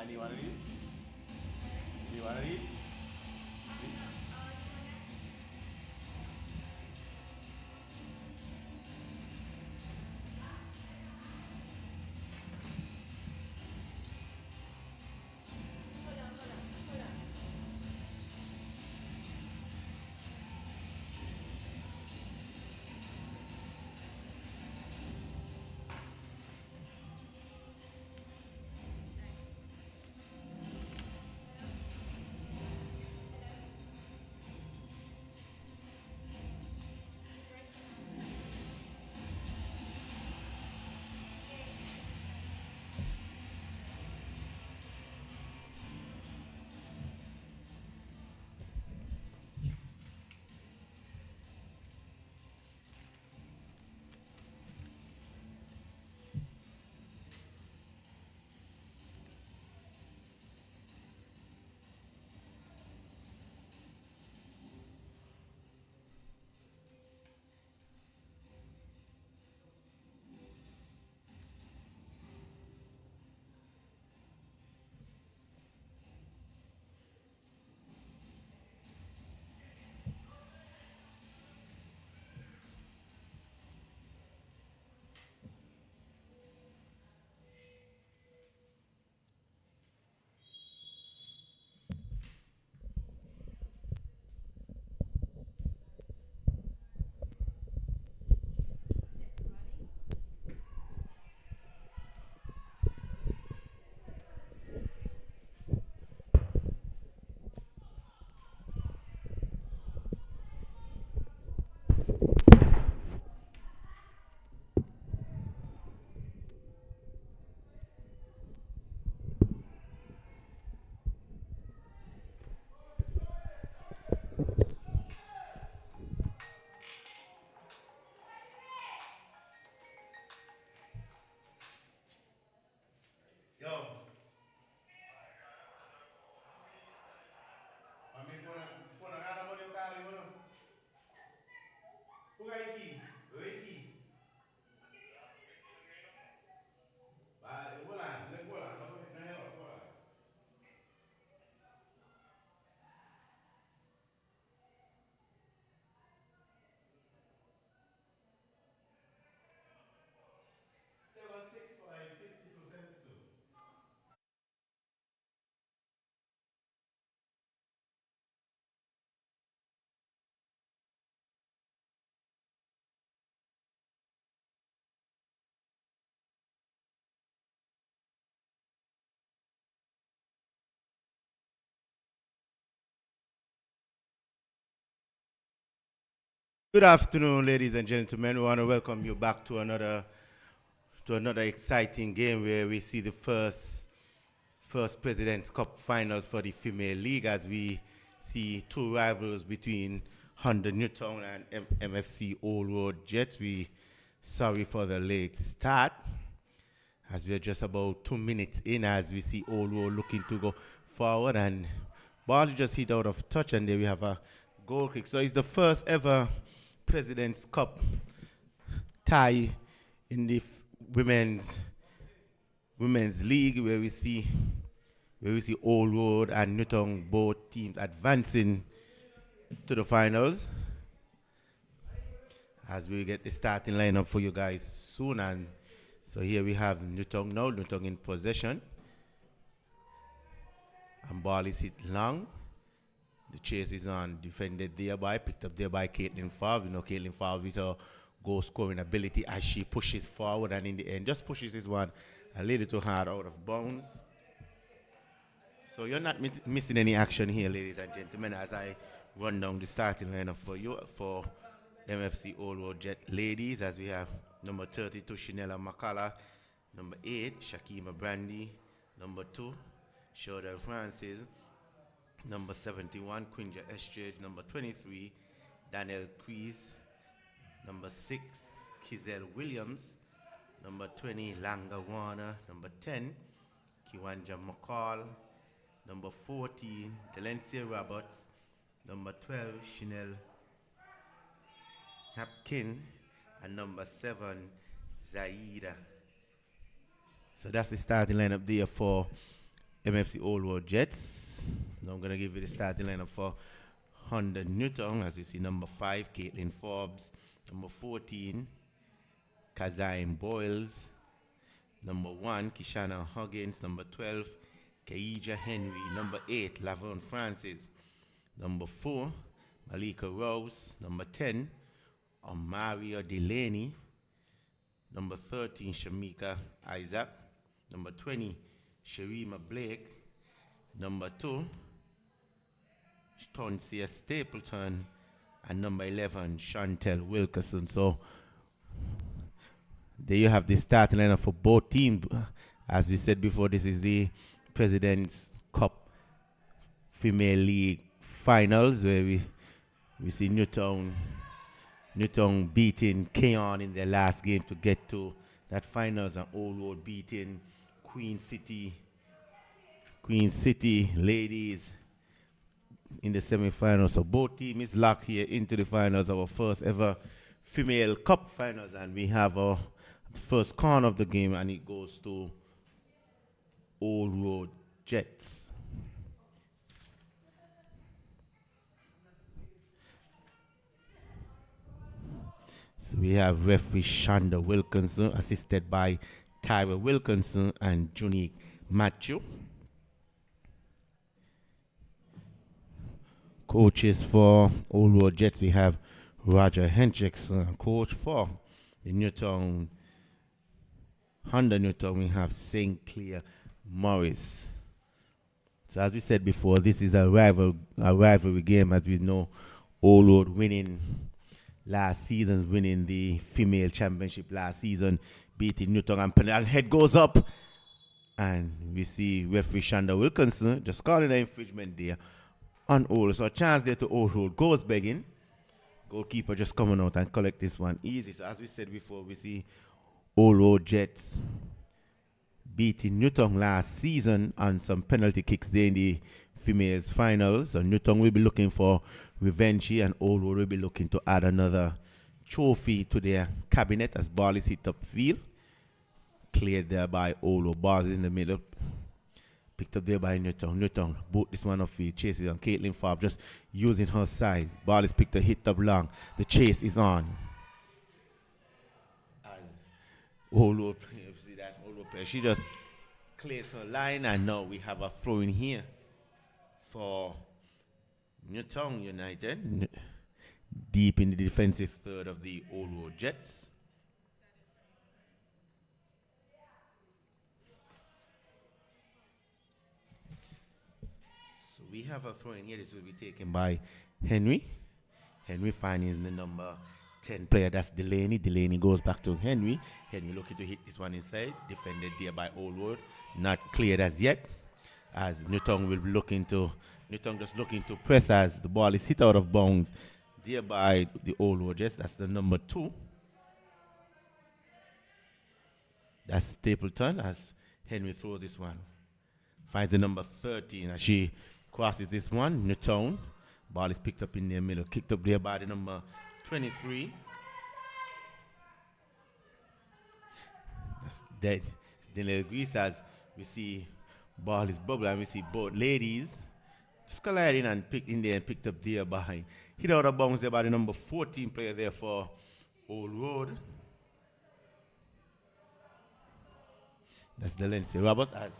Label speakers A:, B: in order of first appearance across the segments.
A: Anyone read? You wanna read? Yo, mami phone ngana mo yo kali mo no. Who got key? Where key? Ba, wala, wala, no, no help, wala. 765 5272. Good afternoon, ladies and gentlemen. We want to welcome you back to another exciting game where we see the first President's Cup finals for the female league as we see two rivals between Honda Newtown and MFC Old Road Jets. We sorry for the late start as we're just about 2 minutes in as we see Old Road looking to go forward and ball just hit out of touch and there we have a goal kick. So it's the first ever President's Cup tie in the women's league where we see Old Road and Newtown both teams advancing to the finals. As we get the starting lineup for you guys soon, and so here we have Newtown now, Newtown in possession, and ball is hit long. The chase is on, defended thereby, picked up there by Caitlin Favre. You know, Caitlin Favre with her goal scoring ability as she pushes forward and in the end just pushes this one a little too hard out of bounds. So you're not missing any action here, ladies and gentlemen, as I run down the starting lineup for you for MFC Old Road Jet ladies, as we have number 32 Shanella McCullough, number 8 Shakima Brandy, number 2 Shordell Francis, number 71 Quinja Estridge, number 23 Daniel Crease, number 6 Kizel Williams, number 20 Langa Warner, number 10 Kiwanja McCall, number 14 Delencia Roberts, number 12 Chanel Hapkin, and number 7 Zaida. So that's the starting lineup there for MFC Old World Jets. Now I'm going to give you the starting lineup for Honda Newton. As you see, number 5, Caitlin Forbes. Number 14, Kazine Boyles. Number 1, Kishana Huggins. Number 12, Kaija Henry. Number 8, Laverne Francis. Number 4, Malika Rose. Number 10, Mario Delaney. Number 13, Shamika Isaac. Number 20, Sharima Blake. Number 2, Tonsia Stapleton. And number 11, Chantel Wilkerson. So there you have the starting lineup for both teams. As we said before, this is the President's Cup Female League Finals, where we see Newtown beating Keon in their last game to get to that finals, and Old Road beating Queen City Ladies in the semi-finals. So both teams is locked here into the finals, our first ever female cup finals, and we have our first corner of the game, and it goes to Old Road Jets. So we have referee Shonda Wilkinson, assisted by Tyra Wilkinson and Junique Matthew. Coaches for Old Road Jets, we have Roger Hendrickson. Coach for the Honda Newton, we have St. Clair Morris. So as we said before, this is a rivalry game, as we know. Old Road winning the female championship last season, beating Newton, and head goes up, and we see referee Shonda Wilkinson just calling the infringement there on Old. So a chance there to Old Road. Goes begging. Goalkeeper just coming out and collect this one easy. So as we said before, we see Old Road Jets beating Newton last season on some penalty kicks there in the females finals. So Newton will be looking for revenge here, and Old Road will be looking to add another trophy to their cabinet as ball is hit upfield. Cleared there by Old Road. Ball is in the middle. Picked up there by Newton. Newton boot this one off field. Chases on Caitlin Forbes, just using her size. Ball is picked up, hit up long. The chase is on. Old Road player, see that Old Road player. She just clears her line, and now we have a throw in here for Newton United. Deep in the defensive third of the Old Road Jets. We have a throw in here. This will be taken by Henry. Henry finding the number 10 player. That's Delaney. Delaney goes back to Henry. Henry looking to hit this one inside. Defended there by Old Road. Not cleared as yet. As Newton will be looking to, Newton just looking to press as the ball is hit out of bounds there by the Old Road Jets. That's the number 2. That's Stapleton as Henry throws this one. Finds the number 13 as she crosses this one. Newton. Ball is picked up in the middle. Kicked up there by the number 23. That's dead. Then Greece as we see ball is bubbling, and we see both ladies just colliding and picked in there and picked up there by hit out of bounds there by the number 14 player there for Old Road. That's Delancey Roberts as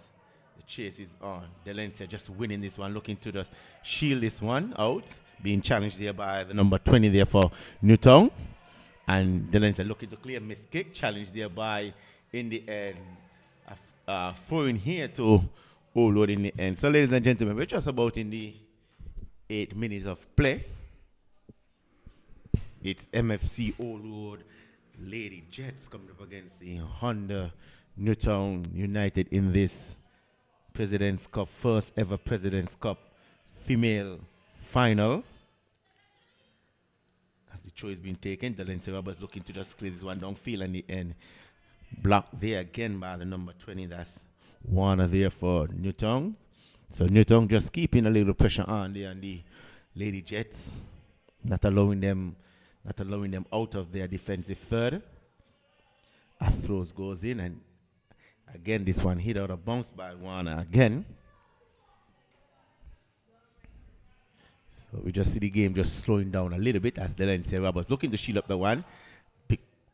A: the chase is on. Delancey just winning this one, looking to just shield this one out. Being challenged there by the number 20 there for Newton. And Delancey looking to clear miss kick. Challenged there by, in the end, throwing here to Old Road in the end. So ladies and gentlemen, we're just about in the 8 minutes of play. It's MFC Old Road Lady Jets coming up against the Honda Newton United in this President's Cup, first ever President's Cup female final. As the throw is being taken, Delancey Roberts looking to just clear this one downfield, and the end blocked there again by the number 20. That's Warner there for Newton. So Newton just keeping a little pressure on there on the Lady Jets, not allowing them out of their defensive third. A throws goes in, and again this one hit out of bounds by Warner again. So we just see the game just slowing down a little bit as Delancey Roberts looking to shield up the one.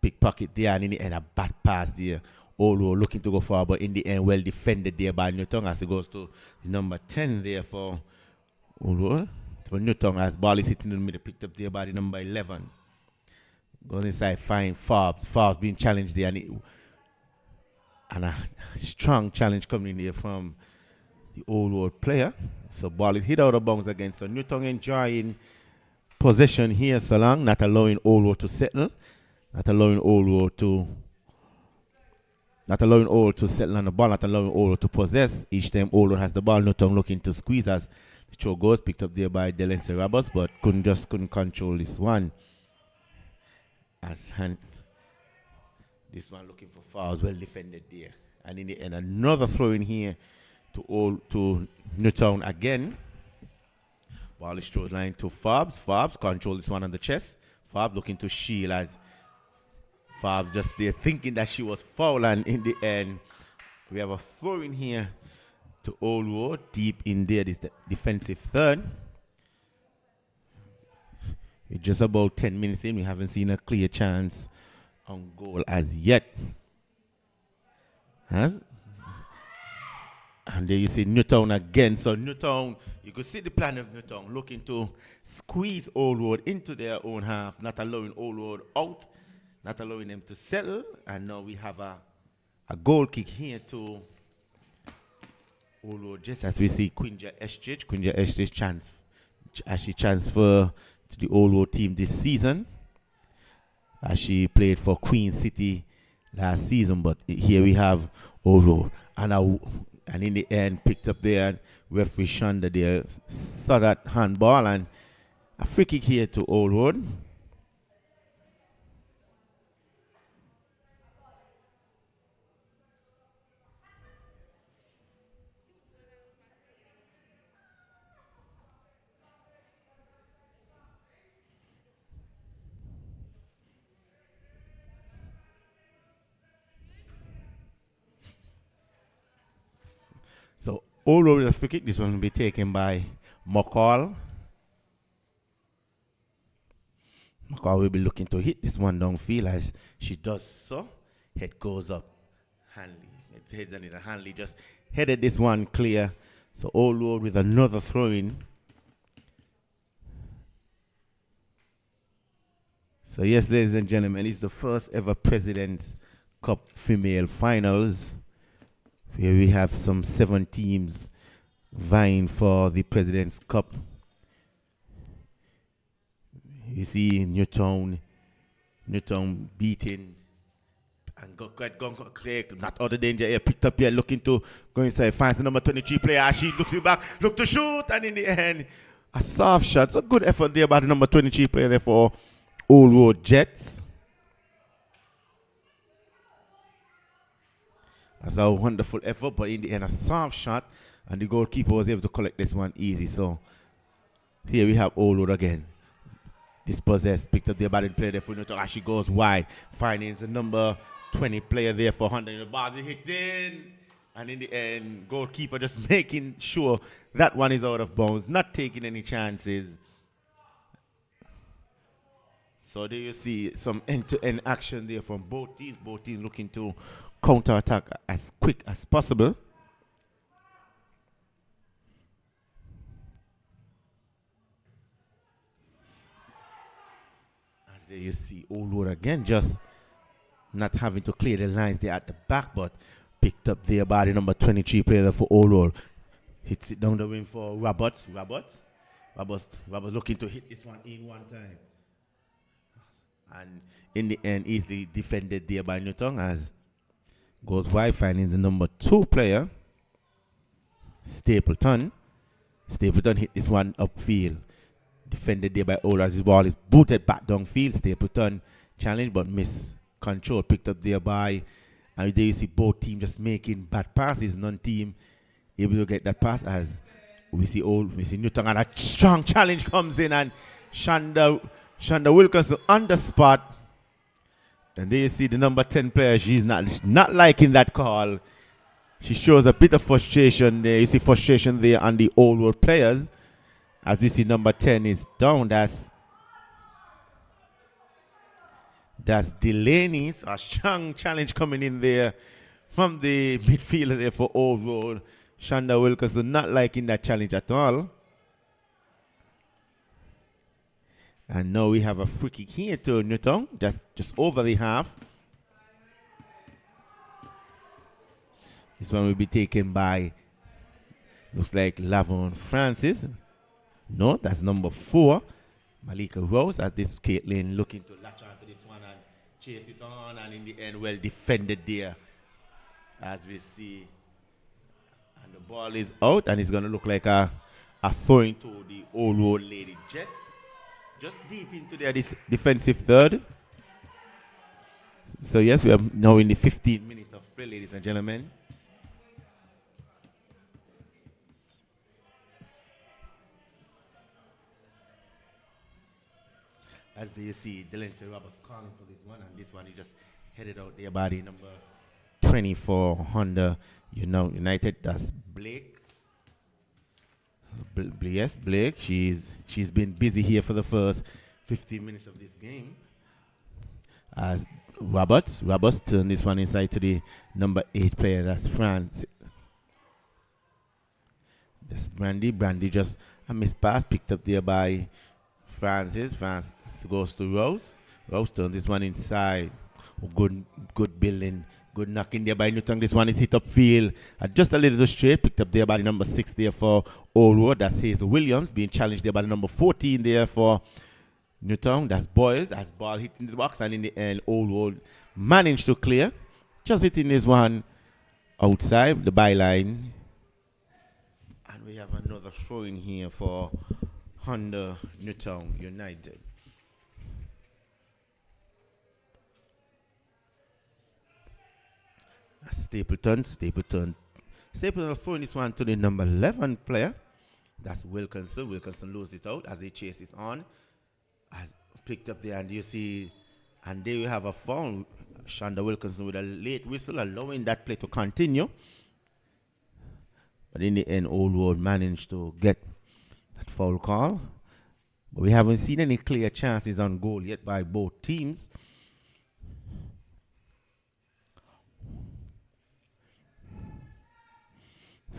A: Pickpocket there, and in the end a bad pass there. Olo looking to go forward, but in the end well defended there by Newton as it goes to number 10 there for Olo. For Newton as ball is hitting in the middle, picked up there by the number 11. Goes inside, fine Forbes. Forbes being challenged there, and a strong challenge coming in here from the Old World player. So ball is hit out of bounds again. So Newton enjoying possession here so long, not allowing Old World to settle, not allowing Old World to settle on the ball, not allowing Old World to possess. Each time Old World has the ball, Newton looking to squeeze as the throw goes, picked up there by Delancey Roberts, but couldn't control this one. This one looking for fouls, well defended there. And in the end, another throw in here to Newtown again. Ball is thrown line to Forbes. Forbes control this one on the chest. Forbes looking to shield as Forbes just there thinking that she was foul, and in the end, we have a throw in here to Old Road. Deep in there, this defensive third. We're just about 10 minutes in. We haven't seen a clear chance on goal as yet. And there you see Newtown again. So Newtown, you could see the plan of Newtown looking to squeeze Old Road into their own half, not allowing Old Road out, not allowing them to settle. And now we have a goal kick here to Old Road, just as we see Quinja Estridge. Quinja Estridge transfer to the Old Road team this season, as she played for Queen City last season. But here we have Old Road, and in the end picked up there. Referee Shonda there saw that handball, and a free kick here to Old Road. So Old Road with a free kick. This one will be taken by McCall. McCall will be looking to hit this one downfield. As she does so, head goes up. Hanley, it heads on it. Hanley just headed this one clear. So Old Road with another throw in. So yes, ladies and gentlemen, it's the first ever President's Cup female finals, where we have some 7 teams vying for the President's Cup. You see Newtown beating and got clear, not out of danger here, picked up here, looking to go inside, finds the number 23 player. She looks back, look to shoot, and in the end, a soft shot. So good effort there by the number 23 player there for Old Road Jets. That's a wonderful effort, but in the end, a soft shot, and the goalkeeper was able to collect this one easy. So here we have Old Road again. Dispossessed, picked up the batting player there for Newton. As she goes wide, finding the number 20 player there for 100. The ball is hit in, and in the end, goalkeeper just making sure that one is out of bounds, not taking any chances. So there you see some end-to-end action there from both teams. Both teams looking to counter-attack as quick as possible. And there you see Old Road again, just not having to clear the lines there at the back, but picked up there by the number 23 player for Old Road. Hits it down the wing for Roberts looking to hit this one in one time. And in the end, easily defended there by Newton as goes wide, finding the number 2 player, Stapleton. Stapleton hit this one upfield. Defended there by Old as his ball is booted back downfield. Stapleton challenged but missed control. Picked up there by, and there you see both teams just making bad passes. None team able to get that pass as we see Newton, and a strong challenge comes in, and Shonda Wilkinson on the spot. And there you see the number 10 player. She's not liking that call. She shows a bit of frustration there. You see frustration there on the Old World players. As we see, number 10 is down. That's Delaney's. A strong challenge coming in there from the midfielder there for Old Road. Shonda Wilkinson not liking that challenge at all. And now we have a free kick here to Newtown, just over the half. This one will be taken by, looks like Lavon Francis. No, that's number 4. Malika Rose, as this Caitlin looking to latch on to this one and chase it on, and in the end, well defended there, as we see. And the ball is out, and it's going to look like a throwing to the Old Road Lady Jets. Just deep into their defensive third. So yes, we are now in the 15 minutes of play, ladies and gentlemen. As you see, Delente Roberts calling for this one, and this one he just headed out there by the number 24 Honda United. That's Blake. Yes, Blake. She's been busy here for the first 15 minutes of this game. As Roberts turned this one inside to the number 8 player. That's France. That's Brandy. Brandy just a missed pass picked up there by Francis. France goes to Rose. Rose turns this one inside. Oh, good building. Good knocking there by Newtown. This one is hit upfield. Just a little straight. Picked up there by the number 6 there for Old Road. That's Hazel Williams. Being challenged there by the number 14 there for Newtown. That's Boyles. As ball hit in the box. And in the end, Old Road managed to clear. Just hitting this one outside the byline. And we have another throw in here for Honda Newtown United. Stapleton throwing this one to the number 11 player. That's Wilkinson. Wilkinson loses it out as they chase it on. As picked up there, and you see, and there we have a foul. Shonda Wilkinson with a late whistle allowing that play to continue. But in the end, Old Road managed to get that foul call. But we haven't seen any clear chances on goal yet by both teams.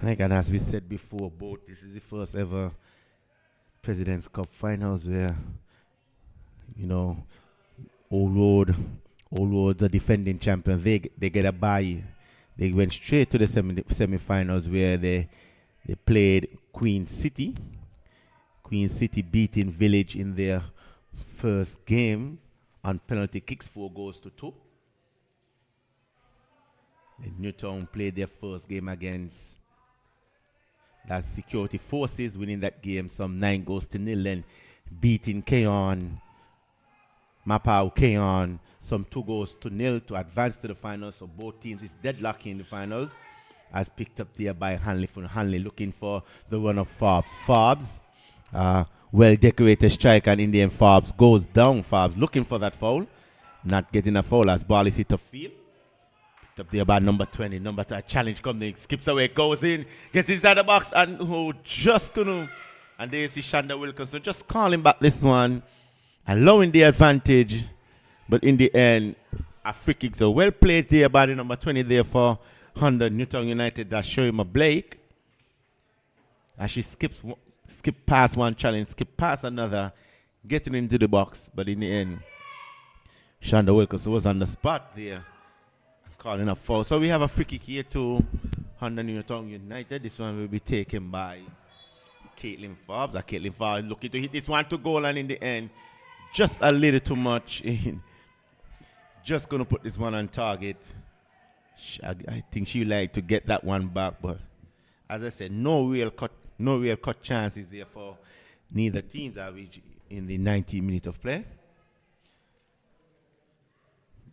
A: Like, and as we said before, this is the first ever President's Cup finals where, Old Road, the defending champion, they get a bye. They went straight to the semi-finals where they played Queen City. Queen City beating Village in their first game on penalty kicks, 4-2. Then Newtown played their first game against that's Security Forces, winning that game some 9-0 and beating Keon, Mapau Keon, some 2-0 to advance to the finals. So both teams is deadlock in the finals, as picked up there by Hanley. From Hanley looking for the run of Forbes. Forbes, well-decorated striker, and in the end Forbes goes down. Forbes looking for that foul, not getting a foul as ball is hit the field. Up there by number 20. Number 2, challenge comes in, skips away, goes in, gets inside the box, and just gonna. And there you see Shonda Wilkinson just calling back this one, allowing the advantage. But in the end, a free kick. So well played there by the number 20 there for Honda Newtown United. That's Sherima Blake. And she skip past one challenge, skip past another, getting into the box. But in the end, Shonda Wilkinson was on the spot there, calling a foul. So we have a free kick here to Honda Newtown United. This one will be taken by Caitlin Forbes. Caitlin Forbes looking to hit this one to goal, and in the end, just a little too much in. Just going to put this one on target. I think she would like to get that one back, but as I said, no real cut chances there for neither teams in the 90 minutes of play.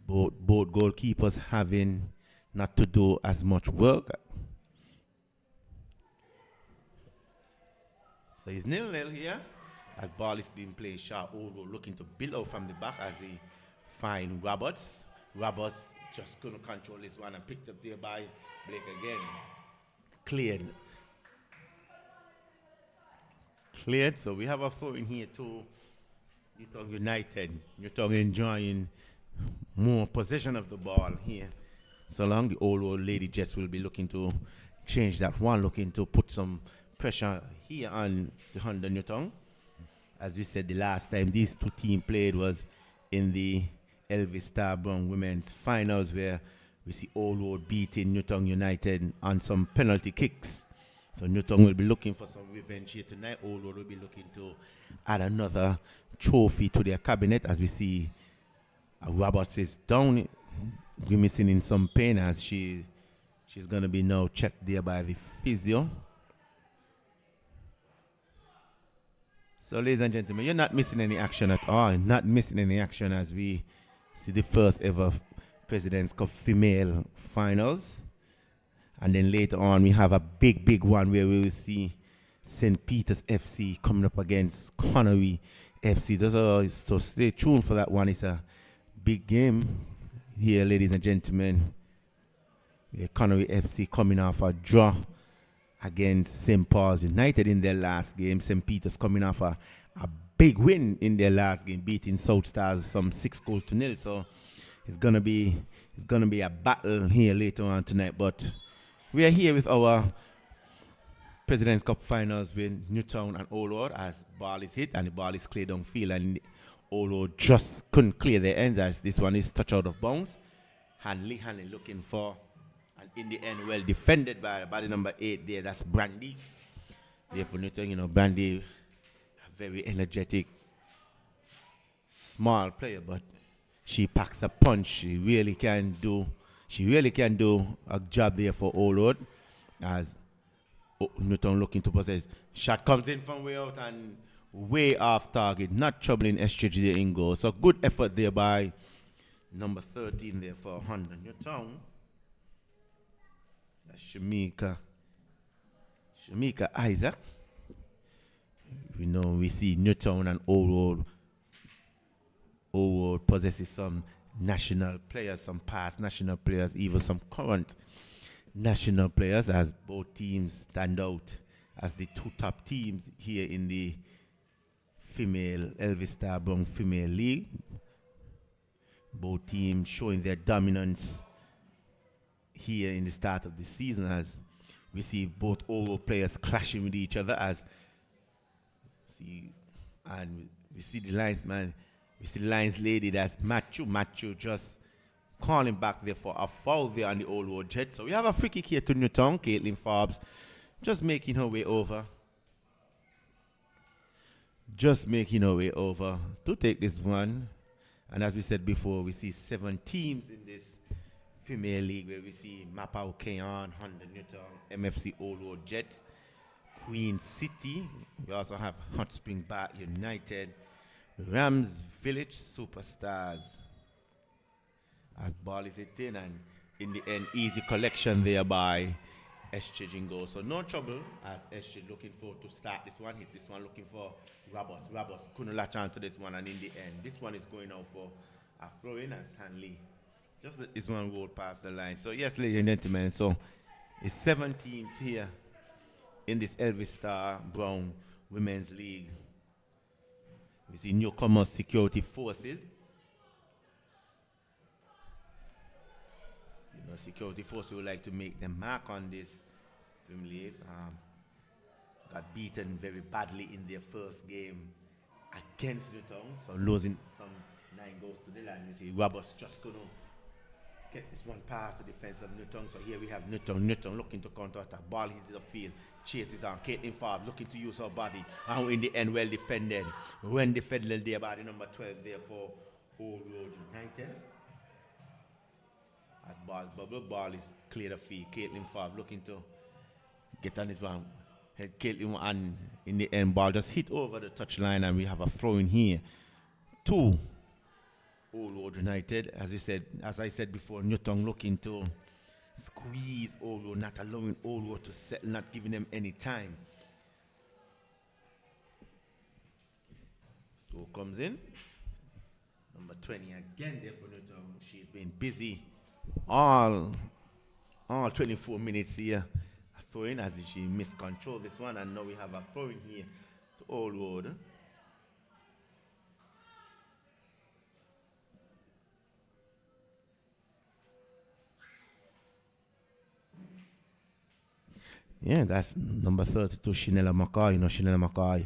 A: Both goalkeepers having not to do as much work. So it's 0-0 here as ball is being played sharp. Old looking to build out from the back as they find Roberts. Roberts just couldn't control this one and picked up there by Blake again. cleared. So we have a throw in here to Newton United. Newton enjoying more possession of the ball here. So long, the old lady Jets will be looking to change that one, looking to put some pressure here on the Honda Newton. As we said the last time these two teams played was in the Elvis Star Brown Women's Finals, where we see Old Road beating Newton United on some penalty kicks. So Newton will be looking for some revenge here tonight. Old Road will be looking to add another trophy to their cabinet, as we see Roberts is down, grimacing in some pain as she's going to be now checked there by the physio. So, ladies and gentlemen, you're not missing any action at all. Not missing any action as we see the first ever President's Cup female finals. And then later on, we have a big one where we will see St. Peter's FC coming up against Connory FC. So stay tuned for that one. It's a big game here, ladies and gentlemen. Connory FC coming off a draw against St. Paul's United in their last game. St. Peter's coming off a big win in their last game, beating South Stars some 6-0. So it's gonna be a battle here later on tonight. But we are here with our President's Cup finals with Newtown and Old Road as ball is hit and the ball is cleared downfield, and Old Road just couldn't clear their ends as this one is touch out of bounds. Hanley looking for, and in the end well defended by body number 8 there. That's Brandy. Therefore Newton, Brandy, a very energetic, small player, but she packs a punch. She really can do a job there for Old Road as Newton looking to possess. Shot comes in from way out and way off target, not troubling SJG there in goal. So good effort there by number 13 there for Honda Newton. That's Shamika Isaac. We see Newton and Old Road possesses some national players, some past national players, even some current national players, as both teams stand out as the two top teams here in the female Elvis Star Brown Female League. Both teams showing their dominance here in the start of the season, as we see both old players clashing with each other, we see the linesman, we see the Lions lady, that's Matthew just calling back there for a foul there on the Old Road Jet. So we have a free kick here to Newtown. Caitlin Forbes just making her way over to take this one. And as we said before, we see 7 teams in this female league, where we see Mapao Keon, Honda Newtown, MFC Old Road Jets, Queen City. We also have Hot Spring Bar United, Rams Village Superstars. As ball is hit in, and in the end, easy collection there by SJ Jingo. So no trouble as SJ looking for to start this one, hit this one, looking for Roberts couldn't latch on to this one, and in the end, this one is going out for a throw in as Hanley just let this one roll past the line. So yes, ladies and gentlemen, so it's 7 teams here in this Elvis Star Brown Women's League. We see newcomer security forces. Security forces would like to make their mark on this Premier League. Got beaten very badly in their first game against Newtown, so losing some 9 goals to the line. You see Roberts just going to get this one past the defense of Newtown. So here we have Newtown looking to counter attack. Ball hits upfield, chases on. Caitlin Forbes looking to use her body, and in the end well defended. When defended there by the number 12 there for Old Road United. As ball is cleared of field. Caitlin Forbes looking to get on this one. Head Caitlin, and in the end, ball just hit over the touchline, and we have a throw in here to Old Road United. As I said before, Newtown looking to squeeze Old Road, not allowing Old Road to settle, not giving them any time. So comes in number 20 again there for Newtown. She's been busy all 24 minutes here throwing, as she miscontrolled this one, and now we have a throwing here to Old Road. Yeah, that's number 32, Shinella McCoy. You know, Shinella McCoy,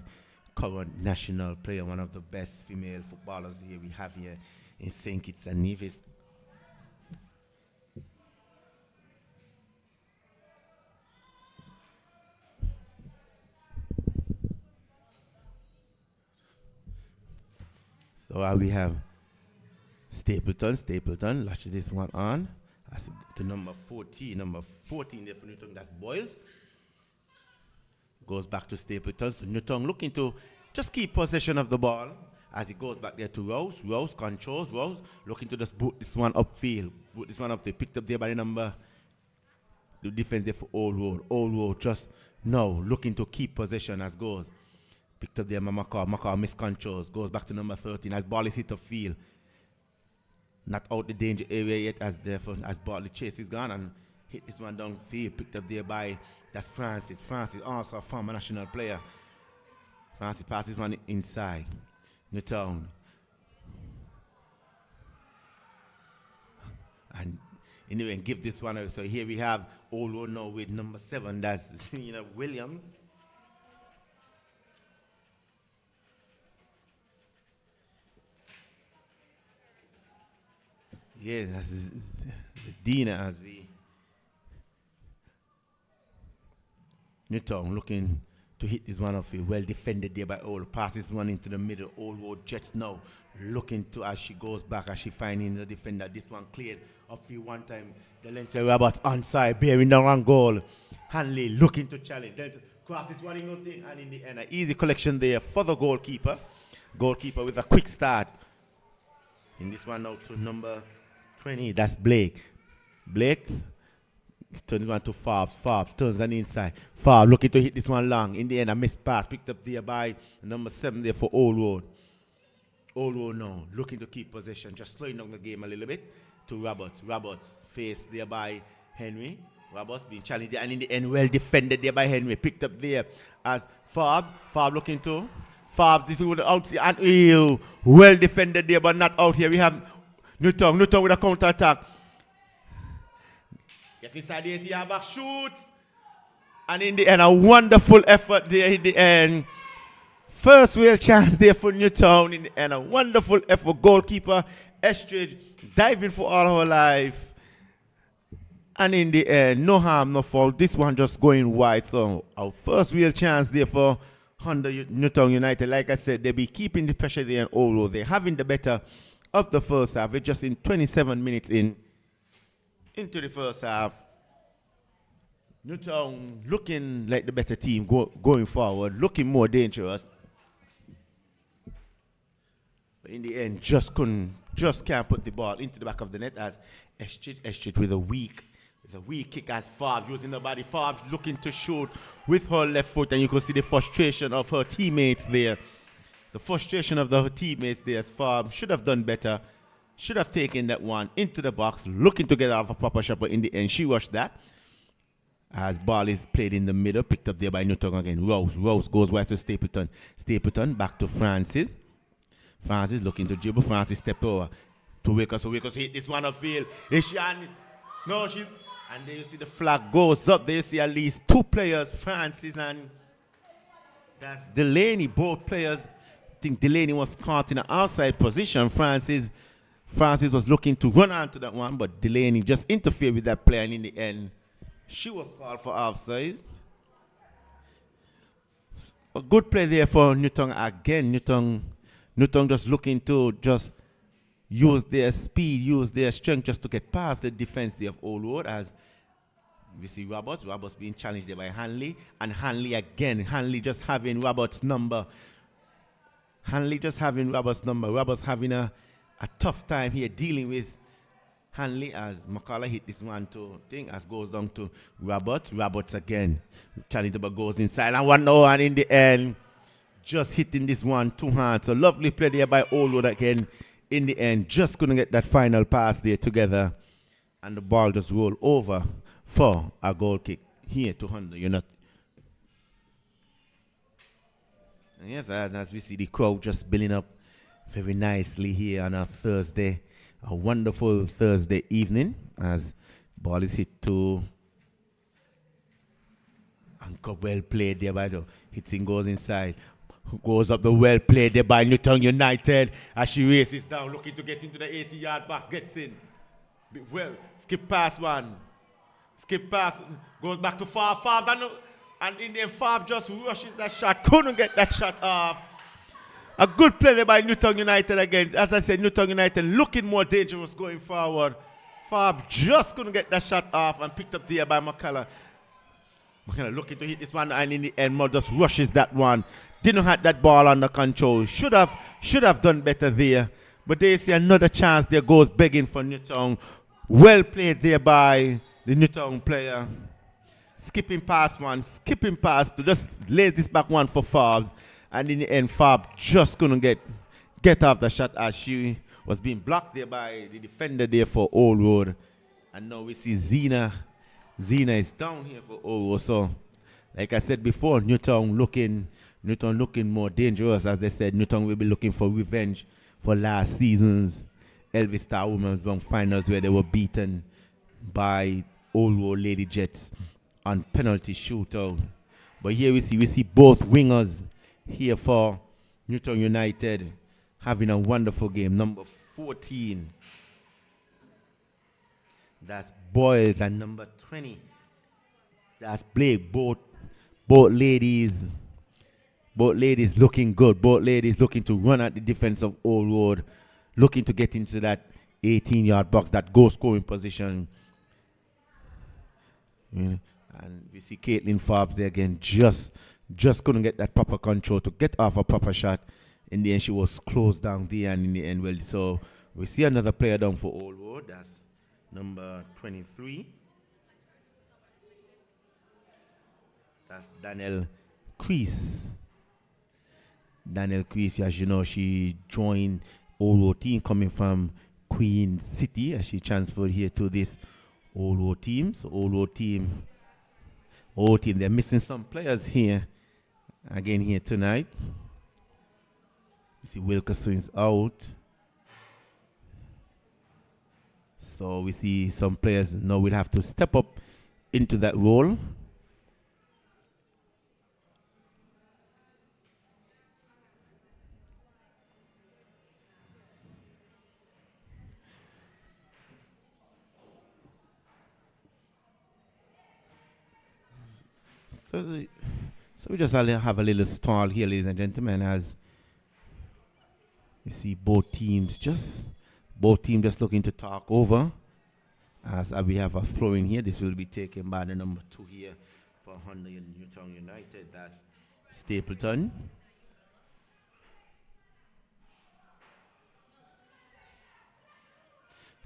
A: current national player, one of the best female footballers here we have here in St. Kitts and Nevis. So we have Stapleton latches this one on. That's to number 14. Number 14 there for Newton, that's Boyles. Goes back to Stapleton. So Newton looking to just keep possession of the ball as he goes back there to Rose. Rose controls. Rose looking to just boot this one upfield. Boot this one up. They picked up there by the defense there for Old Road. Old Road just now looking to keep possession as goes. Picked up there by Macaw. Macaw miscontrols. Goes back to number 13 as ball is hit upfield. Not out the danger area yet as Bartley Chase is gone and hit this one downfield. Picked up there by, that's Francis. Francis also a former national player. Francis passes one inside. Newtown. And anyway, give this one away. So here we have Old Road now with number 7. That's Williams. Yeah, that's Dina as we. Newtown looking to hit this one off it. Well defended there by Old. Passes one into the middle. Old Road Jets now looking to, as she goes back, as she finding the defender. This one cleared up for one time. The Lindsay Roberts onside, bearing down on goal. Hanley looking to challenge. Then cross this one in nothing, and in the end, an easy collection there for the goalkeeper. Goalkeeper with a quick start. In this one now to number 20, that's Blake. Blake turns one to Farbs. Farbs turns on the inside. Farbs looking to hit this one long. In the end, a missed pass picked up there by number 7 there for Old Road. Old Road now looking to keep possession, just slowing down the game a little bit to Roberts. Roberts faced there by Henry. Roberts being challenged there, and in the end, well defended there by Henry. Picked up there as Farbs. Farbs looking to. Farbs, this with the outside, and ew, well defended there, but not out here. We have Newtown with a counter attack. Yes, inside the 80-yard back, shoots. And in the end, a wonderful effort there in the end. First real chance there for Newtown in the end. A wonderful effort. Goalkeeper Estridge diving for all her life. And in the end, no harm, no foul. This one just going wide. So our first real chance there for Newtown United. Like I said, they'll be keeping the pressure there in Old Road. They're having the better of the first half. We're just in 27 minutes into the first half. Newtown looking like the better team going forward, looking more dangerous. But in the end, just can't put the ball into the back of the net as Estridge with a weak kick as Farbs using the body. Farbs looking to shoot with her left foot, and you can see the frustration of her teammates there. The frustration of her teammates there as Farbs should have done better. Should have taken that one into the box, looking to get out of a proper shot, but in the end, she rushed that. As ball is played in the middle, picked up there by Newtown again. Rose goes wide to Stapleton. Stapleton back to Francis. Francis looking to dribble. Francis step over to Wakers. So Wakers hit this one upfield. Is she on? No, she. And there you see the flag goes up. There you see at least 2 players, Francis and that's Delaney. Both players. I think Delaney was caught in an outside position. Francis was looking to run onto that one, but Delaney just interfered with that player, and in the end, she was called for offside. A good play there for Newtown again. Newtown just looking to just use their speed, use their strength just to get past the defense there of Old Road as we see Roberts being challenged there by Hanley, and Hanley again. Hanley just having Roberts' number. Roberts having a tough time here dealing with Hanley as McCullough hit this one to thing as goes down to Roberts. Roberts again. Challenge but goes inside and 1-0, and in the end, just hitting this one 2 hands. So lovely play there by Old Road again. In the end, just couldn't get that final pass there together. And the ball just rolled over for a goal kick here to Honda. Yes, as we see the crowd just building up very nicely here on a Thursday, a wonderful Thursday evening as ball is hit to Anchor, well played there by the hitting goes inside. Goes up the well played there by Newton United as she races down, looking to get into the 80-yard box, gets in. Well, skip past one. Skip past, goes back to Fab, and in the end, Fab just rushes that shot, couldn't get that shot off. A good play there by Newton United again. As I said, Newton United looking more dangerous going forward. Fab just couldn't get that shot off and picked up there by McCullough. McCullough looking to hit this one, and in the end, Mo just rushes that one. Didn't have that ball under control. Should have done better there. But they see another chance there goes begging for Newton. Well played there by the Newton player. Skipping past one, skipping past to just lays this back one for Fab. And in the end, Fab just couldn't get off the shot as she was being blocked there by the defender there for Old Road. And now we see Zena. Zena is down here for Old Road. So, like I said before, Newton looking more dangerous. As they said, Newton will be looking for revenge for last season's Elvis Star Women's Bank Finals where they were beaten by Old Road Lady Jets on penalty shootout. But here we see both wingers here for Newton United having a wonderful game. Number 14, that's Boyles, and number 20, that's Blake. Both ladies looking good. Both ladies looking to run at the defense of Old Road, looking to get into that 18-yard box, that goal scoring position. And we see Caitlin Forbes there again, just couldn't get that proper control to get off a proper shot. In the end, she was closed down there, and in the end, well, so we see another player down for Old Road. That's number 23. That's Danielle Crease. Danielle Crease, as you know, she joined Old Road team coming from Queen City as she transferred here to this Old Road team. So Old Road team, they're missing some players here. Again here tonight. You see Wilkerson's out. So we see some players now will have to step up into that role. So we just have a little stall here, ladies and gentlemen, as you see both teams just looking to talk over. As we have a throw in here, this will be taken by the number 2 here for Honda Newton United. That's Stapleton.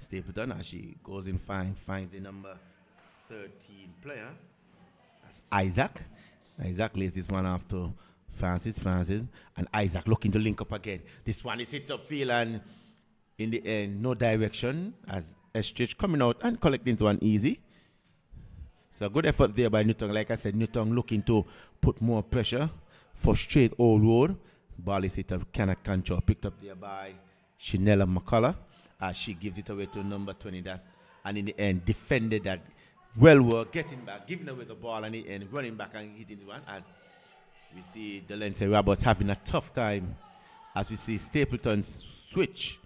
A: Stapleton, as she goes in, finds the number 13 player. That's Isaac. Isaac lays this one off to Francis, and Isaac looking to link up again. This one is hit upfield, and in the end, no direction as SH coming out and collecting this one easy. So good effort there by Newton. Like I said, Newton looking to put more pressure, frustrate Old Road. Ball is hit up, cannot control. Picked up there by Chanela McCullough as she gives it away to number 20. And in the end, defended that well work, getting back, giving away the ball, and in the end, running back and hitting the one. As we see Delancey Roberts having a tough time. As we see Stapleton switch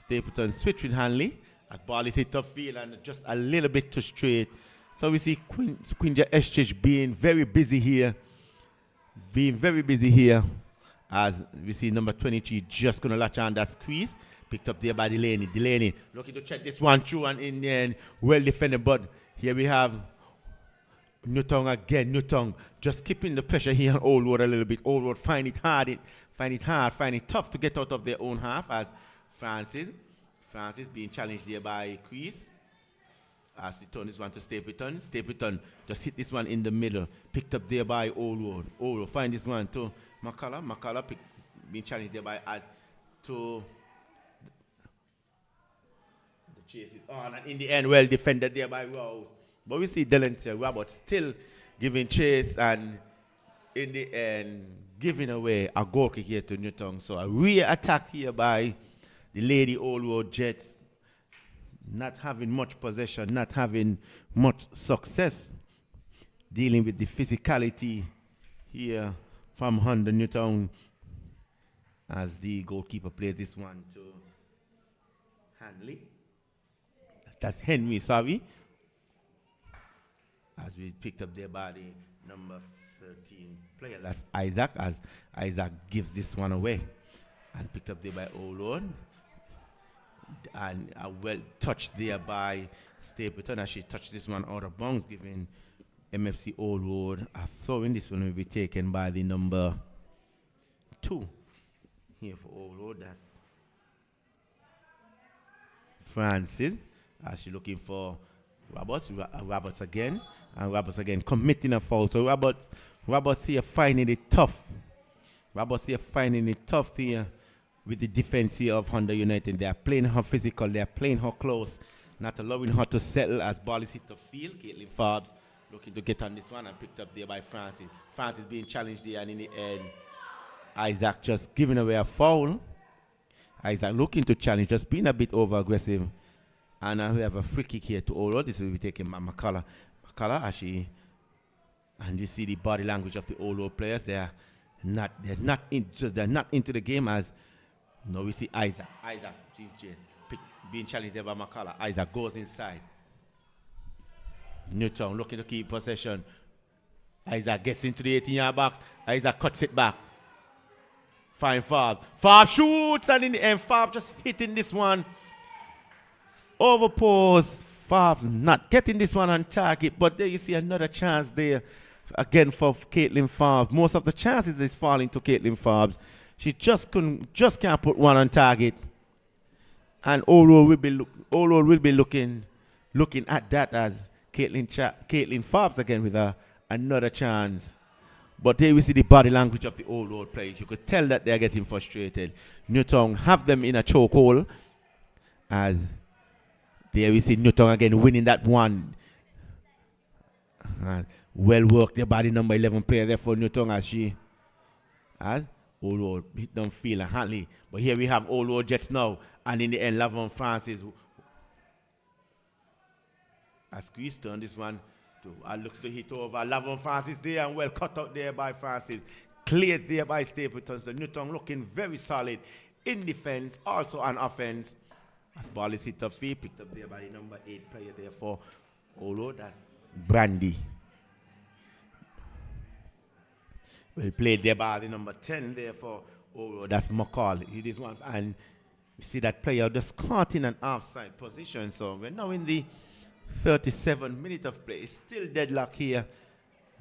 A: with Hanley. That ball is hit upfield and just a little bit too straight. So we see Quinja Estrich being very busy here. As we see number 23 just going to latch on that squeeze. Picked up there by Delaney. Delaney looking to check this one through, and in the end, well defended. But here we have Newton again. Newton just keeping the pressure here on Old Road a little bit. Old Road find it tough to get out of their own half as Francis being challenged there by Crease. As he turns this one to Stapleton. Stapleton just hit this one in the middle. Picked up there by Old Road. Old Road find this one to McCullough. McCullough being challenged there by as to the chase is on, and in the end, well defended there by Rose. But we see Delancey Roberts still giving chase, and in the end, giving away a goal kick here to Newton. So a rear attack here by the Lady Old Road Jets. Not having much possession, not having much success dealing with the physicality here from Honda Newton as the goalkeeper plays this one to Hanley. That's Henry, sorry. As we picked up their body, number 13 player, that's Isaac, as Isaac gives this one away. And picked up there by Olon. And a well touched there by Stapleton as she touched this one out of bounds, giving MFC Old Road a throw in. This one will be taken by the number 2 here for Old Road. That's Francis as she's looking for Roberts. Roberts again, and Roberts again committing a foul. So Roberts here finding it tough. Roberts here finding it tough here with the defense here of Honda United. They are playing her physical, they are playing her close, not allowing her to settle as ball is hit the field. Caitlin Forbes looking to get on this one and picked up there by Francis. Francis being challenged there, and in the end, Isaac just giving away a foul. Isaac looking to challenge, just being a bit over aggressive. And we have a free kick here to Oro. This will be taken by McCullough. McCullough as she, and you see the body language of the Oro players. They're not into the game as. No, we see Isaac being challenged there by McCullough. Isaac goes inside. Newton looking to keep possession. Isaac gets into the 18-yard box. Isaac cuts it back. Fine Farb. Farb shoots, and in the end, Farb just hitting this one. Over pause. Farb not getting this one on target, but there you see another chance there again for Caitlin Farb. Most of the chances is falling to Caitlin Farb's. She just can't put one on target, and Oro will be looking at that as Caitlin Forbes again with another chance. But there we see the body language of the Old Road players. You could tell that they're getting frustrated. Newton have them in a chokehold as there we see Newton again winning that one. Well worked there by the number 11 player there for Newton as Old Road hit them field and Hanley. But here we have Old Road Jets now. And in the end, Lavon Francis has squeezed on this one. I look to hit over. Lavon Francis there and well cut out there by Francis. Cleared there by Stapleton. So Newton looking very solid in defense, also on offense. As ball is hit up field, picked up there by the number 8 player there for Old Road. That's Brandy. Well played there by the number 10 there for Oro. That's McCall. He did one, and you see that player just caught in an offside position. So we're now in the 37th minute of play. It's still deadlock here,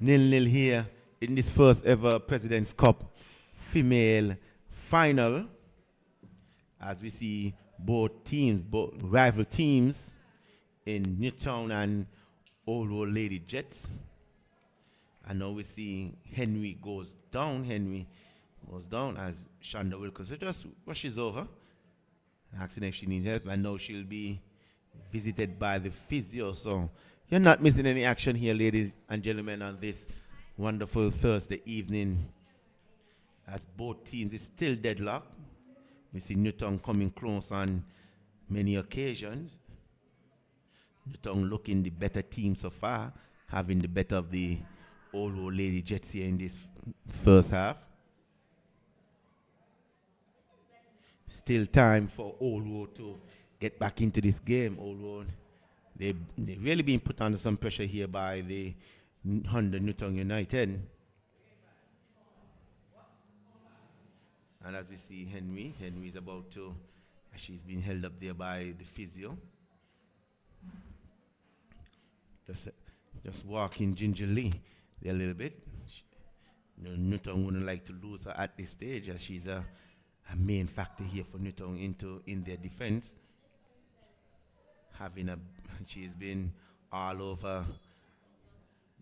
A: 0-0 here in this first ever President's Cup female final. As we see both rival teams in Newtown and Oro Lady Jets. And now we see Henry goes down. Henry goes down as Shonda Wilkinson just rushes over, asking if she needs help. And now she'll be visited by the physio. So you're not missing any action here, ladies and gentlemen, on this wonderful Thursday evening. As both teams is still deadlocked. We see Newton coming close on many occasions. Newton looking the better team so far, having the better of the Old Road Lady Jets here in this first half. Still time for Old Road to get back into this game. Old Road, they've really been put under some pressure here by the Honda Newton United. And as we see Henry is about to, she's been held up there by the physio. Just walking gingerly there a little bit. Newton wouldn't like to lose her at this stage, as she's a main factor here for Newton in their defense. She's been all over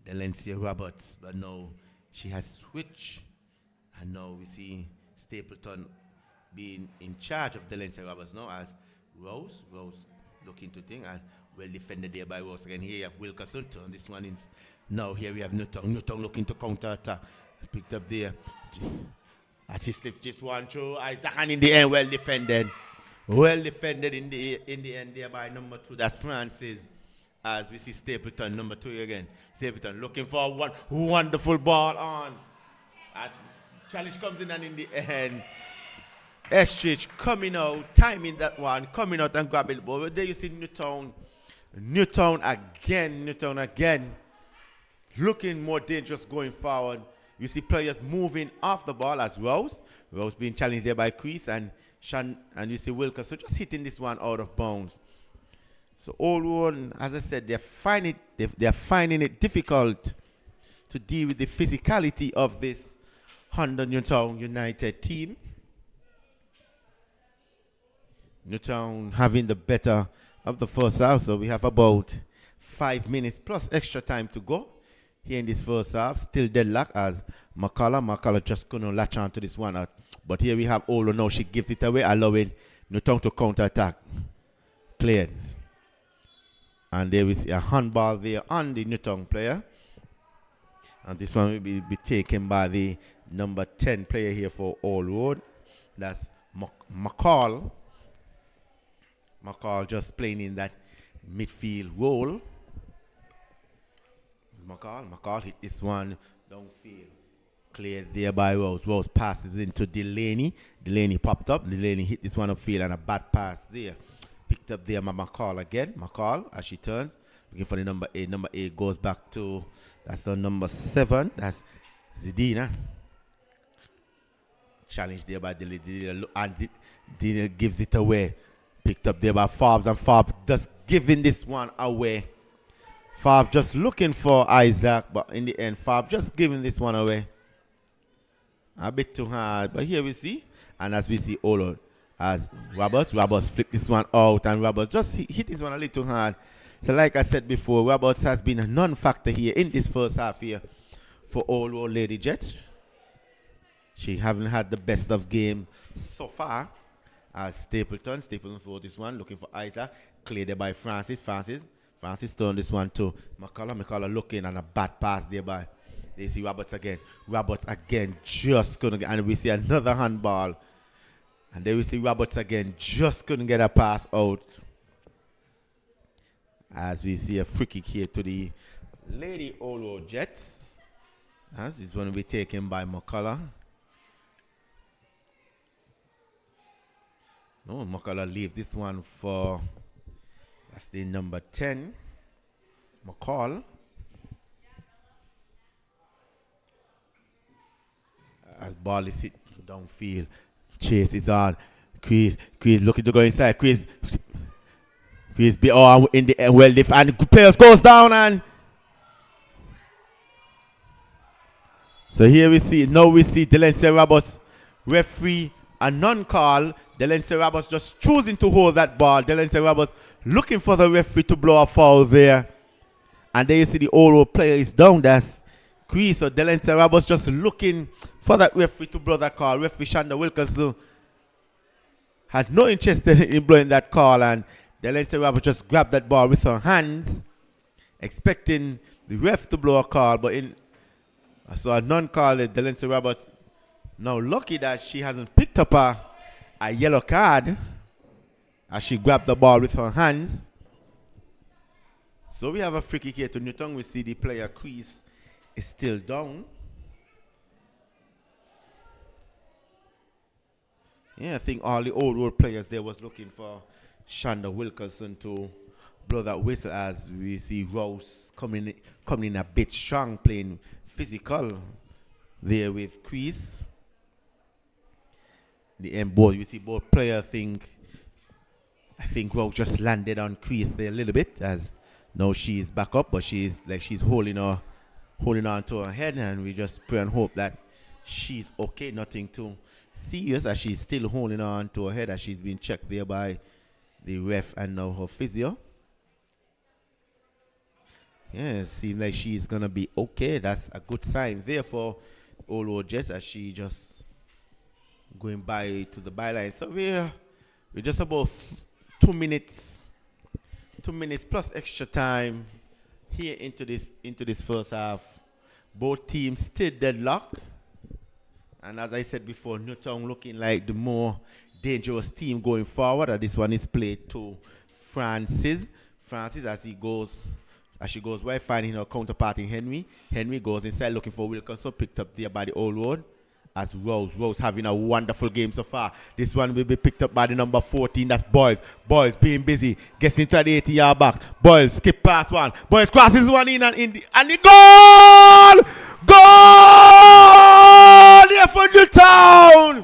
A: Delencia Roberts, but now she has switched, and now we see Stapleton being in charge of Delencia Roberts now as Rose looking to think as well defended there by Rose. Again here you have Wilkerson. This one is now here we have Newton looking to counter attack. Picked up there. As he slipped just one through Isaac, and in the end, well defended. Well defended in the end there by number 2. That's Francis. As we see Stapleton, number 2 again. Stapleton looking for one wonderful ball on. As challenge comes in, and in the end, Estridge coming out, timing that one, coming out and grabbing the ball. But there you see Newtown. Newtown again. Looking more dangerous going forward. You see players moving off the ball as Rose. Rose being challenged there by Chris and you see Wilkerson just hitting this one out of bounds. So Old Road, as I said, they're finding it difficult to deal with the physicality of this Newtown United team. Newtown having the better of the first half, so we have about 5 minutes plus extra time to go here in this first half. Still deadlock as McCullough just couldn't latch on to this one. But here we have Olo now. She gives it away, allowing Newtown to counter-attack. Cleared. And there we see a handball there on the Newtown player. And this one will be taken by the number 10 player here for Old Road. That's McCall. McCall just playing in that midfield role. McCall hit this one downfield. Cleared there by Rose. Rose passes into Delaney. Delaney popped up. Delaney hit this one upfield and a bad pass there. Picked up there by McCall again. McCall as she turns. Looking for the number 8. Number 8 goes back to, that's the number 7. That's Zidina. Challenged there by Delaney. And Delaney gives it away. Picked up there by Forbes. And Forbes just giving this one away. Forbes just looking for Isaac. But in the end, Forbes just giving this one away. A bit too hard. But here we see. And as we see Olo. As Roberts flipped this one out, and Roberts just hit this one a little hard. So like I said before, Roberts has been a non-factor here in this first half here for Old Road Lady Jet. She haven't had the best of game so far. As Stapleton for this one, looking for Isaac. Cleared there by Francis turned this one to McCullough looking, and a bad pass there by. They see Roberts again just gonna get, and we see another handball. And there we see Roberts again, just couldn't get a pass out. As we see a free kick here to the Lady Old Road Jets. As this one will be taken by McCullough. No, McCullough leave this one for, that's the number 10, McCall. As ball is hit downfield. Chase is on. Chris looking to go inside. Chris be in the end. Well, and players goes down, and so here we see. Now we see Delancey Roberts referee a non-call. Delancey Roberts just choosing to hold that ball. Delancey Roberts looking for the referee to blow a foul there, and there you see the Old Road player is down. That's Chris. So Delancey Roberts just looking for that referee to blow that call. Referee Shonda Wilkerson had no interest in blowing that call, and Delancey Roberts just grabbed that ball with her hands, expecting the ref to blow a call, but so a non-call. Delancey Roberts now lucky that she hasn't picked up a yellow card as she grabbed the ball with her hands. So we have a free kick here to Newtown. We see the player Chris is still down. Yeah, I think all the Old Road players there was looking for Shonda Wilkerson to blow that whistle, as we see Rose coming in a bit strong, playing physical there with Chris. The end board, you see both players I think Rose just landed on Chris there a little bit, as now she's back up, but she's holding on to her head, and we just pray and hope that she's okay, nothing too serious, as she's still holding on to her head, as she's been checked there by the ref and now her physio. Yeah, it seems like she's gonna be okay. That's a good sign there for Old Road Jets, as she just going by to the byline. So we're just about 2 minutes plus extra time here into this first half. Both teams still deadlock. And as I said before, Newtown looking like the more dangerous team going forward. And this one is played to Francis. Francis as she goes wide, finding her counterpart in Henry. Henry goes inside looking for Wilkinson, picked up there by the old road. As Rose having a wonderful game so far. This one will be picked up by the number 14. That's Boyles. Boyles being busy. Gets into the 80-yard box. Boyles skip past one. Boyles crosses one in and the goal! Goal! There for Newtown!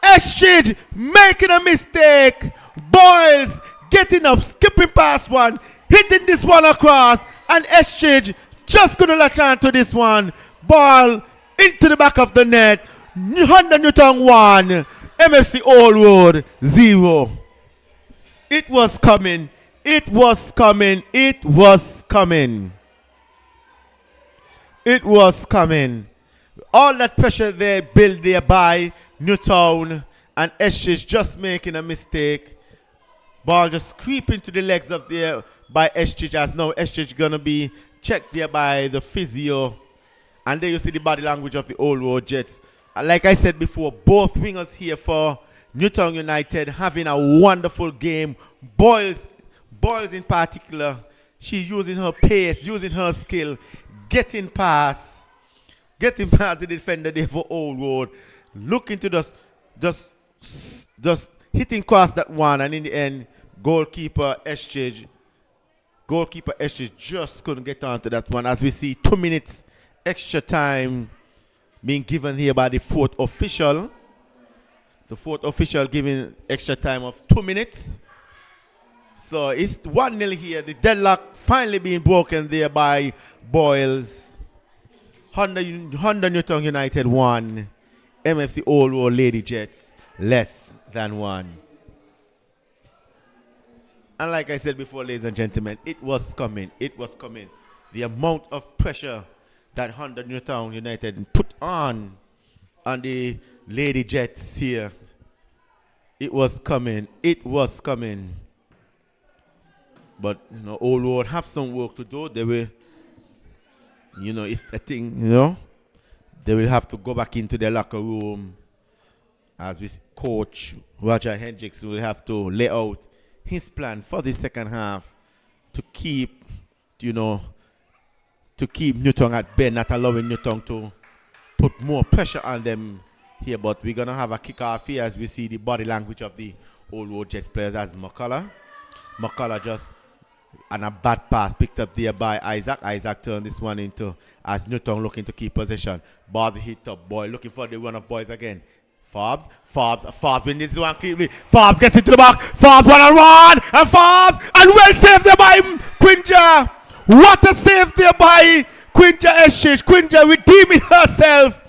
A: Eschridge making a mistake. Boyles getting up, skipping past one, hitting this one across, and Eschridge just gonna latch on to this one. Ball into the back of the net. Honda Newtown 1, MFC Old Road 0. It was coming. It was coming. It was coming. It was coming. All that pressure there built there by Newtown, and Eschridge just making a mistake. Ball just creeping to the legs of there by Eschridge, as now Eschridge gonna be checked there by the physio. And there you see the body language of the Old Road Jets. And like I said before, both wingers here for Newtown United having a wonderful game. Boyles in particular, she's using her pace, using her skill, getting past the defender there for Old Road, looking to just hitting across that one, and in the end, goalkeeper Eschridge just couldn't get onto that one. As we see 2 minutes extra time being given here by the fourth official. The fourth official giving extra time of 2 minutes. So it's 1-0 here. The deadlock finally being broken there by Boyles. Honda Newtown United 1. MFC Old Road Lady Jets less than 1. And like I said before, ladies and gentlemen, it was coming. It was coming. The amount of pressure that Honda Newtown United put on the Lady Jets here. It was coming. It was coming. But, Old Road have some work to do. They will, it's a thing, They will have to go back into their locker room as we coach Roger Hendricks will have to lay out his plan for the second half to keep, Newtown at bay, not allowing Newtown to put more pressure on them here. But we're going to have a kickoff here as we see the body language of the Old Road Jets players as McCullough just on a bad pass picked up there by Isaac. Isaac turned this one into as Newtown looking to keep possession. Ball hit up, Boy looking for the run of Boys again. Forbes win this one clearly. Forbes gets into the back. Forbes 1-on-1 and Forbes and well saved there by Quinja. What a save there by Quinja Eschridge. Quinja redeeming herself.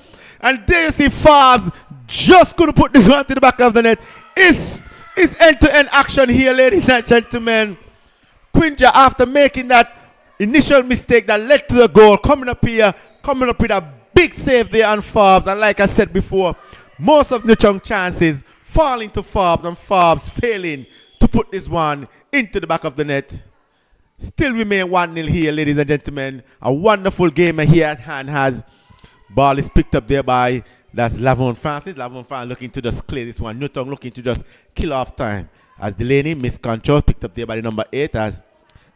A: And there you see Forbes just going to put this one to the back of the net. It's end-to-end action here, ladies and gentlemen. Quinja, after making that initial mistake that led to the goal, coming up with a big save there on Forbes. And like I said before, most of Newtown chances falling to Forbes and Forbes failing to put this one into the back of the net. Still remain 1-0 here, ladies and gentlemen. A wonderful game here at hand has ball is picked up there by that's Lavon Francis. Lavon Francis looking to just clear this one. Newtown looking to just kill off time. As Delaney missed control, picked up there by the number 8. As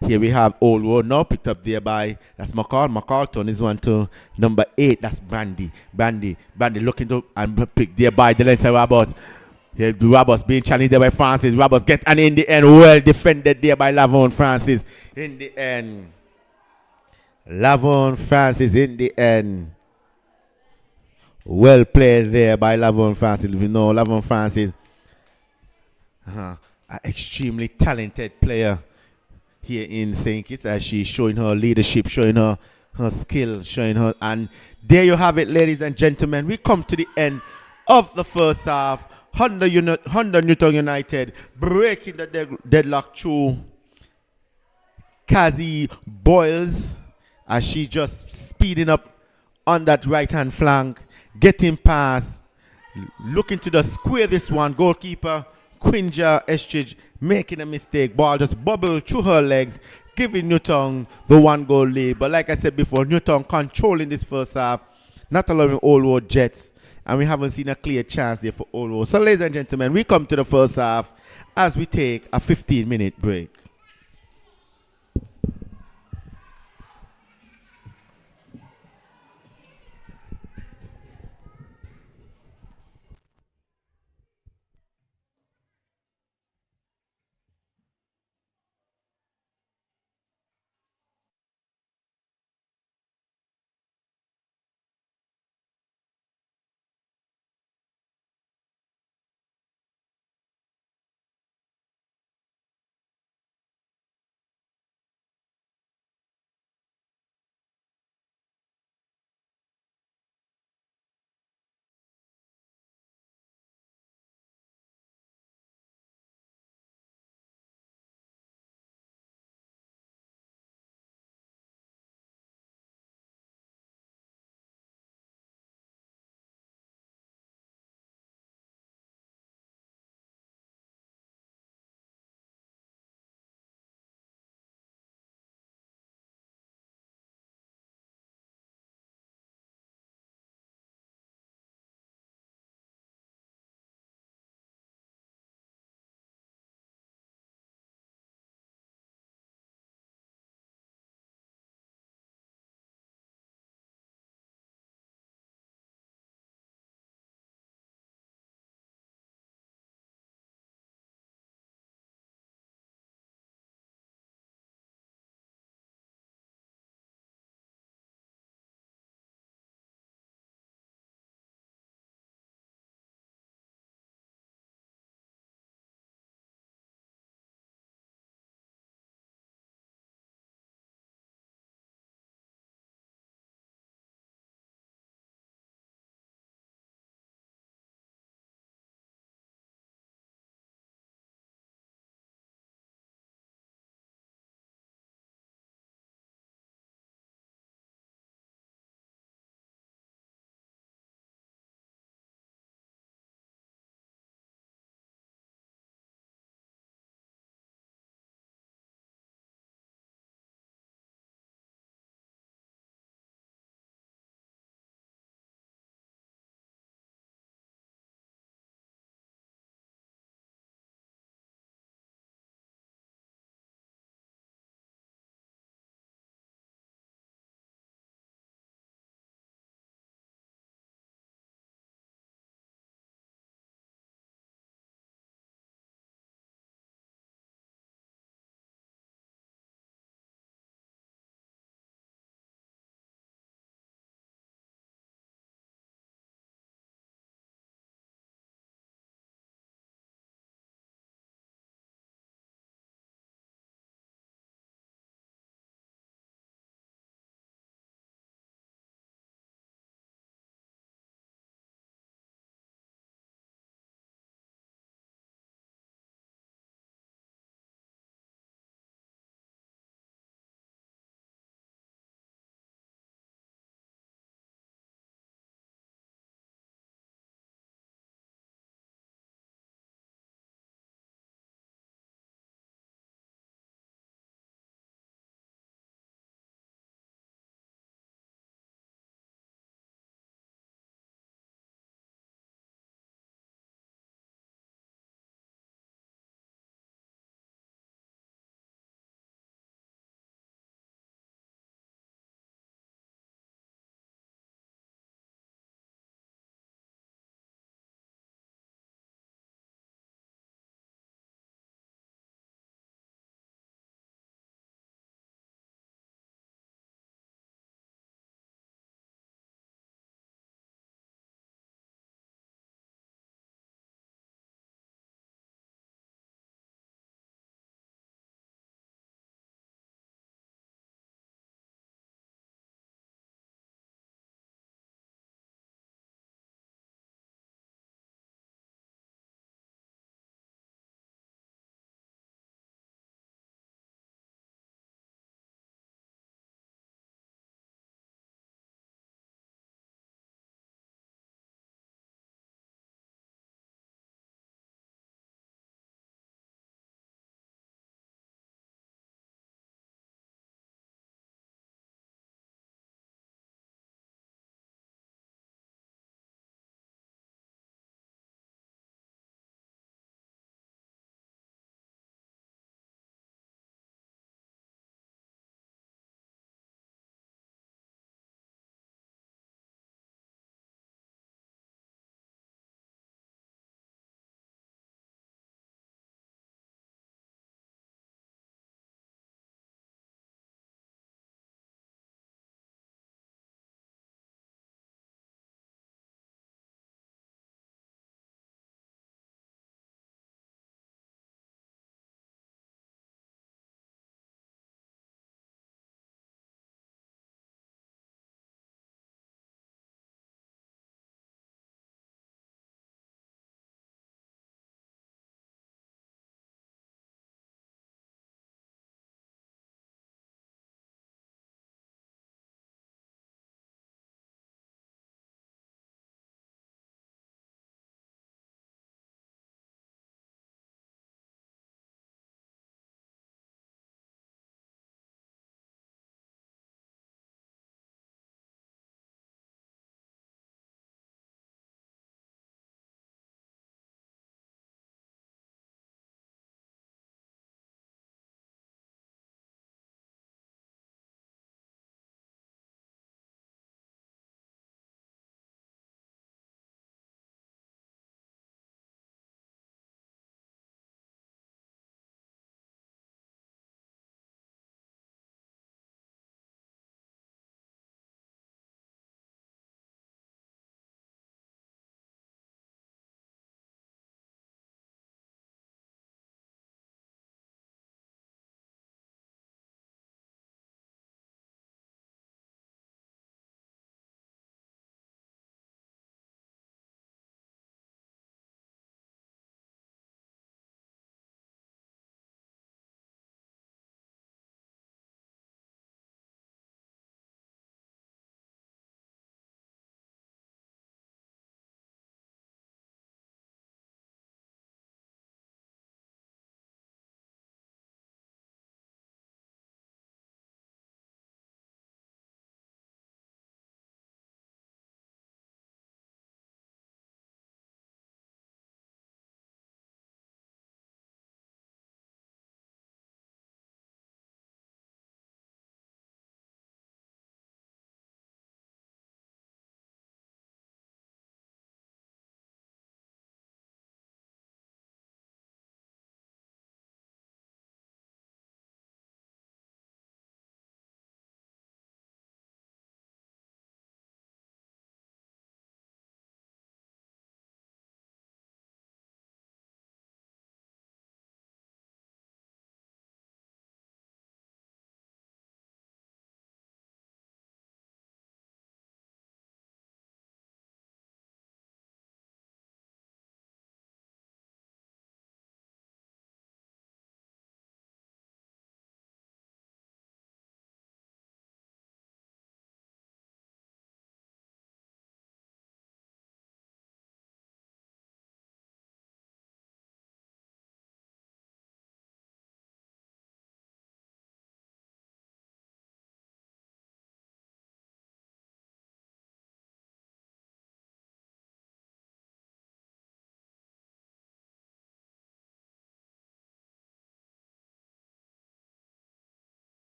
A: here we have Old Road now, picked up there by that's McCall. McCall turn this one to number 8. That's Brandy looking to and picked there by the length of Roberts. Here Roberts being challenged there by Francis. Roberts get and in the end well defended there by Lavon Francis. In the end, Lavon Francis in the end. Well played there by Lavon Francis. We know Lavon Francis, an extremely talented player here in St. Kitts, as she's showing her leadership, showing her skill, showing her. And there you have it, ladies and gentlemen. We come to the end of the first half. Honda Newtown United breaking the deadlock through Kazi Boyles as she just speeding up on that right-hand flank, getting past, looking to just square this one. Goalkeeper Quinja Eschridge making a mistake. Ball just bubbled through her legs, giving Newton the 1 goal lead. But like I said before, Newton controlling this first half, not allowing Old Road Jets. And we haven't seen a clear chance there for Old Road. So ladies and gentlemen, we come to the first half as we take a 15-minute break.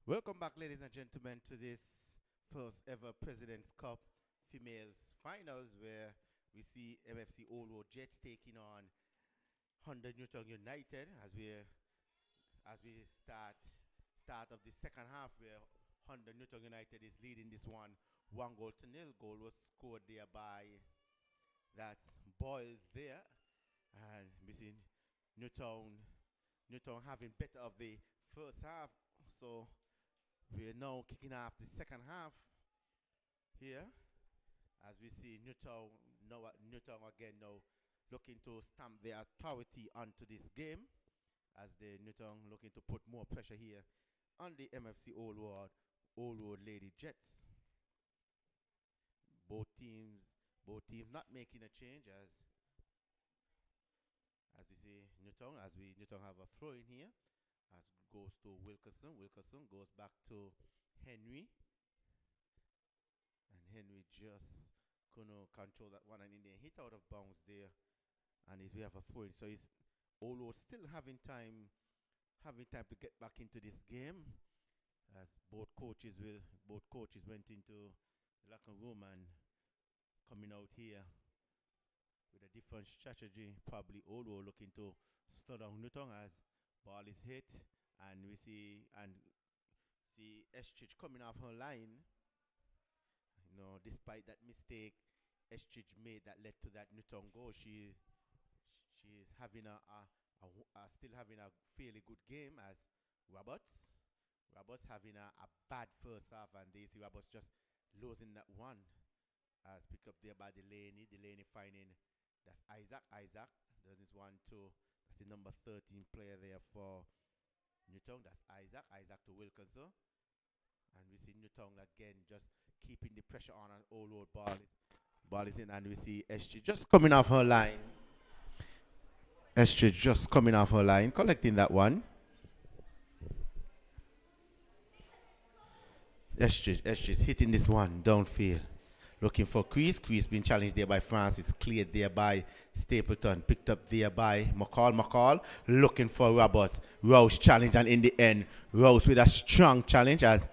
A: Welcome back, ladies and gentlemen, to this first ever President's Cup Females Finals, where we see MFC Old Road Jets taking on 100 Newton United as we start of the second half, where 100 Newton United is leading this one goal to nil. Goal was scored there by that Boyle there, and we see Newton having better of the first half. So we are now kicking off the second half here, as we see Newton again now looking to stamp their authority onto this game, as the Newton looking to put more pressure here on the MFC Old Road Lady Jets. Both teams not making a change, as we see Newton have a throw in here, as goes to Wilkerson. Wilkerson goes back to Henry, and Henry just gonna control that one, and in the hit out of bounds there, and we have a throw in. So it's Olo still having time to get back into this game, as both coaches went into the locker room and coming out here with a different strategy. Probably Olo looking to slow down Newton as ball is hit, and we see Estridge coming off her line. Despite that mistake Estridge made that led to that Newton goal, she's having still having a fairly good game, as Roberts having a bad first half, and they see Roberts just losing that one, as picked up there by Delaney finding that's Isaac does this one too. That's the number 13 player there for Newton. That's Isaac to Wilkinson, and we see Newton again just keeping the pressure on an old road ball is in, and we see Estridge just coming off her line. Collecting that one. Estridge hitting this one downfield, looking for Crease. Crease being challenged there by Francis, cleared there by Stapleton, picked up there by McCall looking for Roberts. Rose challenge, and in the end Rose with a strong challenge, as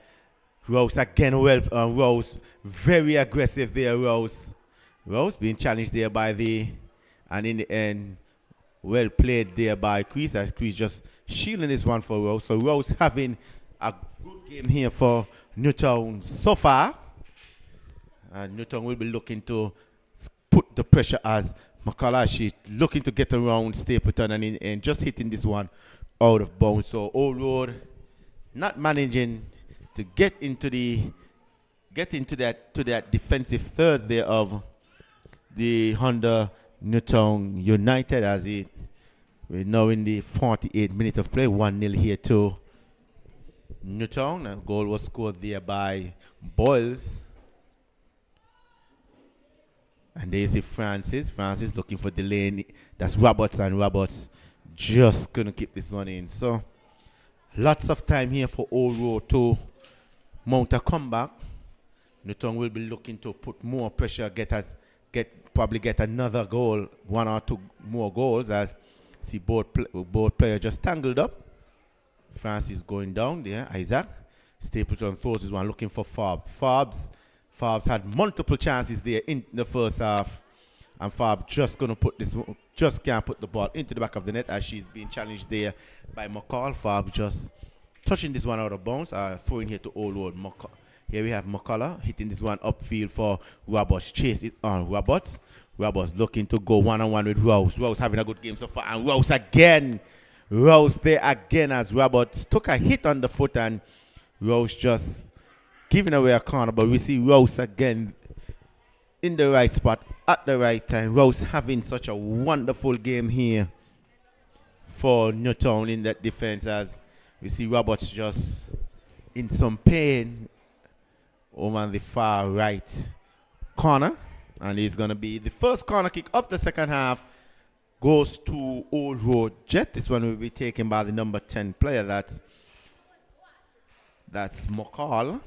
A: Rose again Rose very aggressive there. Rose being challenged there by and in the end well played there by Crease, as Crease just shielding this one for Rose. So Rose having a good game here for Newton so far, and Newton will be looking to put the pressure, as Makalashi looking to get around Stapleton, and just hitting this one out of bounds. So Old Road not managing to get into that defensive third there of the Honda Newton United, as we're now in the 48th minute of play. 1-0 here to Newton. A goal was scored there by Boyles. And there you see Francis looking for Delaney. That's Roberts, and Roberts just couldn't keep this one in. So lots of time here for Old Road to mount a comeback. Newton will be looking to put more pressure, probably get another goal, one or two more goals, as see both players just tangled up. Francis going down there. Isaac. Stapleton throws this one, looking for Forbes. Forbes had multiple chances there in the first half, and Forbes just can't put the ball into the back of the net, as she's being challenged there by McCall. Forbes just touching this one out of bounds, throwing here to Old Road. Here we have McCullough hitting this one upfield for Roberts. Chase it on Roberts. Roberts looking to go one-on-one with Rose. Rose having a good game so far, and Rose there again, as Roberts took a hit on the foot, and Rose just giving away a corner. But we see Rose again in the right spot at the right time. Rose having such a wonderful game here for Newton in that defense, as we see Roberts just in some pain over on the far right corner, and it's going to be the first corner kick of the second half. Goes to Old Road Jet. This one will be taken by the number 10 player. That's McCall.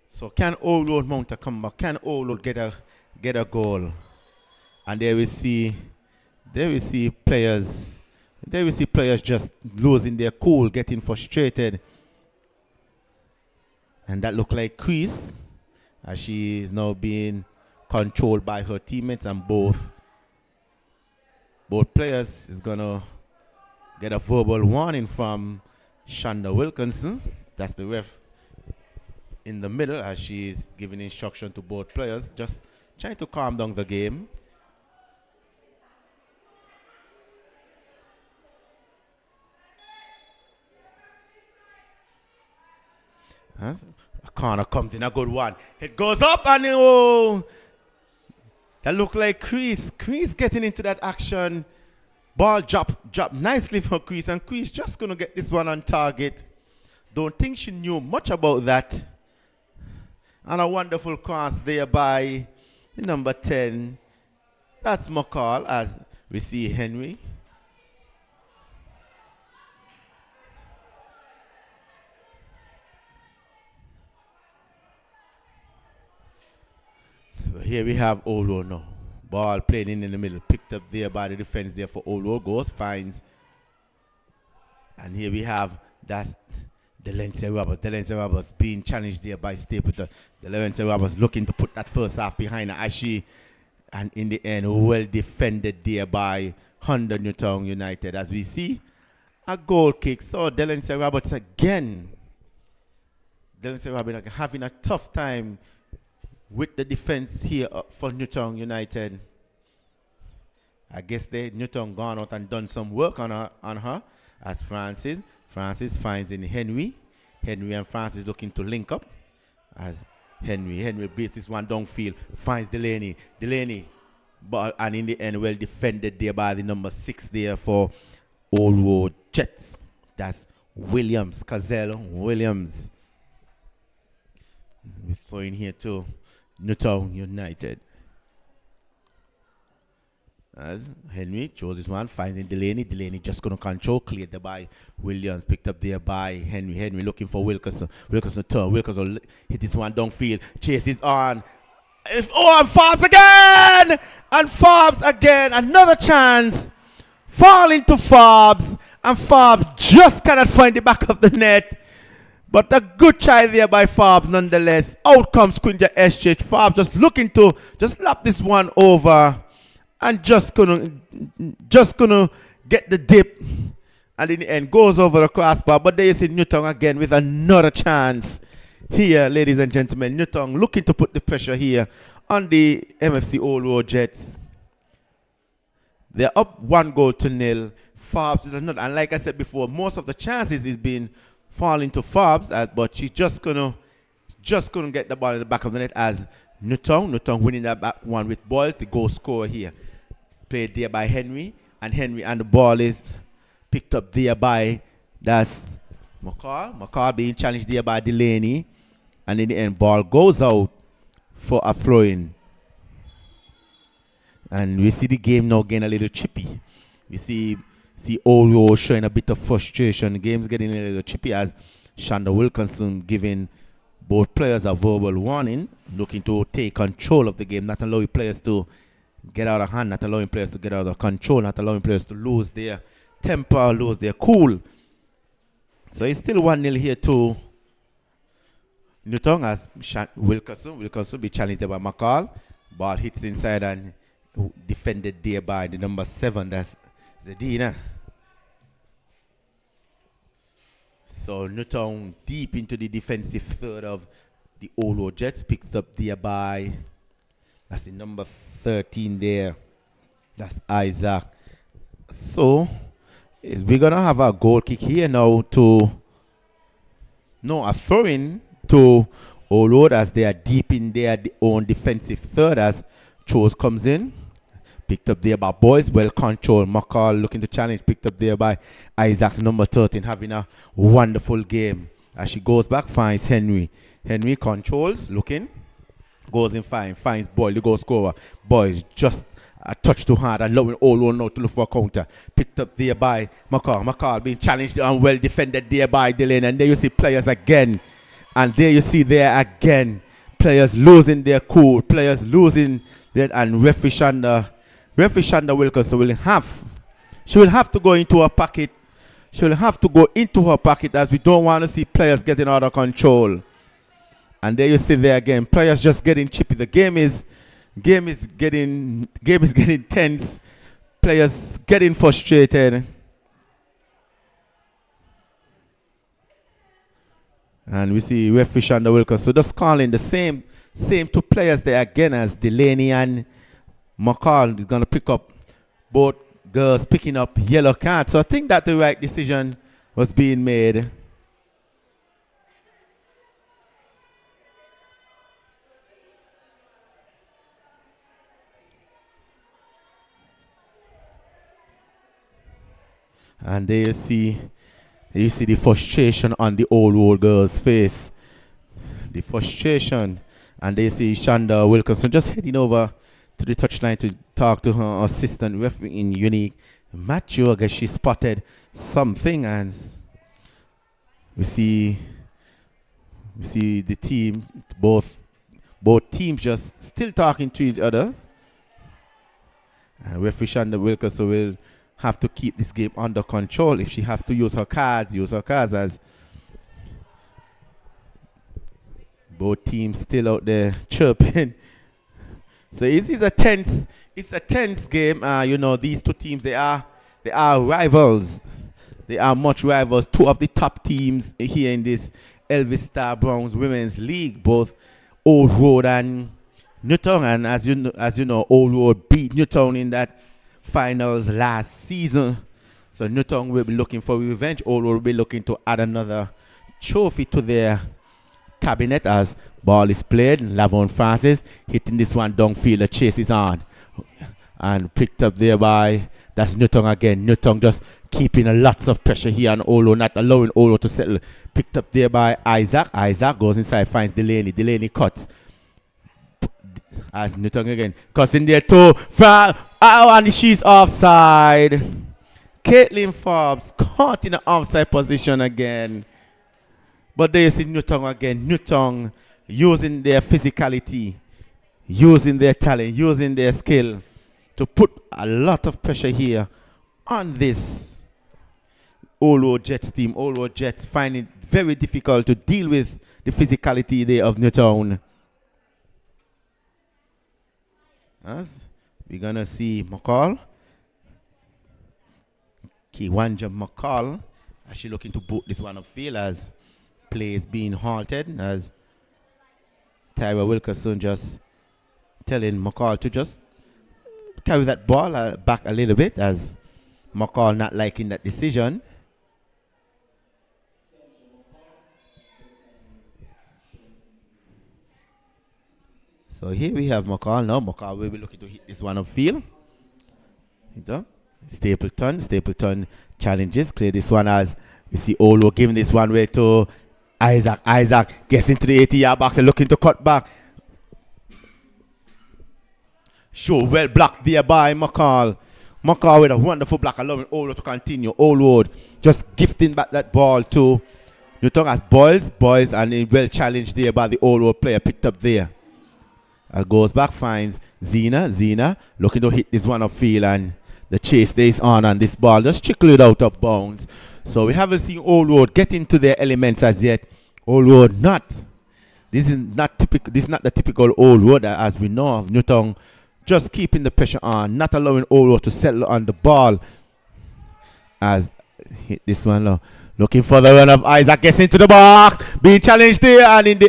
A: So can Old Road mount a comeback? Can Old Road get a goal? And there we see players. There we see players just losing their cool, getting frustrated. And that looked like Chris, as she is now being controlled by her teammates, and both players is gonna get a verbal warning from Shonda Wilkinson. That's the ref in the middle, as she is giving instruction to both players, just trying to calm down the game. A corner comes in, a good one. It goes up, and oh, that looked like Chris. Chris getting into that action. Ball drop nicely for Chris, and Chris just gonna get this one on target. Don't think she knew much about that. And a wonderful cross there by number 10. That's McCall, as we see Henry. So here we have Olo now. Ball played in the middle, picked up there by the defense there for Olo. Goes, finds. And here we have that's Delencia Roberts. Delencia Roberts being challenged there by Stapleton. Delencia Roberts looking to put that first half behind her, as she, and in the end, well defended there by Hunter Newtown United. As we see a goal kick. So Delencia Roberts again. Delencia Roberts having a tough time with the defense here for Newtown United. I guess Newtown gone out and done some work on her as Francis finds in Henry. Henry and Francis looking to link up as Henry beats this one downfield, finds Delaney, ball, and in the end well defended there by the number 6 there for Old Road Jets. That's Williams, Cazell Williams. We're throwing here to Newtown United. As Henry chose this one, finds in Delaney. Delaney just going to control, cleared there by Williams, picked up there by Henry. Henry looking for Wilkerson. Wilkerson turn. Wilkerson hit this one downfield. Chases on. And Forbes again! And Forbes again. Another chance. Falling to Forbes. And Forbes just cannot find the back of the net. But a good try there by Forbes nonetheless. Out comes Quinja SJ. Forbes just looking to just lap this one over. And just gonna get the dip, and in the end goes over the crossbar. But there you see Newtown again with another chance here, ladies and gentlemen. Newtown looking to put the pressure here on the MFC Old Road Jets. They're up 1-0. Forbes is another, and like I said before, most of the chances is being falling to Forbes, but she's just gonna get the ball in the back of the net as Newtown winning that back one with Boyle, the goal scorer here. Played there by Henry, and the ball is picked up there by that's McCall. McCall being challenged there by Delaney, and in the end ball goes out for a throw-in. And we see the game now getting a little chippy. We see Old Road showing a bit of frustration. The game's getting a little chippy as Shonda Wilkinson giving both players a verbal warning, looking to take control of the game, not allowing players to get out of hand, not allowing players to get out of control, not allowing players to lose their temper, lose their cool. So it's still 1-0 here to Newtown as Wilkinson be challenged there by McCall. Ball hits inside and defended there by the number 7, that's Zedina. So Newtown deep into the defensive third of the Old Road Jets, picked up there by, that's the number 13 there, that's Isaac. So we're going to have a goal kick here now a throw-in to Old Road as they are deep in their own defensive third as Chose comes in. Picked up there by Boys, well controlled. McCall looking to challenge, picked up there by Isaac, number 13, having a wonderful game. As she goes back, finds Henry. Henry controls, looking, goes in fine, finds Boyle, the goal scorer. Boys just a touch too hard, allowing Old Road now to look for a counter. Picked up there by McCall. McCall being challenged and well defended there by Delaney. And there you see players again. And there you see there again, players losing their cool, players losing that, and referee Shonda Wilkinson will have She will have to go into her pocket. She will have to go into her pocket, as we don't want to see players getting out of control. And there you see there again, players just getting chippy. The game is getting tense. Players getting frustrated. And we see referee Shonda Wilkins. So just calling the same two players there again, as Delaney and McCall is going to pick up, both girls picking up yellow cards. So I think that the right decision was being made. And there you see the frustration on the old girl's face. The frustration. And there you see Shonda Wilkinson just heading over to the touchline to talk to her assistant referee in Unique. Matthew, I guess she spotted something, and we see the team, both teams just still talking to each other. And referee Shonda Wilkinson will have to keep this game under control. If she have to use her cards, as both teams still out there chirping. So it's a tense game. You know, these two teams, they are rivals. They are much rivals. Two of the top teams here in this Elvis Star Browns Women's League, both Old Road and Newtown. And as you know, Old Road beat Newtown in that finals last season. So Newtown will be looking for revenge. Old Road will be looking to add another trophy to their cabinet, as ball is played. Lavon Francis hitting this one downfield. The chase is on and picked up there by, that's Newtown again. Newtown just keeping lots of pressure here on Olo, not allowing Olo to settle. Picked up there by Isaac. Isaac goes inside, finds Delaney. Delaney cuts as Newtown again cuts in there too. And she's offside. Caitlin Forbes caught in the offside position again. But there you see Newtown again. Newtown using their physicality, using their talent, using their skill to put a lot of pressure here on this Olo Jets team. Olo Jets find it very difficult to deal with the physicality there of Newtown. As we're going to see McCall. Kiwanja McCall. As she looking to boot this one upfield, as play is being halted, as Tyra Wilkerson just telling McCall to just carry that ball back a little bit, as McCall not liking that decision. So here we have McCall now. McCall will be looking to hit this one upfield. Stapleton challenges, clear this one, as we see Olo giving this one way to Isaac. Isaac gets into the 80-yard box and looking to cut back. Sure, well blocked there by McCall. McCall with a wonderful block, allowing Olo to continue. Olo just gifting back that ball to Newtown as Boyles, and well challenged there by the Olo player, picked up there. Goes back, finds Zena looking to hit this one upfield, and the chase stays on, and this ball just trickled out of bounds. So we haven't seen Old Road get into their elements as yet. Old Road not. This is not typical. This is not the typical Old Road as we know of. Newtown just keeping the pressure on, not allowing Old Road to settle on the ball. As hit this one low. Looking for the run of Isaac, gets into the box, being challenged there, and in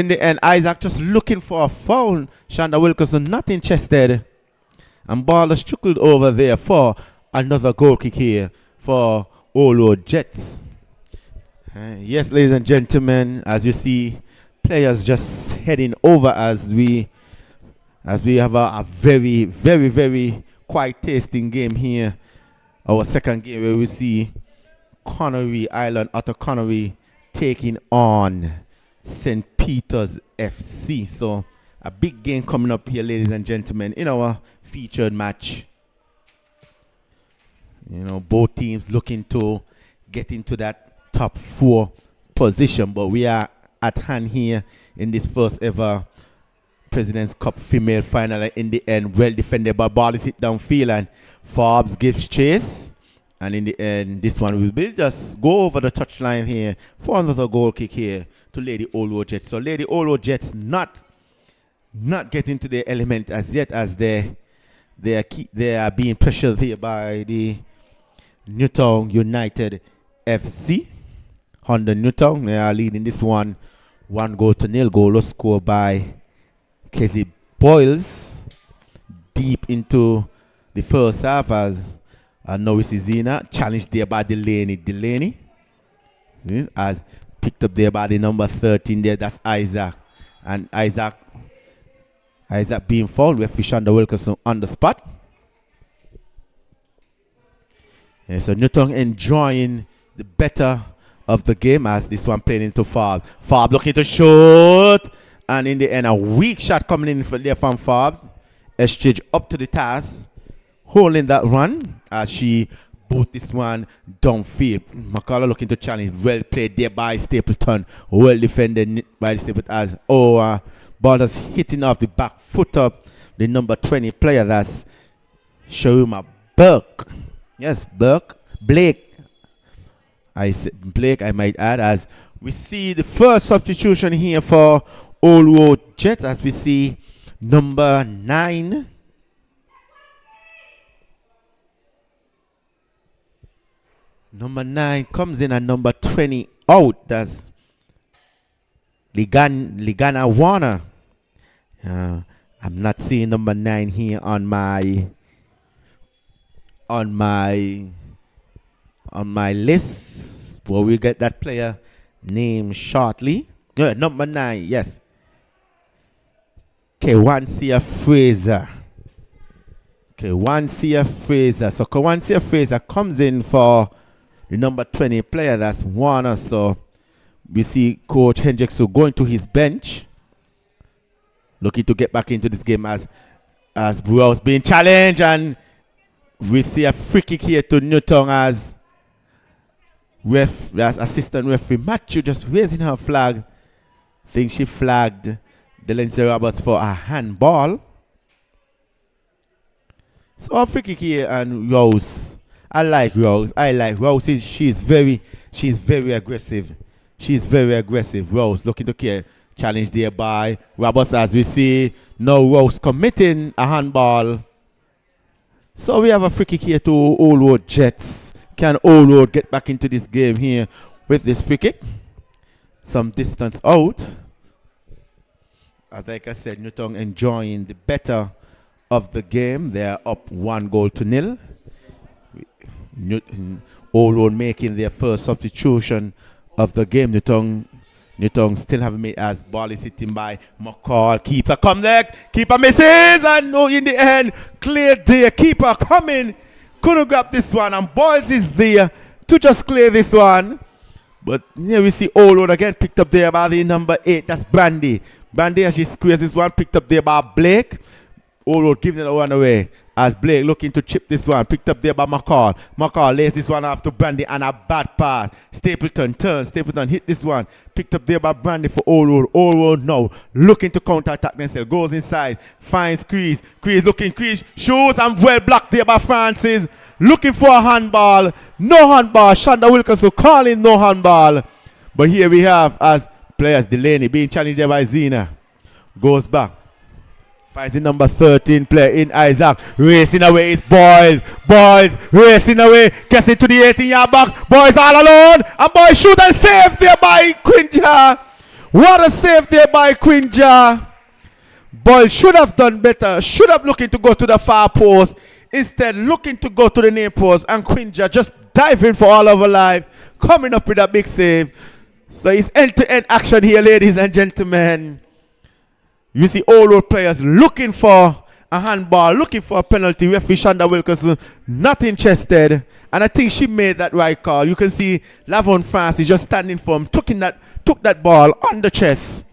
A: the end, Isaac just looking for a foul. Shonda Wilkerson not interested. And ball has trickled over there for another goal kick here for Olo Jets. Yes, ladies and gentlemen, as you see, players just heading over as we have a very, very, very quite tasting game here. Our second game where we see Connory Island, Otto Connory taking on St. Peter's FC. So a big game coming up here, ladies and gentlemen, in our featured match. You know, both teams looking to get into that top 4 position, but we are at hand here in this first ever President's Cup female final in the end. Well defended by ball is hit downfield and Forbes gives chase. And in the end, this one will be just go over the touchline here for another goal kick here to Lady Olo Jets. So Lady Olo Jets not getting to their element as yet, as they are being pressured here by the Newtown United FC. Honda Newtown, they are leading this one 1-0. Goal was scored by Casey Boyles deep into the first half as Norris Zina challenged there by Delaney. As picked up there by the number 13 there, that's Isaac. And Isaac being fouled with Fishanda Wilkerson on the spot. And so Newtown enjoying the better of the game as this one playing into Forbes. Forbes looking to shoot. And in the end, a weak shot coming in from Forbes. Estridge up to the task, holding that run as she boot this one downfield. McCullough looking to challenge. Well played there by Stapleton. Well defended by Stapleton as ball is hitting off the back foot up the number 20 player. That's Sharuma Burke. Yes, Blake. I said Blake, I might add, as we see the first substitution here for Old Road Jets, as we see number 9. Number 9 comes in and number 20 out. That's Ligana Warner. I'm not seeing number 9 here on my list, but we'll get that player name shortly. Number 9, yes. Kawansia Fraser. So Kawansia Fraser comes in for the number 20 player, that's Warner. So we see Coach Hendrickson going to his bench, looking to get back into this game as Brewers being challenged, and we see a free kick here to Newtown as assistant referee Matthew just raising her flag. I think she flagged the Lindsay Roberts for a handball. So a free kick here, and Rose. I like Rose. She's very aggressive. Rose looking to challenge there by Roberts, as we see now Rose committing a handball. So we have a free kick here to Old Road Jets. Can Old Road get back into this game here with this free kick? Some distance out. As like I said, Newtown enjoying the better of the game. They're up 1-0. Old Road making their first substitution of the game. Newtown still haven't made, as ball is hitting by McCall. Keeper come there. Keeper misses, and no, in the end, cleared there. Keeper coming. Couldn't grab this one, and Boyles is there to just clear this one. But here we see Old Road again, picked up there by the number 8. That's Brandy. Brandy, as she squares this one, picked up there by Blake. Old Road giving it one away as Blake looking to chip this one. Picked up there by McCall. McCall lays this one off to Brandy, and a bad pass. Stapleton turns. Stapleton hit this one. Picked up there by Brandy for Old Road. Old Road now looking to counter-attack themselves. Goes inside. Finds Crease. Crease shoots, and well blocked there by Francis. Looking for a handball. No handball. Shonda Wilkerson calling no handball. But here we have as players Delaney being challenged there by Zena. Goes back. Finds the number 13 player in Isaac. Racing away is Boyles. Racing away. Gets into the 18-yard box. Boyles all alone. And Boyles shoot and save there by Quinja. What a save there by Quinja. Boyles should have done better. Should have looking to go to the far post. Instead looking to go to the near post. And Quinja just diving for all of her life. Coming up with a big save. So it's end-to-end action here, ladies and gentlemen. You see Old Road players looking for a handball, looking for a penalty. Referee Shonda Wilkerson not interested. And I think she made that right call. You can see Lavon Francis just standing for him, took that ball on the chest.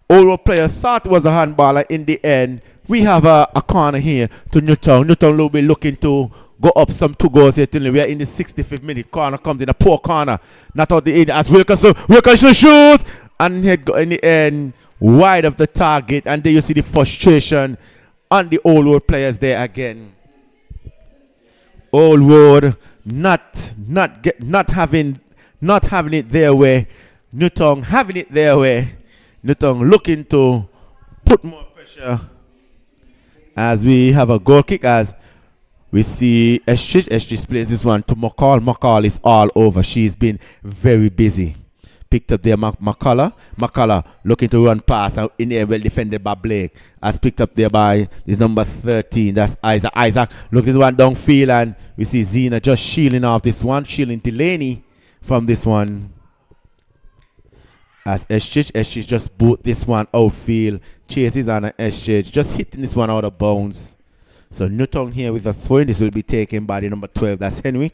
A: Old Road player thought it was a handball, and in the end, we have a corner here to Newtown. Newtown will be looking to go up some 2 goals here. We are in the 65th minute. Corner comes in, a poor corner. Not out the end as Wilkerson shoots. And in the end, wide of the target, and there you see the frustration on the Old Road players there again. Old Road not having it their way. Newton having it their way. Newton looking to put more pressure as we have a goal kick, as we see Estridge plays this one to McCall. McCall is all over. She's been very busy. Picked up there McCullough. McCullough looking to run past, and in there well defended by Blake. As picked up there by his number 13. That's Isaac. Isaac looking to run downfield, and we see Zena just shielding off this one. Shielding Delaney from this one. As Estridge just boot this one outfield. Chases on Estridge. Just hitting this one out of bounds. So Newton here with a throw. This will be taken by the number 12. That's Henry.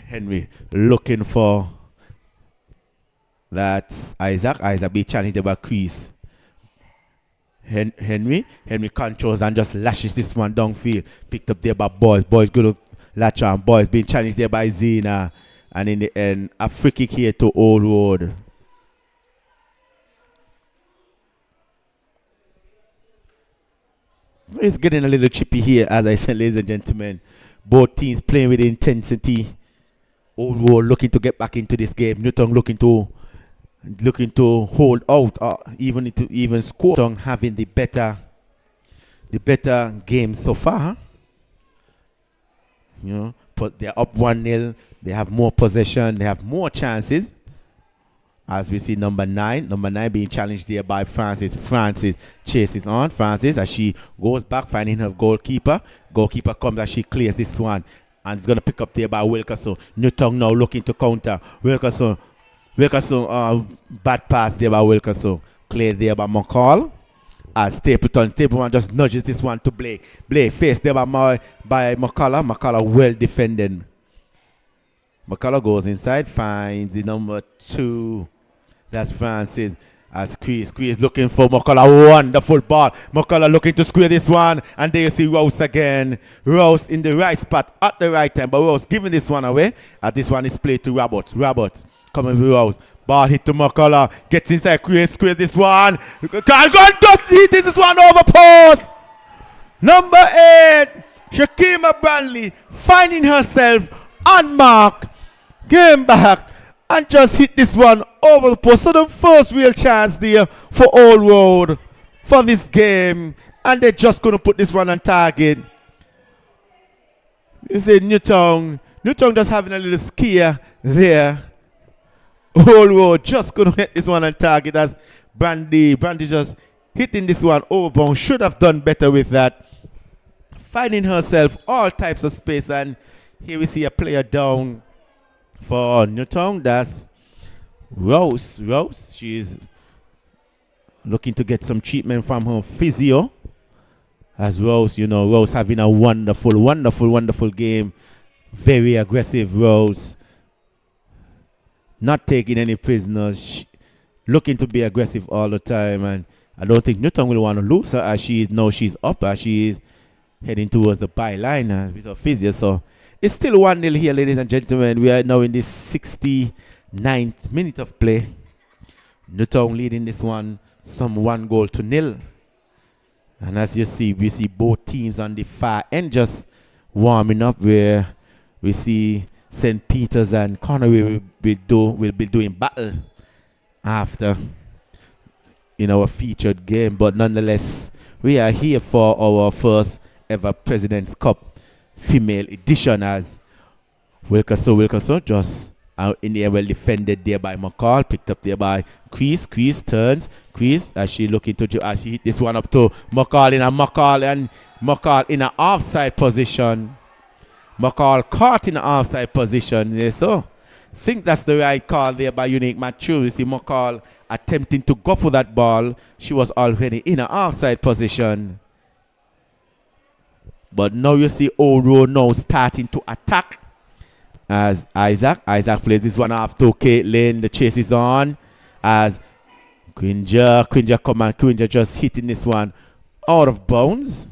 A: Henry looking for that Isaac. Isaac be challenged there by Crease. Henry controls and just lashes this one downfield. Picked up there by Boys. Boys good to latch on. Boys being challenged there by Zena. And in the end, a free kick here to Old Road. It's getting a little chippy here, as I said, ladies and gentlemen. Both teams playing with intensity. Old Road looking to get back into this game. Newton looking to hold out, even score. Newton having the better game so far. Huh? You know, but they're up 1-0. They have more possession. They have more chances. As we see number 9 being challenged there by Francis. Francis chases on. Francis as she goes back, finding her goalkeeper. Goalkeeper comes as she clears this one. And it's going to pick up there by Wilkerson. Newton now looking to counter. Wilkerson, bad pass there by Wilkerson. Cleared there by McCall. As Stapleton just nudges this one to Blake. Blake faced there by McCullough. McCullough well defended. McCullough goes inside, finds the number 2. That's Francis. As Chris looking for McCullough. Wonderful ball. McCullough looking to square this one. And there you see Rose again. Rose in the right spot at the right time. But Rose giving this one away. As this one is played to Roberts. Roberts coming with Rose. Ball hit to McCullough. Gets inside. Square this one. Can't go and just hit this one over post. Number 8. Shakima Brantley finding herself unmarked. Game back. And just hit this one over the post. So the first real chance there for Old Road for this game. And they're just going to put this one on target. You see Newton just having a little scare there. Old Road just going to hit this one on target as Brandy just hitting this one overbound. Should have done better with that. Finding herself all types of space. And here we see a player down for Newton. That's Rose. She's looking to get some treatment from her physio. As Rose, Rose having a wonderful game. Very aggressive Rose. Not taking any prisoners. Looking to be aggressive all the time. And I don't think Newton will want to lose her as she's up. As she is heading towards the byline with her physio. So it's still 1-0 here, ladies and gentlemen. We are now in this 69th minute of play. Newton leading this one some 1-0. And as you see, we see both teams on the far end just warming up, where we see St. Peter's and Connory will be doing battle after in our featured game. But nonetheless, we are here for our first ever President's Cup female edition, as Wilkerson just out in the air, well defended there by McCall, picked up there by Crease turns, as she looking to, as she hit this one up to McCall in an offside position. McCall caught in an offside position. Yeah, so I think that's the right call there by Unique Matthew. You see McCall attempting to go for that ball. She was already in an offside position. But now you see Old Road now starting to attack as Isaac plays this one off to Caitlin. The chase is on as Quinja come and Quinja just hitting this one out of bounds.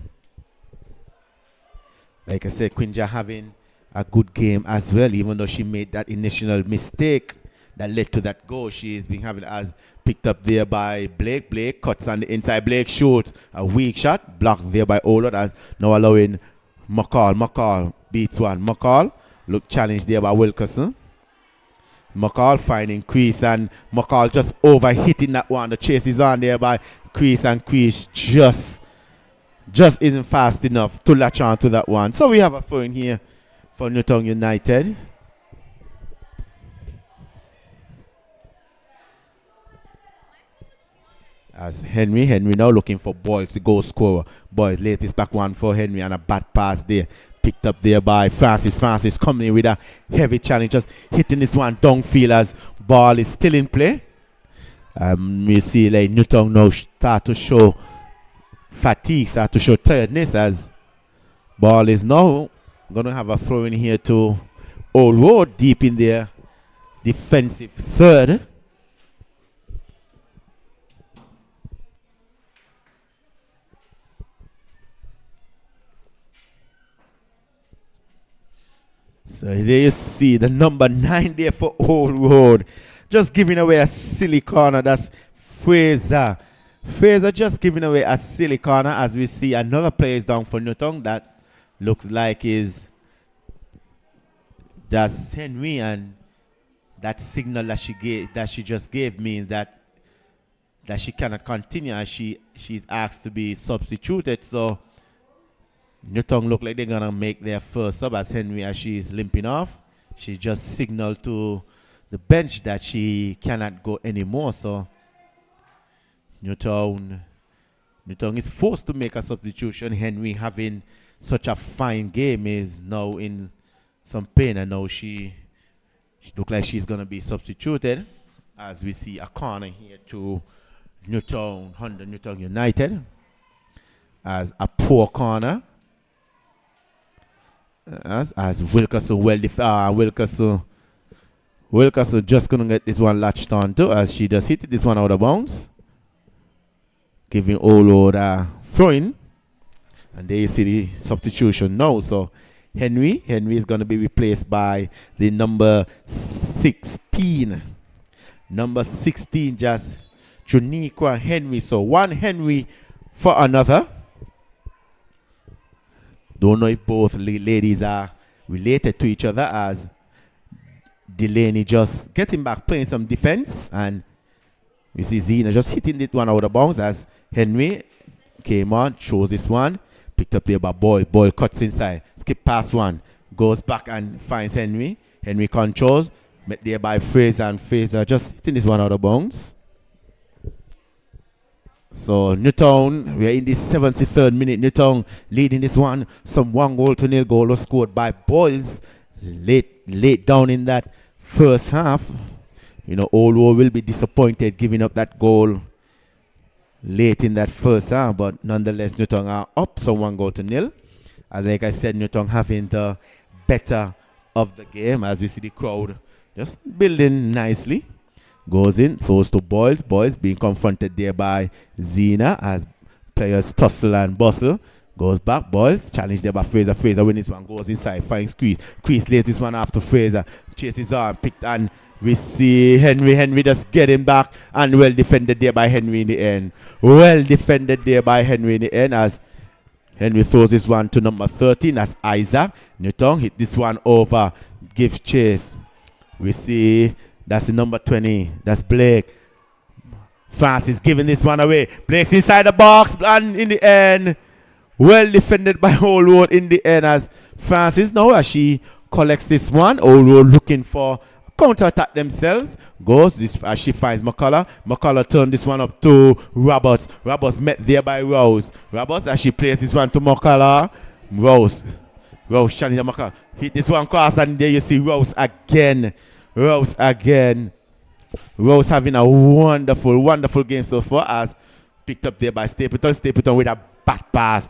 A: Like I said, Quinja having a good game as well, even though she made that initial mistake that led to that goal. She's been having as picked up there by Blake. Blake cuts on the inside. Blake shoots a weak shot, blocked there by Olot, and now allowing McCall. McCall beats one. McCall look challenged there by Wilkerson. McCall finding Crease, and McCall just over hitting that one. The chase is on there by Crease, and Crease just isn't fast enough to latch on to that one. So we have a throw in here for Newtown United. As Henry now looking for Boyles, the goal scorer. Boyles latest back one for Henry, and a bad pass there. Picked up there by Francis. Francis coming in with a heavy challenge, just hitting this one downfield as ball is still in play. You see like Newtown now start to show fatigue, start to show tiredness, as ball is now going to have a throw in here to Old Road deep in their defensive third. So there you see the number 9 there for Old Road. Just giving away a silly corner. That's Fraser. Fraser just giving away a silly corner, as we see another player is down for Newtown. That looks like that's Henry, and that signal that she just gave means that she cannot continue, as she's asked to be substituted. So Newtown look like they're gonna make their first sub, as Henry, as she's limping off. She just signaled to the bench that she cannot go anymore. So Newtown is forced to make a substitution. Henry, having such a fine game, is now in some pain, and now she looks like she's gonna be substituted, as we see a corner here to Newtown United, as a poor corner. As Wilkerson Wilkerson just gonna get this one latched on to, as she just hit this one out of bounds, giving Old a throw in. And there you see the substitution now. So Henry is gonna be replaced by the number 16. Number 16, just Juniqua Henry. So one Henry for another. Don't know if both ladies are related to each other, as Delaney just getting back, playing some defense, and we see Zena just hitting this one out of bounds, as Henry came on, chose this one, picked up there by Boyle. Boyle cuts inside, skip past one, goes back and finds Henry. Henry controls, met there by Fraser, and Fraser just hitting this one out of bounds. So Newtown, we are in the 73rd minute. Newtown leading this one, some 1-0 goal was scored by Boyles late down in that first half. You know, Old Road will be disappointed giving up that goal late in that first half, but nonetheless Newtown are up, so 1-0. As like I said, Newtown having the better of the game, as we see the crowd just building nicely. Goes in, throws to Boyles. Boyles being confronted there by Zena, as players tussle and bustle. Goes back, Boyles, challenged there by Fraser. Fraser wins this one, goes inside, finds Crease. Crease lays this one after Fraser. Chases on, picked, and we see Henry just getting back, and well defended there by Henry in the end. Well defended there by Henry in the end, as Henry throws this one to number 13, that's Isaac. Newtown hit this one over, gives chase. We see that's the number 20. That's Blake. Francis giving this one away. Blake's inside the box, and in the end, well defended by Old Road in the end, as Francis now, as she collects this one. Old Road looking for counter-attack themselves. Goes this as she finds McCullough. McCullough turned this one up to Roberts. Roberts met there by Rose. Roberts, as she plays this one to McCullough. Rose challenging McCullough. Hit this one cross, and there you see Rose again. Rose having a wonderful game so far, as picked up there by Stapleton. Stapleton with a back pass,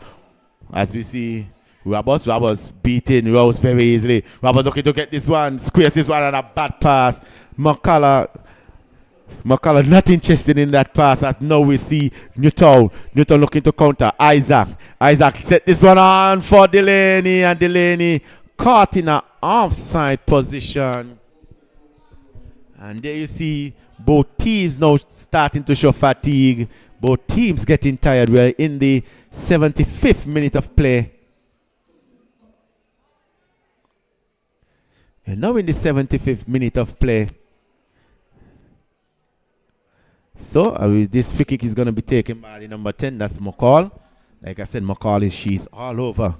A: as we see Roberts beating Rose very easily. Roberts looking to get this one, squares this one, and a bad pass. McCullough not interested in that pass, as now we see Newtown looking to counter. Isaac set this one on for Delaney, and Delaney caught in an offside position. And there you see both teams now starting to show fatigue. Both teams getting tired. We're in the 75th minute of play. And now in the 75th minute of play. So this free kick is going to be taken by the number 10. That's McCall. Like I said, McCall she's all over.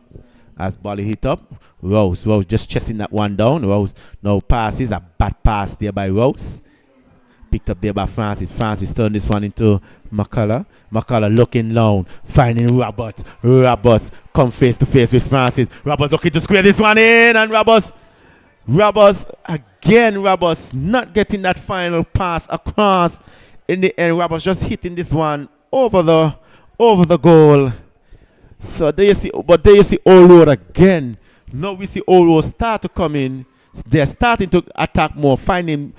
A: As Bally hit up. Rose just chasing that one down. Rose now passes. A bad pass there by Rose. Picked up there by Francis. Francis turned this one into McCullough. McCullough looking down. Finding Roberts. Roberts come face to face with Francis. Roberts looking to square this one in. And Roberts again. Roberts not getting that final pass across. In the end, Roberts just hitting this one over the goal. So there you see, but there you see Old Road again. Now we see Old Road start to come in. They're starting to attack more, finding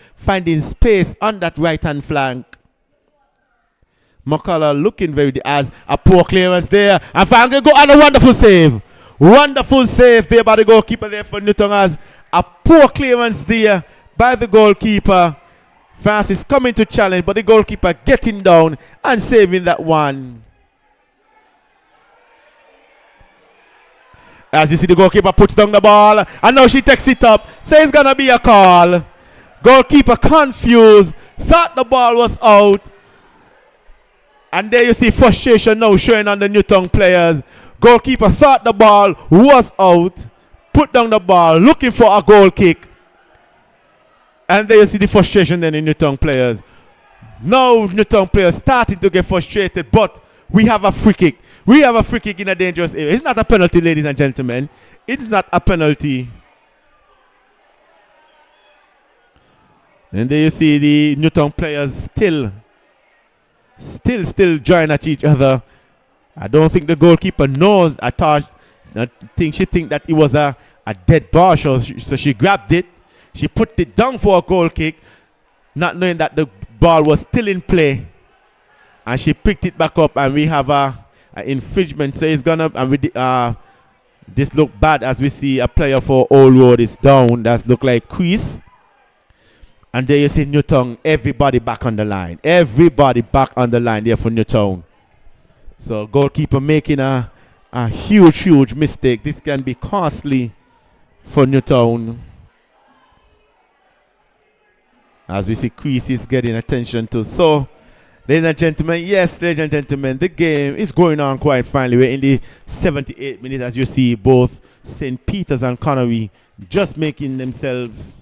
A: space on that right hand flank. McCullough looking very as a poor clearance there, and finally go on a wonderful save. Wonderful save there by the goalkeeper there for Newton as a poor clearance there by the goalkeeper. Francis coming to challenge, but the goalkeeper getting down and saving that one. As you see, the goalkeeper puts down the ball, and now she takes it up. So it's going to be a call. Goalkeeper confused, thought the ball was out. And there you see frustration now showing on the Newton players. Goalkeeper thought the ball was out, put down the ball, looking for a goal kick. And there you see the frustration then in Newton players. Now Newton players starting to get frustrated, but we have a free kick. We have a free kick in a dangerous area. It's not a penalty, ladies and gentlemen. It's not a penalty. And there you see the Newton players still join at each other. I don't think the goalkeeper knows. I think she think that it was a dead ball, so she grabbed it. She put it down for a goal kick, not knowing that the ball was still in play. And she picked it back up, and we have a infringement. So it's gonna, and with this look bad as we see a player for Old Road is down. That look like crease. And there you see Newton, everybody back on the line. Everybody back on the line there for Newton. So goalkeeper making a huge mistake. This can be costly for Newton. As we see crease is getting attention to. So, ladies and gentlemen, yes, ladies and gentlemen, the game is going on quite finely. We're in the 78th minute, as you see, both St. Peter's and Connory just making themselves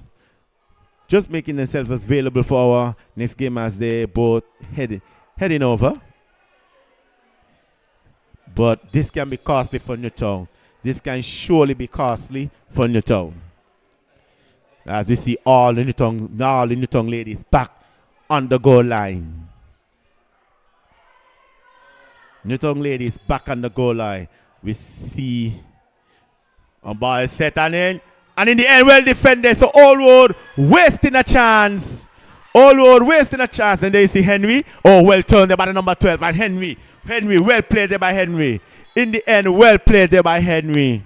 A: available for our next game as they both heading over. But this can be costly for Newton. This can surely be costly for Newton. As we see all the Newton ladies back on the goal line. Newton ladies back on the goal line. We see a ball set and in the end well defended. So Old Road wasting a chance. Old Road wasting a chance. And there you see Henry. Oh, well turned there by the number 12. And Henry, well played there by Henry. In the end, well played there by Henry.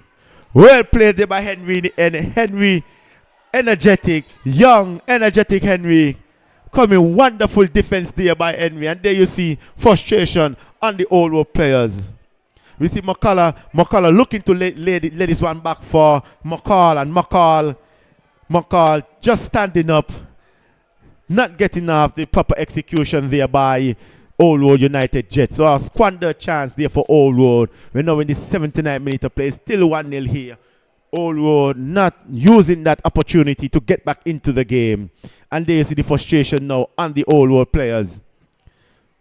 A: Well played there by Henry in the end. Henry, energetic, young, energetic Henry. Coming wonderful defense there by Henry. And there you see frustration on the Old Road players. We see McCullough looking to lay this one back for McCall. And McCall just standing up. Not getting off the proper execution there by Old Road United Jets. So a squander chance there for Old Road. We're now in the 79th minute of play. Still 1-0 here. Old Road not using that opportunity to get back into the game. And there you see the frustration now on the Old Road players.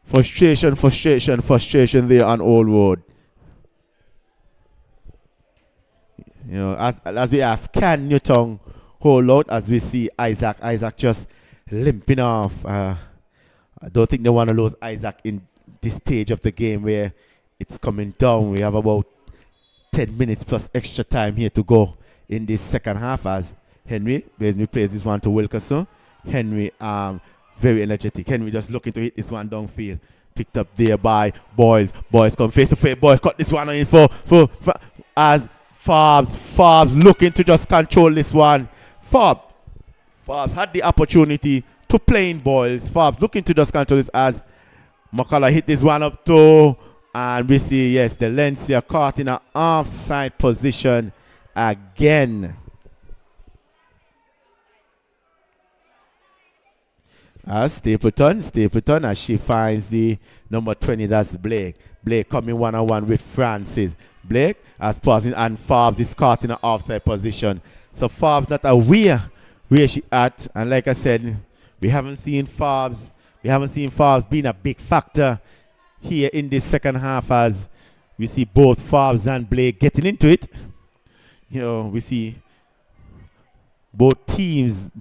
A: Frustration there on Old Road. You know, as we ask, can Newton hold out? As we see Isaac just limping off. I don't think they want to lose Isaac in this stage of the game where it's coming down. We have about 10 minutes plus extra time here to go in this second half as Henry plays this one to Wilkerson. Henry, very energetic. Henry just looking to hit this one downfield. Picked up there by Boyles. Boyles come face to face. Boyles cut this one in for as Forbes looking to just control this one. Forbes had the opportunity to plain boils. Forbes looking to just control this as McCullough hit this one up too. And we see, yes, the Lencia caught in an offside position again. Stapleton as she finds the number 20, that's Blake. Blake coming one-on-one with Francis. Blake as passing and Forbes is caught in an offside position. So Forbes not aware where she at. And like I said, we haven't seen Forbes being a big factor here in this second half as we see both Forbes and Blake getting into it. You know, we see both teams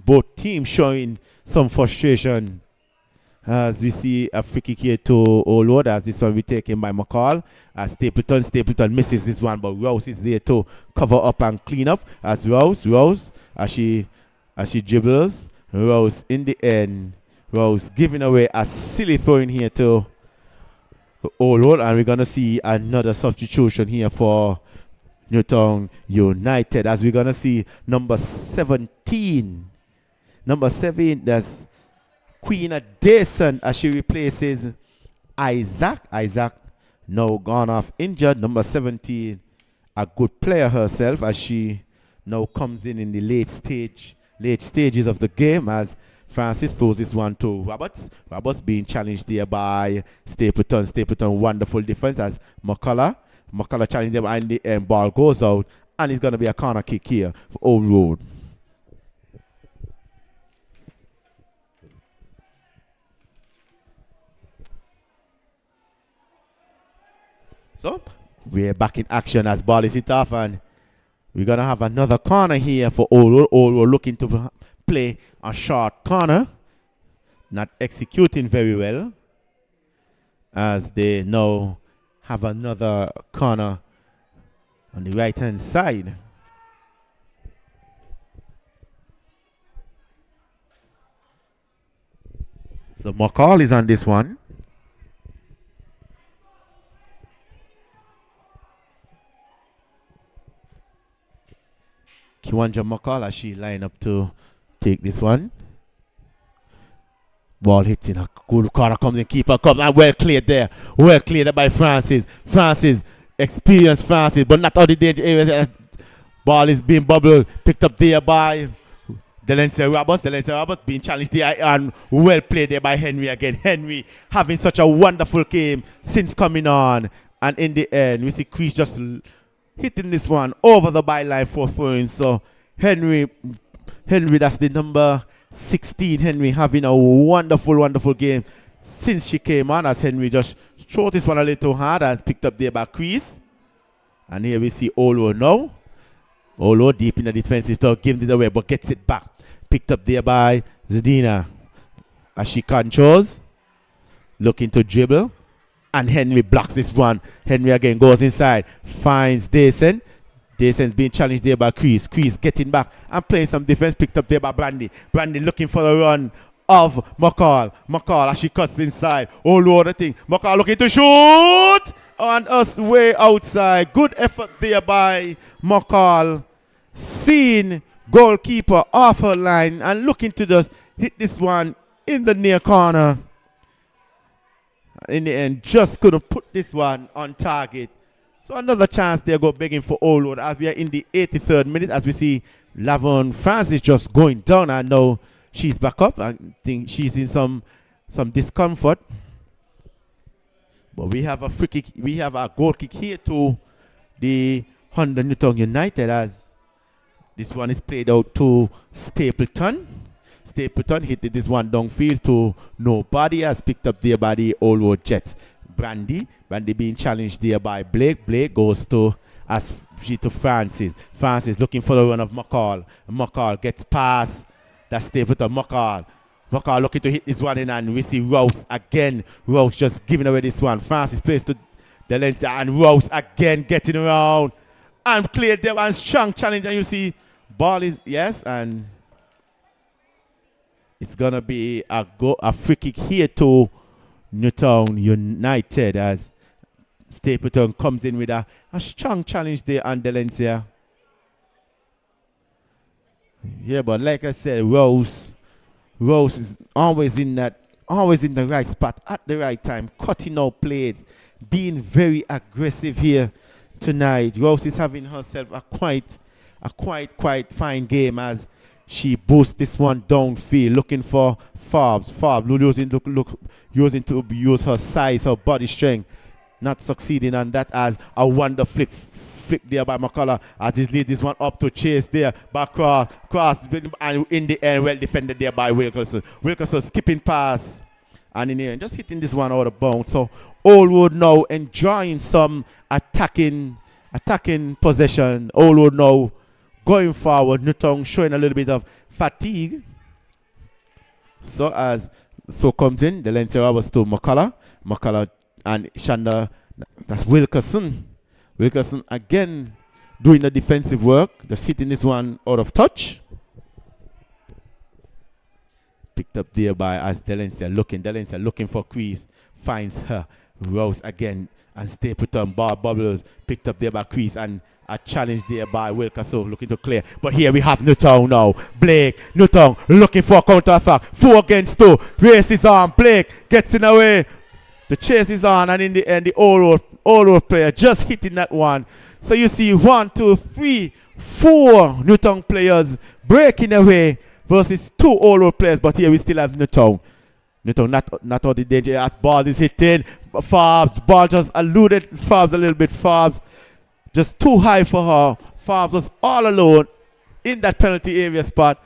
A: showing some frustration as we see a free kick here to Olwood as this one will be taken by McCall. As Stapleton misses this one, but Rose is there to cover up and clean up as Rose as she dribbles. Rose in the end, Rose giving away a silly throw in here to Olwood, and we're gonna see another substitution here for Newtown United as we're gonna see number 17, that's Queen Dason as she replaces Isaac now gone off injured. Number 17, a good player herself as she now comes in the late stages of the game as Francis throws this one to Roberts being challenged there by Stapleton wonderful defense as McCullough challenged them and the end ball goes out and it's going to be a corner kick here for Old Road. So we're back in action as ball is hit off and we're going to have another corner here for Old Road. Old Road looking to play a short corner, not executing very well as they now have another corner on the right hand side. So McCall is on this one. Kiwanja McCall as she line up to take this one. Ball hits in a good corner, comes in, keeper comes and well cleared there. Well cleared by Francis. Experienced Francis, but not out the danger areas. Ball is being bubbled, picked up there by Delencia Roberts being challenged there and well played there by Henry again. Henry having such a wonderful game since coming on. And in the end, we see Chris just hitting this one over the byline for throwing. So Henry, that's the number 16. Henry having a wonderful game since she came on as Henry just threw this one a little hard and picked up there by Chris. And here we see Olo now. Olo deep in the defensive stuff, giving it away but gets it back. Picked up there by Zdina as she controls. Looking to dribble. And Henry blocks this one. Henry again goes inside. Finds Dason. Dason's being challenged there by Chris. Chris getting back and playing some defense. Picked up there by Brandy. Brandy looking for the run of McCall. McCall as she cuts inside. All over the thing. McCall looking to shoot. On us way outside. Good effort there by McCall. Seeing goalkeeper off her line and looking to just hit this one in the near corner. In the end, just couldn't put this one on target. So another chance there go begging for Old as we are in the 83rd minute as we see Lavon Francis just going down and now she's back up. I think she's in some discomfort. But we have a free kick, we have a goal kick here to the Honda Newtown United as this one is played out to Stapleton. Stapleton hit this one downfield to nobody as picked up there by the Old Road Jets. Brandy being challenged there by Blake. Blake goes to Francis. Francis looking for the run of McCall. McCall gets past that Stapleton. McCall looking to hit this one in and we see Rouse again. Rouse just giving away this one. Francis plays to Delencia and Rouse again getting around and cleared there and strong challenge and you see ball is yes and it's gonna be a free kick here to Newtown United as Stapleton comes in with a strong challenge there on Delencia. Yeah, but like I said, Rose Rose is always in the right spot at the right time, cutting out plays, being very aggressive here tonight. Rose is having herself quite fine game as she boosts this one downfield, looking for Forbes. Forbes using to use her size, her body strength, not succeeding on that as a wonder flick there by McCullough as he leads this one up to Chase there. Back cross, and in the end, well defended there by Wilkerson. Wilkerson skipping pass, and in the end, just hitting this one out of bounds. So Oldwood now enjoying some attacking possession. Oldwood now going forward. Newton showing a little bit of fatigue. So comes in the length was to McCullough and Shanda. That's Wilkerson. Wilkerson again doing the defensive work, just hitting this one out of touch. Picked up there by as Delencia looking for Crease, finds her. Rose again and Stapleton, ball bubbles, picked up there by Crease and a challenge there by Wilkerson looking to clear. But here we have Newton now. Blake, Newton looking for a counter attack. 4 against 2. Race is on. Blake gets in the way. The chase is on, and in the end, the all-road player just hitting that one. So you see 1, 2, 3, 4 Newton players breaking away versus 2 all-road players. But here we still have Newton. Newton not out the danger as ball is hitting. Forbes, ball just eluded Forbes a little bit. Forbes just too high for her. Forbes was all alone in that penalty area spot.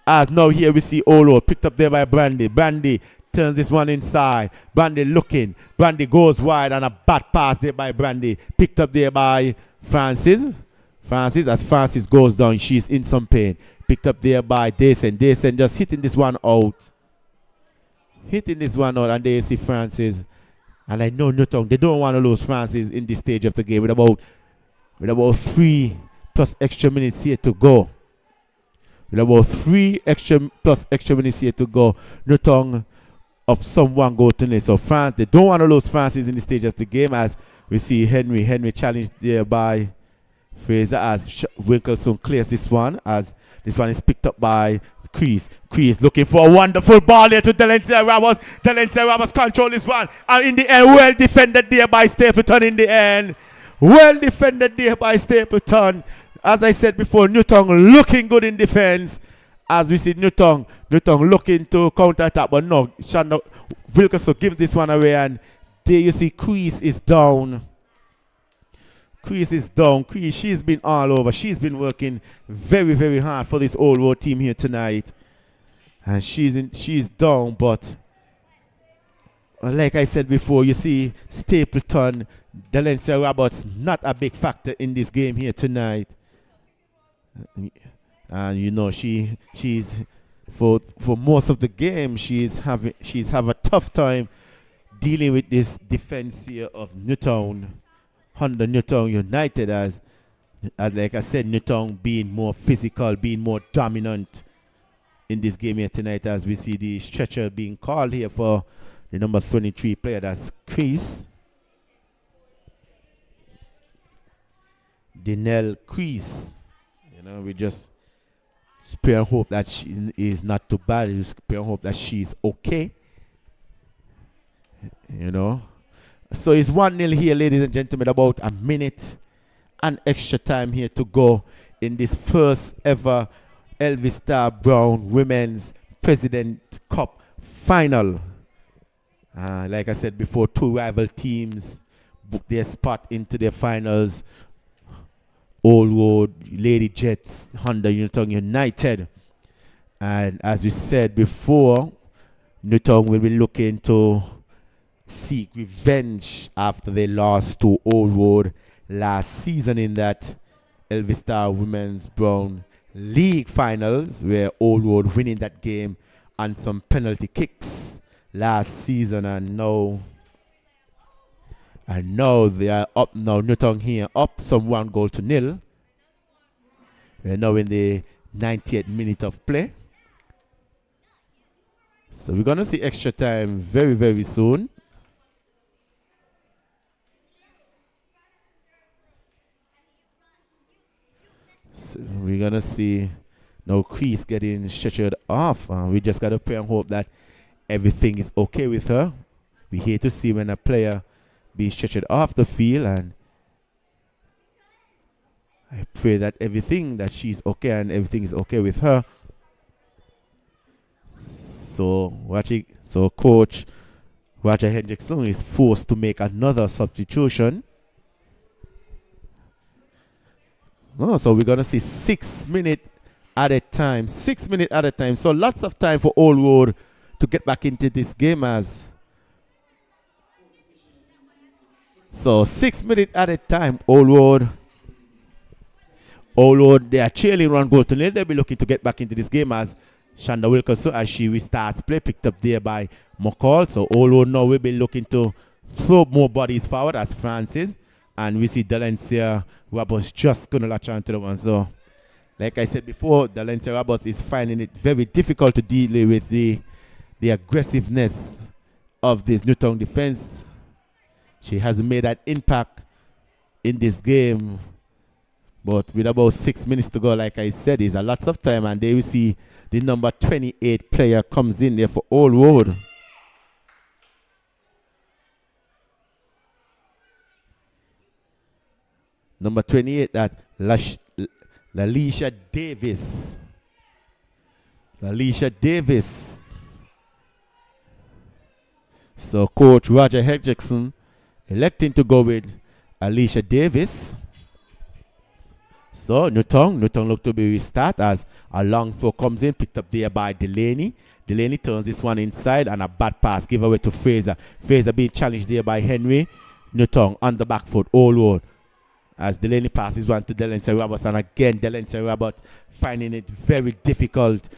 A: As now here we see all-road picked up there by Brandy. Brandy turns this one inside. Brandy looking. Brandy goes wide and a bad pass there by Brandy. Picked up there by Francis. As Francis goes down, she's in some pain. Picked up there by Dayson. Dayson just hitting this one out. And there you see Francis. And I know Newton, they don't want to lose Francis in this stage of the game with about 3 plus extra minutes here to go. Newton up someone go to this. So France, they don't want to lose Francis in the stage of the game as we see Henry challenged there by Fraser as Wilkerson clears this one as this one is picked up by Crease looking for a wonderful ball here to Delencia Ramos. Delencia Ramos control this one and in the end well defended there by Stapleton As I said before, Newton looking good in defense. As we see Newton looking to counter attack, but no, Wilkerson give this one away, and there you see Crease is down. Crease, she's been all over. She's been working very, very hard for this old road team here tonight. And she's down, but like I said before, you see Stapleton, Delencia Roberts, not a big factor in this game here tonight. And you know she's for most of the game she's have a tough time dealing with this defense here of Newtown under Newtown United as like I said, Newtown being more physical, being more dominant in this game here tonight as we see the stretcher being called here for the number 23 player, that's Crease. Denell Crease. You know, we just pray and hope that she is not too bad. We just pray and hope that she's okay. You know. So it's 1-0 here, ladies and gentlemen. About a minute and extra time here to go in this first ever Elvis Star Brown Women's President Cup final. Like I said before, 2 rival teams booked their spot into the finals. Old Road, Lady Jets, Honda Newtown United. And as we said before, Newtown will be looking to seek revenge after they lost to Old Road last season in that Elvis Star Women's Brown League finals, where Old Road winning that game on some penalty kicks last season, and now they are up now. Newtown here up some 1-0. We're now in the 90th minute of play. So we're going to see extra time very, very soon. So we're going to see No crease getting stretchered off. We just got to pray and hope that everything is okay with her. We hate to see when a player be stretchered off the field, and I pray that everything that she's okay and everything is okay with her. So Coach Roger Hendrickson is forced to make another substitution. So we're gonna see 6 minutes at a time. 6 minutes at a time. So lots of time for Old Road to get back into this game as. So 6 minutes at a time. Old Road, they are trailing 1 goal to nil. They'll be looking to get back into this game as Shonda Wilkerson, as she restarts play, picked up there by McCall. So Old Road now will be looking to throw more bodies forward as Francis. And we see Dalencia Roberts just going to latch on to the one. So, like I said before, Dalencia Roberts is finding it very difficult to deal with the aggressiveness of this Newtown defense. She hasn't made that impact in this game. But with about 6 minutes to go, like I said, is a lots of time. And there we see the number 28 player comes in there for Old Road. Number 28, that's Lalisha Davis. Lalisha Davis. So Coach Roger Hendrickson electing to go with Alicia Davis. So Newtown look to be restart as a long throw comes in, picked up there by Delaney. Delaney turns this one inside and a bad pass give away to Fraser. Fraser being challenged there by Henry. Newtown on the back foot, Old Road. As Delaney passes one to Dalencia Roberts, and again Dalencia Roberts finding it very difficult.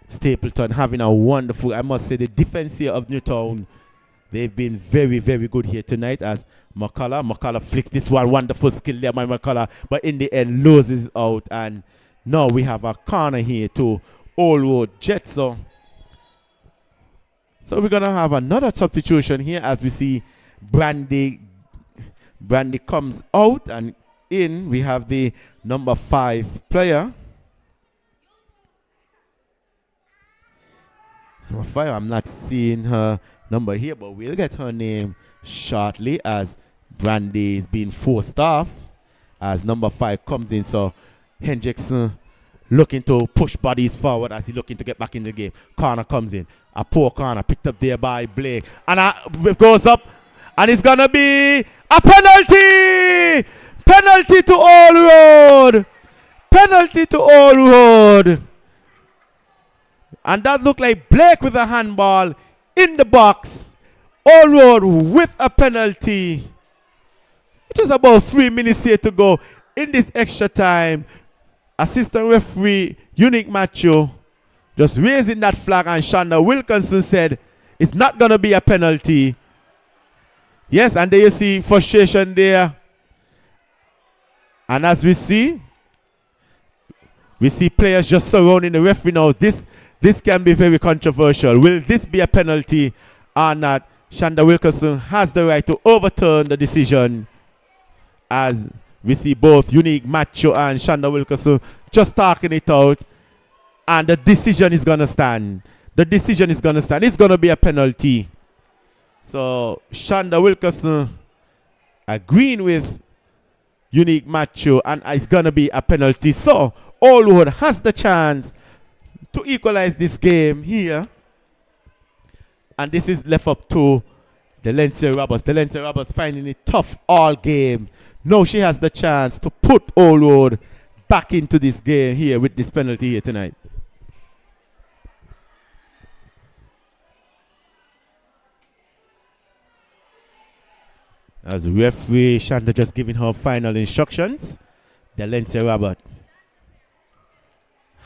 A: Stapleton having a wonderful, I must say, the defense here of Newtown, they've been very, very good here tonight as McCullough flicks this one, wonderful skill there by McCullough, but in the end loses out, and now we have a corner here to Old Road Jets. So we're going to have another substitution here as we see Brandy comes out, and in we have the number 5 player. Number 5, I'm not seeing her number here, but we'll get her name shortly as Brandy is being forced off as number 5 comes in. So Hendrickson looking to push bodies forward as he's looking to get back in the game. Corner comes in. A poor corner picked up there by Blake. And it goes up. And it's going to be a penalty! Penalty to Old Road! Penalty to Old Road! And that looked like Blake with a handball in the box. Old Road with a penalty. Which is about 3 minutes here to go in this extra time. Assistant referee, Unique Macho, just raising that flag, and Shonda Wilkinson said it's not going to be a penalty. Yes, and there you see frustration there. And as we see players just surrounding the referee now. This can be very controversial. Will this be a penalty or not? Shonda Wilkinson has the right to overturn the decision as we see both Unique Macho and Shonda Wilkinson just talking it out. And the decision is going to stand. The decision is going to stand. It's going to be a penalty. So Shonda Wilkinson agreeing with Unique Macho, and it's going to be a penalty. So Old Road has the chance to equalize this game here. And this is left up to Dalencia Roberts. Dalencia Roberts finding it tough all game. Now she has the chance to put Old Road back into this game here with this penalty here tonight. As referee Shonda just giving her final instructions, Dalencia Roberts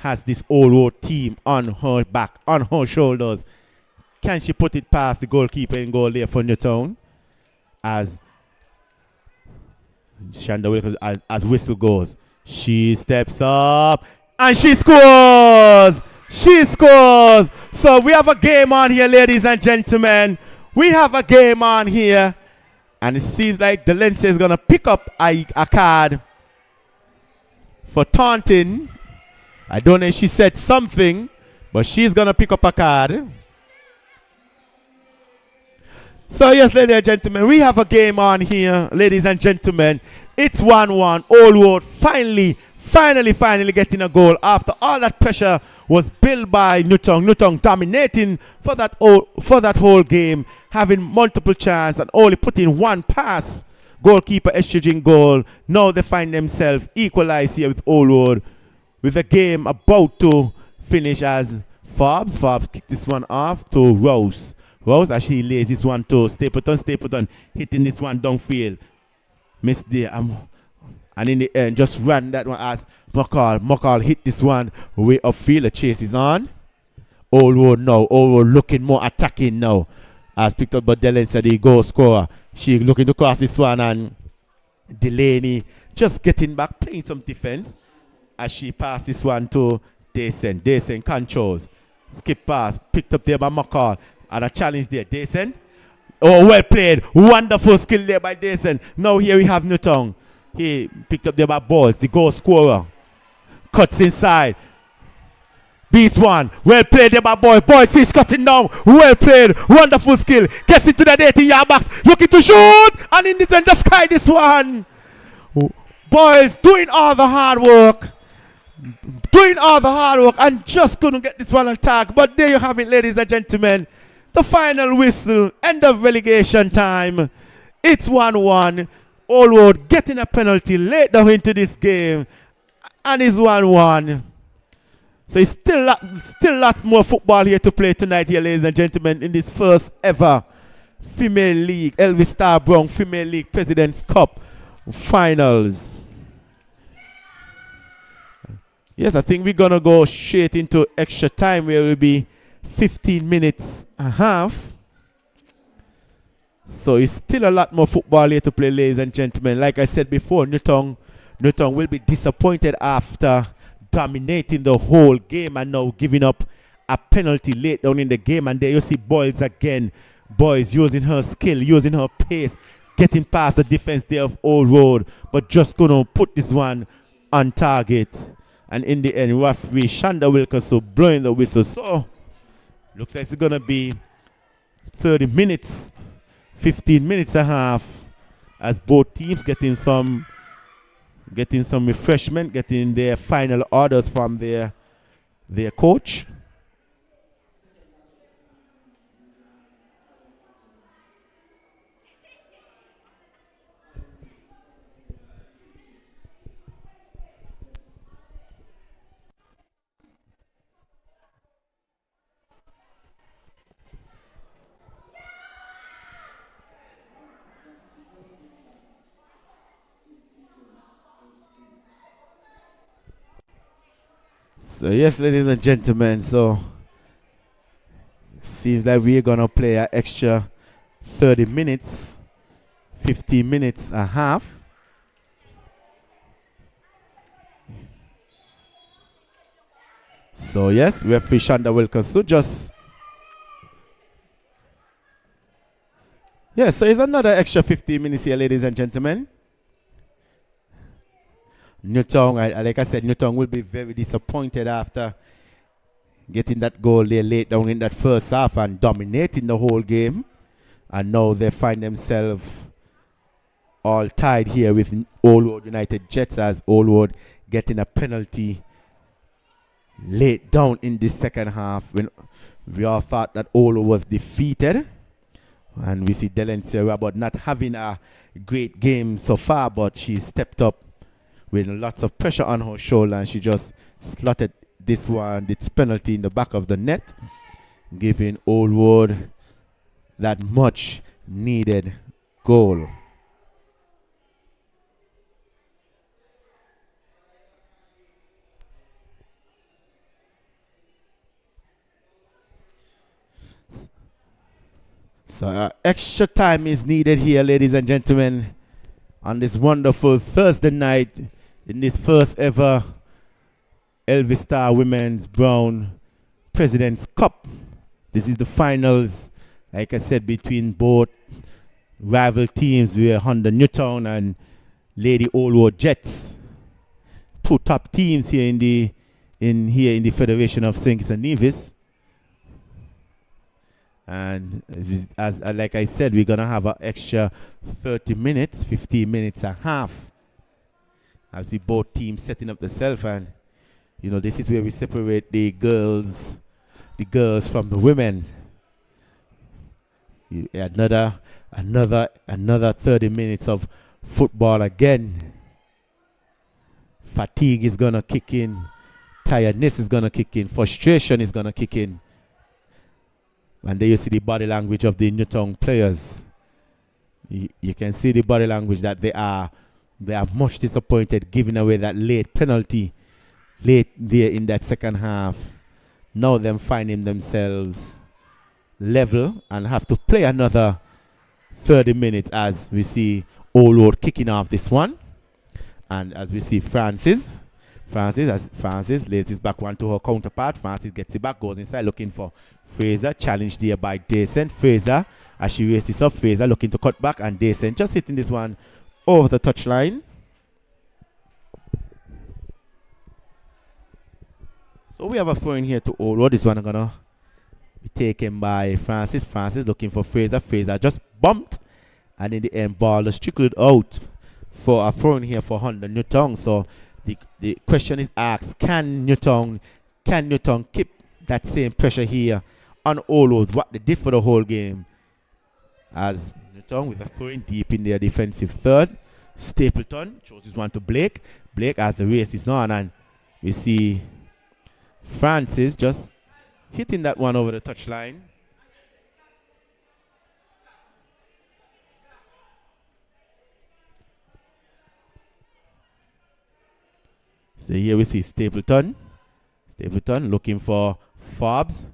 A: has this Old Road team on her back, on her shoulders. Can she put it past the goalkeeper and goal there for Newtown? As Shonda Wilkins, as whistle goes, she steps up and she scores! She scores! So we have a game on here, ladies and gentlemen. We have a game on here. And it seems like Dalencia is going to pick up a card for taunting. I don't know if she said something, but she's going to pick up a card. So yes, ladies and gentlemen, we have a game on here, ladies and gentlemen. It's 1-1. Old Road finally getting a goal after all that pressure was built by Nutong. Nutong dominating for that whole game, having multiple chances and only putting one pass. Goalkeeper exchanging goal. Now they find themselves equalized here with Old Road, with the game about to finish as Forbes kicked this one off to Rose. Rose actually lays this one to Stapleton hitting this one downfield. Missed there. And in the end, just ran that one as McCall hit this one way upfield. The chase is on. Old Road now. Old Road looking more attacking now. As picked up by Delaney, the goal scorer. She looking to cross this one, and Delaney just getting back, playing some defense. As she passed this one to Dayson. Dayson controls. Skip pass. Picked up there by McCall. And a challenge there. Dayson. Oh, well played. Wonderful skill there by Dayson. Now here we have Nutong. He picked up there by Balls, the goal scorer. Cuts inside. Beats one. Well played there by Boy. Boys, he's cutting down. Well played. Wonderful skill. Gets into the 18-yard box. Looking to shoot. And in the end, the sky this one. Boys doing all the hard work. And just couldn't get this one on tag. But there you have it, ladies and gentlemen. The final whistle. End of relegation time. It's 1-1. Old Road getting a penalty late down into this game. And it's 1-1. So it's still lots more football here to play tonight here, ladies and gentlemen, in this first ever Female League, Elvis Star Brown Female League President's Cup finals. Yes, I think we're going to go straight into extra time where it will be 15 minutes and a half. So it's still a lot more football here to play, ladies and gentlemen. Like I said before, Nutong will be disappointed after dominating the whole game and now giving up a penalty late down in the game. And there you see Boyles again. Boyles using her skill, using her pace, getting past the defense there of Old Road, but just going to put this one on target. And in the end, referee Shonda Wilkerson blowing the whistle. So looks like it's going to be 30 minutes, 15 minutes and a half, as both teams getting some refreshment, getting their final orders from their coach. So yes, ladies and gentlemen, so seems like we're gonna play an extra 30 minutes, 15 minutes and a half. So yes, referee Shonda Wilkerson just so it's another extra 15 minutes here, ladies and gentlemen. Nutong, like I said, Nutong will be very disappointed after getting that goal there late down in that first half and dominating the whole game. And now they find themselves all tied here with Old Road United Jets, as Old Road getting a penalty late down in the second half when we all thought that Old Road was defeated. And we see Delancey Robert not having a great game so far, but she stepped up with lots of pressure on her shoulder, and she just slotted this penalty in the back of the net, giving Old Road that much needed goal. So extra time is needed here, ladies and gentlemen, on this wonderful Thursday night in this first ever Elvis Star Women's Brown President's Cup. This is the finals, like I said, between both rival teams. We are Honda Newtown and Lady Old Road Jets. Two top teams here in in here in the Federation of St. Nevis. And as like I said, we're gonna have an extra 30 minutes, 15 minutes and a half, as we both teams setting up the self. And you know, this is where we separate the girls from the women. Another 30 minutes of football again. Fatigue is gonna kick in, tiredness is gonna kick in, frustration is gonna kick in. And there you see the body language of the Newtown players. You can see the body language that they are much disappointed, giving away that late penalty late there in that second half. Now them finding themselves level and have to play another 30 minutes as we see Old Road kicking off this one. And as we see Francis lays this back one to her counterpart. Francis gets it back, goes inside looking for Fraser, challenged there by Dayson. Fraser, as she races up, Fraser looking to cut back, and Dayson just hitting this one over the touchline. So we have a throw in here to Old Road. This one gonna be taken by Francis. Francis looking for Fraser. Fraser just bumped, and in the end, ball is trickled out for a throw in here for Honda Newtown. So the question is asked: Can Newtown keep that same pressure here on Old Road? What they did for the whole game. As Newtown with a throw in deep in their defensive third. Stapleton shows this one to Blake. Blake as the race is on, and we see Francis just hitting that one over the touchline. So here we see Stapleton looking for Forbes,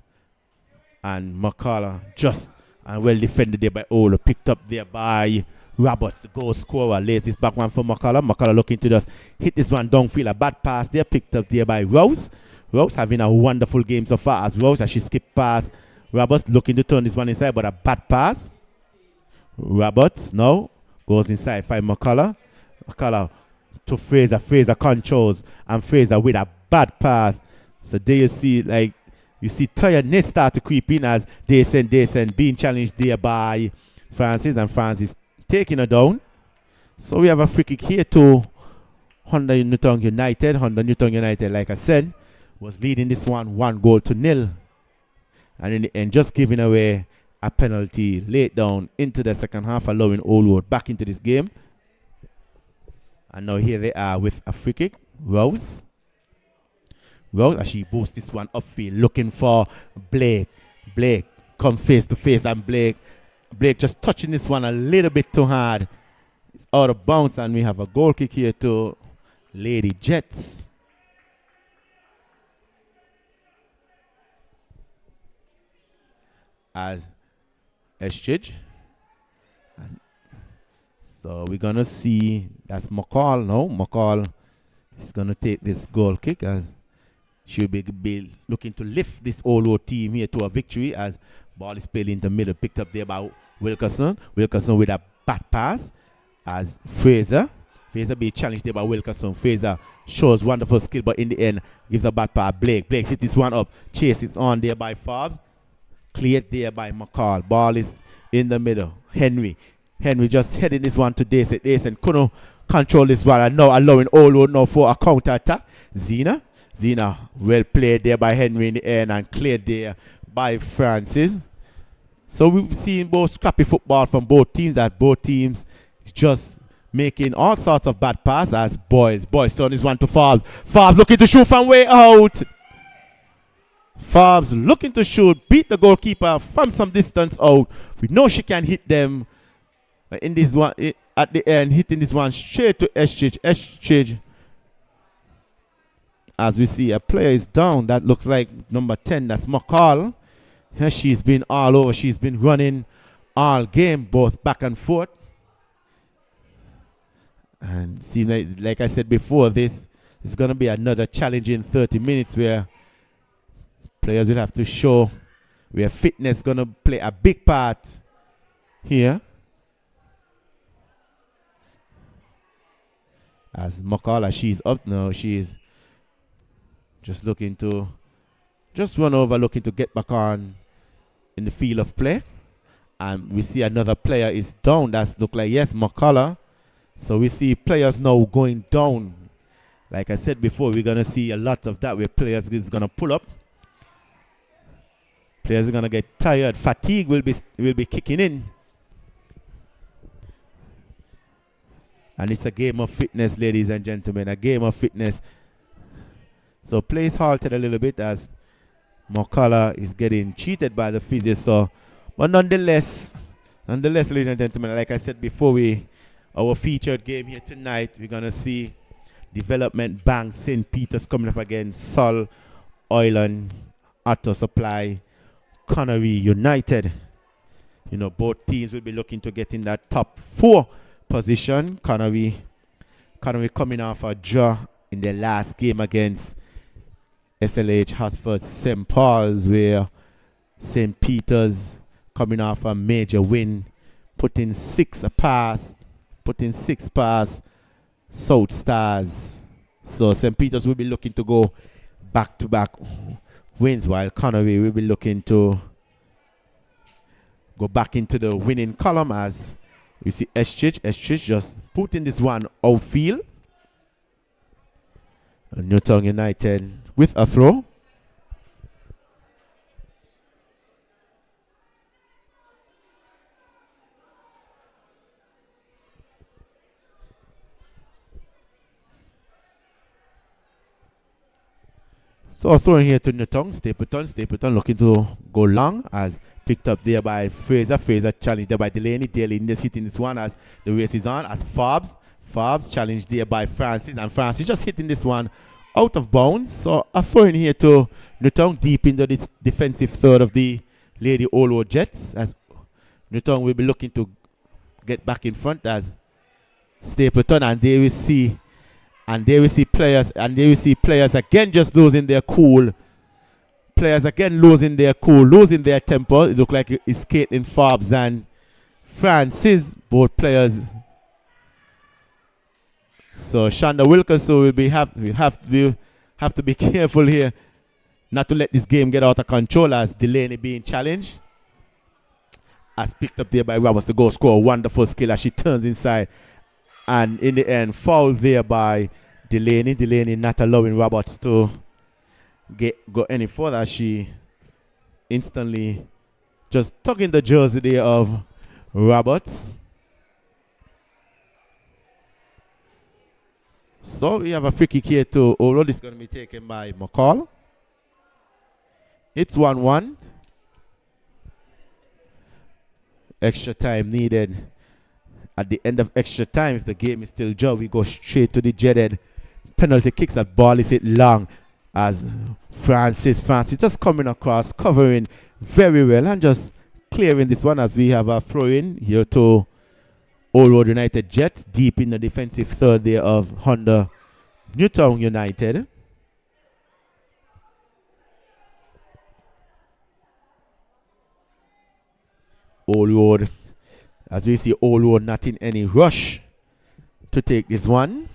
A: and McCullough just and well defended there by Ola, picked up there by Roberts, the goal scorer. Lays this back one for McCullough. McCullough looking to just hit this one downfield. A bad pass there, picked up there by Rose. Rose having a wonderful game so far as Rose, as she skipped past Roberts, looking to turn this one inside, but a bad pass. Roberts now goes inside, find McCullough. McCullough to Fraser. Fraser controls, and Fraser with a bad pass. So there you see, like, you see tiredness start to creep in as Dayson being challenged there by Francis, and Francis taking her down. So we have a free kick here to Honda Newtown United. Honda Newtown United, like I said, was leading this one 1-0. And in the end, just giving away a penalty late down into the second half, allowing Old Road back into this game. And now here they are with a free kick. Rose, as she boosts this one upfield, looking for Blake. Blake comes face to face, and Blake just touching this one a little bit too hard. It's out of bounds, and we have a goal kick here to Lady Jets. As Estridge. So we're going to see that's McCall now. McCall is going to take this goal kick, as she'll be looking to lift this Old Road team here to a victory, as ball is played in the middle, picked up there by Wilkerson. Wilkerson with a bad pass, as Fraser being challenged there by Wilkerson. Fraser shows wonderful skill, but in the end gives a bad pass. Blake hits this one up. Chase is on there by Forbes. Cleared there by McCall. Ball is in the middle. Henry just heading this one to Dayson. Dayson couldn't control this one, and now allowing Old Road now for a counter attack. Zena, well played there by Henry in the end, and cleared there by Francis. So we've seen both scrappy football from both teams, that both teams just making all sorts of bad passes. As Boys turn this one to Forbes. Forbes looking to shoot from way out. Forbes looking to shoot, beat the goalkeeper from some distance out. We know she can hit them in this one at the end, hitting this one straight to Estridge. Estridge, as we see, a player is down. That looks like number 10. That's McCall. Here she's been all over. She's been running all game, both back and forth. And see, like I said before, this is going to be another challenging 30 minutes where players will have to show where fitness is going to play a big part here. As McCall, she's up now. She's Just looking to run over, looking to get back on in the field of play. And we see another player is down. That's look like, yes, McCullough. So we see players now going down. Like I said before, we're going to see a lot of that where players is going to pull up. Players are going to get tired. Fatigue will be kicking in. And it's a game of fitness, ladies and gentlemen, a game of fitness. So play is halted a little bit as McCullough is getting cheated by the physio. So, but nonetheless, ladies and gentlemen, like I said before, our featured game here tonight, we're going to see Development Bank St. Peter's coming up against Sol Oil and Auto Supply Connory United. You know, both teams will be looking to get in that top 4 position. Connory coming off a draw in their last game against SLH Hotspur St. Paul's, where St. Peter's coming off a major win, putting 6 past South Stars. So St. Peter's will be looking to go back-to-back wins, while Connory will be looking to go back into the winning column as we see Estrich just putting this one outfield. And Newtown United with a throw. So throwing here to Newtown. Stapleton looking to go long as picked up there by Fraser. Fraser challenged there by Delaney. Delaney just hitting this one as the race is on. As Forbes challenged there by Francis. And Francis just hitting this one out of bounds. So a throw in here to Newtown deep into the defensive third of the Lady Olo Jets. As Newtown will be looking to get back in front as Stapleton, and there we see players again just losing their cool. Players again losing their cool, losing their temper. It looked like it's Caitlin Forbes and Francis, both players. So Shonda Wilkinson will have to be careful here not to let this game get out of control as Delaney being challenged. As picked up there by Roberts to go score. Wonderful skill as she turns inside. And in the end, fouled there by Delaney. Delaney not allowing Roberts to go any further. She instantly just tugging the jersey there of Roberts. So we have a free kick here to Olo. This is going to be taken by McCall. It's 1-1. Extra time needed. At the end of extra time, if the game is still draw, we go straight to the dreaded penalty kicks. That ball is hit long as Francis just coming across, covering very well and just clearing this one as we have a throw in here to Old Road United Jets deep in the defensive third there of Honda Newtown United. Old Road, as we see Old Road not in any rush to take this one.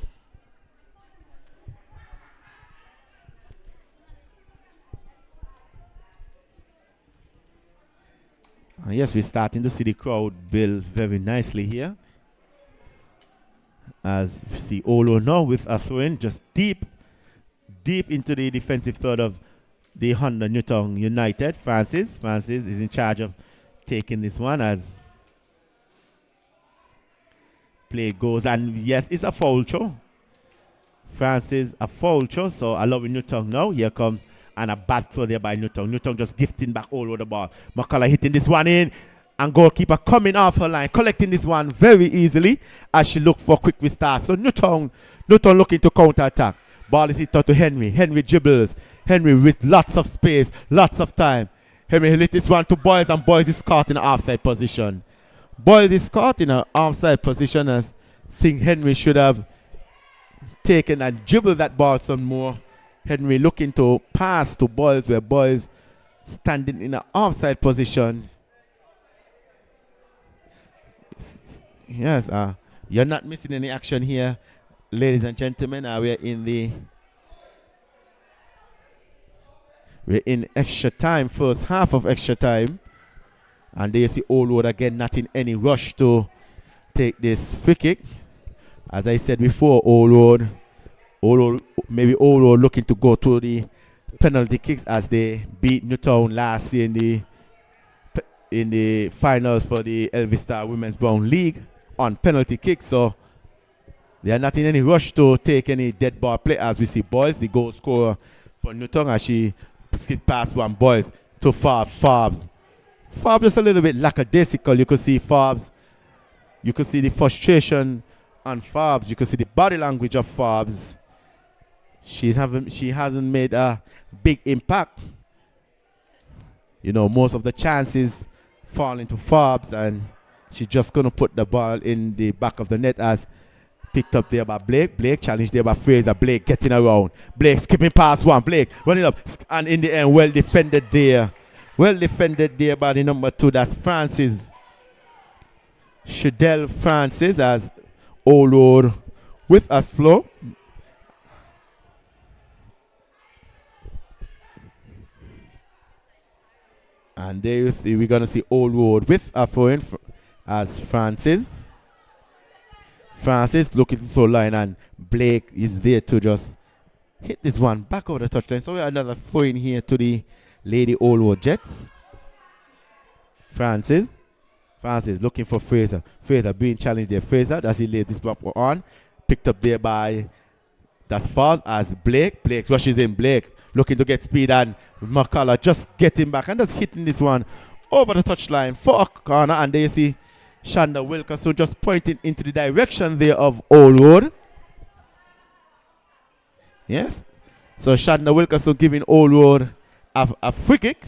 A: And yes, we're starting to see the crowd build very nicely here. As we see Olo now with a throw-in just deep into the defensive third of the Honda Newtown United. Francis is in charge of taking this one as play goes. And yes, it's a foul throw. Francis, a foul throw. So allowing Newtown now. Here comes. And a bad throw there by Newtown. Newtown just gifting back all over the ball. McCullough hitting this one in. And goalkeeper coming off her line. Collecting this one very easily as she looked for a quick restart. So Newtown looking to counter attack. Ball is hit out to Henry. Henry dribbles. Henry with lots of space. Lots of time. Henry hit this one to Boyles. And Boyles is caught in an offside position. Boyles is caught in an offside position. I think Henry should have taken and dribbled that ball some more. Henry looking to pass to Boyles where Boyles standing in an offside position. Yes, you're not missing any action here, ladies and gentlemen. We're in the We're in extra time, first half of extra time. And there you see Old Road again, not in any rush to take this free kick. As I said before, maybe Old Road looking to go to the penalty kicks as they beat Newtown last year in the finals for the Elvis Star Women's Brown League on penalty kicks. So they are not in any rush to take any dead ball play. As we see Boyles, the goal scorer for Newtown, as she skipped past one Boyles to Forbes. Forbes just a little bit lackadaisical. You could see Forbes. You could see the frustration on Forbes. You could see the body language of Forbes. She hasn't made a big impact. You know, most of the chances fall into Forbes, and she's just going to put the ball in the back of the net as picked up there by Blake. Blake challenged there by Fraser. Blake getting around. Blake skipping past one. Blake running up. And in the end, well defended there. Well defended there by the number 2. That's Francis. Shadell Francis as Old Road with a slow. And there you see, we're going to see Old Road with a throw in as Francis. Francis looking to throw line, and Blake is there to just hit this one back over the touchline. So we have another throw in here to the Lady Old Road Jets. Francis looking for Fraser. Fraser being challenged there. Fraser, that's he laid this back on. Picked up there by, that's fast as Blake. Blake rushes in. Blake looking to get speed, and McCullough just getting back and just hitting this one over the touchline for a corner. And there you see Shonda Wilkerson just pointing into the direction there of Old Road. Yes. So Shonda Wilkerson giving Old Road a free kick.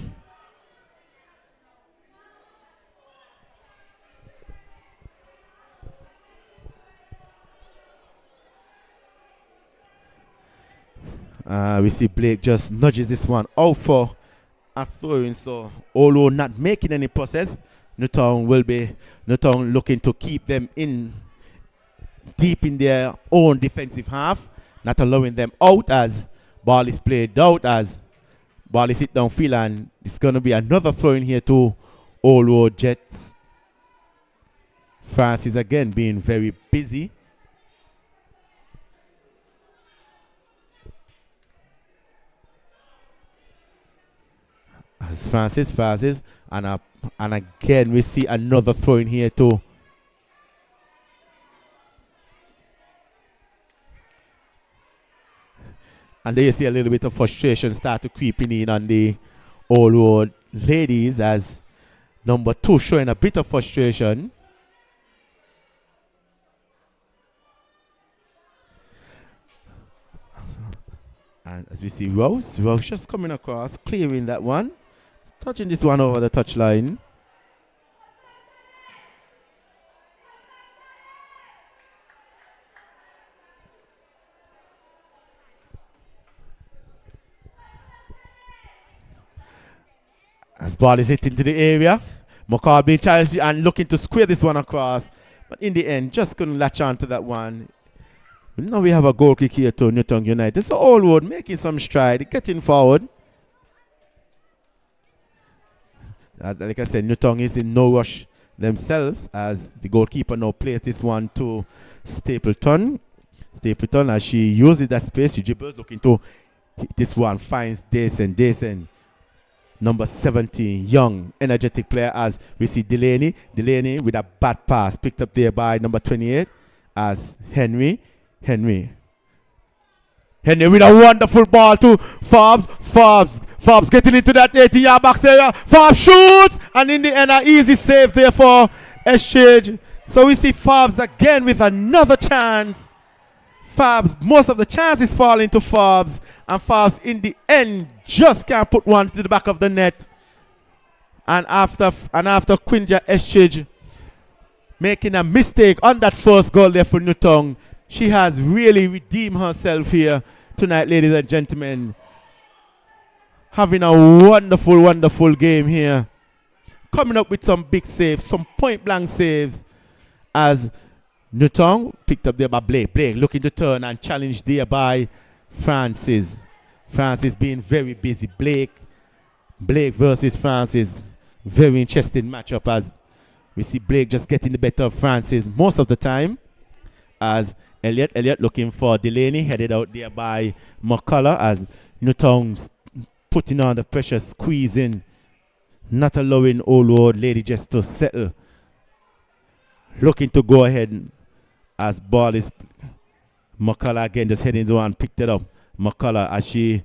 A: We see Blake just nudges this one out for a throw-in. So Old Road not making any process. Newtown looking to keep them in deep in their own defensive half, not allowing them out as ball is played out, as ball is hit downfield, and it's going to be another throw in here to Old Road Jets. Francis again being very busy. As Francis, and again we see another throw in here too. And there you see a little bit of frustration start to creeping in on the Old Road ladies, as number 2 showing a bit of frustration. And as we see Rose just coming across, clearing that one. Touching this one over the touchline. As ball is hit into the area. McCall being challenged and looking to square this one across. But in the end, just couldn't latch on to that one. Now we have a goal kick here to Newtown United. So Old Road making some stride, getting forward. As, like I said, Newtown is in no rush themselves, as the goalkeeper now plays this one to Stapleton. Stapleton, as she uses that space, she dribbles, looking to hit this one, finds Dason. Number 17, young, energetic player, as we see Delaney with a bad pass, picked up there by number 28, as Henry with a wonderful ball to Forbes getting into that 80-yard box area. Forbes shoots, and in the end, an easy save there for Exchange. So we see Forbes again with another chance. Forbes, most of the chances fall into Forbes, and Forbes in the end just can't put one to the back of the net. And after Quinja Exchange making a mistake on that first goal there for Newtown, she has really redeemed herself here tonight, ladies and gentlemen. Having a wonderful game here. Coming up with some big saves, some point-blank saves, as Newtown picked up there by Blake. Blake looking to turn and challenge there by Francis. Francis being very busy. Blake Blake versus Francis. Very interesting matchup as we see Blake just getting the better of Francis most of the time. As Elliott looking for Delaney, headed out there by McCullough as Newtown's putting on the pressure, squeezing, not allowing Old Road Lady just to settle. Looking to go ahead as ball is McCullough again just heading to one, picked it up. McCullough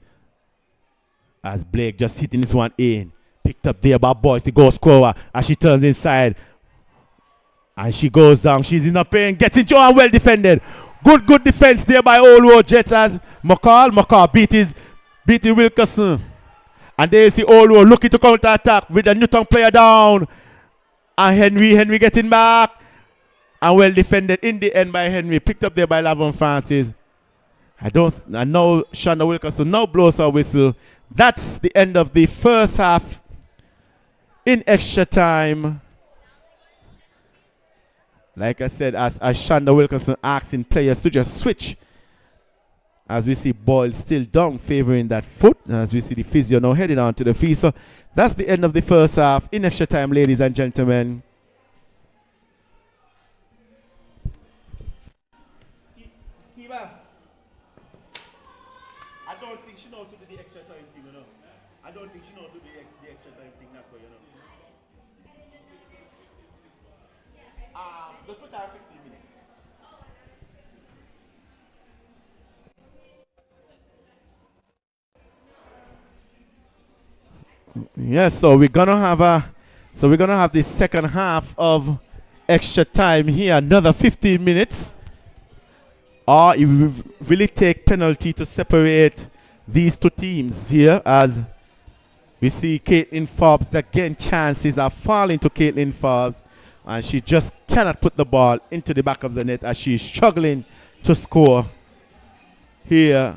A: as Blake just hitting this one in. Picked up there by Boyce, the goal scorer, as she turns inside. And she goes down. She's in the pain. Gets into and well defended. Good defense there by Old Road Jets as McCall beat Wilkerson. And there you see Old Road looking to counter attack with the Newtown player down. And Henry getting back. And well defended in the end by Henry. Picked up there by Lavon Francis. I know Shonda Wilkerson now blows her whistle. That's the end of the first half in extra time. Like I said, as Shonda Wilkerson asking players to just switch. As we see Boyle still down, favoring that foot. As we see the physio now heading on to the field. So that's the end of the first half in extra time, ladies and gentlemen. I don't think she knows to do the extra time thing, you know. I don't think she knows to do the extra time thing, that's what you know. Let's put that 15 minutes. Yes, so we're gonna have the second half of extra time here, another 15 minutes. Or it will really take penalty to separate these two teams here, as we see Caitlin Forbes again. Chances are falling to Caitlin Forbes, and she just cannot put the ball into the back of the net as she's struggling to score here.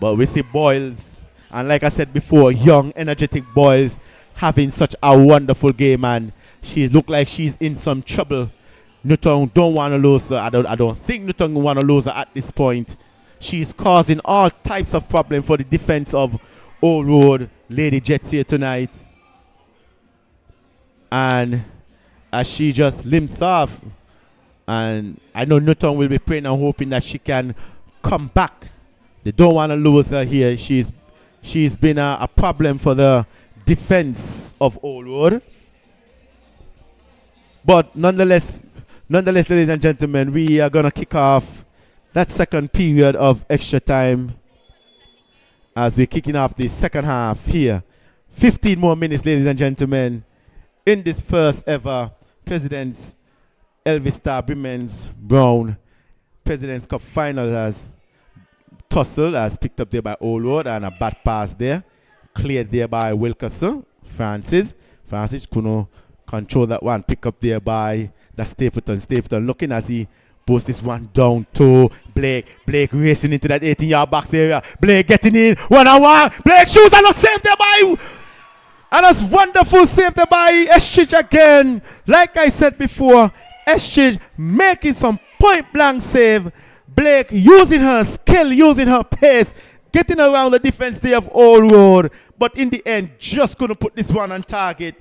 A: But we see Boyles, and like I said before, young, energetic Boyles having such a wonderful game, and she look like she's in some trouble. Newtown don't want to lose her. I don't think Newtown want to lose her at this point. She's causing all types of problems for the defense of Old Road Lady Jets here tonight. And as she just limps off, and I know Newtown will be praying and hoping that she can come back. They don't want to lose her here. She's been a problem for the defense of Old Road. But nonetheless, ladies and gentlemen, we are going to kick off that second period of extra time as we're kicking off the second half here. 15 more minutes, ladies and gentlemen, in this first ever President's Elvis Star Women's Brown President's Cup Final as Tussle as picked up there by Old Road, and a bad pass there. Cleared there by Wilkerson. Francis couldn't control that one. Pick up there by the Stapleton looking as he posts this one down to Blake. Blake racing into that 18-yard box area. Blake getting in one-on-one. Blake shoots and not saved there by. And that's wonderful save there by Estridge again. Like I said before, Estridge making some point-blank save. Blake using her skill, using her pace, getting around the defense there of Old Road. But in the end, just couldn't put this one on target.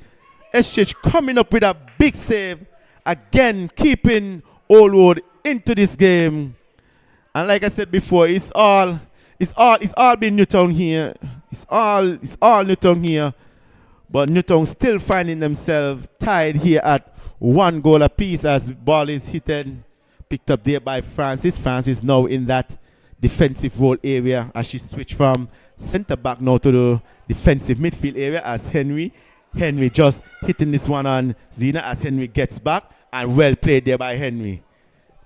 A: Estridge coming up with a big save. Again, keeping Old Road into this game. And like I said before, it's all been Newtown here. It's all Newtown here. But Newtown still finding themselves tied here at 1 goal apiece as ball is hit. Picked up there by Francis. Francis now in that defensive role area as she switched from centre back now to the defensive midfield area as Henry just hitting this one on Zena as Henry gets back, and well played there by Henry.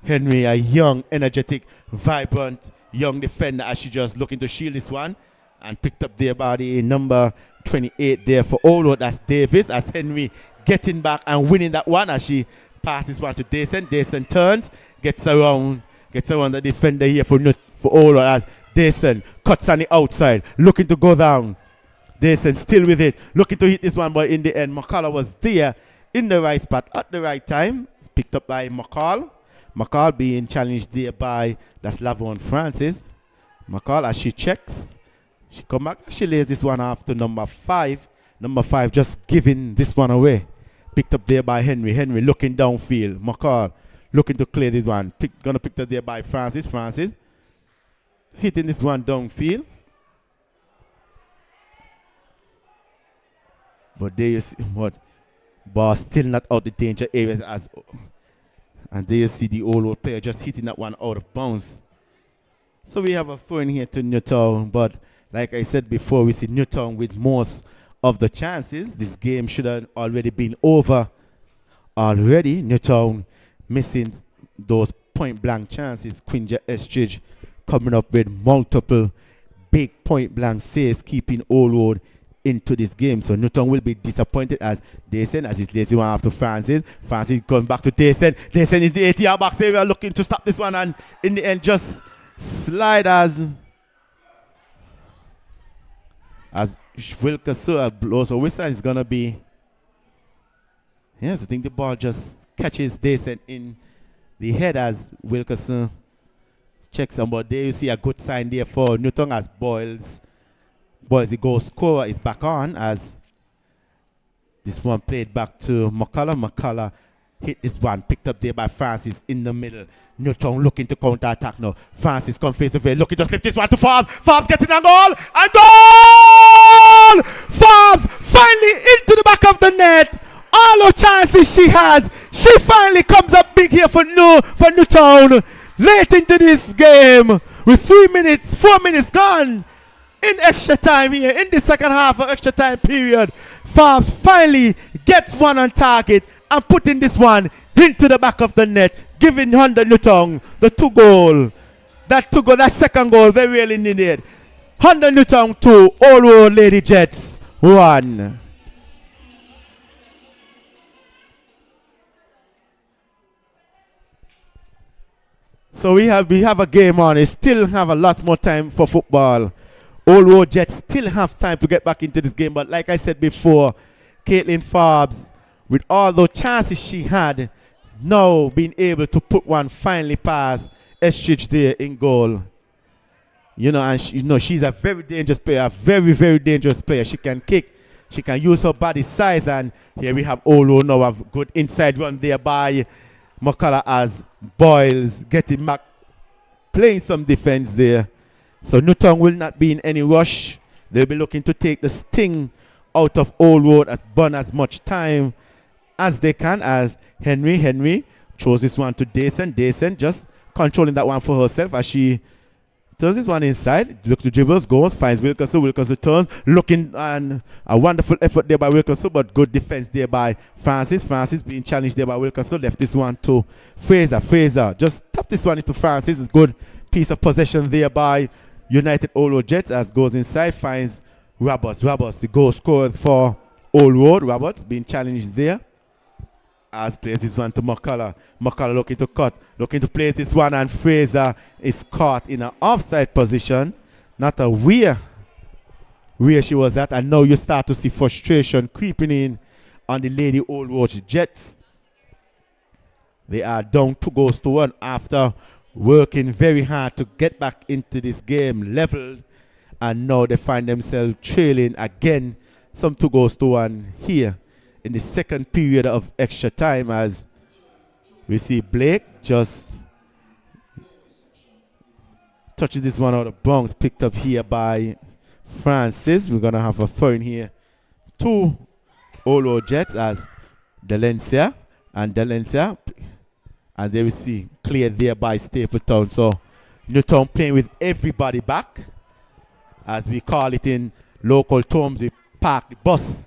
A: Henry, a young, energetic, vibrant, young defender as she just looking to shield this one, and picked up there by the number 28 there for Old Road. That's Davis as Henry getting back and winning that one as she passes one to Dayson. Dayson turns, gets around the defender here for Old Road as Dayson cuts on the outside, looking to go down. Dayson still with it, looking to hit this one, but in the end, McCullough was there in the right spot at the right time. Picked up by McCall. McCall being challenged there by that's Lavon Francis. McCall as she checks. She come back. She lays this one off to number 5. Number 5 just giving this one away. Picked up there by Henry. Henry looking downfield. McCall looking to clear this one. Gonna pick up there by Francis. Francis hitting this one downfield. But there you see what ball still not out the danger areas as, and there you see the old player just hitting that one out of bounds. So we have a throw in here to Newtown, but like I said before, we see Newtown with most of the chances. This game should have already been over already. Newtown missing those point blank chances. Quinja Estridge coming up with multiple big point blank saves, keeping Old Road into this game. So Newtown will be disappointed as Dayson, as he's lazy one after Francis. Francis going back to Dayson. Dayson in the 80-yard box area looking to stop this one, and in the end just slide as Wilkerson blows a whistle. Is gonna be, yes, I think the ball just catches Dayson in the head as Wilkerson checks on. But there you see a good sign there for Newtown as Boyles, the goal scorer, is back on as this one played back to McCullough. McCullough hit this one, picked up there by Francis in the middle. Newtown looking to counter attack now. Francis come face to face, looking to slip this one to Forbes. Forbes getting a goal, and goal! Forbes finally into the back of the net. All the chances she has, she finally comes up big here for Newtown. Late into this game, with 4 minutes gone in extra time here, in the second half of extra time period. Forbes finally gets one on target and putting this one into the back of the net, giving Honda Newtown the 2 goal. That second goal they really needed. Honda Newtown 2, Old Road Lady Jets 1. So we have a game on. We still have a lot more time for football. Old Road Jets still have time to get back into this game. But like I said before, Caitlin Forbes, with all those chances she had, now being able to put one finally past Estridge there in goal. You know, and she's a very dangerous player, a very, very dangerous player. She can kick, she can use her body size, and here we have Old Road now, a good inside run there by McCullough as Boyles getting back, playing some defense there. So Newtown will not be in any rush. They'll be looking to take the sting out of Old Road, as burn as much time as they can, as Henry throws this one to Dayson. Dayson just controlling that one for herself as she turns this one inside. Looks to dribbles, goes, finds Wilkerson. Wilkerson turns, looking, and a wonderful effort there by Wilkerson, but good defense there by Francis. Francis being challenged there by Wilkerson. Left this one to Fraser. Fraser just tapped this one into Francis. It's good piece of possession there by United Old Road Jets as goes inside, finds Roberts. Roberts, the goal scorer for Old Road. Roberts being challenged there as plays this one to McCullough. McCullough looking to cut, looking to place this one, and Fraser is caught in an offside position. Not aware where she was at, and now you start to see frustration creeping in on the Lady Old Road Jets. They are down 2 goals to 1 after working very hard to get back into this game leveled, and now they find themselves trailing again some 2 goals to 1 here in the second period of extra time, as we see Blake just touches this one out of bounds, picked up here by Francis. We're gonna have a throw in here to Old Road Jets as Delencia, and there we see cleared there by Stapletown. So Newtown playing with everybody back, as we call it in local terms. We park the bus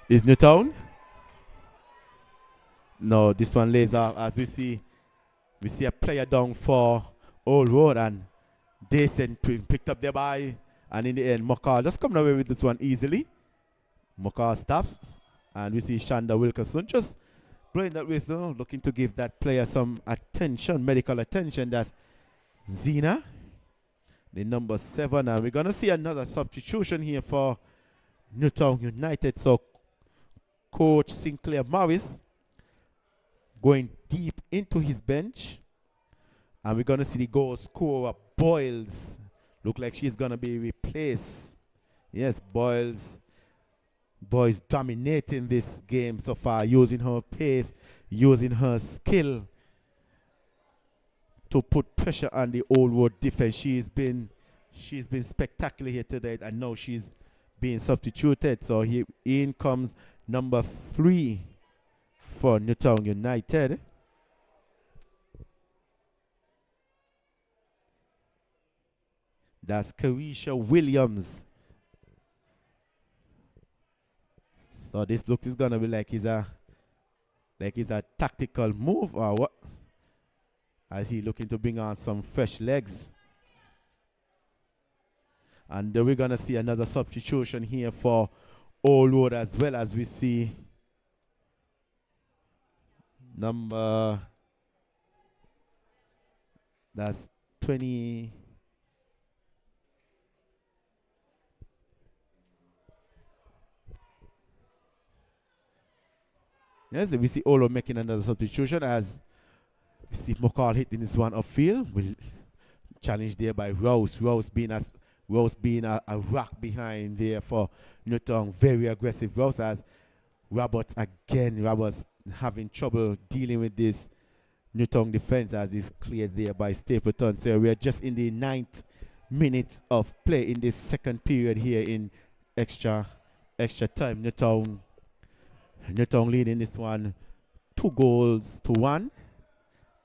A: is Newtown. No, this one lays off as we see a player down for Old Road, and Dayson picked up there by, and in the end McCall just coming away with this one easily. McCall stops, and we see Shonda Wilkerson just blowing that whistle, looking to give that player some attention, medical attention. That's Zena, the number 7, and we're gonna see another substitution here for Newtown United. So Coach Sinclair Morris going deep into his bench, and we're gonna see the goal scorer Boyles. Look like she's gonna be replaced Yes, Boys dominating this game so far, using her pace, using her skill to put pressure on the Old World defense. She's been spectacular here today, and now she's being substituted. So in comes number 3 for Newtown United. That's Carisha Williams. So this look is gonna be like it's a tactical move or what? As he looking to bring on some fresh legs. And we're gonna see another substitution here for Old Road, as well as we see that's 20. Yes, we see Olo making another substitution as we see McCall hitting this one upfield. Will challenge there by Rose. Rose being a rock behind there for Newtown. Very aggressive Rose, as Roberts having trouble dealing with this Newtown defense, as is cleared there by Stapleton. So we are just in the 9th minute of play in this second period here in extra time. Newtown leading this one 2-1,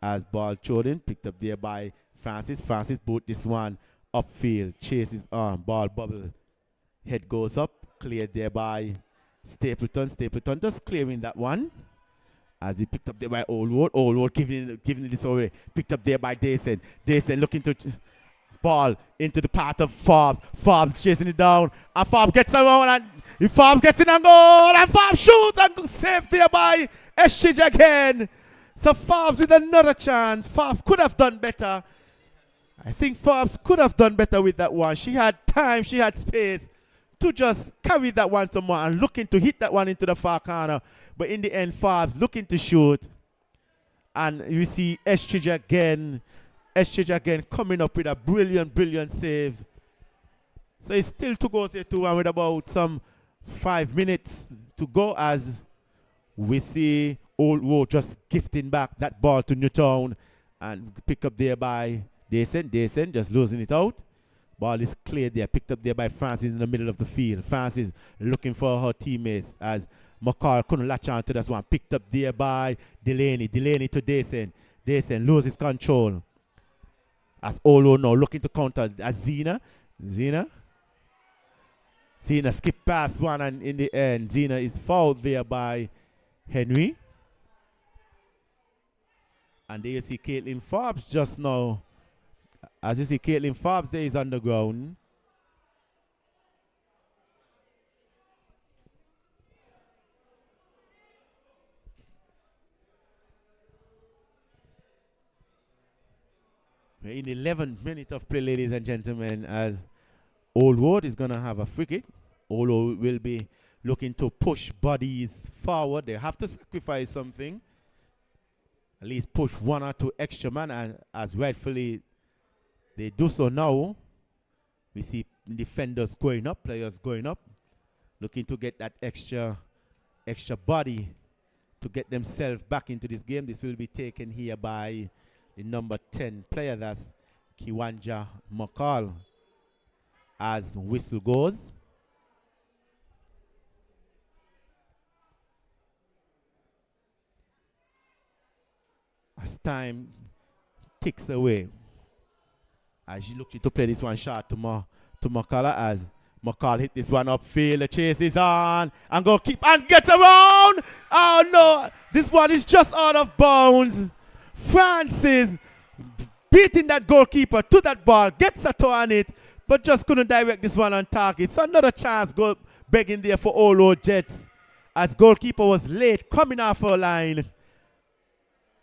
A: as ball Jordan picked up there by Francis. Francis put this one upfield, chases on, ball bubble, head goes up, cleared there by Stapleton. Stapleton just clearing that one, as he picked up there by Old Road giving this away, picked up there by Dayson. Dayson looking to ball into the path of Forbes. Forbes chasing it down, and Forbes gets around, and Forbes gets in and goal, and Forbes shoots and saved there by Estridge again. So Forbes with another chance. Forbes could have done better. I think Forbes could have done better with that one. She had time, she had space to just carry that one to more and looking to hit that one into the far corner. But in the end, Forbes looking to shoot. And you see Estridge again coming up with a brilliant save. So it's still 2 goals there, 2-1 with about some 5 minutes to go, as we see Old Road just gifting back that ball to Newtown and pick up there by Dayson. Dayson just losing it out. Ball is cleared there, picked up there by Francis in the middle of the field. Francis looking for her teammates, as McCall couldn't latch on to this one. Picked up there by Delaney. Delaney to Dayson. Dayson loses control, as Old Road now looking to counter, as Zena skip past one, and in the end, Zena is fouled there by Henry. And there you see Caitlin Forbes just now. As you see, Caitlin Forbes there is on the ground. We're in the 11th minute of play, ladies and gentlemen, as Old Road is going to have a free kick. Old Road will be looking to push bodies forward. They have to sacrifice something. At least push 1 or 2 extra man, and as rightfully they do so now. We see defenders going up, players going up, looking to get that extra body to get themselves back into this game. This will be taken here by the number 10 player, that's Kiwanja McCall, as whistle goes. As time ticks away, as you look to play this one shot to McCall, as McCall hit this one upfield, the chase is on, and go keep and gets around. Oh no, this one is just out of bounds. Francis beating that goalkeeper to that ball, gets a toe on it, but just couldn't direct this one on target. So another chance go begging there for Old Road Jets, as goalkeeper was late coming off her line.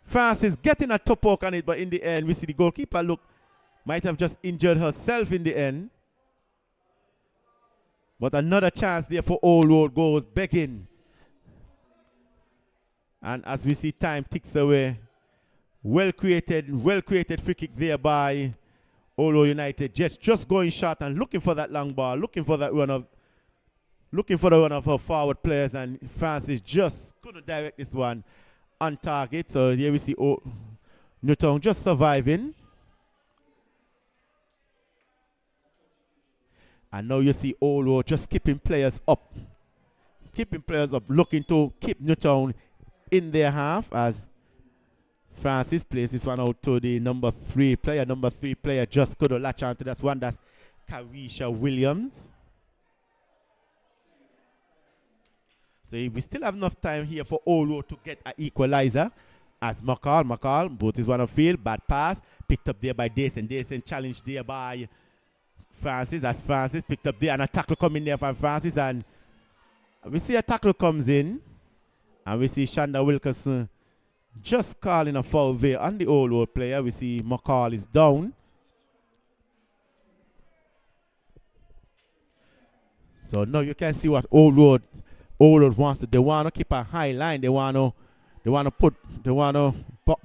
A: Francis getting a top poke on it, but in the end, we see the goalkeeper might have just injured herself in the end. But another chance there for Old Road goes begging. And as we see time ticks away, well created free kick there by Old Road United. Jets just going short and looking for that long ball, looking for that run of looking for the one of our forward players, and Francis just couldn't direct this one on target. So here we see Newtown just surviving. And now you see Olo just keeping players up. Keeping players up, looking to keep Newtown in their half as Francis plays this one out to the number 3 player. Number 3 player just couldn't latch onto this one. That's Carisha Williams. So we still have enough time here for Olo to get an equalizer. As McCall, both is one of field, bad pass, picked up there by Dason. Dason challenged there by Francis, as Francis picked up there, and a tackle coming there from Francis, and we see a tackle comes in, and we see Shanda Wilkerson just calling a foul there on the Olo player. We see McCall is down. So now you can see what Olo wants to. They want to keep a high line. They want to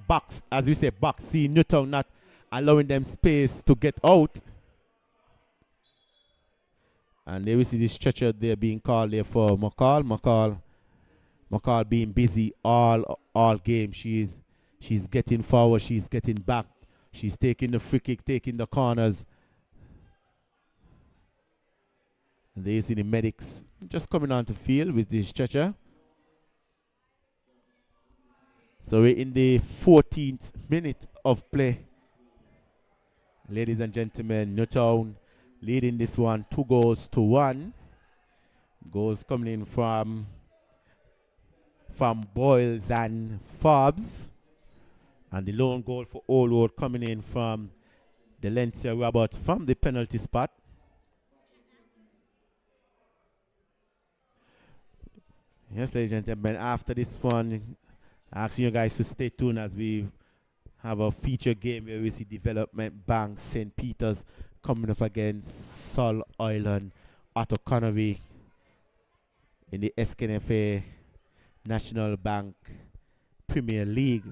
A: box, as we say, box. See Newtown not allowing them space to get out. And there we see the stretcher there being called there for McCall. McCall being busy all game. She's getting forward. She's getting back. She's taking the free kick, taking the corners. And there you see the medics just coming onto field with the stretcher. So we're in the 14th minute of play. Ladies and gentlemen, Newtown leading this one 2-1. Goals coming in from Boyles and Forbes. And the lone goal for Olo coming in from Delencia Roberts from the penalty spot. Yes, ladies and gentlemen, after this one, asking you guys to stay tuned as we have a feature game where we see Development Bank St. Peter's coming up against Sol Island Otto Connory in the Sknfa National Bank Premier League.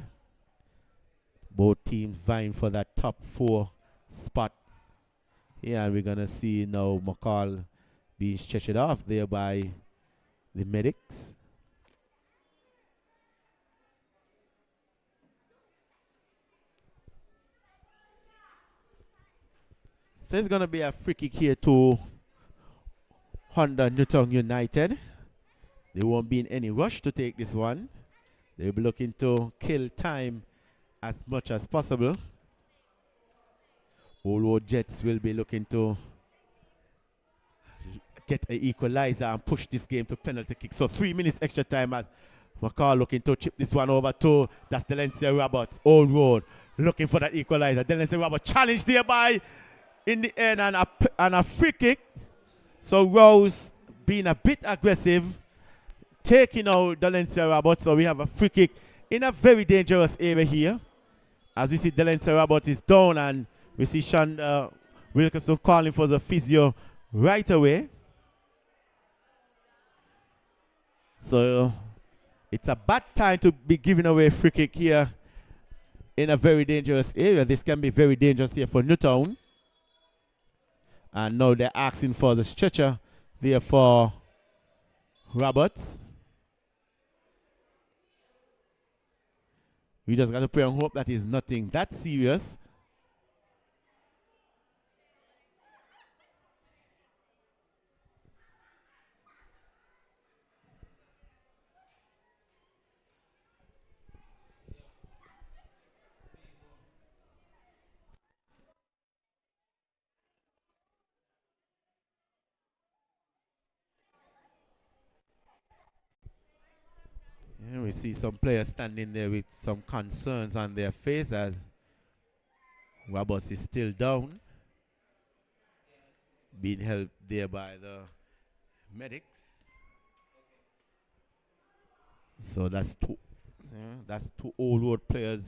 A: Both teams vying for that top 4 spot. Yeah, and we're going to see now McCall being stretched off there by the medics. So it's going to be a free kick here to Honda Newtown United. They won't be in any rush to take this one. They'll be looking to kill time as much as possible. Olo Jets will be looking to get an equalizer and push this game to penalty kick. So 3 minutes extra time as McCall looking to chip this one over to, that's Delencia Roberts, Old Road, looking for that equalizer. Delencia Roberts challenged thereby in the end and a free kick. So Rose being a bit aggressive, taking out Delencia Roberts. So we have a free kick in a very dangerous area here. As we see Delencia Roberts is down, and we see Sean Wilkerson calling for the physio right away. So it's a bad time to be giving away a free kick here in a very dangerous area. This can be very dangerous here for Newtown. And now they're asking for the stretcher there for Roberts. We just got to pray and hope that is nothing that serious. Yeah, we see some players standing there with some concerns on their face as Roberts is still down, being helped there by the medics. So that's two old road players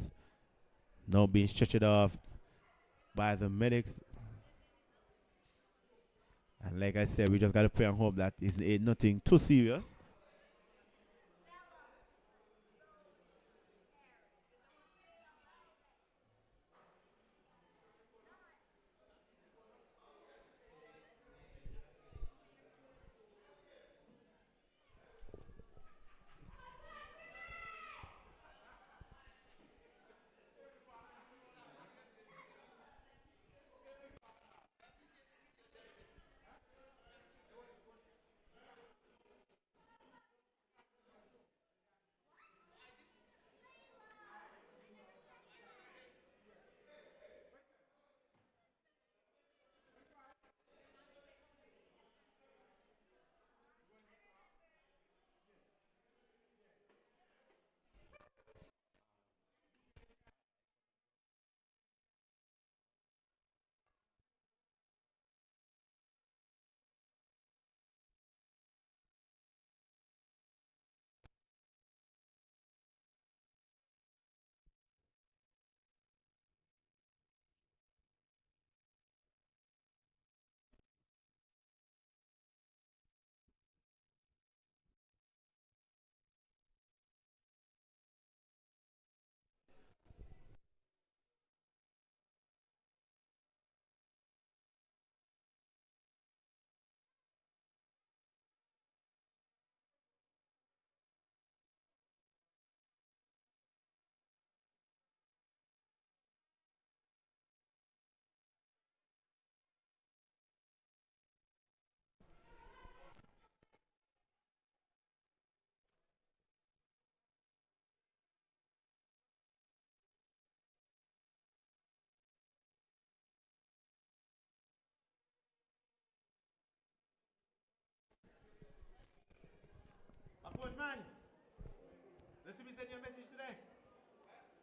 A: now being stretched off by the medics. And like I said, we just got to pray and hope that it's nothing too serious.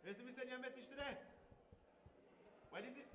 A: You see me send you a message today? What is it?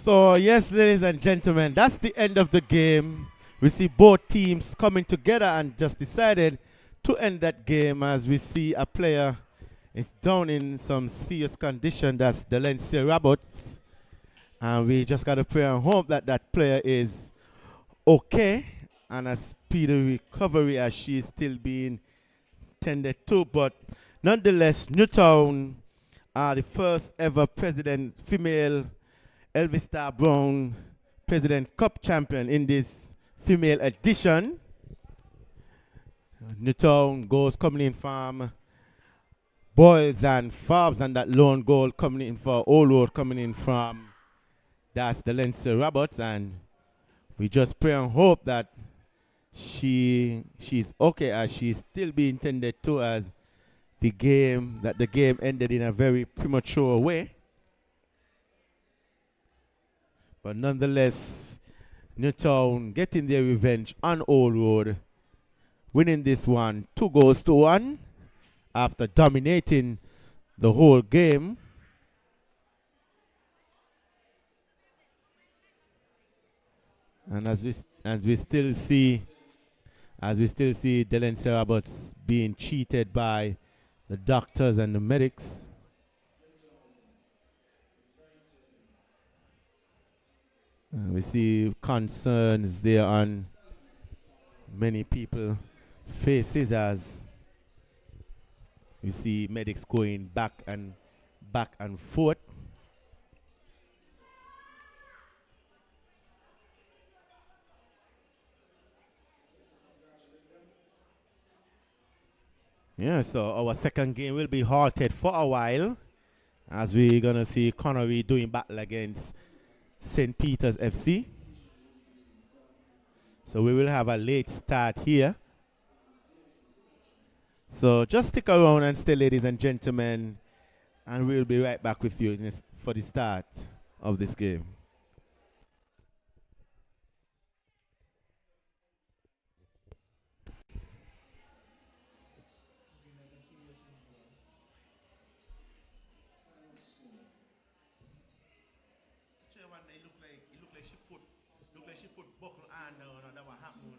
A: So, yes, ladies and gentlemen, that's the end of the game. We see both teams coming together and just decided to end that game as we see a player is down in some serious condition. That's Delancey Roberts. And we just got to pray and hope that that player is okay and a speedy recovery as she is still being tended to. But nonetheless, Newtown are the first ever female Elvis Star Brown President's Cup champion in this female edition. Newtown goals coming in from Boyles and Forbes, and that lone goal coming in for Old Road coming in from that's the Delancey Roberts. And we just pray and hope that she's okay as she's still being tended to as the game ended in a very premature way. But nonetheless, Newtown getting their revenge on Old Road, winning this one 2 goals to 1 after dominating the whole game. And as we still see Dylan Serabots being cheated by the doctors and the medics. We see concerns there on many people faces as we see medics going back and forth. Yeah, so our second game will be halted for a while as we're gonna see Connory doing battle against St. Peter's FC. So we will have a late start here. So just stick around and stay, ladies and gentlemen, and we'll be right back with you for the start of this game. Look like she foot buckle and that what happened.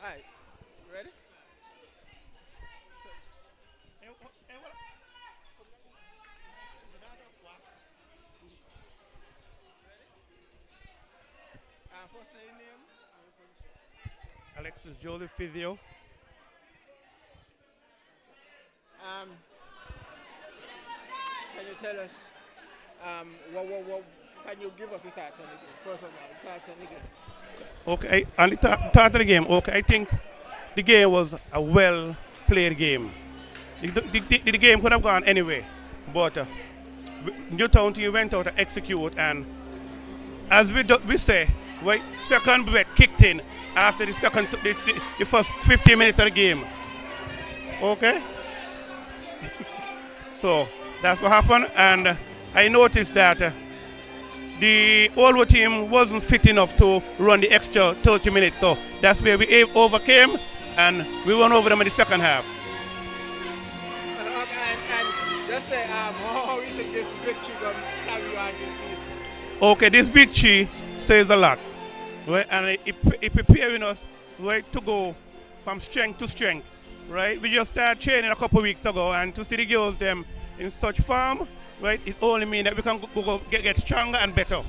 B: Alright, ready? First say your name and your position.
C: Alexis Joseph Physio.
B: Um, can you tell us, what, can you give us the stats on the game? First of all, the stats on the game.
C: Okay, and the start of the game. Okay, I think the game was a well played game. The game could have gone anyway, but Newtown team went out to execute, and as we say, second bet kicked in after the first 15 minutes of the game. Okay, so that's what happened, and I noticed that the Olwo team wasn't fit enough to run the extra 30 minutes, so that's where we overcame, and we won over them in the second half.
B: And just say, how you think this victory going to carry on to the season?
C: Okay, this victory says a lot, right? And it preparing us, right, to go from strength to strength, right? We just started training a couple of weeks ago, and to see the girls them in such form, right, it only means that we can get stronger and better.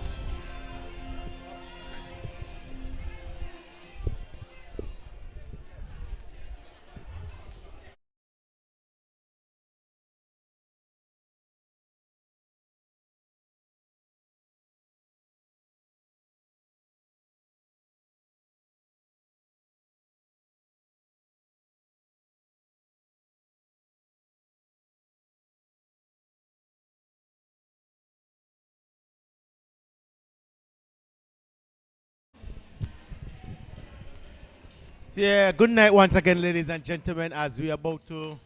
A: Yeah, good night once again, ladies and gentlemen, as we are about to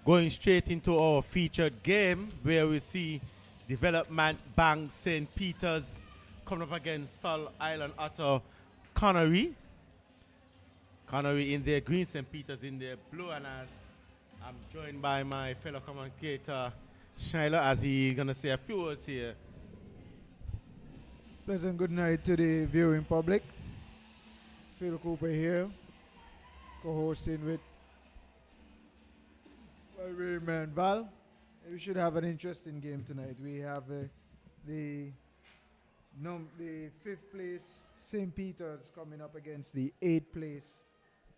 A: going straight into our featured game where we see Development Bank St. Peter's coming up against Sol Island Otter Connory. Connory in their green, St. Peter's in their blue, and as I'm joined by my fellow commentator, Schuyler, as he's going to say a few words here.
D: Pleasant good night to the viewing public. Phil Cooper here, co-hosting with man Val. We should have an interesting game tonight. We have the fifth place St. Peter's coming up against the eighth place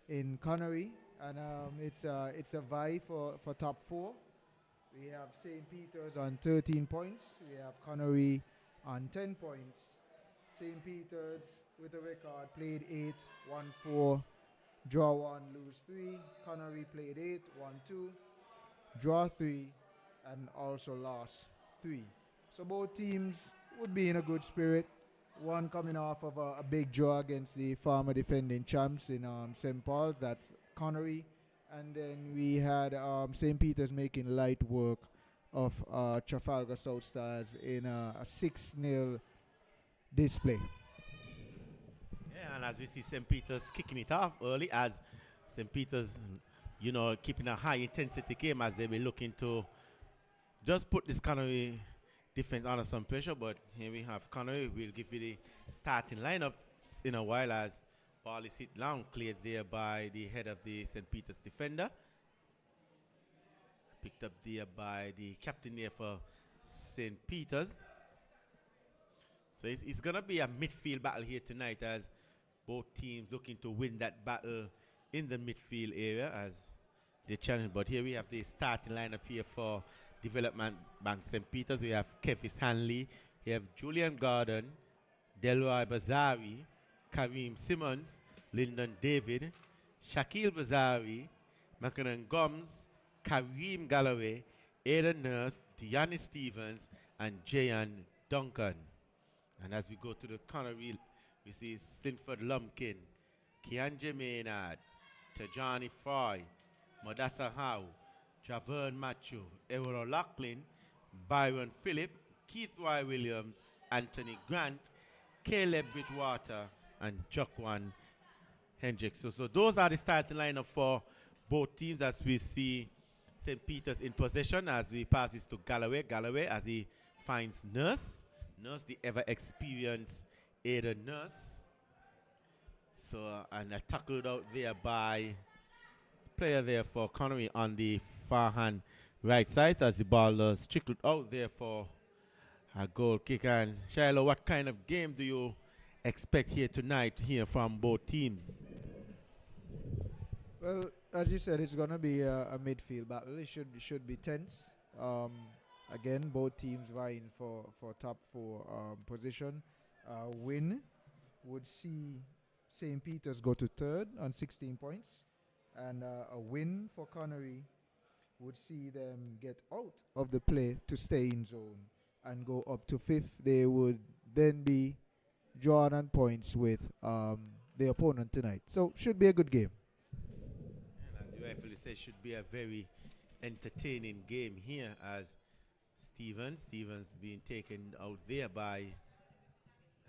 D: in Connory, and it's a vie for top four. We have St. Peter's on 13 points. We have Connory on 10 points. St. Peter's with a record played 8, won 4, draw 1, lose 3. Connory played 8, won 2, draw 3, and also lost 3. So both teams would be in a good spirit. One coming off of a big draw against the former defending champs in St. Paul's, that's Connory. And then we had St. Peter's making light work of Trafalgar South Stars in a 6-0 display.
A: Yeah, and as we see St. Peter's kicking it off early, as St. Peter's, keeping a high intensity game as they be looking to just put this Connory defense under some pressure. But here we have Connory. We'll give you the starting lineup in a while as ball is hit long, cleared there by the head of the St. Peter's defender. Picked up there by the captain there for St. Peter's. So it's going to be a midfield battle here tonight as both teams looking to win that battle in the midfield area as they challenge. But here we have the starting lineup here for Development Bank St. Peter's. We have Kevis Hanley, we have Julian Gordon, Delroy Bazari, Kareem Simmons, Lyndon David, Shaquille Bazari, McKinnon Gomes, Kareem Galloway, Aidan Nurse, Deanne Stevens, and Jayan Duncan. And as we go to the Connory, we see Stinford Lumpkin, Keandre Maynard, Tajani Froy, Modassa Howe, Javern Matthew, Errol O'Loughlin, Byron Phillip, Keith Roy Williams, Anthony Grant, Caleb Bridgewater, and Jokwan Hendricks. So those are the starting lineup for both teams as we see St. Peter's in possession as we pass this to Galloway. Galloway as he finds Nurse, the ever-experienced Aidan Nurse. So, and a tackled out there by player there for Connory on the far hand right side as the ball is trickled out there for a goal kick. And Shiloh, what kind of game do you expect here tonight here from both teams?
D: Well, as you said, it's gonna be a midfield battle. It should be tense. Again, both teams vying for top four position. Win would see St. Peter's go to third on 16 points, and a win for Connery would see them get out of the play to stay in zone and go up to fifth. They would then be drawn on points with the opponent tonight. So should be a good game.
A: And as you rightfully said, should be a very entertaining game here as Stevens being taken out there by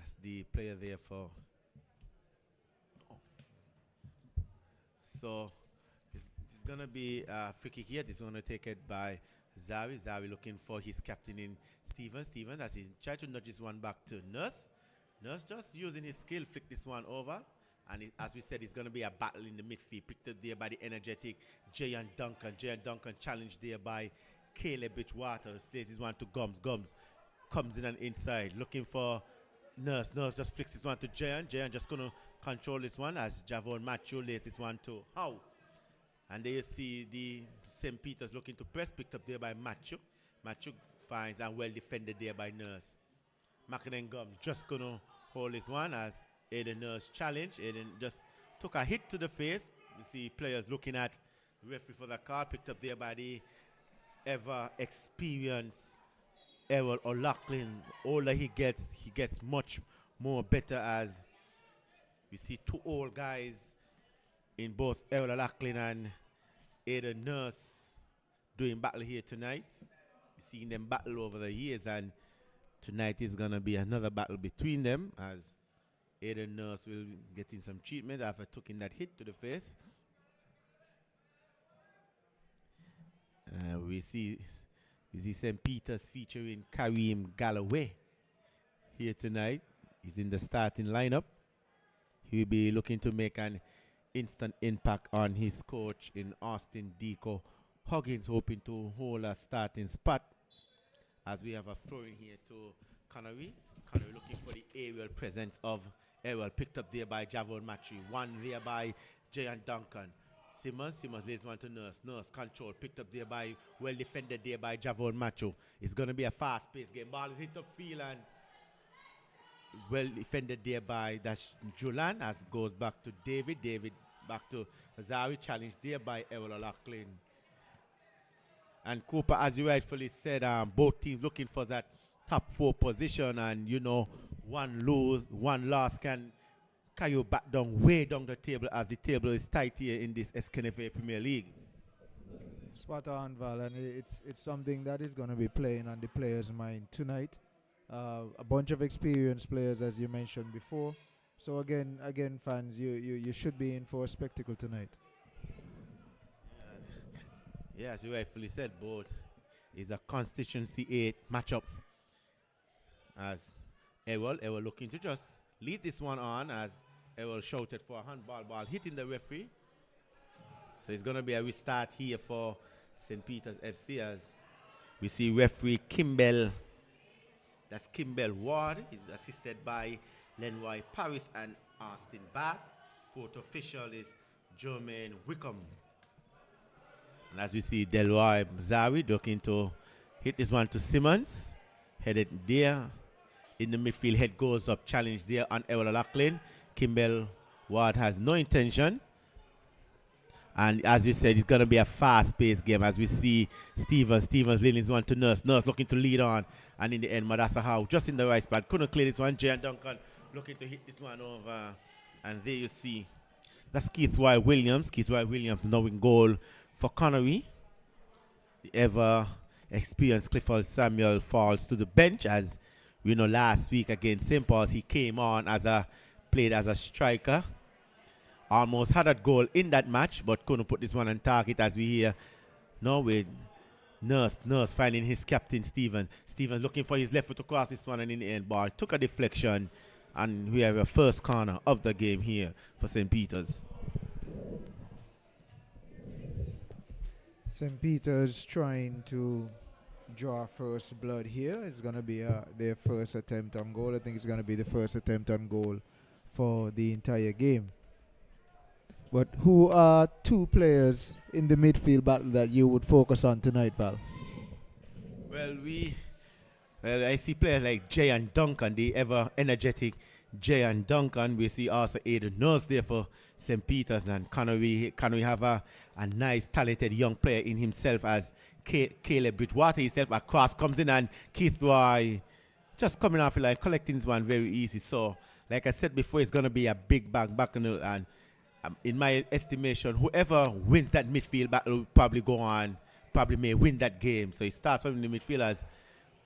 A: as the player there for. So it's gonna be a free kick here. This is gonna take it by Zawi. Zawi looking for his captain in Stevens. Stevens as he tried to nudge this one back to Nurse. Nurse just using his skill, flick this one over. And as we said, it's going to be a battle in the midfield. Picked up there by the energetic Jayan Duncan. Jayan Duncan challenged there by Caleb Bitchwater. Slays this one to Gums. Gums comes in and inside. Looking for Nurse. Nurse just flicks this one to Jayan. Jayan just going to control this one as Javon Matthew lays this one to How. And there you see the St. Peter's looking to press. Picked up there by Matthew. Matthew finds and well defended there by Nurse. Mackin and Gums just going to hold this one as Aiden Nurse challenge. Aiden just took a hit to the face. You see players looking at referee for the card. Picked up there by the ever experienced Errol O'Loughlin. Older he gets much more better as we see two old guys in both Errol O'Loughlin and Aiden Nurse doing battle here tonight. We've seen them battle over the years, and tonight is going to be another battle between them as Aiden Nurse will get in some treatment after taking that hit to the face. We see St. Peter's featuring Kareem Galloway here tonight. He's in the starting lineup. He'll be looking to make an instant impact on his coach in Austin Deco Huggins, hoping to hold a starting spot. As we have a throw in here to Connery. Connery looking for the aerial presence of Errol, picked up there by Javon Matthew. One there by Jayan Duncan. Simmons lays one to Nurse. Nurse control, picked up there by, well defended there by Javon Matthew. It's going to be a fast-paced game. Ball is hit upfield and well defended there by Julan as goes back to David. David back to Zawi, challenged there by Errol O'Loughlin. And Cooper, as you rightfully said, both teams looking for that top four position, and you know, one loss can carry you back down, way down the table, as the table is tight here in this Sknfa Premier League.
D: Spot on, Val, and it's something that is going to be playing on the players' mind tonight. A bunch of experienced players, as you mentioned before. So again, fans, you should be in for a spectacle tonight.
A: Yeah, as you rightfully said, both is a Constituency 8 matchup. As Errol looking to just lead this one on, as Errol shouted for a handball, ball hitting the referee. So it's going to be a restart here for St. Peter's FC as we see referee Kimbell. That's Kimbell Ward. He's assisted by Lenroy Paris and Austin Bath. Fourth official is Jermaine Wickham. And as we see Delroy Zawi looking to hit this one to Simmons. Headed there in the midfield. Head goes up. Challenge there on Errol O'Loughlin. Kimbell Ward has no intention. And as you said, it's going to be a fast-paced game as we see Stevens leading this one to Nurse. Nurse looking to lead on. And in the end, Madassa Howe just in the right spot. Couldn't clear this one. Jayan Duncan looking to hit this one over. And there you see. That's Keith White Williams. Keith White Williams now in goal for Connery. The ever-experienced Clifford Samuel falls to the bench, as we know last week against St. Paul's he came on played as a striker. Almost had a goal in that match, but couldn't put this one on target, as we hear now with Nurse finding his captain Stevens looking for his left foot to cross this one, and in the end ball took a deflection And we have a first corner of the game here for St. Peter's.
D: St. Peter's trying to draw first blood here. It's going to be their first attempt on goal. I think it's going to be the first attempt on goal for the entire game. But who are two players in the midfield battle that you would focus on tonight, Val?
A: Well, I see players like Jay and Duncan, the ever energetic Jay and Duncan. We see also Aiden Nurse there for St. Peter's, and Connory have a nice, talented young player in himself as Caleb Bridgewater himself. Across comes in, and Keith Roy just coming off like collecting this one very easy. So, like I said before, it's going to be a big bang back, and in my estimation, whoever wins that midfield battle will probably go on, probably may win that game. So it starts from the midfielders.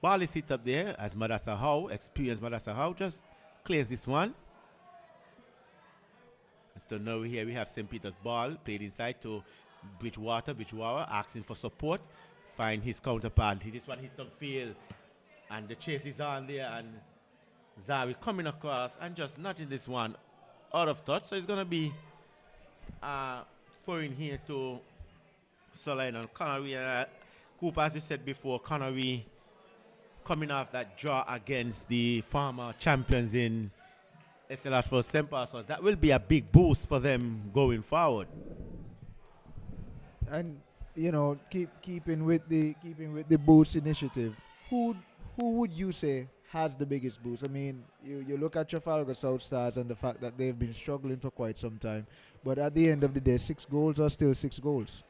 A: Ball is hit up there as Madassa Howe, experienced Madassa Howe, just clears this one. So now here we have St. Peter's ball played inside to Bridgewater. Bridgewater asking for support, find his counterpart. This one hit upfield, and the chase is on there, and Zawi coming across and just nudging this one out of touch. So it's going to be throwing here to Solane and Connory. Cooper, as you said before, Connory coming off that draw against the former champions in SLR for St. Paul. So that will be a big boost for them going forward.
D: And keeping with the boost initiative, who would you say has the biggest boost? I mean, you look at Trafalgar South Stars and the fact that they've been struggling for quite some time, but at the end of the day, 6 goals are still 6 goals.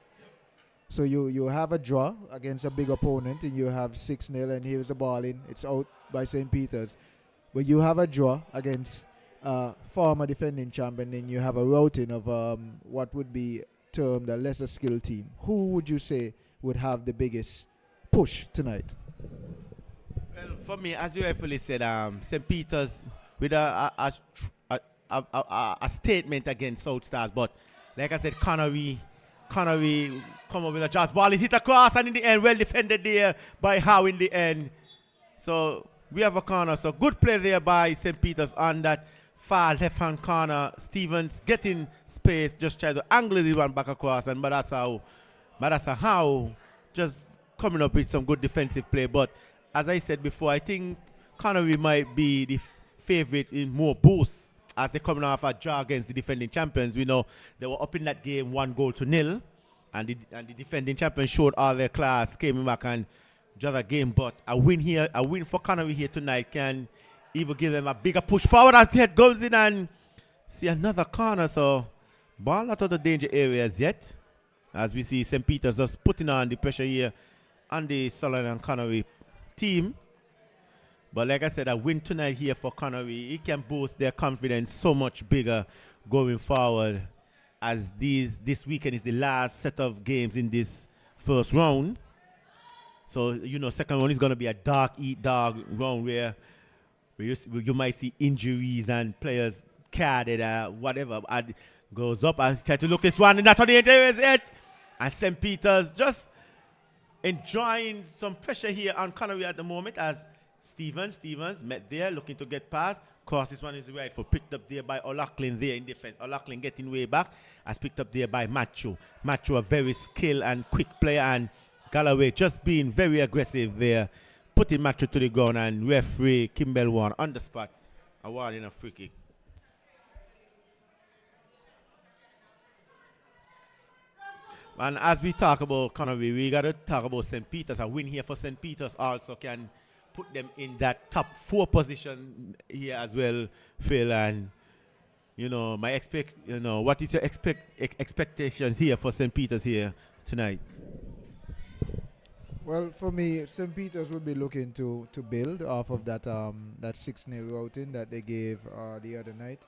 D: So you have a draw against a big opponent and you have 6-0, and here's the ball in. It's out by St. Peter's. But you have a draw against former defending champion, and you have a routing of what would be termed a lesser skilled team. Who would you say would have the biggest push tonight?
A: Well, for me, as you rightfully said, St. Peter's with a statement against South Stars, but like I said, Connory come up with a chance. Ball is hit across, and in the end, well defended there by Howe in the end. So we have a corner. So good play there by St. Peter's on that far left-hand corner. Stevens getting space, just try to angle the one back across, and Madassa Howe just coming up with some good defensive play. But as I said before, I think Connory might be the favorite in more boosts as they're coming off a draw against the defending champions. We know they were up in that game 1-0, and the defending champions showed all their class, came back and drew the game. But a win for Connory here tonight can even give them a bigger push forward as the head goes in and see another corner. So ball not out of danger areas yet, as we see St. Peter's just putting on the pressure here on the Solon and Connory team. But like I said, a win tonight here for Connory, it can boost their confidence so much bigger going forward, as this weekend is the last set of games in this first round. So, second round is going to be a dog-eat-dog round where you might see injuries and players carded, whatever. And goes up and try to look this one, and that's on the interior is it. And St. Peter's just enjoying some pressure here on Connory at the moment, as Stevens met there, looking to get past. Cross, this one is right for picked up there by O'Loughlin there in defense. O'Loughlin getting way back, as picked up there by Macho. Macho, a very skilled and quick player, and Galloway just being very aggressive there, putting Macho to the ground, and referee Kimball Warren on the spot, awarding a free kick. And as we talk about Connory, we got to talk about St. Peter's. A win here for St. Peter's also can put them in that top 4 position here as well, Phil. And what is your expectations here for St. Peter's here tonight?
D: Well, for me, St. Peter's will be looking to build off of that 6-0 routing that they gave the other night.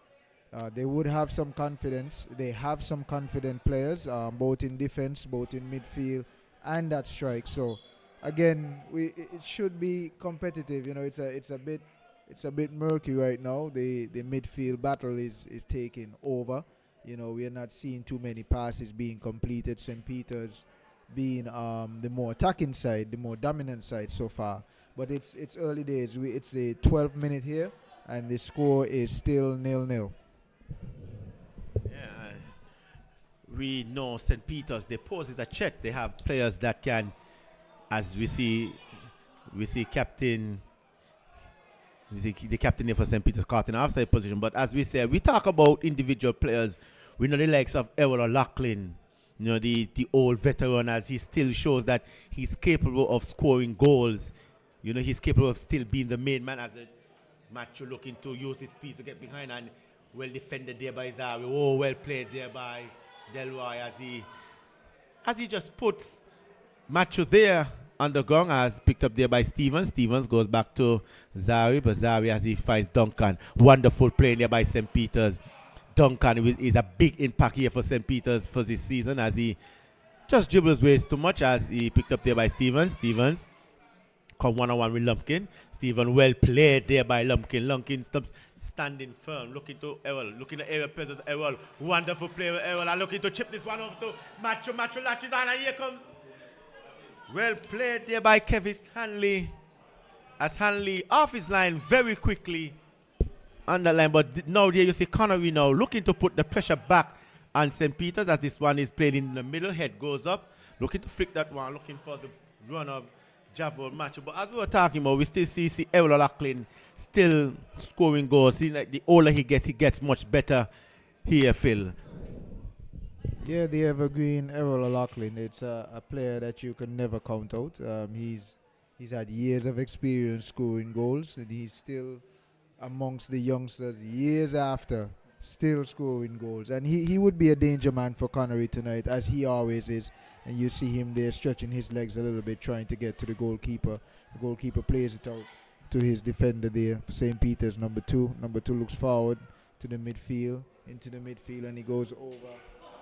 D: They would have some confidence. They have some confident players, both in defense, both in midfield, and that strike. So, again, it should be competitive. It's a bit murky right now. The midfield battle is taking over. We are not seeing too many passes being completed. St. Peter's being the more attacking side, the more dominant side so far. But it's early days. It's the 12th minute here. and the score is still 0-0.
A: Yeah, we know St. Peter's, they pose as a check. They have players that can, as we see captain, the captain here for St. Peter's caught in offside position. But as we said, we talk about individual players. We know the likes of Errol O'Loughlin, you know, the old veteran, as he still shows that he's capable of scoring goals. You know, he's capable of still being the main man as a Macho looking to use his speed to get behind, and well defended there by Zari. Oh, well played there by Delroy as he just puts Macho there on the ground, as picked up there by Stevens. Stevens goes back to Zari, but Zari as he finds Duncan. Wonderful play there by St. Peter's. Duncan is a big impact here for St. Peter's for this season, as he just dribbles ways too much, as he picked up there by Stevens. Stevens come one-on-one with Lumpkin. Stephen well played there by Lumpkin. Lumpkin stops standing firm, looking to Errol, looking at area presence Errol. Wonderful play with Errol, and looking to chip this one off to Macho. Macho latches on, and here comes. Well played there by Kevis Hanley. As Hanley off his line very quickly on the line, but now there you see Connory now looking to put the pressure back on St. Peter's, as this one is played in the middle. Head goes up, looking to flick that one, looking for the run of Javo Macho. But as we were talking about, we still see Errol O'Loughlin still scoring goals. See, like the older he gets much better here, Phil.
D: Yeah, the evergreen Errol O'Loughlin. It's a player that you can never count out. He's had years of experience scoring goals, and he's still amongst the youngsters years after, still scoring goals. And he would be a danger man for Connory tonight, as he always is. And you see him there stretching his legs a little bit, trying to get to the goalkeeper. The goalkeeper plays it out to his defender there for St. Peter's, number 2. Number 2 looks forward to the midfield, into the midfield, and he goes over.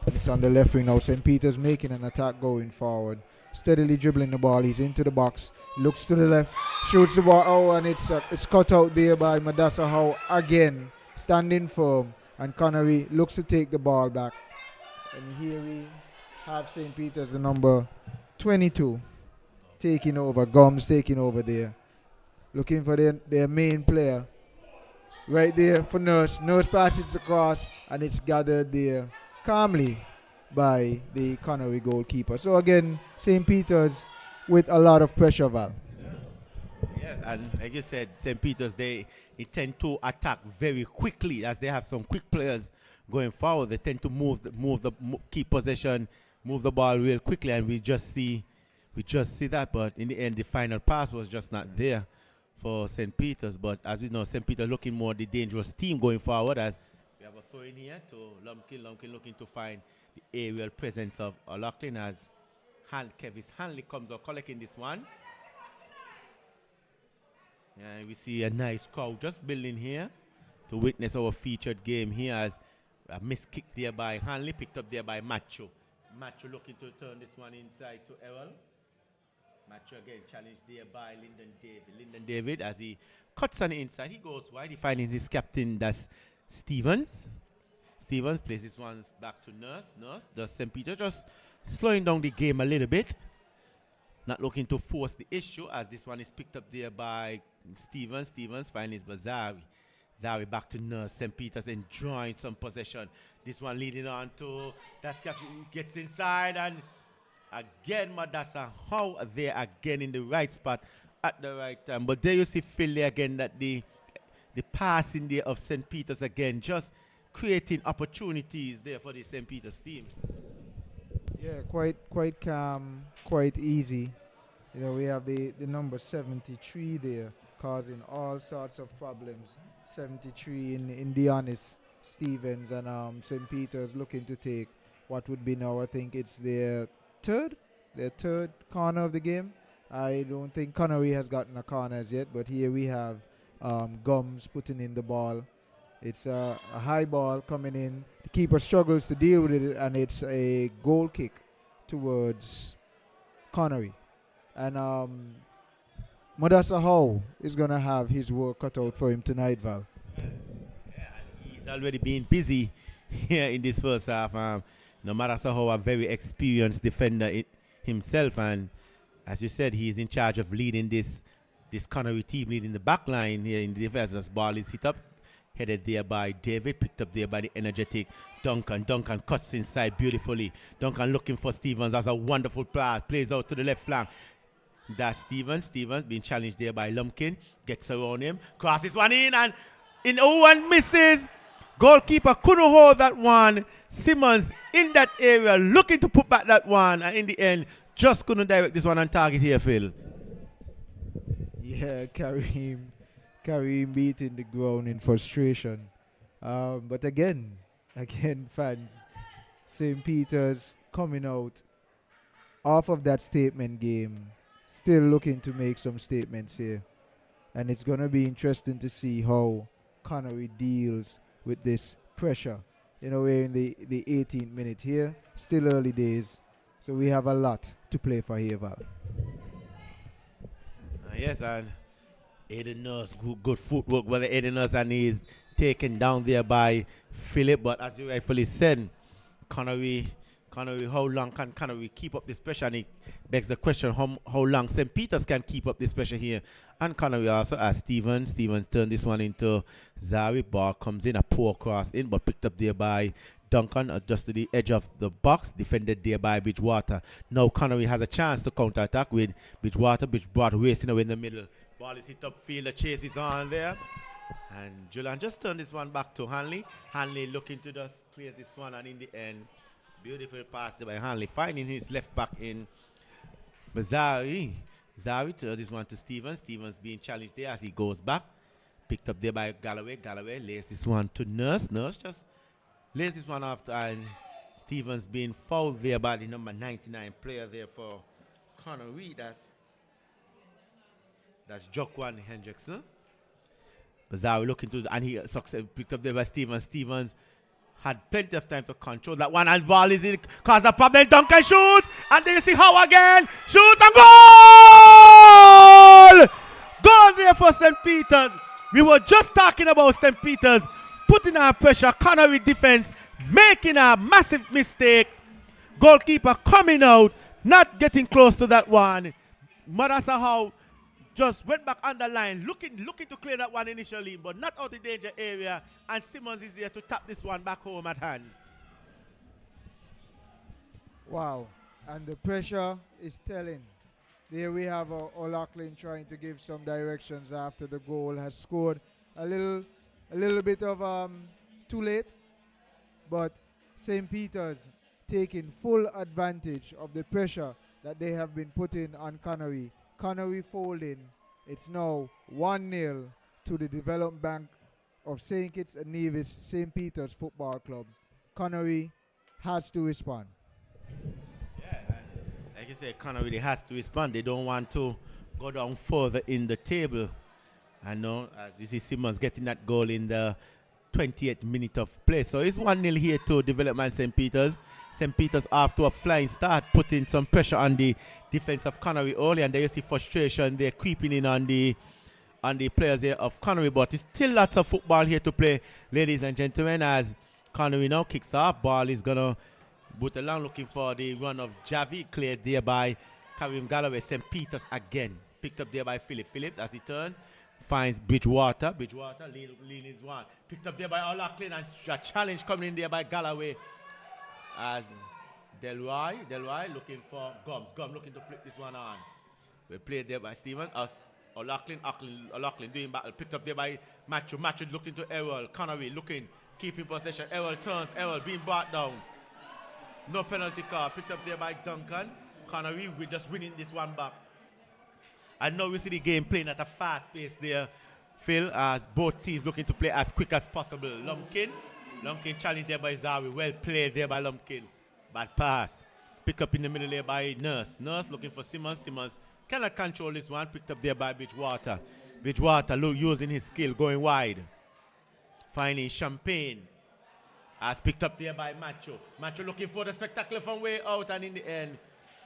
D: And it's on the left wing now. St. Peter's making an attack going forward, steadily dribbling the ball. He's into the box, looks to the left, shoots the ball. Oh, and it's cut out there by Madassa Howe again, standing firm. And Connory looks to take the ball back. And here we have St. Peter's, the number 22, taking over. Gums taking over there, looking for their main player. Right there for Nurse. Nurse passes across, and it's gathered there calmly by the Connory goalkeeper. So again, St. Peter's with a lot of pressure, Val.
A: Yeah, and like you said, St. Peter's, they tend to attack very quickly, as they have some quick players going forward. They tend to keep possession, move the ball real quickly, and we just see that. But in the end, the final pass was just not there for St. Peter's. But as we know, St. Peter's looking more the dangerous team going forward, as we have a throw in here to Lumpkin. Lumpkin looking to find the aerial presence of O'Loughlin, as Kevis Hanley comes out collecting this one. And we see a nice crowd just building here to witness our featured game here, as a missed kick there by Hanley, picked up there by Macho. Macho looking to turn this one inside to Errol. Macho again challenged there by Lyndon David. Lyndon David, as he cuts on the inside, he goes wide. He finds his captain, that's Stevens. Stevens places one back to Nurse. Nurse does St. Peter just slowing down the game a little bit. Not looking to force the issue, as this one is picked up there by Stevens. Stevens finds Zari. Zari back to Nurse. St. Peter's enjoying some possession. This one leading on to Daska, gets inside, and again Madassa Howe there again in the right spot at the right time. But there you see Phil there again, that the passing there of St. Peter's again, just creating opportunities there for the St. Peter's team.
D: Yeah, quite calm, quite easy. You know, we have the number 73 there, causing all sorts of problems. 73 in Dionis Stevens, and St. Peter's looking to take what would be now, I think it's their third corner of the game. I don't think Connory has gotten a corner as yet, but here we have Gums putting in the ball. It's a high ball coming in. The keeper struggles to deal with it, and it's a goal kick towards Connory. And Madassa Howe is going to have his work cut out for him tonight, Val.
A: Yeah, he's already been busy here in this first half. Madassa Howe, a very experienced defender himself, and as you said, he's in charge of leading this this Connory team leading the back line here in the defense. As ball is hit up, headed there by David, picked up there by the energetic Duncan. Duncan cuts inside beautifully. Duncan looking for Stevens. That's a wonderful pass. Plays out to the left flank. That's Stevens. Stevens being challenged there by Lumpkin. Gets around him. Crosses one in and and misses. Goalkeeper couldn't hold that one. Simmons in that area looking to put back that one. And in the end, just couldn't direct this one on target here, Phil.
D: Yeah, Kareem beating the ground in frustration. But again, fans, St. Peter's coming out off of that statement game, still looking to make some statements here. And it's going to be interesting to see how Connory deals with this pressure. You know, we're in the 18th minute here, still early days. So we have a lot to play for here, Val.
A: Yes, and Aiden Nurse, good footwork. Well, Aiden Nurse and he's taken down there by Philip. But as you rightfully said, Connory, how long can Connory keep up this pressure? And it begs the question, how long St. Peter's can keep up this pressure here. And Connory also has Stevens. Stevens turned this one into Zari. Ball comes in, a poor cross in, but picked up there by Duncan, just to the edge of the box, defended there by Bridgewater. Now Connory has a chance to counter-attack with Bridgewater. Bridgewater racing away in the middle. Ball is hit upfield, the chase is on there. And Julian just turned this one back to Hanley. Hanley looking to just clear this one, and in the end, beautiful pass there by Hanley, finding his left back in Zari turns this one to Stevens. Stevens being challenged there as he goes back. Picked up there by Galloway. Galloway lays this one to Nurse. Nurse just lays this one after, and Stevens being fouled there by the number 99 player there for Connory. That's Jokwan Hendrickson. Bazari looking to, and he picked up there by Stevens. Stevens had plenty of time to control that one, and ball is in, cause a problem. Duncan shoots, and then you see Howe again. Shoots and goal! Goal there for St. Peter's. We were just talking about St. Peter's putting our pressure. Connory defense making a massive mistake. Goalkeeper coming out, not getting close to that one. Madasa Howe just went back on the line, looking to clear that one initially, but not out the danger area. And Simmons is there to tap this one back home at hand.
D: Wow, and the pressure is telling. There we have O'Loughlin trying to give some directions after the goal has scored. A little bit of too late, but St. Peter's taking full advantage of the pressure that they have been putting on Connory. Connory folding. It's now 1-0 to the Development Bank of St. Kitts and Nevis St. Peter's Football Club. Connory has to respond.
A: Yeah, like you said, Connory has to respond. They don't want to go down further in the table. I know, as you see Simmons getting that goal in the 28th minute of play. So it's 1-0 here to Development St. Peter's. St. Peter's after a flying start, putting some pressure on the defense of Connory early, and there you see frustration there creeping in on the players here of Connory, but it's still lots of football here to play, ladies and gentlemen, as Connory now kicks off. Ball is gonna boot along, looking for the run of Javi, cleared there by Karim Galloway. St. Peter's again, picked up there by Phillips as he turns, finds Bridgewater. Lean is one, picked up there by O'Loughlin, and a challenge coming in there by Galloway. As Delroy looking for Gums looking to flip this one on. We played there by Stevens. O'Loughlin doing battle. Picked up there by Matthew looking to Errol. Connory looking, keeping possession. Errol turns. Errol being brought down. No penalty call. Picked up there by Duncan. Connory just winning this one back. And now we see the game playing at a fast pace there, Phil, as both teams looking to play as quick as possible. Lumpkin challenged there by Zari. Well played there by Lumpkin. Bad pass. Pick up in the middle there by Nurse. Nurse looking for Simmons. Simmons cannot control this one. Picked up there by Bridgewater. Bridgewater using his skill, going wide. Finding Champagne. As picked up there by Macho. Macho looking for the spectacular from way out, and in the end,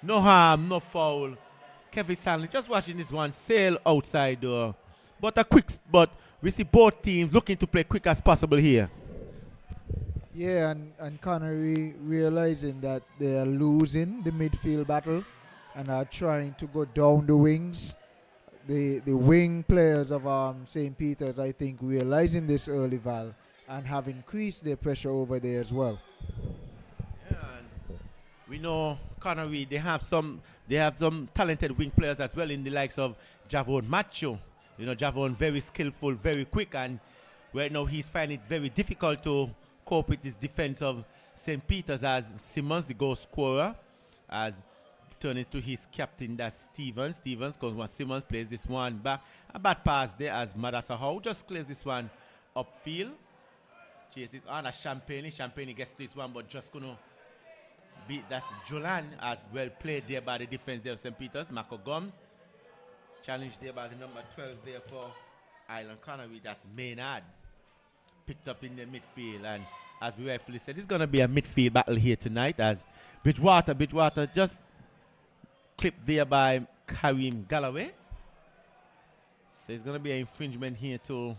A: no harm, no foul. Kevin Stanley just watching this one sail outside door. But we see both teams looking to play quick as possible here.
D: Yeah, and Connory realizing that they are losing the midfield battle and are trying to go down the wings. the wing players of St. Peter's, I think, realizing this early, Val, and have increased their pressure over there as well.
A: Yeah, and we know Connory, they have some talented wing players as well in the likes of Javon Macho. You know, Javon very skillful, very quick, and right now he's finding it very difficult to cope with this defense of St. Peter's, as Simmons, the goal scorer, has turned it to his captain, that's Stevens. Stevens, because when Simmons plays this one back, a bad pass there as Madasa Howe just clears this one upfield. Chases on as Champagne. Champagne gets this one, but just gonna beat. That's Jolan as well played there by the defense there of St. Peter's. Marco Gomes challenged there by the number 12 there for Island Connery. That's Maynard picked up in the midfield, and as we rightfully said, it's gonna be a midfield battle here tonight as Bridgewater just clipped there by Kareem Galloway. So it's gonna be an infringement here to.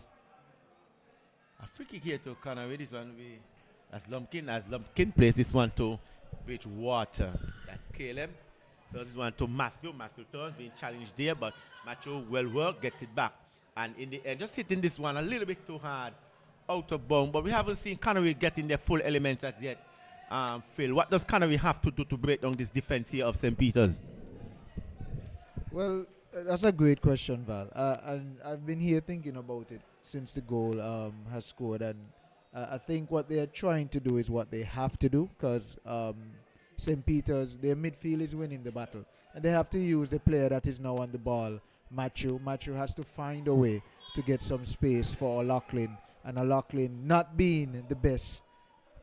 A: A free kick here to Connory. This one will be as Lumpkin plays this one to Bridgewater. That's Caleb. So this one to Matthew. Matthew turns, being challenged there, but Matthew well worked, gets it back. And in the end, just hitting this one a little bit too hard, out of bounds. But we haven't seen Connory getting their full elements as yet. Phil, what does Connory have to do to break down this defense here of St. Peter's?
D: Well, that's a great question, Val. And I've been here thinking about it since the goal has scored. And I think what they're trying to do is what they have to do, because St. Peter's, their midfield is winning the battle. And they have to use the player that is now on the ball, Matthew. Matthew has to find a way to get some space for O'Loughlin. And O'Loughlin not being the best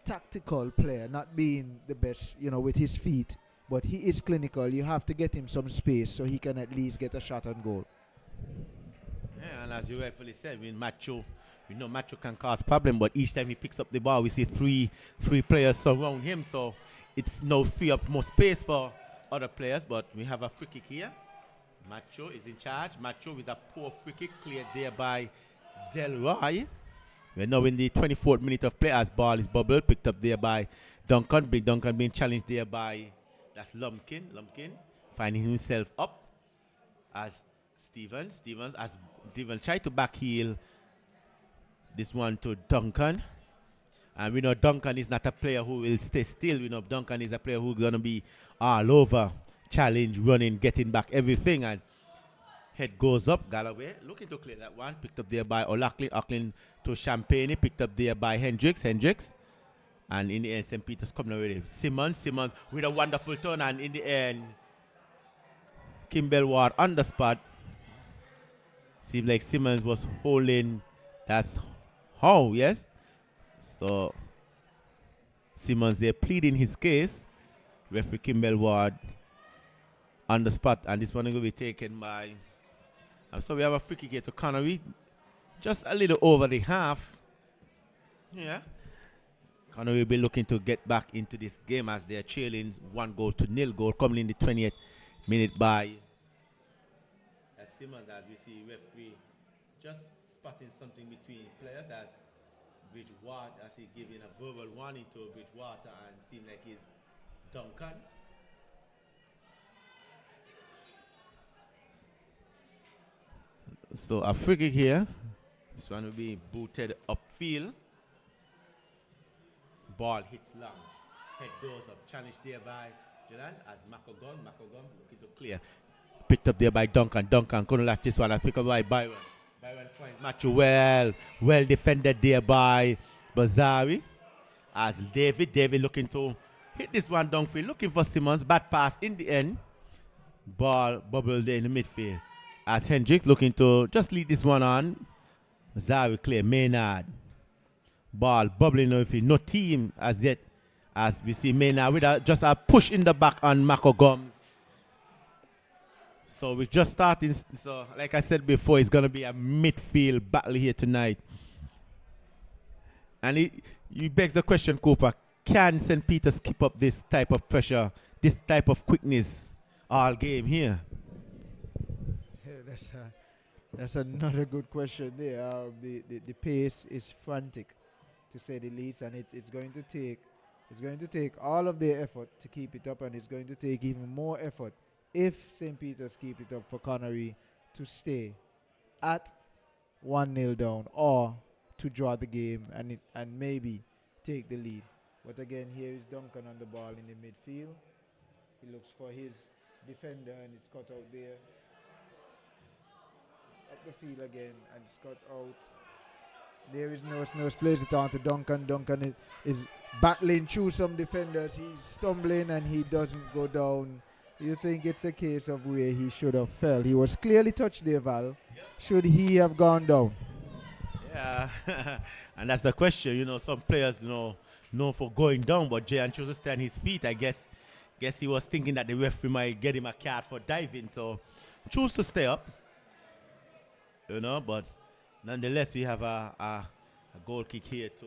D: tactical player, not being the best, with his feet. But he is clinical. You have to get him some space so he can at least get a shot on goal.
A: Yeah, and as you rightfully said, we know Matthew can cause problem, but each time he picks up the ball, we see three players surround him, so it's now free up more space for other players. But we have a free kick here. Matthew is in charge. Matthew with a poor free kick cleared there by Delroy. We're now in the 24th minute of play as ball is bubbled, picked up there by Duncan. Big Duncan being challenged there by that's Lumpkin finding himself up as Stevens tried to backheel this one to Duncan. And we know Duncan is not a player who will stay still. We know Duncan is a player who's going to be all over, challenge, running, getting back, everything. And head goes up, Galloway looking to clear that one. Picked up there by O'Loughlin. O'Loughlin to Champagne. Picked up there by Hendricks. And in the end, St. Peter's coming away with Simmons with a wonderful turn. And in the end, Kimball Ward on the spot. Seems like Simmons was holding. That's how, yes. So Simmons there pleading his case. Referee Kimball Ward on the spot. And this one will be taken by. So we have a free kick here to Connery. Just a little over the half. Yeah. Connory will be looking to get back into this game as they're trailing 1-0 goal coming in the 20th minute by Simmons, as we see referee just spotting something between players as Bridgewater, as he giving a verbal warning to Bridgewater and seems like he's Duncan. So a free kick here. This one will be booted upfield. Ball hits long. Head goes up. Challenged there by Jolan as Makogon looking to clear. Picked up there by Duncan. Duncan couldn't latch this one. And picked up by Byron. Byron finds Matthew well defended there by Bazari. As David looking to hit this one downfield. Looking for Simmons. Bad pass in the end. Ball bubbled there in the midfield. As Hendricks looking to just lead this one on. Bazari clear. Maynard. Ball bubbling on the field. No team as yet. As we see Maynard with just a push in the back on Marco Gomes. So we're just starting. So like I said before, it's going to be a midfield battle here tonight. And it begs the question, Cooper, can St. Peter's keep up this type of pressure, this type of quickness all game here?
D: Yeah, that's another good question there. The pace is frantic, to say the least, and it's going to take all of their effort to keep it up, and it's going to take even more effort if St. Peter's keep it up for Connery to stay at 1-0 down or to draw the game and maybe take the lead. But again, here is Duncan on the ball in the midfield. He looks for his defender and it's cut out there. It's up the field again and it's cut out. There is Nurse plays it on to Duncan. Duncan is battling through some defenders. He's stumbling and he doesn't go down. You think it's a case of where he should have fell. He was clearly touched there, Val. Should he have gone down?
A: Yeah, and that's the question. You know, some players, known for going down, but Jayan chose to stay on his feet. I guess he was thinking that the referee might get him a card for diving, so choose to stay up. But nonetheless, we have a goal kick here to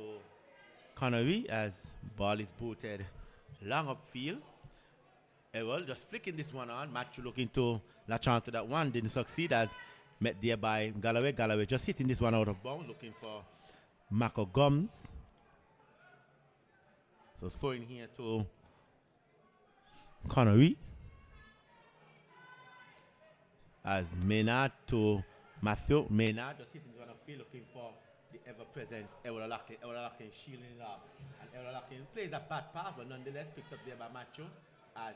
A: Connory as ball is booted long upfield. Well, just flicking this one on. Matthew looking to latch on to that one. Didn't succeed as met there by Galloway. Galloway just hitting this one out of bounds, looking for Mako Gums. So throwing here to Connory. As Maynard to Matthew. Maynard just hitting this one upfield, looking for the ever-present Ewola Lachlan. Ewola Lachlan shielding it up. And Ewola Lachlan plays a bad pass, but nonetheless picked up there by Matthew. As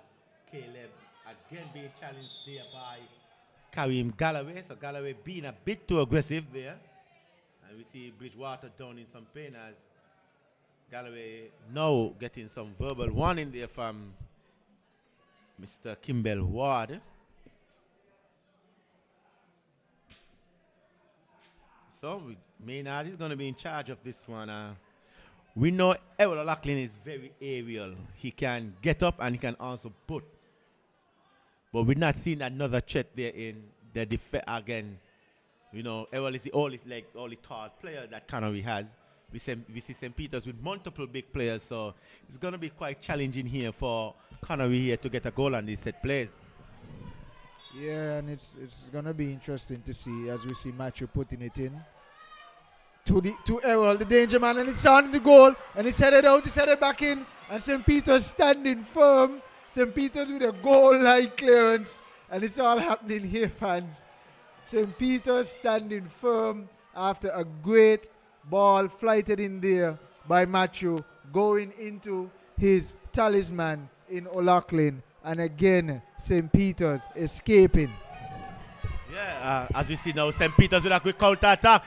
A: Caleb again being challenged there by Kareem Galloway. So Galloway being a bit too aggressive there. And we see Bridgewater down in some pain as Galloway now getting some verbal warning there from Mr. Kimball Ward. So Maynard is going to be in charge of this one. We know Ewola Lachlan is very aerial. He can get up and he can also put. But we're not seeing another threat there in the defense again. Ewell is the only tall player that Connory has. We see St. Peter's with multiple big players, so it's going to be quite challenging here for Connory here to get a goal on these set plays.
D: Yeah, and it's going to be interesting to see as we see Matthew putting it in. To Errol, the danger man, and it's on the goal, and it's headed out, it's headed back in, and St. Peter's standing firm. St. Peter's with a goal-line clearance, and it's all happening here, fans. St. Peter's standing firm after a great ball flighted in there by Matthew, going into his talisman in O'Loughlin, and again, St. Peter's escaping.
A: Yeah, as we see now, St. Peter's with a quick counter-attack.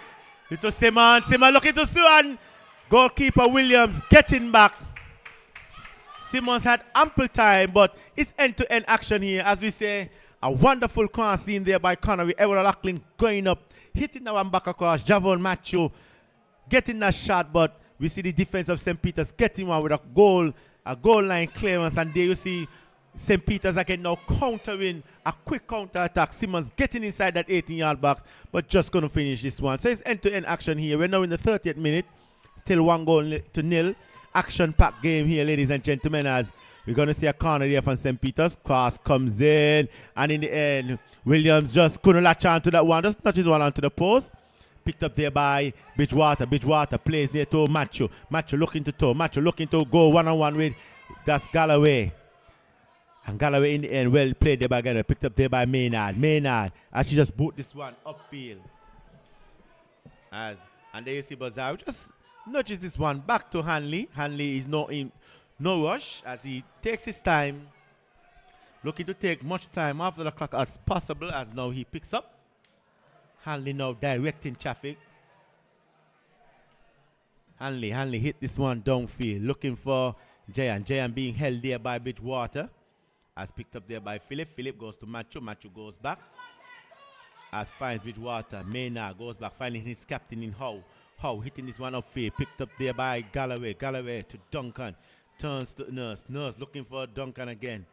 A: Little Simon looking to steal, and goalkeeper Williams getting back. Simmons had ample time, but it's end-to-end action here. As we say, a wonderful corner scene there by Connory. Ewola Lachlan going up, hitting that one back across. Javon Matthew getting that shot, but we see the defense of St. Peter's getting one with a goal line clearance, and there you see St. Peter's again now countering a quick counter-attack. Simmons getting inside that 18-yard box, but just going to finish this one. So it's end-to-end action here. We're now in the 30th minute. Still 1-0. Action-packed game here, ladies and gentlemen, as we're going to see a corner there from St. Peter's. Cross comes in, and in the end, Williams just couldn't latch on to that one. Just touches one onto the post. Picked up there by Bridgewater. Bridgewater plays there to Matthew. Matthew looking to toe. Matthew looking to go one-on-one with that's Galloway. And Galloway in the end, well played there by Galloway. Picked up there by Maynard. Maynard, as she just boot this one upfield. And there you see Bazaar just nudges this one back to Hanley. Hanley is in no rush as he takes his time. Looking to take much time after the clock as possible, as now he picks up. Hanley now directing traffic. Hanley hit this one downfield. Looking for Jayan. Jayan being held there by Bridgewater. As picked up there by Philip. Philip goes to Matthew. Matthew goes back. As finds Bridgewater. Maynard goes back, finding his captain in Howe. Howe hitting this one upfield. Picked up there by Galloway. Galloway to Duncan. Turns to Nurse. Nurse looking for Duncan again.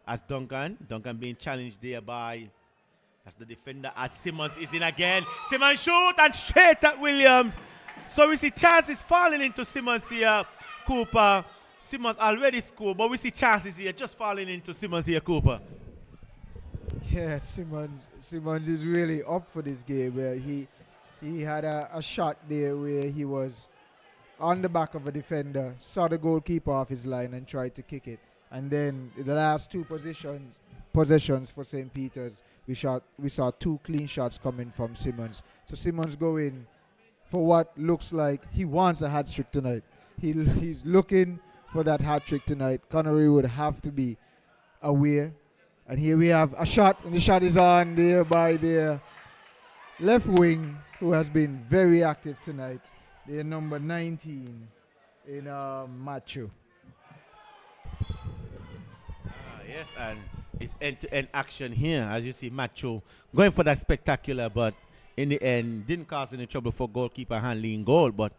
A: As Duncan being challenged there by as the defender. As Simmons is in again. Simmons shoot and straight at Williams. So we see chances falling into Simmons here. Cooper. Simmons already scored, but we see chances here just falling into Simmons here, Cooper.
D: Yeah, Simmons is really up for this game. Where he had a shot there where he was on the back of a defender, saw the goalkeeper off his line and tried to kick it. And then the last two possessions for St. Peter's, we saw 2 clean shots coming from Simmons. So Simmons going for what looks like he wants a hat trick tonight. He's looking for that hat trick tonight. Connory would have to be aware. And here we have a shot, and the shot is on there by their left wing, who has been very active tonight. Their number 19 in Macho.
A: Yes, and it's end-to-end action here. As you see, Macho going for that spectacular, but in the end, didn't cause any trouble for goalkeeper handling goal. But,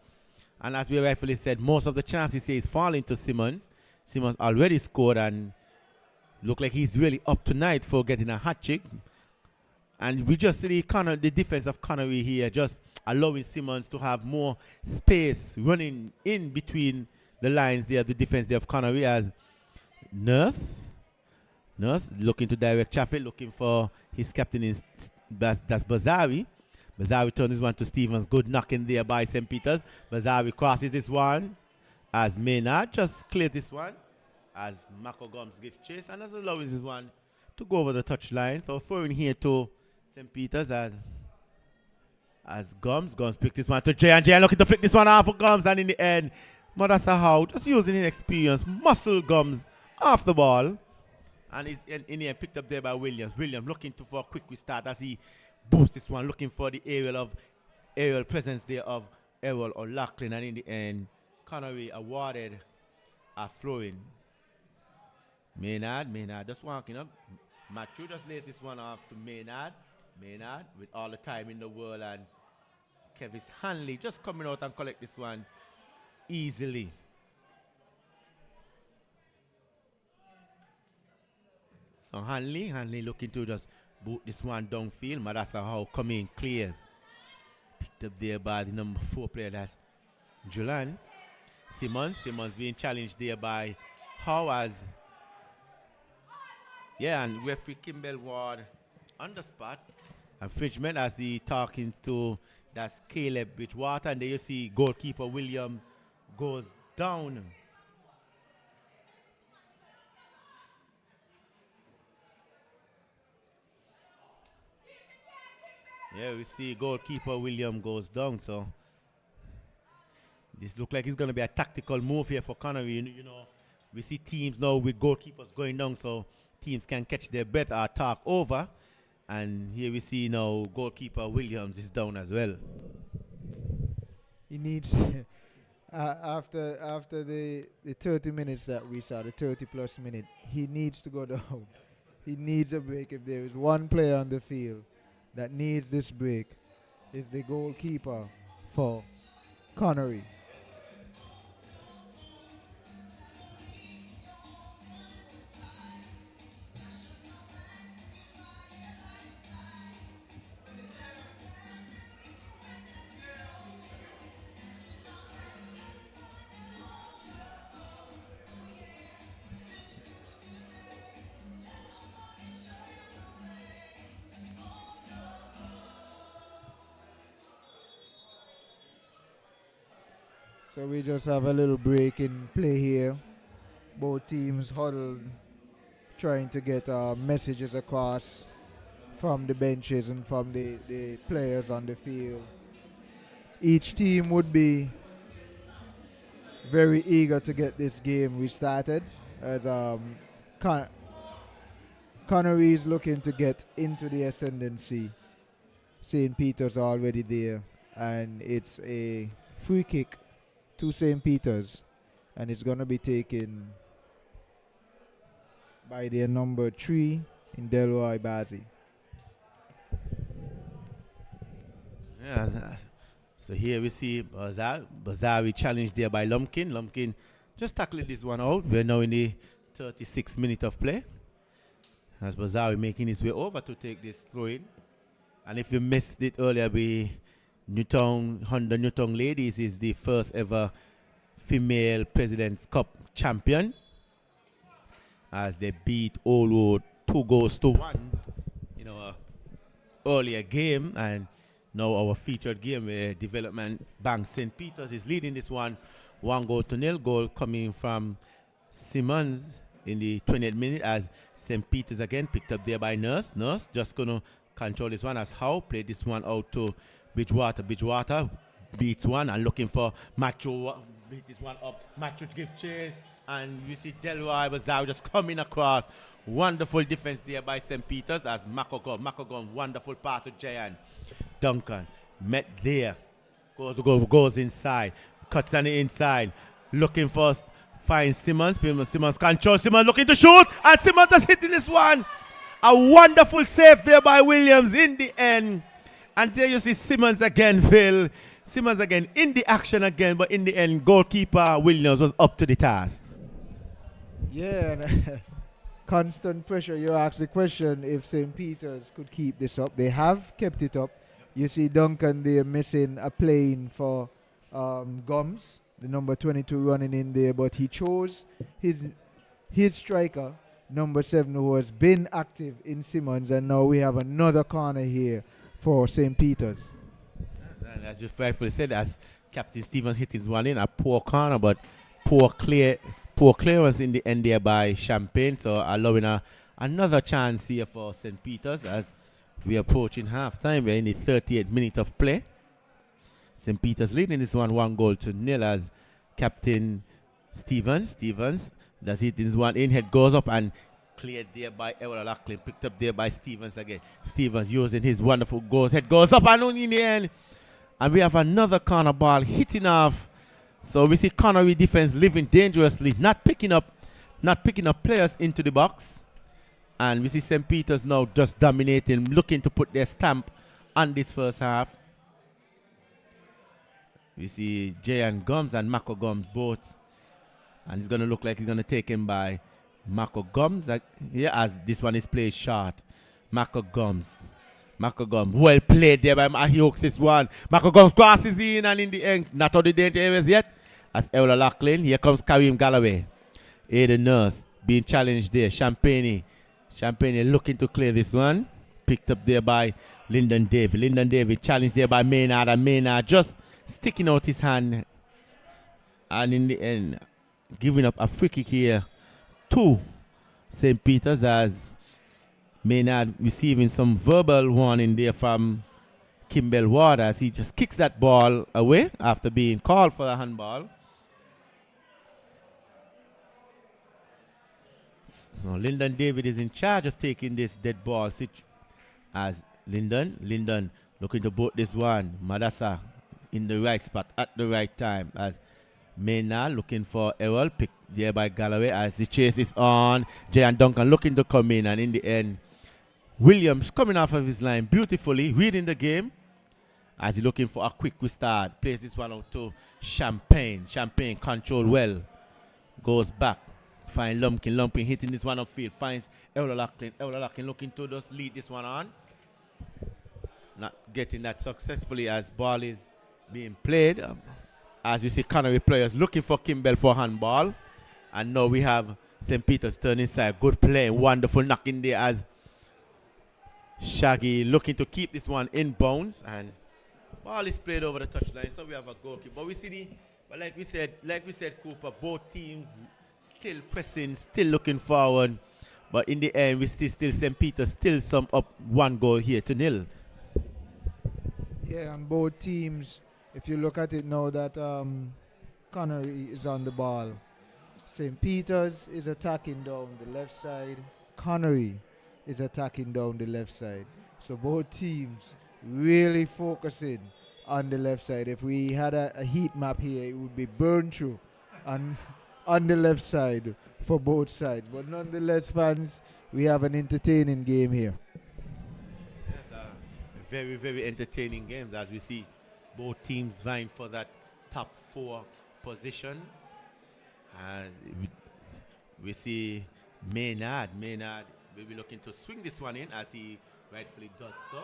A: and as we rightfully said, most of the chances here is falling to Simmons. Simmons already scored and look like he's really up tonight for getting a hat trick. And we just see the defense of Connory here, just allowing Simmons to have more space running in between the lines there, the defense there of Connory, as Nurse looking to direct traffic, looking for his captain, that's Bazari. Bazari turns this one to Stevens. Good knocking there by St. Peter's. Bazari crosses this one as Maynard just cleared this one as Mako Gums gives chase, and as allowing this one to go over the touchline. So throwing here to St. Peter's as Gums pick this one to Jay, and Jay looking to flick this one off of Gums, and in the end, Madasa just using his experience, muscle Gums off the ball, and is in the end picked up there by Williams. Williams looking for a quick restart as he boosts this one, looking for the aerial presence there of Errol or Lachlan, and in the end, Connory awarded a throw-in. Maynard just walking up. Matthew just lays this one off to Maynard with all the time in the world, and Kevis Hanley just coming out and collect this one easily. So Hanley looking to just boot this one downfield. Madasa Howe coming, clears. Picked up there by the number 4 player, that's Julian. Simmons being challenged there by Howard. Yeah, and referee Kimball Ward on the spot. Infringement as he talking to, that's Caleb Bridgewater, and there you see goalkeeper William goes down. Yeah, we see goalkeeper William goes down, so this look like it's going to be a tactical move here for Connory. You know, we see teams now with goalkeepers going down, so teams can catch their breath or talk over. And here we see now goalkeeper Williams is down as well.
D: He needs, after the 30 minutes that we saw, the 30-plus minute, he needs to go down. He needs a break. If there is one player on the field that needs this break, is the goalkeeper for Connory. So we just have a little break in play here. Both teams huddled, trying to get messages across from the benches and from the players on the field. Each team would be very eager to get this game restarted, as Connory is looking to get into the ascendancy. St. Peter's already there, and it's a free kick to St. Peter's, and it's going to be taken by their number 3 in Delroy Bazzi.
A: Yeah, so here we see Bazari challenged there by Lumpkin. Lumpkin just tackled this one out. We're now in the 36th minute of play, as Bazari making his way over to take this throw in. And if you missed it earlier, Honda Newtown Ladies is the first ever female President's Cup champion, as they beat Old Road 2-1 in our earlier game. And now our featured game where Development Bank St. Peter's is leading this one 1-0. Goal coming from Simmons in the 20th minute as St. Peter's again picked up there by Nurse. Nurse just going to control this one as Howe played this one out to Bridgewater. Bridgewater beats one and looking for Macho. Beat this one up. Macho to give chase. And you see Delroy Bazar just coming across. Wonderful defense there by St. Peter's as Makogom, wonderful pass to Jayan. Duncan met there. Goes inside. Cuts on the inside. Looking for finds Simmons. Simmons control. Simmons looking to shoot. And Simmons has hit this one. A wonderful save there by Williams in the end. And there you see Simmons again, Phil. Simmons again in the action again. But in the end, goalkeeper Williams was up to the task.
D: Yeah, constant pressure. You asked the question if St. Peter's could keep this up. They have kept it up. You see Duncan there missing a plane for Gums, the number 22 running in there, but he chose his striker, number 7, who has been active in Simmons, and now we have another corner here for St. Peter's.
A: And as you rightfully said, as Captain Stevens hit his one in, a poor corner, but poor clearance in the end there by Champagne, so allowing another chance here for St. Peter's as we are approaching half-time. We're in the 38th minute of play. St. Peter's leading this 1-0 as Captain Stevens does hit this one in, head goes up and cleared there by Ewell Lachlan, picked up there by Stevens again. Stevens using his wonderful goals, head goes up and only in the end. And we have another corner ball hitting off. So we see Connory defense living dangerously, not picking up players into the box. And we see St. Peter's now just dominating, looking to put their stamp on this first half. We see Jayan Gums and Mako Gums both. And it's going to look like he's going to take him by Mako Gums. Yeah, as this one is played short. Mako Gums. Well played there by he hooks this one. Mako Gums crosses in and in the end, not on the danger areas yet. As Ewell Lachlan, here comes Kareem Galloway. Aiden Nurse being challenged there. Champagne looking to clear this one. Picked up there by Lyndon David challenged there by Maynard, and Maynard just sticking out his hand. And in the end, giving up a free kick here to St. Peter's as Maynard receiving some verbal warning there from Kimball Ward as he just kicks that ball away after being called for a handball. So Lyndon David is in charge of taking this dead ball as Lyndon looking to boot this one. Madassa in the right spot at the right time as Maynard looking for Errol, picked there by Galloway as the chase is on. Jay and Duncan looking to come in, and in the end, Williams coming off of his line beautifully, reading the game as he looking for a quick restart. Plays this one out to Champagne. Champagne control well. Goes back. Find Lumpkin hitting this one upfield. Finds Ewell Lachlan looking to just lead this one on. Not getting that successfully as ball is being played. As we see Connory players looking for Kimball for handball. And now we have St. Peter's turn inside. Good play. Wonderful knocking there as Shaggy looking to keep this one in bounds. And ball is played over the touchline. So we have a goalkeeper. But we see like we said, Cooper, both teams still pressing, still looking forward. But in the end, we still St. Peter's still sum up 1-0 here to 0.
D: Yeah, and both teams, if you look at it now that Connery is on the ball, St. Peter's is attacking down the left side. Connery is attacking down the left side. So both teams really focusing on the left side. If we had a heat map here, it would be burned through on the left side for both sides. But nonetheless, fans, we have an entertaining game here.
A: Yes, very, very entertaining games as we see both teams vying for that top 4 position. We see Maynard will be looking to swing this one in as he rightfully does so.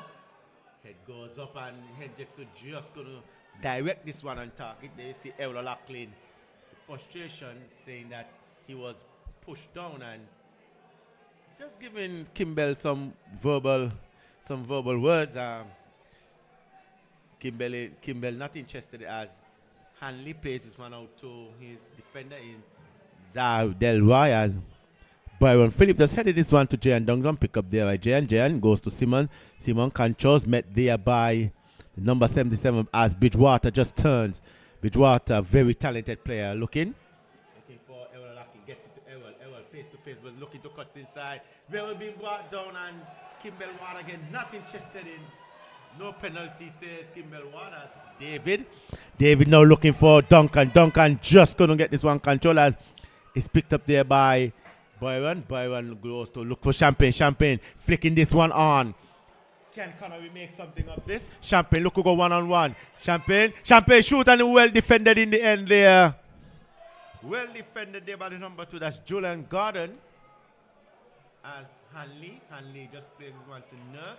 A: Head goes up and Hendricks is just going to direct this one on target. There you see Ewell Lachlan frustration saying that he was pushed down and just giving Kimball some verbal words. Kimball not interested as Hanley plays this one out to his defender in Delroy as Byron Phillips just headed this one to Jayan Dungan. Pick up there by Jayan. Jayan goes to Simon. Simon controls. Met there by number 77 as Bridgewater just turns. Bridgewater, very talented player. Looking for Ewell Locking. Gets it to Ewell. Ewell face to face was looking to cut inside. Ewell being brought down and Kimball Water again. Not interested in. No penalty, says Kimball Waters. David now looking for Duncan. Duncan just couldn't get this one control as it's picked up there by Byron. Byron goes to look for Champagne. Champagne flicking this one on. Can Connory make something of this? Champagne look to go one-on-one. Champagne shoot and well defended in the end there. Well defended there by the number 2. That's Julian Gordon. As Hanley just plays this one to Nurse.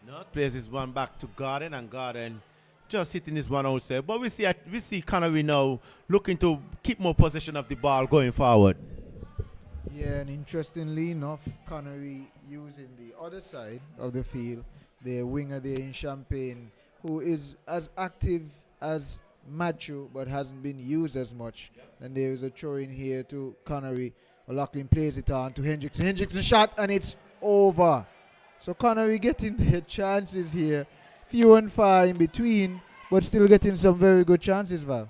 A: Nurse plays this one back to Gordon, and Gordon just hitting this one outside. But we see Connory now looking to keep more possession of the ball going forward.
D: Yeah, and interestingly enough, Connory using the other side of the field, the winger there in Champagne, who is as active as Macho but hasn't been used as much. And there is a throw in here to Connory. O'Loughlin plays it on to Hendrickson. Hendrickson shot and it's over. So Connory getting the chances here, few and far in between, but still getting some very good chances, Val.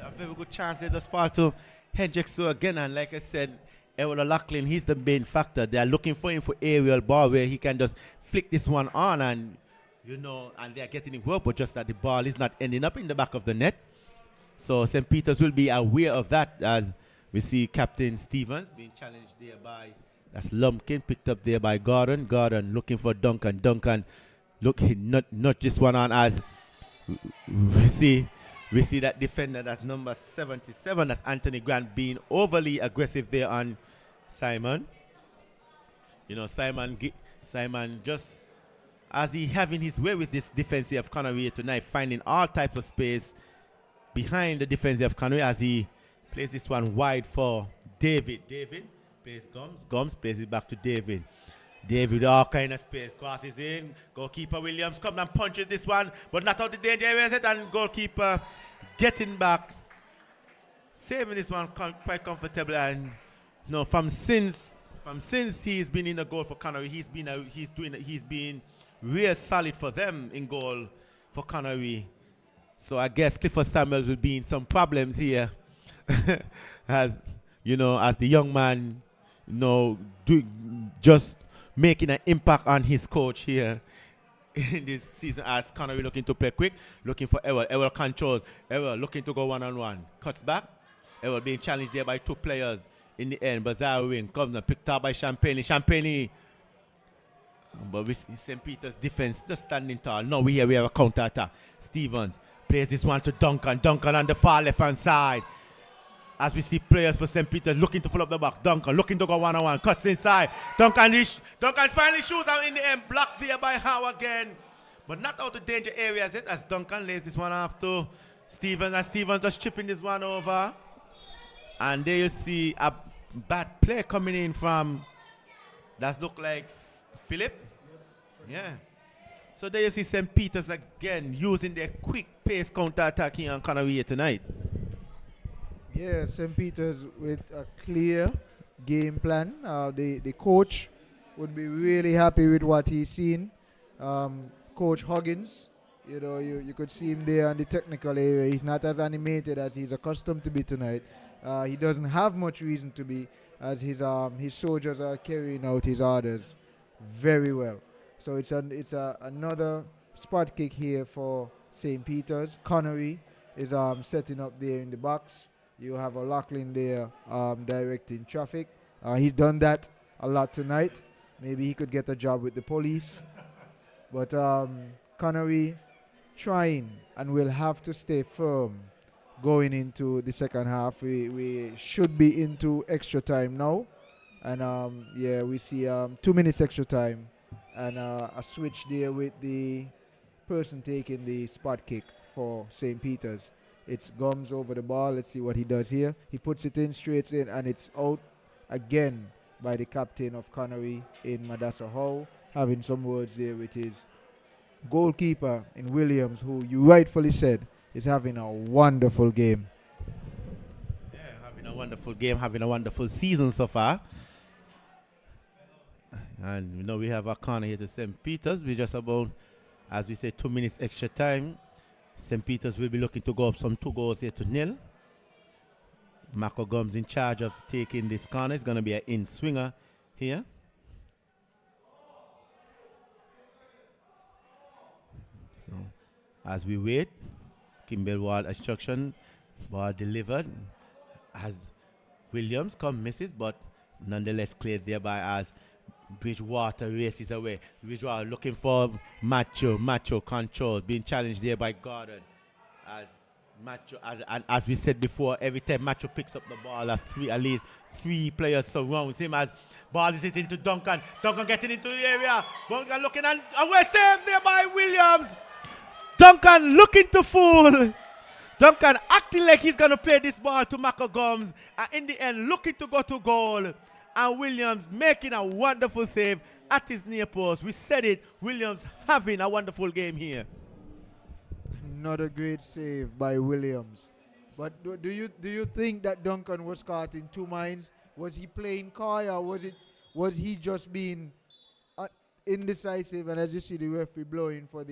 A: A very good chance they just fall to Hendrickson again, and like I said, Ewell O'Loughlin, he's the main factor. They are looking for him for aerial ball where he can just flick this one on and, and they are getting it work, but just that the ball is not ending up in the back of the net. So St. Peter's will be aware of that as we see Captain Stevens being challenged there by, that's Lumpkin, picked up there by Gordon. Gordon looking for Duncan. Duncan, look, he not this one on as we see that defender, that's number 77, that's Anthony Grant, being overly aggressive there on Simon. Simon just, as he having his way with this defensive of Connory tonight, finding all types of space behind the defensive of Connory as he plays this one wide for David. David plays Gums. Gums plays it back to David. David with all kind of space, crosses in. Goalkeeper Williams comes and punches this one, but not out the danger areas, and goalkeeper getting back, saving this one quite comfortably. And from since he's been in the goal for Connory, he's been real solid for them in goal for Connory. So I guess Clifford Samuels will be in some problems here, as the young man, just making an impact on his coach here in this season as Connory looking to play quick, looking for Ewell. Ewell controls. Ewell looking to go one-on-one. Cuts back. Ewell being challenged there by 2 players in the end. Bazaar win. Comes and picked up by Champagne. Champagne. But we see St. Peter's defense just standing tall. Now we have a counter-attack. Stevens plays this one to Duncan. Duncan on the far left-hand side. As we see players for St. Peter looking to fill up the back. Duncan looking to go one-on-one. Cuts inside. Duncan finally shoots out in the end. Blocked there by Howe again. But not out of danger areas yet as Duncan lays this one off to Stevens. And Stevens just chipping this one over. And there you see a bad play coming in from, that look like Philip. Yeah. So there you see St. Peter's again using their quick pace counter-attack here on Connory here tonight.
D: Yeah, St. Peter's with a clear game plan. The coach would be really happy with what he's seen. Coach Huggins, you could see him there on the technical area. He's not as animated as he's accustomed to be tonight. He doesn't have much reason to be, as his soldiers are carrying out his orders very well. So it's another spot kick here for St. Peter's. Connory is setting up there in the box. You have O'Loughlin there directing traffic. He's done that a lot tonight. Maybe he could get a job with the police. But Connory trying and will have to stay firm going into the second half. We should be into extra time now. And we see 2 minutes extra time. And a switch there with the person taking the spot kick for St. Peter's. It's Gums over the ball. Let's see what he does here. He puts it in, straight in, and it's out again by the captain of Connory in Madassa Howe, having some words there with his goalkeeper in Williams, who you rightfully said is having a wonderful game.
A: Yeah, having a wonderful game, having a wonderful season so far. And you know we have a corner here to St. Peter's. We're just about, as we say, 2 minutes extra time. St. Peter's will be looking to go up some 2 goals here to nil. Marco Gums in charge of taking this corner. It's going to be an in-swinger here. So, as we wait, Kimball Ward instruction, ball delivered. As Williams misses, but nonetheless cleared thereby as Bridgewater races away. Bridgewater looking for Macho control, being challenged there by Gordon. As Macho, as we said before, every time Macho picks up the ball, at least 3 players surround him as ball is hit into Duncan. Duncan getting into the area. Duncan looking and away, saved there by Williams. Duncan looking to fool. Duncan acting like he's going to play this ball to Marco Gums. And in the end, looking to go to goal. And Williams making a wonderful save at his near post. We said it, Williams having a wonderful game here.
D: Not a great save by Williams. But do you think that Duncan was caught in 2 minds? Was he playing coy, or was he just being indecisive? And as you see, the referee blowing for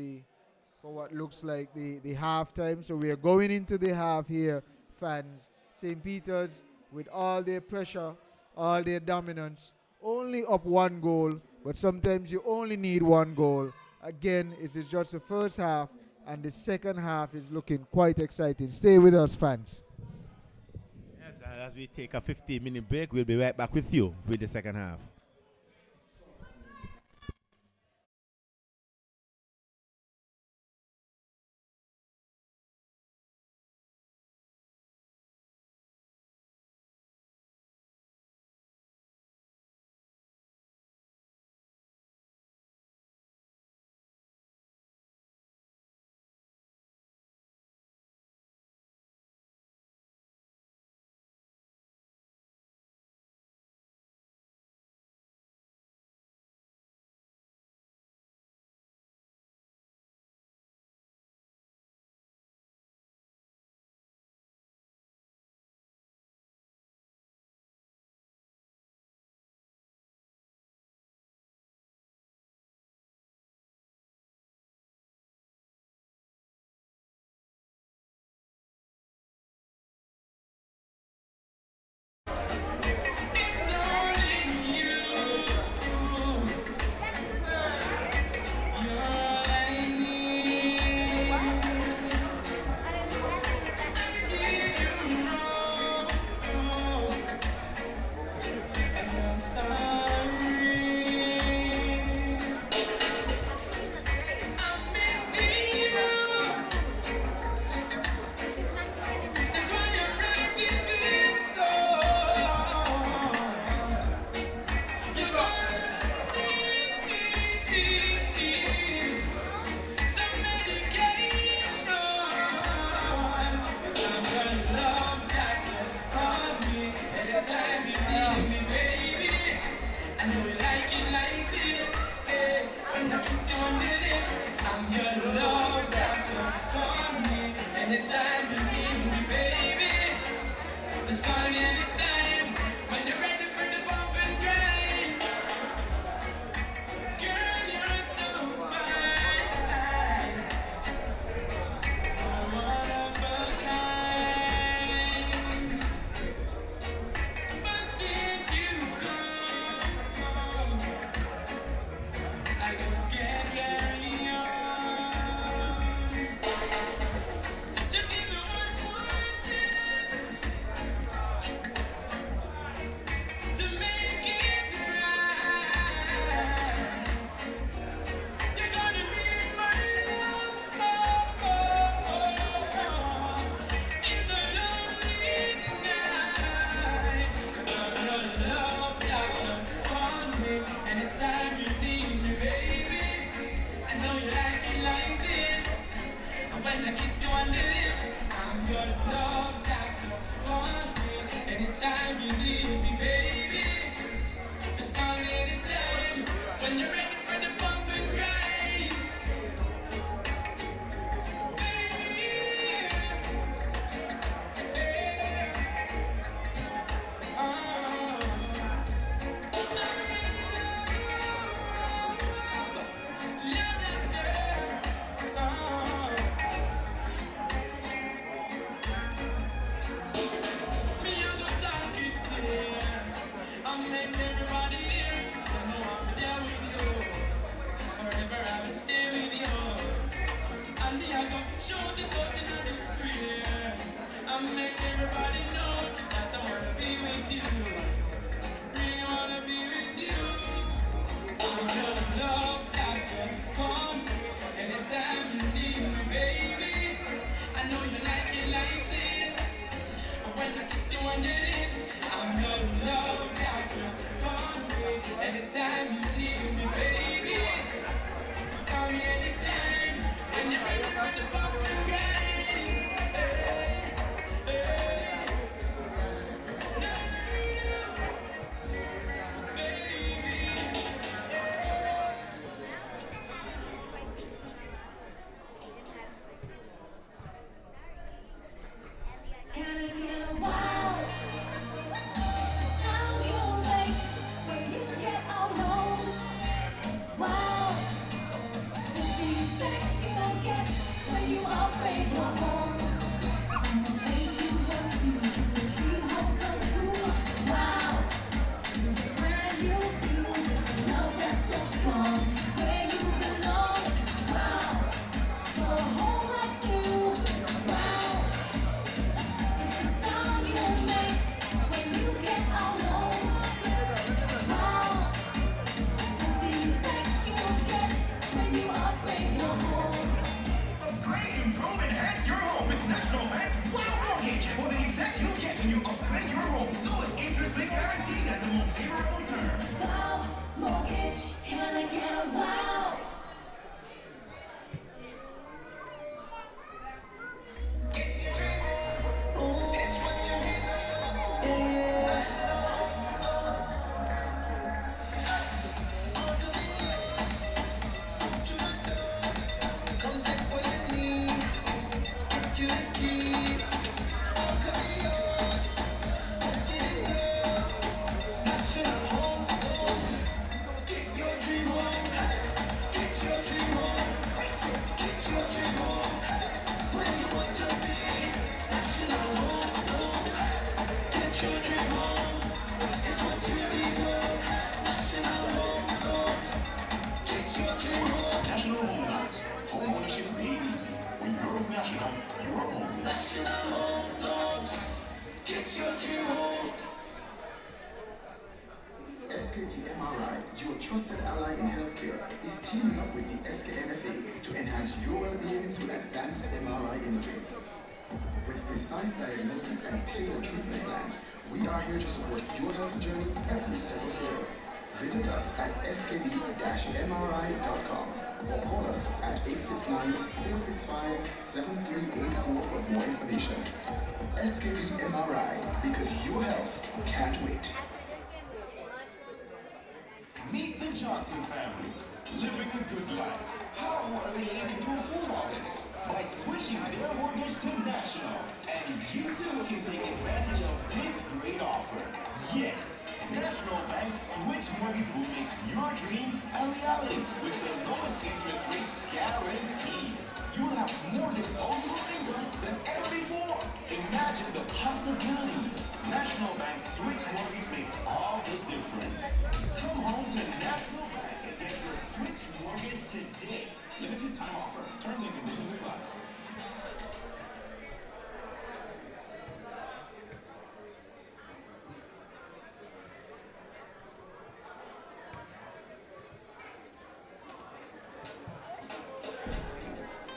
D: what looks like the halftime. So we are going into the half here, fans. St. Peter's with all their pressure, all their dominance, only up 1 goal, but sometimes you only need 1 goal. Again, it is just the first half, and the second half is looking quite exciting. Stay with us, fans.
A: Yes, and as we take a 15-minute break, we'll be right back with you with the second half.
E: Sknfa, your trusted ally in healthcare, is teaming up with the Sknfa to enhance your well-being through advanced MRI imaging. With precise diagnosis and tailored treatment plans, we are here to support your health journey every step of the way. Visit us at skb-mri.com or call us at 869-465-7384 for more information. SKB MRI, because your health can't wait.
F: Meet the Johnson family, living a good life. How are they able to afford all this? By switching their mortgage to National. And you too can take advantage of this great offer. Yes, National Bank's Switch Mortgage will make your dreams a reality with the lowest interest rates guaranteed. You'll have more disposable income than ever before. Imagine the possibilities. National Bank Switch Mortgage makes all the difference. Come home to National Bank and get your Switch Mortgage today. Limited time offer. Terms and conditions apply.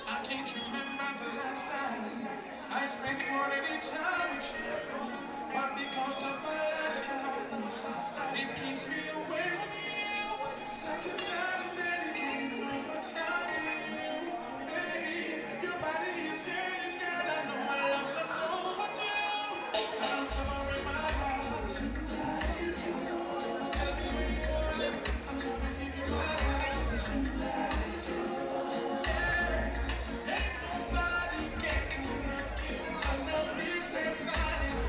G: I can't remember the last time I spent quality time with you. But because of my lifestyle, it keeps me away from you. Second night and dedicated all my time to you. Hey, your body is yearning, girl. I know my love's not overdue. Sound somewhere in my heart. Tonight is yours. Tell me where you're going. I'm gonna give you my heart. Tonight is yours. Ain't nobody getting lucky. I know this damn sign is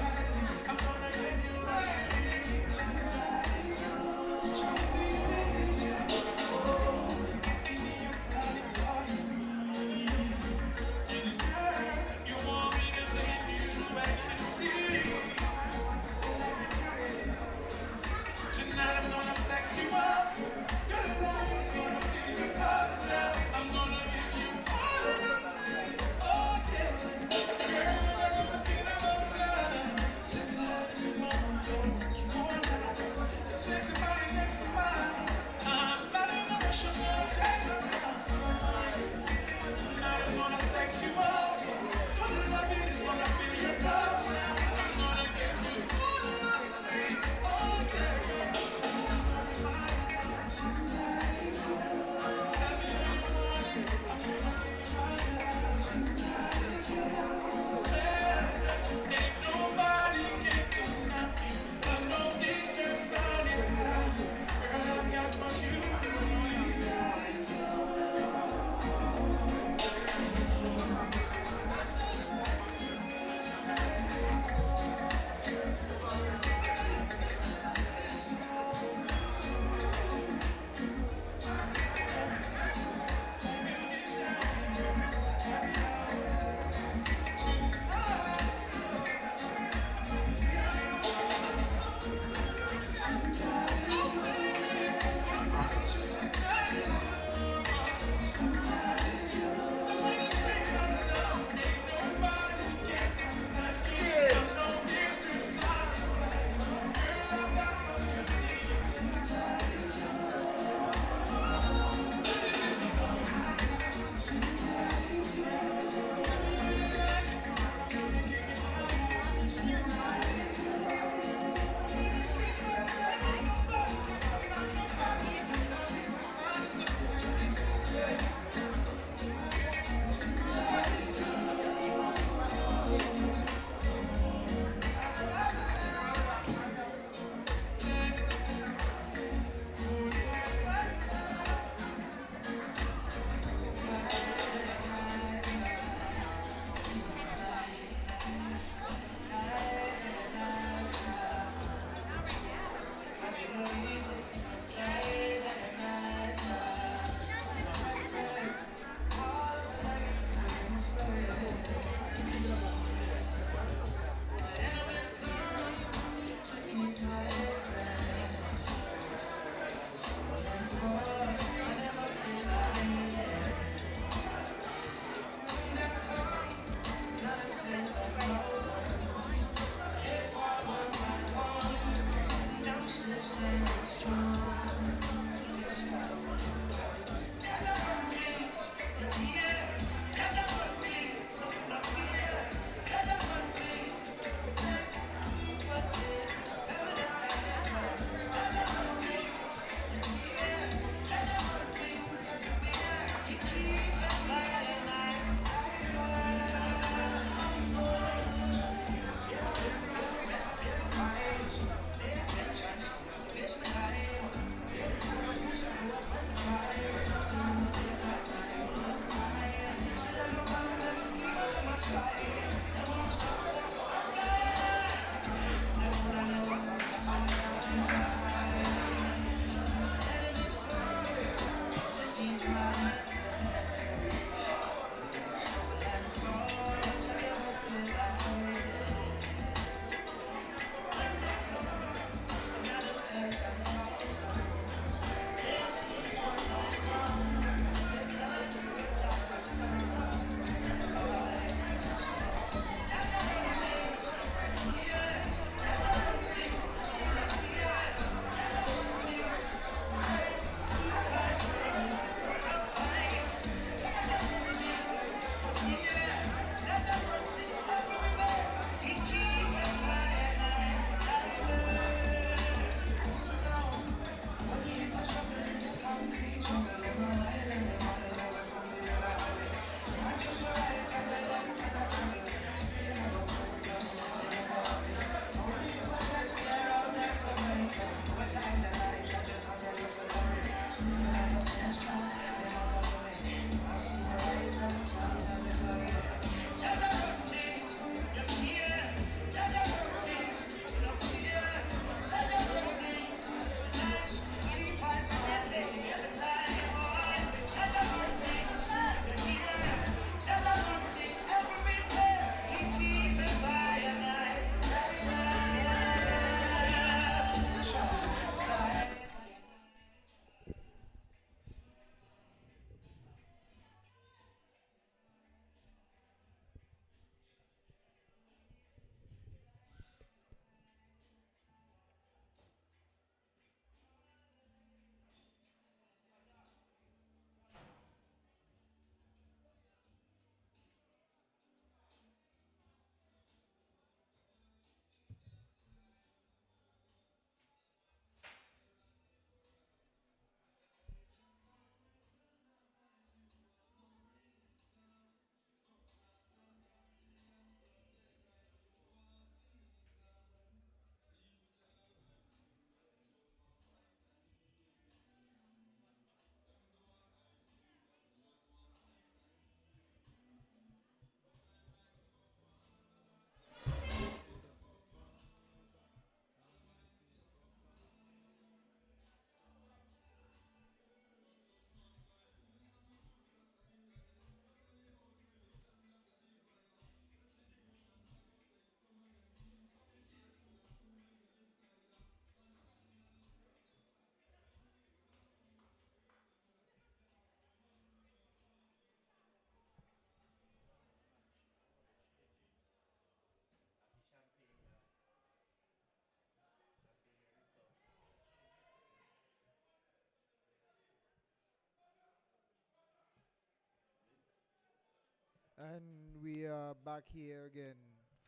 D: And we are back here again,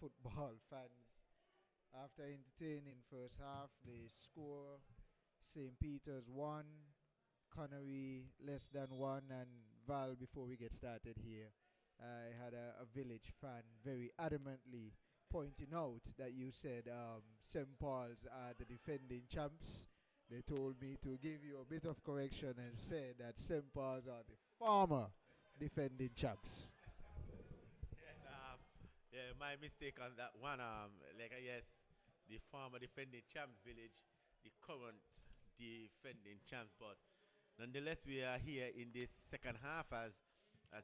D: football fans. After entertaining first half, the score, St. Peter's 1, Connory less than 1, and Val, before we get started here, I had a village fan very adamantly pointing out that you said St. Paul's are the defending champs. They told me to give you a bit of correction and say that St. Paul's are the former defending champs.
A: Yes, yeah, my mistake on that one. Yes, the former defending champ village, the current defending champs, but nonetheless, we are here in this second half as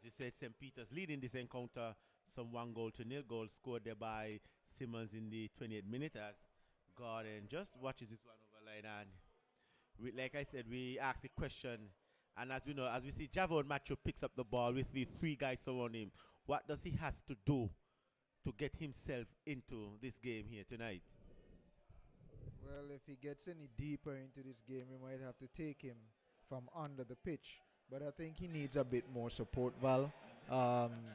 A: you said, St. Peter's leading this encounter, some 1-0 goal scored there by Simmons in the 28th minute as Gordon just watches this one over line, and like I said, we asked the question, and as we know, as we see Javon Macho picks up the ball with the 3 guys surrounding him, what does he has to do to get himself into this game here tonight?
D: Well, if he gets any deeper into this game, we might have to take him from under the pitch. But I think he needs a bit more support, Val.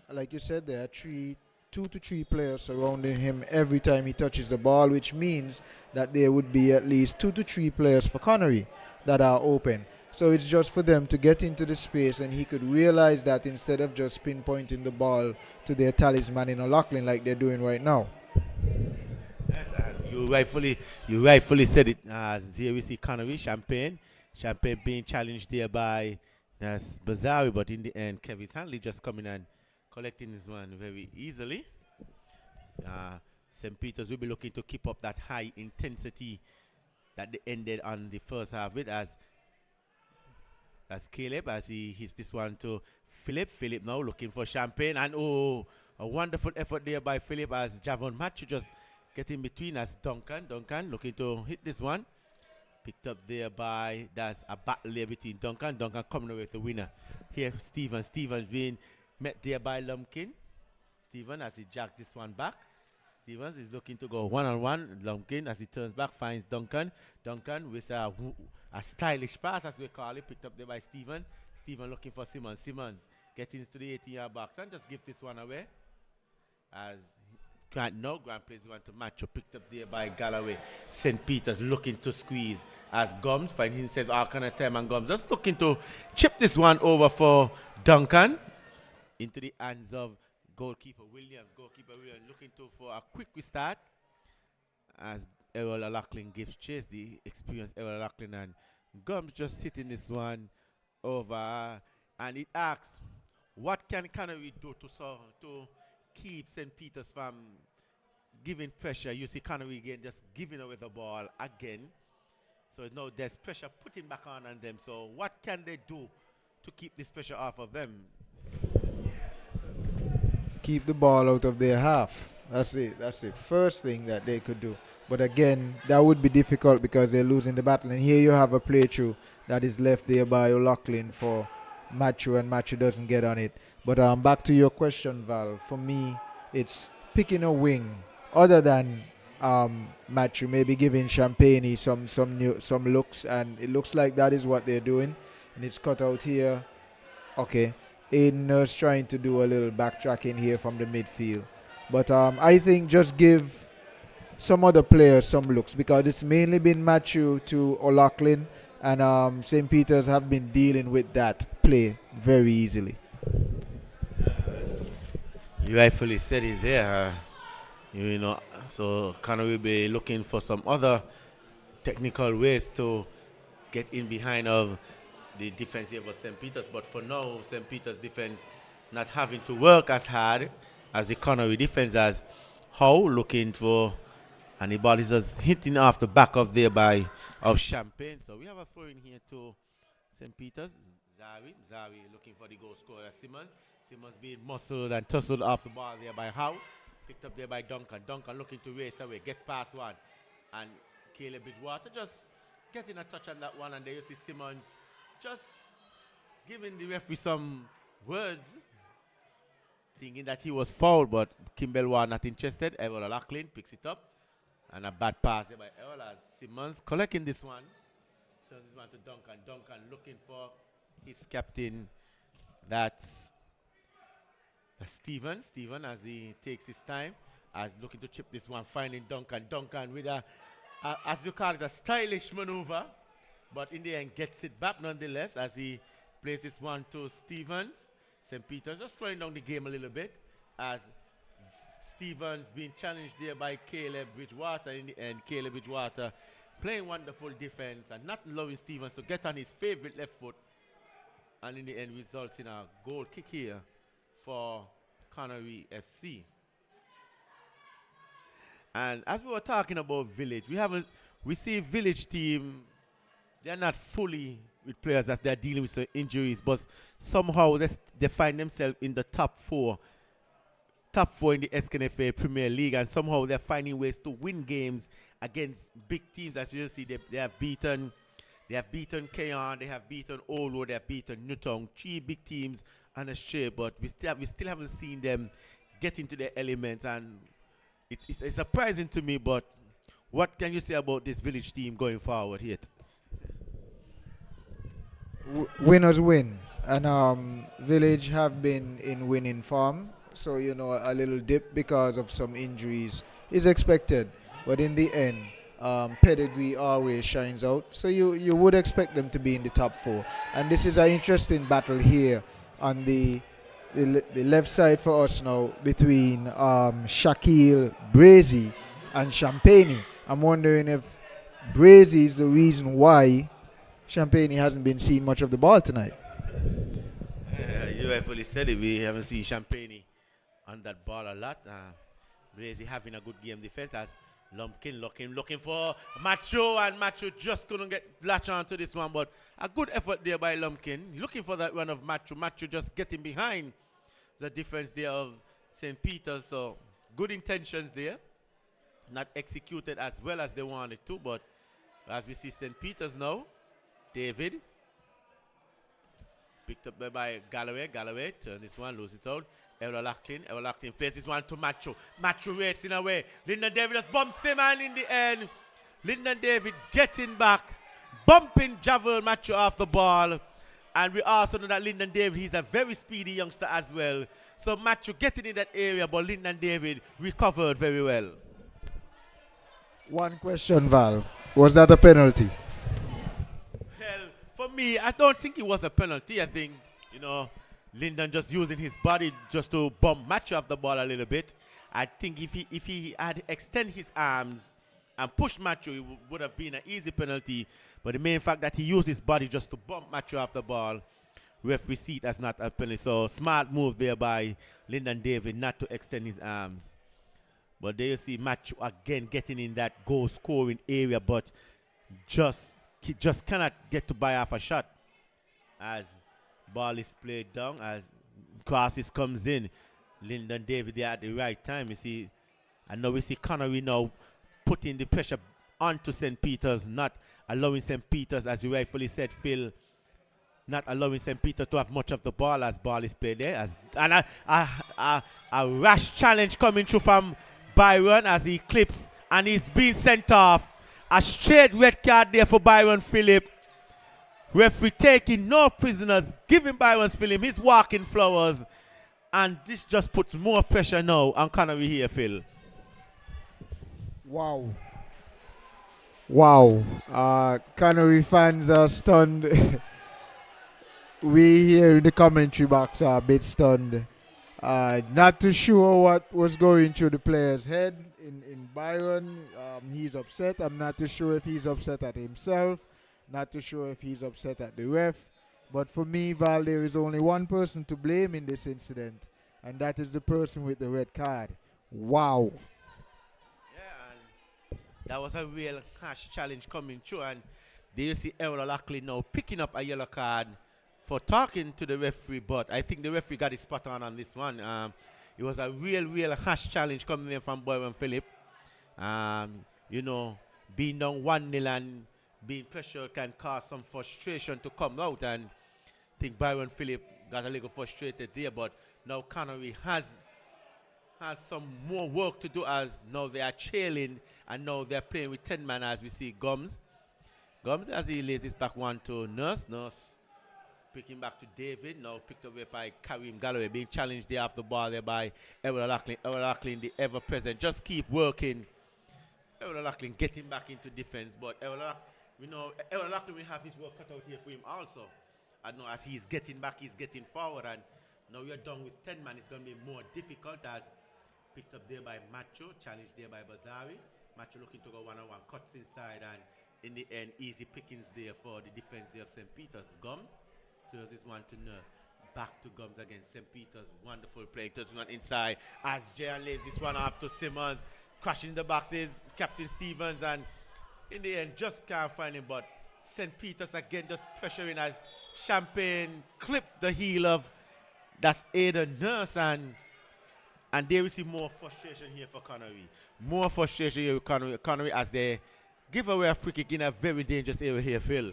D: Like you said, there are 2 to 3 players surrounding him every time he touches the ball, which means that there would be at least 2 to 3 players for Connery that are open. So it's just for them to get into the space, and he could realize that instead of just pinpointing the ball to their talisman in O'Loughlin like they're doing right now.
A: Yes, you rightfully said it. Here we see Connery, Champagne being challenged there by Bazari, but in the end, Kevin Hanley just coming and collecting this one very easily. St. Peter's will be looking to keep up that high intensity that they ended on the first half with as Caleb, as he hits this one to Philip. Philip now looking for Champagne, and a wonderful effort there by Philip as Javon Matthew just get in between as Duncan looking to hit this one. Picked up there by, that's a battle there between Duncan coming away with the winner. Here Stevens being met there by Lumpkin. Stevens as he jacks this one back. Stevens is looking to go one-on-one. Lumpkin as he turns back finds Duncan with a stylish pass, as we call it, picked up there by Stephen looking for Simmons getting into the 18-yard box and just give this one away as Grant plays one to Macho, picked up there by Galloway. St. Peter's looking to squeeze as Gums finds himself all kind of time, and Gums just looking to chip this one over for Duncan into the hands of goalkeeper Williams looking for a quick restart as Errol O'Loughlin gives chase, the experienced Errol O'Loughlin, and Gums just hitting this one over, and it asks, what can Connery do to keep St. Peter's from giving pressure? You see Connery again just giving away the ball again. So now there's pressure putting back on them. So what can they do to keep this pressure off of them?
D: Keep the ball out of their half. That's it. That's the first thing that they could do. But again, that would be difficult because they're losing the battle. And here you have a playthrough that is left there by O'Loughlin for Matthew, and Matthew doesn't get on it. But back to your question, Val. For me, it's picking a wing other than Matthew, maybe giving Champagne some looks, and it looks like that is what they're doing. And it's cut out here. Okay. Aiden Nurse trying to do a little backtracking here from the midfield. But I think just give some other players some looks, because it's mainly been Matthew to O'Loughlin, and St. Peter's have been dealing with that play very easily.
A: You rightfully said it there. So Connory will be looking for some other technical ways to get in behind of the defense here for St. Peter's. But for now, St. Peter's defense not having to work as hard as the Connory defense as Howe looking for, and the ball is just hitting off the back of Champagne. So we have a throw in here to St. Peter's. Zari looking for the goal scorer. Simmons being muscled and tussled off the ball there by Howe. Picked up there by Duncan. Duncan looking to race away. Gets past one. And Caleb Bridgewater just getting a touch on that one. And there you see Simmons just giving the referee some words, thinking that he was fouled, but Kimball was not interested. Errol O'Loughlin picks it up. And a bad pass there by Errol as Simmons collecting this one. Turns this one to Duncan. Duncan looking for his captain. That's Steven as he takes his time, as looking to chip this one, finding Duncan with as you call it, a stylish maneuver, but in the end gets it back nonetheless as he plays this one to Stevens. St. Peter's just slowing down the game a little bit as Stevens being challenged there by Caleb Bridgewater in the end. Caleb Bridgewater playing wonderful defense and not allowing Stevens to get on his favorite left foot, and in the end results in a goal kick here for Connory FC. And as we were talking about Village, we see Village team, they're not fully with players as they're dealing with some injuries, but somehow they find themselves in the top four in the Sknfa Premier League, and somehow they're finding ways to win games against big teams. As you see, they have beaten Keon, they have beaten Olo, they have beaten Newtown, 3 big teams on a straight, but we still haven't seen them get into their elements, and it's surprising to me. But what can you say about this Village team going forward here?
D: Winners win, and Village have been in winning form, so a little dip because of some injuries is expected, but in the end pedigree always shines out, so you would expect them to be in the top 4. And this is an interesting battle here on the left side for us now between Shaquille Brazy and Champagne. I'm wondering if Brazy is the reason why Champagne hasn't been seeing much of the ball tonight.
A: You rightfully said it. We haven't seen Champagne on that ball a lot. Brazy having a good game defense as Lumpkin looking for Macho, and Macho just couldn't latch on to this one, but a good effort there by Lumpkin, looking for that run of Macho. Macho just getting behind the defense there of St. Peter's, so good intentions there, not executed as well as they wanted to. But as we see St. Peter's now, David picked up there by Galloway, turn this one, lose it out. Ever Lachlan plays this one to Macho. Macho racing away. Lyndon David just bumps him, and in the end, Lyndon David getting back, bumping Javel Macho off the ball. And we also know that Lyndon David, he's a very speedy youngster as well. So Macho getting in that area, but Lyndon David recovered very well.
D: One question, Val. Was that a penalty?
A: Well, for me, I don't think it was a penalty. I think, Lyndon just using his body just to bump Macho off the ball a little bit. I think if he had extended his arms and pushed Macho, it would have been an easy penalty. But the main fact that he used his body just to bump Macho off the ball, referee see it as not a penalty. So smart move there by Lyndon David not to extend his arms. But there you see Macho again getting in that goal scoring area, but just cannot get to buy off a shot as ball is played down, as crosses comes in. Lyndon David there at the right time. You see, and now we see Connory now putting the pressure onto St. Peter's, not allowing St. Peter's, as you rightfully said, Phil, not allowing St. Peter's to have much of the ball as ball is played there. And a rash challenge coming through from Byron as he clips and he's being sent off. A straight red card there for Byron Phillip. Referee taking no prisoners, giving Byron Phillip his walking flowers. And this just puts more pressure now on Connory here, Phil.
D: Wow. Connory fans are stunned. We here in the commentary box are a bit stunned. Not too sure what was going through the player's head in Byron. He's upset. I'm not too sure if he's upset at himself. Not too sure if he's upset at the ref. But for me, Val, there is only one person to blame in this incident, and that is the person with the red card. Wow.
A: Yeah, and that was a real harsh challenge coming through. And there you see Errol Lackley now picking up a yellow card for talking to the referee, but I think the referee got his spot on this one. It was a real harsh challenge coming in from Byron Phillip. Being down 1-0 and being pressured can cause some frustration to come out, and I think Byron Phillip got a little frustrated there, but now Connory has some more work to do as now they are trailing and now they're playing with 10 man as we see Gums as he lays this back one to Nurse Picking back to David, now picked away by Kareem Galloway, being challenged there off the ball there by Errol Lachlan. Errol Lachlan, the ever-present, just keep working. Errol Lachlan getting back into defense, but Errol Lachlan will have his work cut out here for him also. I know as he's getting back, he's getting forward, and now you're done with 10 man. It's going to be more difficult as picked up there by Macho, challenged there by Bazari. Macho looking to go one-on-one, cuts inside, and in the end, easy pickings there for the defense there of St. Peter's. Gums turns this one to Nurse. Back to Gums again. St. Peter's wonderful play. Turns one inside as Jayan lays this one off to Simmons. Crashing the boxes, Captain Stevens, and in the end, just can't find him. But St. Peter's again just pressuring as Champagne clipped the heel of that's Aidan Nurse, and there we see more frustration here for Connory. More frustration here with Connory as they give away a free kick in a very dangerous area here, Phil.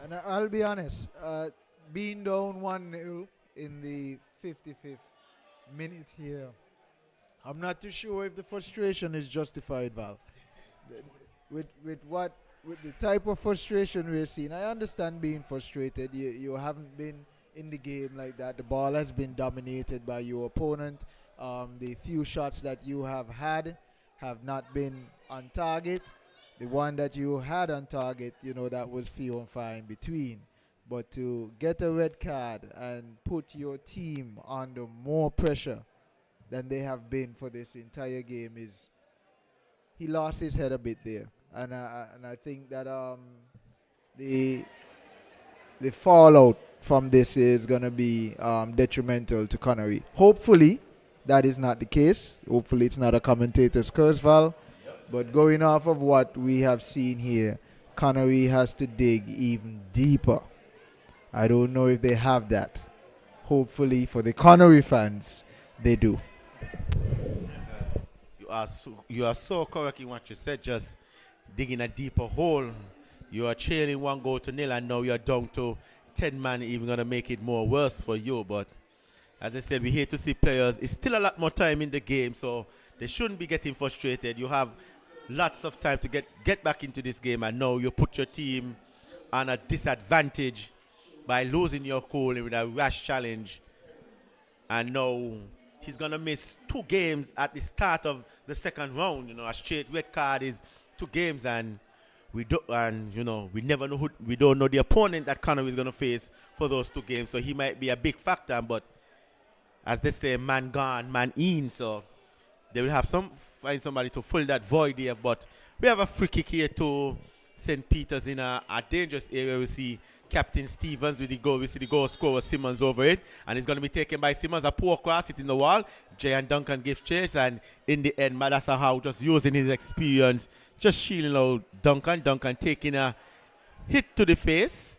D: And I'll be honest, being down 1-0 in the 55th minute here, I'm not too sure if the frustration is justified, Val. With the type of frustration we're seeing, I understand being frustrated. You haven't been in the game like that. The ball has been dominated by your opponent. The few shots that you have had have not been on target. The one that you had on target, that was few and far in between. But to get a red card and put your team under more pressure than they have been for this entire game he lost his head a bit there. And I think that the fallout from this is going to be detrimental to Connory. Hopefully, that is not the case. Hopefully, it's not a commentator's curse, Val. But going off of what we have seen here, Connory has to dig even deeper. I don't know if they have that. Hopefully, for the Connory fans, they do.
A: You are so correct in what you said. Just digging a deeper hole. You are trailing 1-0, and now you're down to 10 man. Even gonna make it more worse for you. But as I said, we hate to see players. It's still a lot more time in the game, so they shouldn't be getting frustrated. You have lots of time to get back into this game, and now you put your team on a disadvantage by losing your cool with a rash challenge. And now he's gonna miss 2 games at the start of the second round. A straight red card is 2 games, and we never know we don't know the opponent that Connory is gonna face for those 2 games. So he might be a big factor, but as they say, man gone, man in. So they will have find somebody to fill that void there. But we have a free kick here to St. Peter's in a dangerous area. We see Captain Stevens with the goal. We see the goal scorer Simmons over it, and it's going to be taken by Simmons. A poor cross hitting the wall. Jayan Duncan gives chase, and in the end, Madassa Howe just using his experience, just shielding out Duncan. Duncan taking a hit to the face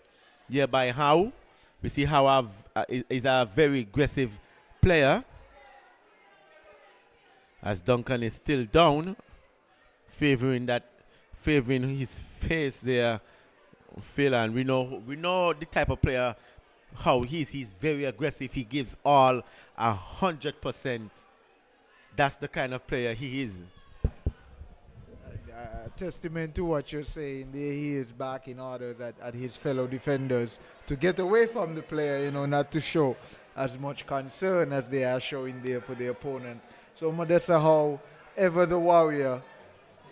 A: here by Howe. We see Howe is a very aggressive player, as Duncan is still down, favoring his face there, Phil. And we know the type of player how he is. He's very aggressive. He gives all 100%. That's the kind of player he is.
D: Testament to what you're saying. There he is barking orders at his fellow defenders to get away from the player, not to show as much concern as they are showing there for the opponent. So Modesta Howe, ever the warrior,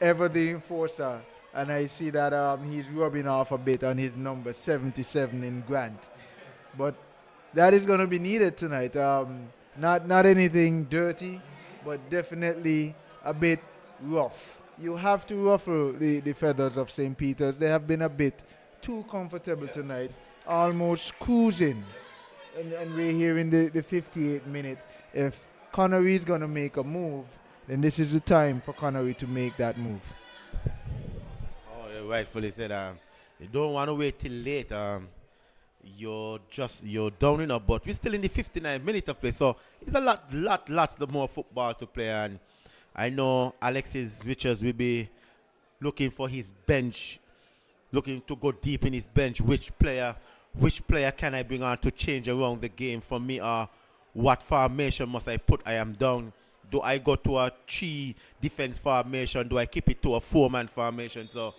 D: ever the enforcer, and I see that he's rubbing off a bit on his number 77 in Grant. But that is going to be needed tonight. Not anything dirty, but definitely a bit rough. You have to ruffle the feathers of St. Peter's. They have been a bit too comfortable tonight, almost cruising. And we're here in the 58th minute. If Connory is going to make a move, then this is the time for Connory to make that move.
A: Oh, you rightfully said. You don't want to wait till late. You're down enough, but we're still in the 59th minute of play. So it's lots more football to play. And I know Alexis Richards will be looking for his bench, looking to go deep in his bench. Which player can I bring on to change around the game for me? What formation must I put? I am down. Do I go to a 3 defense formation? Do I keep it to a 4-man formation? So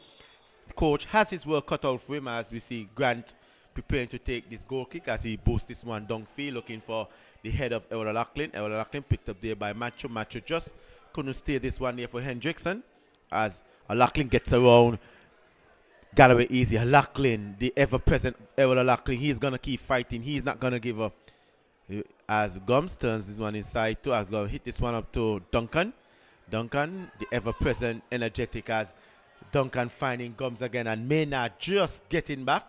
A: the coach has his work cut out for him, as we see Grant preparing to take this goal kick as he boosts this one downfield, looking for the head of Ewell Lachlan. Ewell Lachlan picked up there by Macho. Macho just couldn't stay this one there for Hendrickson as Lachlan gets around Galloway easy. Lachlan, the ever-present Ewell Lachlan, he's going to keep fighting. He's not going to give up. As Gums turns this one inside too, as going to hit this one up to Duncan. Duncan, the ever-present energetic, as Duncan finding Gums again, and Maynard just getting back.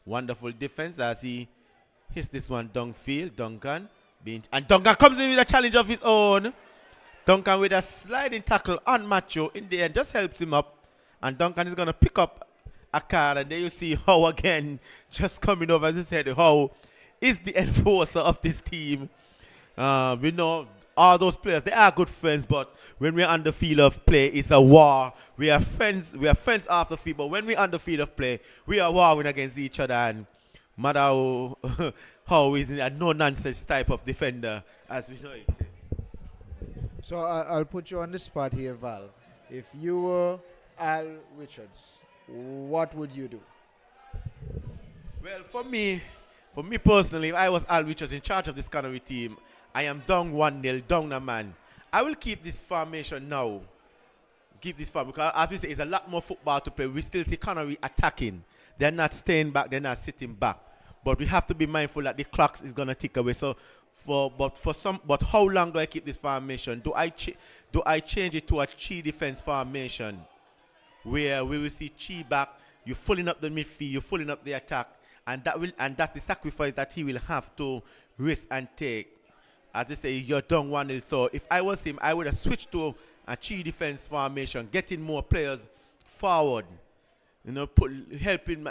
A: Wonderful defense as he hits this one downfield. Duncan comes in with a challenge of his own. Duncan with a sliding tackle on Macho in the end just helps him up, and Duncan is going to pick up a card, and there you see Howe again just coming over. As I said, Howe is the enforcer of this team. We know all those players, they are good friends, but when we're on the field of play, it's a war. We are friends off the field, but when we're on the field of play, we are warring against each other, and Madao Howe is a no-nonsense type of defender, as we know it.
D: So I'll put you on the spot here, Val. If you were Al Richards, what would you do?
A: Well, for me personally, if I was Al Richards in charge of this Connory team, I am down 1-0, down a man. I will keep this formation now. Because as we say, it's a lot more football to play. We still see Connory attacking. They're not staying back, they're not sitting back. But we have to be mindful that the clock is gonna tick away. But how long do I keep this formation? Do I change it to a Chi defense formation, where we will see Chi back, you're filling up the midfield, you're filling up the attack, and that's the sacrifice that he will have to risk and take. As they say, you're down 1-0. So if I was him, I would have switched to a Chi defense formation, getting more players forward. You know, helping.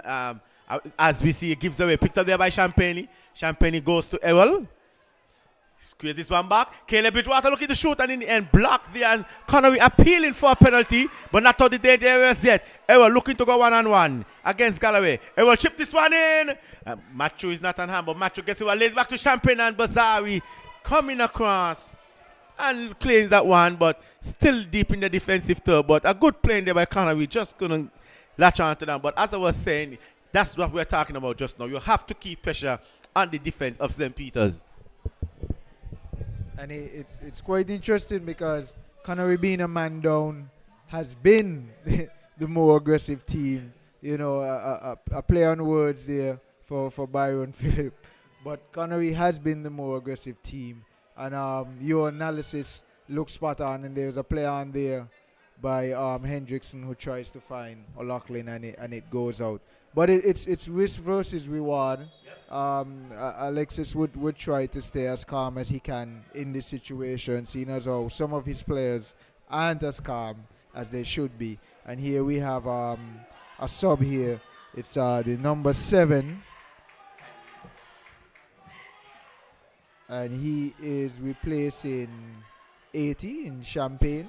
A: As we see, it gives away. Picked up there by Champagne. Champagne goes to Ewell. Squeeze this one back. Caleb Bridgewater looking to shoot, and in the end, blocked there. And Connory appealing for a penalty, but not out the danger areas yet. Ewell looking to go one-on-one against Galloway. Ewell chip this one in. Macho is not on hand, but Macho gets it. Lays back to Champagne, and Bazari coming across and claims that one, but still deep in the defensive third. But a good play there by Connory, just couldn't latch on to them. But as I was saying, that's what we're talking about just now. You have to keep pressure on the defense of St. Peter's.
D: And it's quite interesting because Connory being a man down has been the more aggressive team. You know, a play on words there for Byron Phillip. But Connory has been the more aggressive team. And your analysis looks spot on. And there's a play on there by Hendrickson who tries to find O'Loughlin, and it goes out. But it's risk versus reward. Alexis would try to stay as calm as he can in this situation, seeing as how some of his players aren't as calm as they should be. And here we have a sub here. It's the number 7. And he is replacing 80 in Champagne.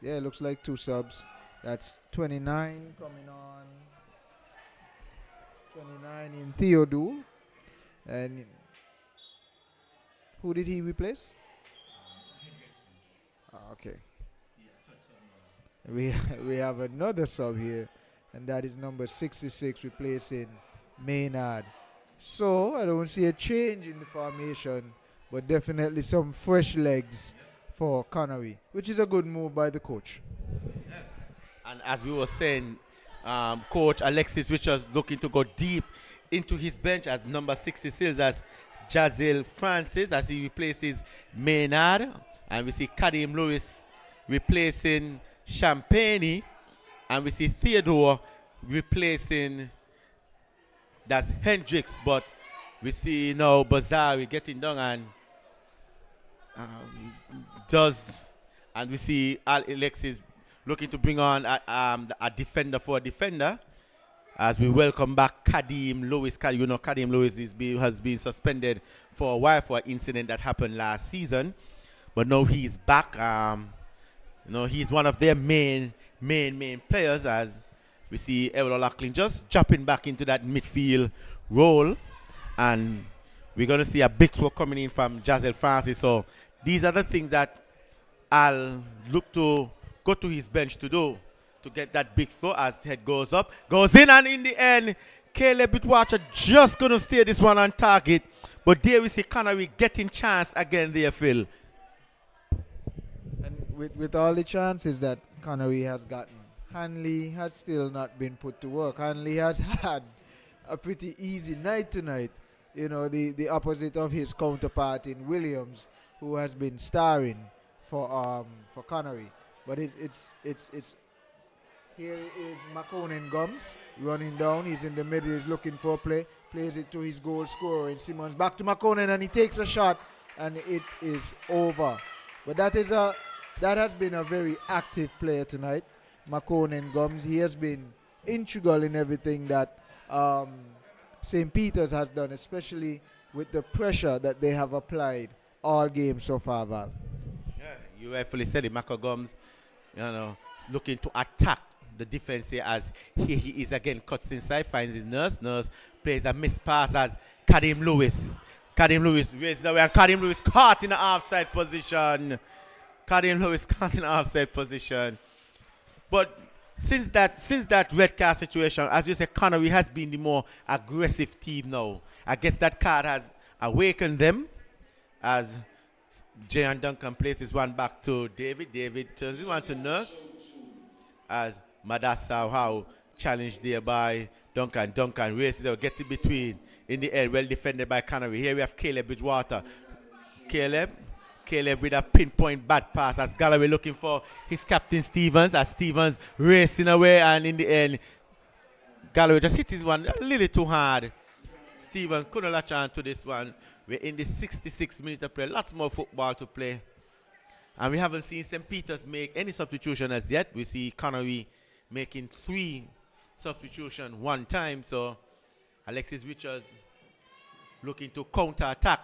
D: Yeah, it looks like 2 subs. That's 29 coming on. 29 in Theodule. And who did he replace? Okay. We have another sub here, and that is number 66 replacing Maynard. So I don't see a change in the formation, but definitely some fresh legs for Connory, which is a good move by the coach.
A: Yes. And as we were saying, Coach Alexis Richards looking to go deep into his bench as number 66 as Jazil Francis as he replaces Maynard. And we see Kadim Lewis replacing Champagne. And we see Theodore replacing, that's Hendricks. But we see now Bazari getting down and and we see Alexis looking to bring on a defender for a defender as we welcome back Kadim Lewis. You know, Kadim Lewis has been suspended for a while for an incident that happened last season, but now he's back. You know, he's one of their main players as we see Ewell Lachlan just jumping back into that midfield role, and we're going to see a big throw coming in from Jazelle Francis. So these are the things that I'll look to go to his bench to do. to get that big throw as head goes up. Goes in, and in the end, Caleb Bitwater just going to stay this one on target. But there we see Connory getting chance again there, Phil.
D: And with all the chances that Connory has gotten, Hanley has still not been put to work. Hanley has had a pretty easy night tonight. You know, the opposite of his counterpart in Williams, who has been starring for Connory. But it's here is McConan Gums running down. He's in the middle. He's looking for a play. Plays it to his goal scorer. And Simmons back to McConan, and he takes a shot, and it is over. But that has been a very active player tonight, McConan Gums. He has been integral in everything that St. Peter's has done, especially with the pressure that they have applied all games so far, Val.
A: Yeah, you rightfully said it. Mako Gums, looking to attack the defense here as here he is again, cuts inside, finds his nurse. Nurse plays a missed pass as Karim Lewis. Karim Lewis raises away, and Karim Lewis caught in the offside position. Karim Lewis caught in the offside position. But since that red card situation, as you said, Connory has been the more aggressive team now. I guess that card has awakened them as Jayan Duncan places one back to David. David turns it one to Nurse as Madassa how challenged there by Duncan. Duncan races out, gets it between in the air, well defended by Connory. Here we have Caleb Bridgewater. Caleb with a pinpoint bad pass as Galloway looking for his captain Stevens, as Stevens racing away, and in the end Galloway just hit his one a little too hard. Stevens couldn't latch on to this one. We're in the 66 minutes of play, lots more football to play, and we haven't seen St. Peter's make any substitution as yet. We see Connory making 3 substitutions one time, so Alexis Richards looking to counter-attack,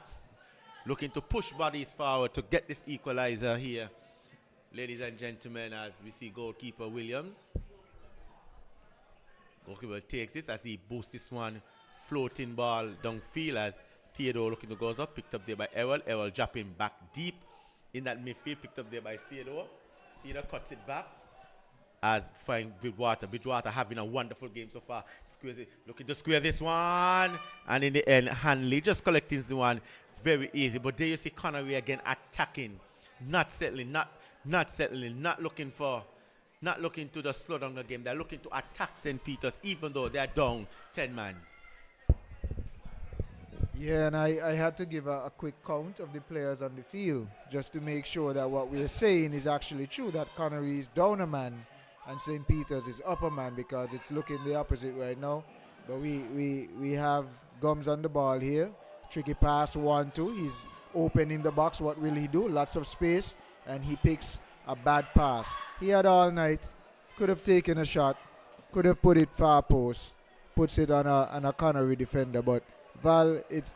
A: looking to push bodies forward to get this equalizer here. Ladies and gentlemen, as we see goalkeeper Williams. Goalkeeper takes this as he boosts this one. Floating ball downfield as Theodore looking to goes up. Picked up there by Errol. Errol dropping back deep in that midfield. Picked up there by Theodore. Theodore cuts it back as fine Bridgewater. Bridgewater having a wonderful game so far. Squares it. Looking to square this one. And in the end, Hanley just collecting the one. Very easy, but there you see Connory again attacking, not settling, not looking to just slow down the game. They're looking to attack St. Peter's even though they're down 10 man.
D: Yeah, and I had to give a quick count of the players on the field just to make sure that what we're saying is actually true, that Connory is down a man and St. Peter's is up a man, because it's looking the opposite right now. But we have Gums on the ball here. Tricky pass, 1-2. He's open in the box. What will he do? Lots of space, and he picks a bad pass. He had all night. Could have taken a shot. Could have put it far post. Puts it on a Connory defender. But Val, it's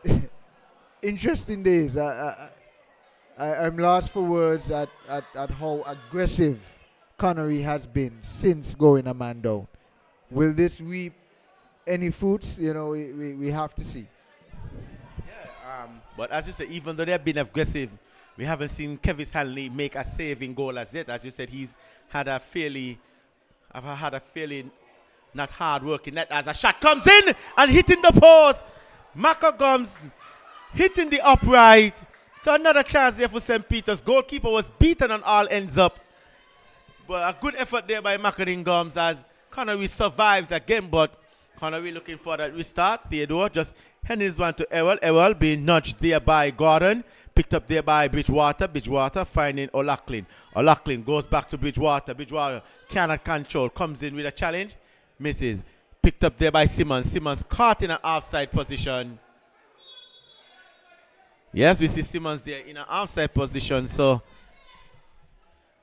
D: interesting days. I'm lost for words at how aggressive Connory has been since going a man down. Will this reap any fruits? You know, we have to see.
A: But as you said, even though they've been aggressive, we haven't seen Kevin Hanley make a saving goal as yet. As you said, he's had a fairly not hard working net as a shot comes in and hitting the post. Mako Gums hitting the upright. So another chance there for St. Peter's. Goalkeeper was beaten on all ends up. But a good effort there by Mako Gums as Connory survives again, but Connory looking for that restart. Theodore just handing his one to Errol. Errol being nudged there by Gordon. Picked up there by Bridgewater. Bridgewater finding O'Loughlin. O'Loughlin goes back to Bridgewater. Bridgewater cannot control. Comes in with a challenge. Misses. Picked up there by Simmons. Simmons caught in an offside position. Yes, we see Simmons there in an offside position. So,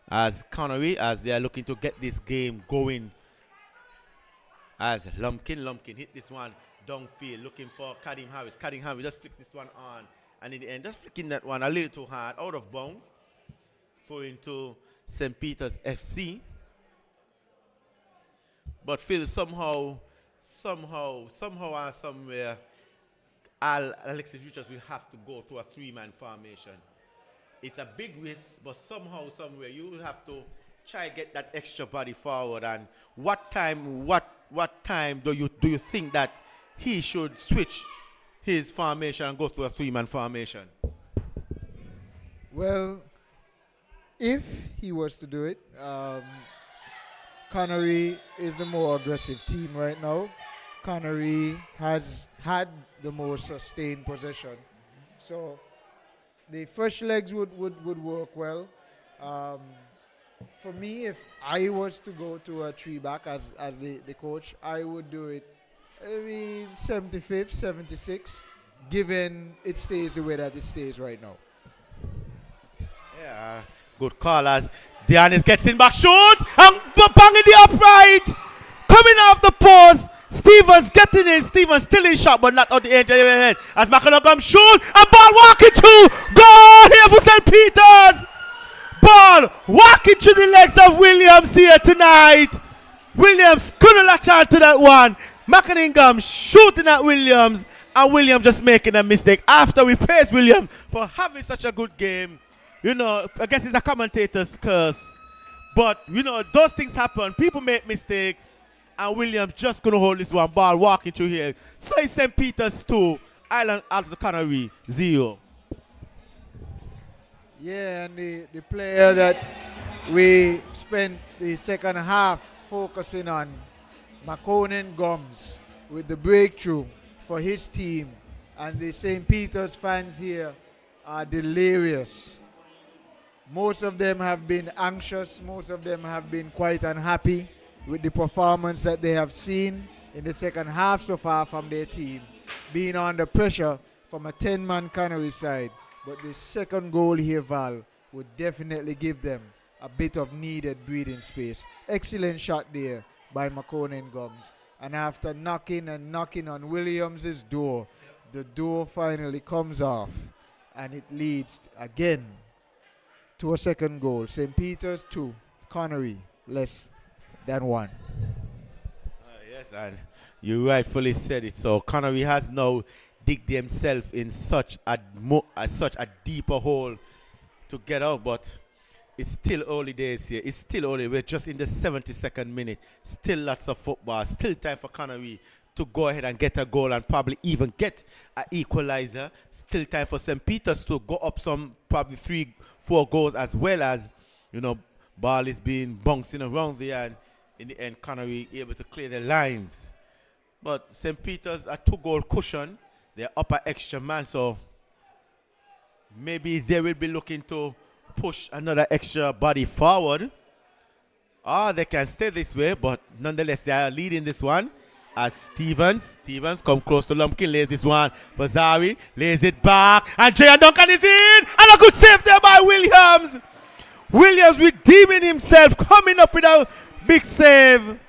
A: as Connory, as they are looking to get this game going. As Lumpkin hit this one downfield, looking for Karim Harris. Karim Harris just flicked this one on, and in the end, just flicking that one a little too hard, out of bounds, going to St. Peter's FC. But Phil, somehow and somewhere, Alexis Richards will have to go to a 3-man formation. It's a big risk, but somehow, somewhere, you will have to try get that extra body forward. And what time do you think that he should switch his formation and go to a three-man formation?
D: Well, if he was to do it, Connory is the more aggressive team right now. Connory has had the more sustained possession. So the first legs would work well. For me, if I was to go to a three back as the coach, I would do it maybe 75th, 76, given it stays the way that it stays right now.
A: Yeah, good call as Dianis gets in back, shoots, and banging the upright. Coming off the post, Stevens getting in. Stevens still in shot, but not on the edge of the head. As McConaughey shoot, and ball walking through. Goal here for St. Peter's. Ball walking through the legs of Williams here tonight. Williams couldn't latch on to that one. McConaughey shooting at Williams, and Williams just making a mistake. After we praise Williams for having such a good game, you know, I guess it's a commentator's curse. But, you know, those things happen. People make mistakes. And Williams just going to hold this one ball walking through here. So it's St. Peter's 2, Island out of the Connory 0.
D: Yeah, and the player that we spent the second half focusing on, Makonnen Gums, with the breakthrough for his team. And the St. Peter's fans here are delirious. Most of them have been anxious. Most of them have been quite unhappy with the performance that they have seen in the second half so far from their team, being under pressure from a 10-man Connory side. But the second goal here, Val, would definitely give them a bit of needed breathing space. Excellent shot there by Makonnen Gums. And after knocking on Williams' door, the door finally comes off, and it leads again to a second goal. St. Peter's 2, Connory less than 1.
A: Yes, and you rightfully said it. So Connory has now digged himself in such a deeper hole to get out, but it's still early days here. It's still early. We're just in the 72nd minute. Still lots of football. Still time for Connory to go ahead and get a goal and probably even get an equalizer. Still time for St. Peter's to go up some probably 3-4 goals, as well as, you know, ball is being bouncing around there, and in the end Connory able to clear the lines. But St. Peter's a 2-goal cushion. They're up an extra man, so maybe they will be looking to push another extra body forward. Or they can stay this way, but nonetheless they are leading this one. As Stevens come close to Lumpkin, lays this one. Bazari lays it back, and Jayan Duncan is in, and a good save there by Williams. Williams redeeming himself, coming up with a big save.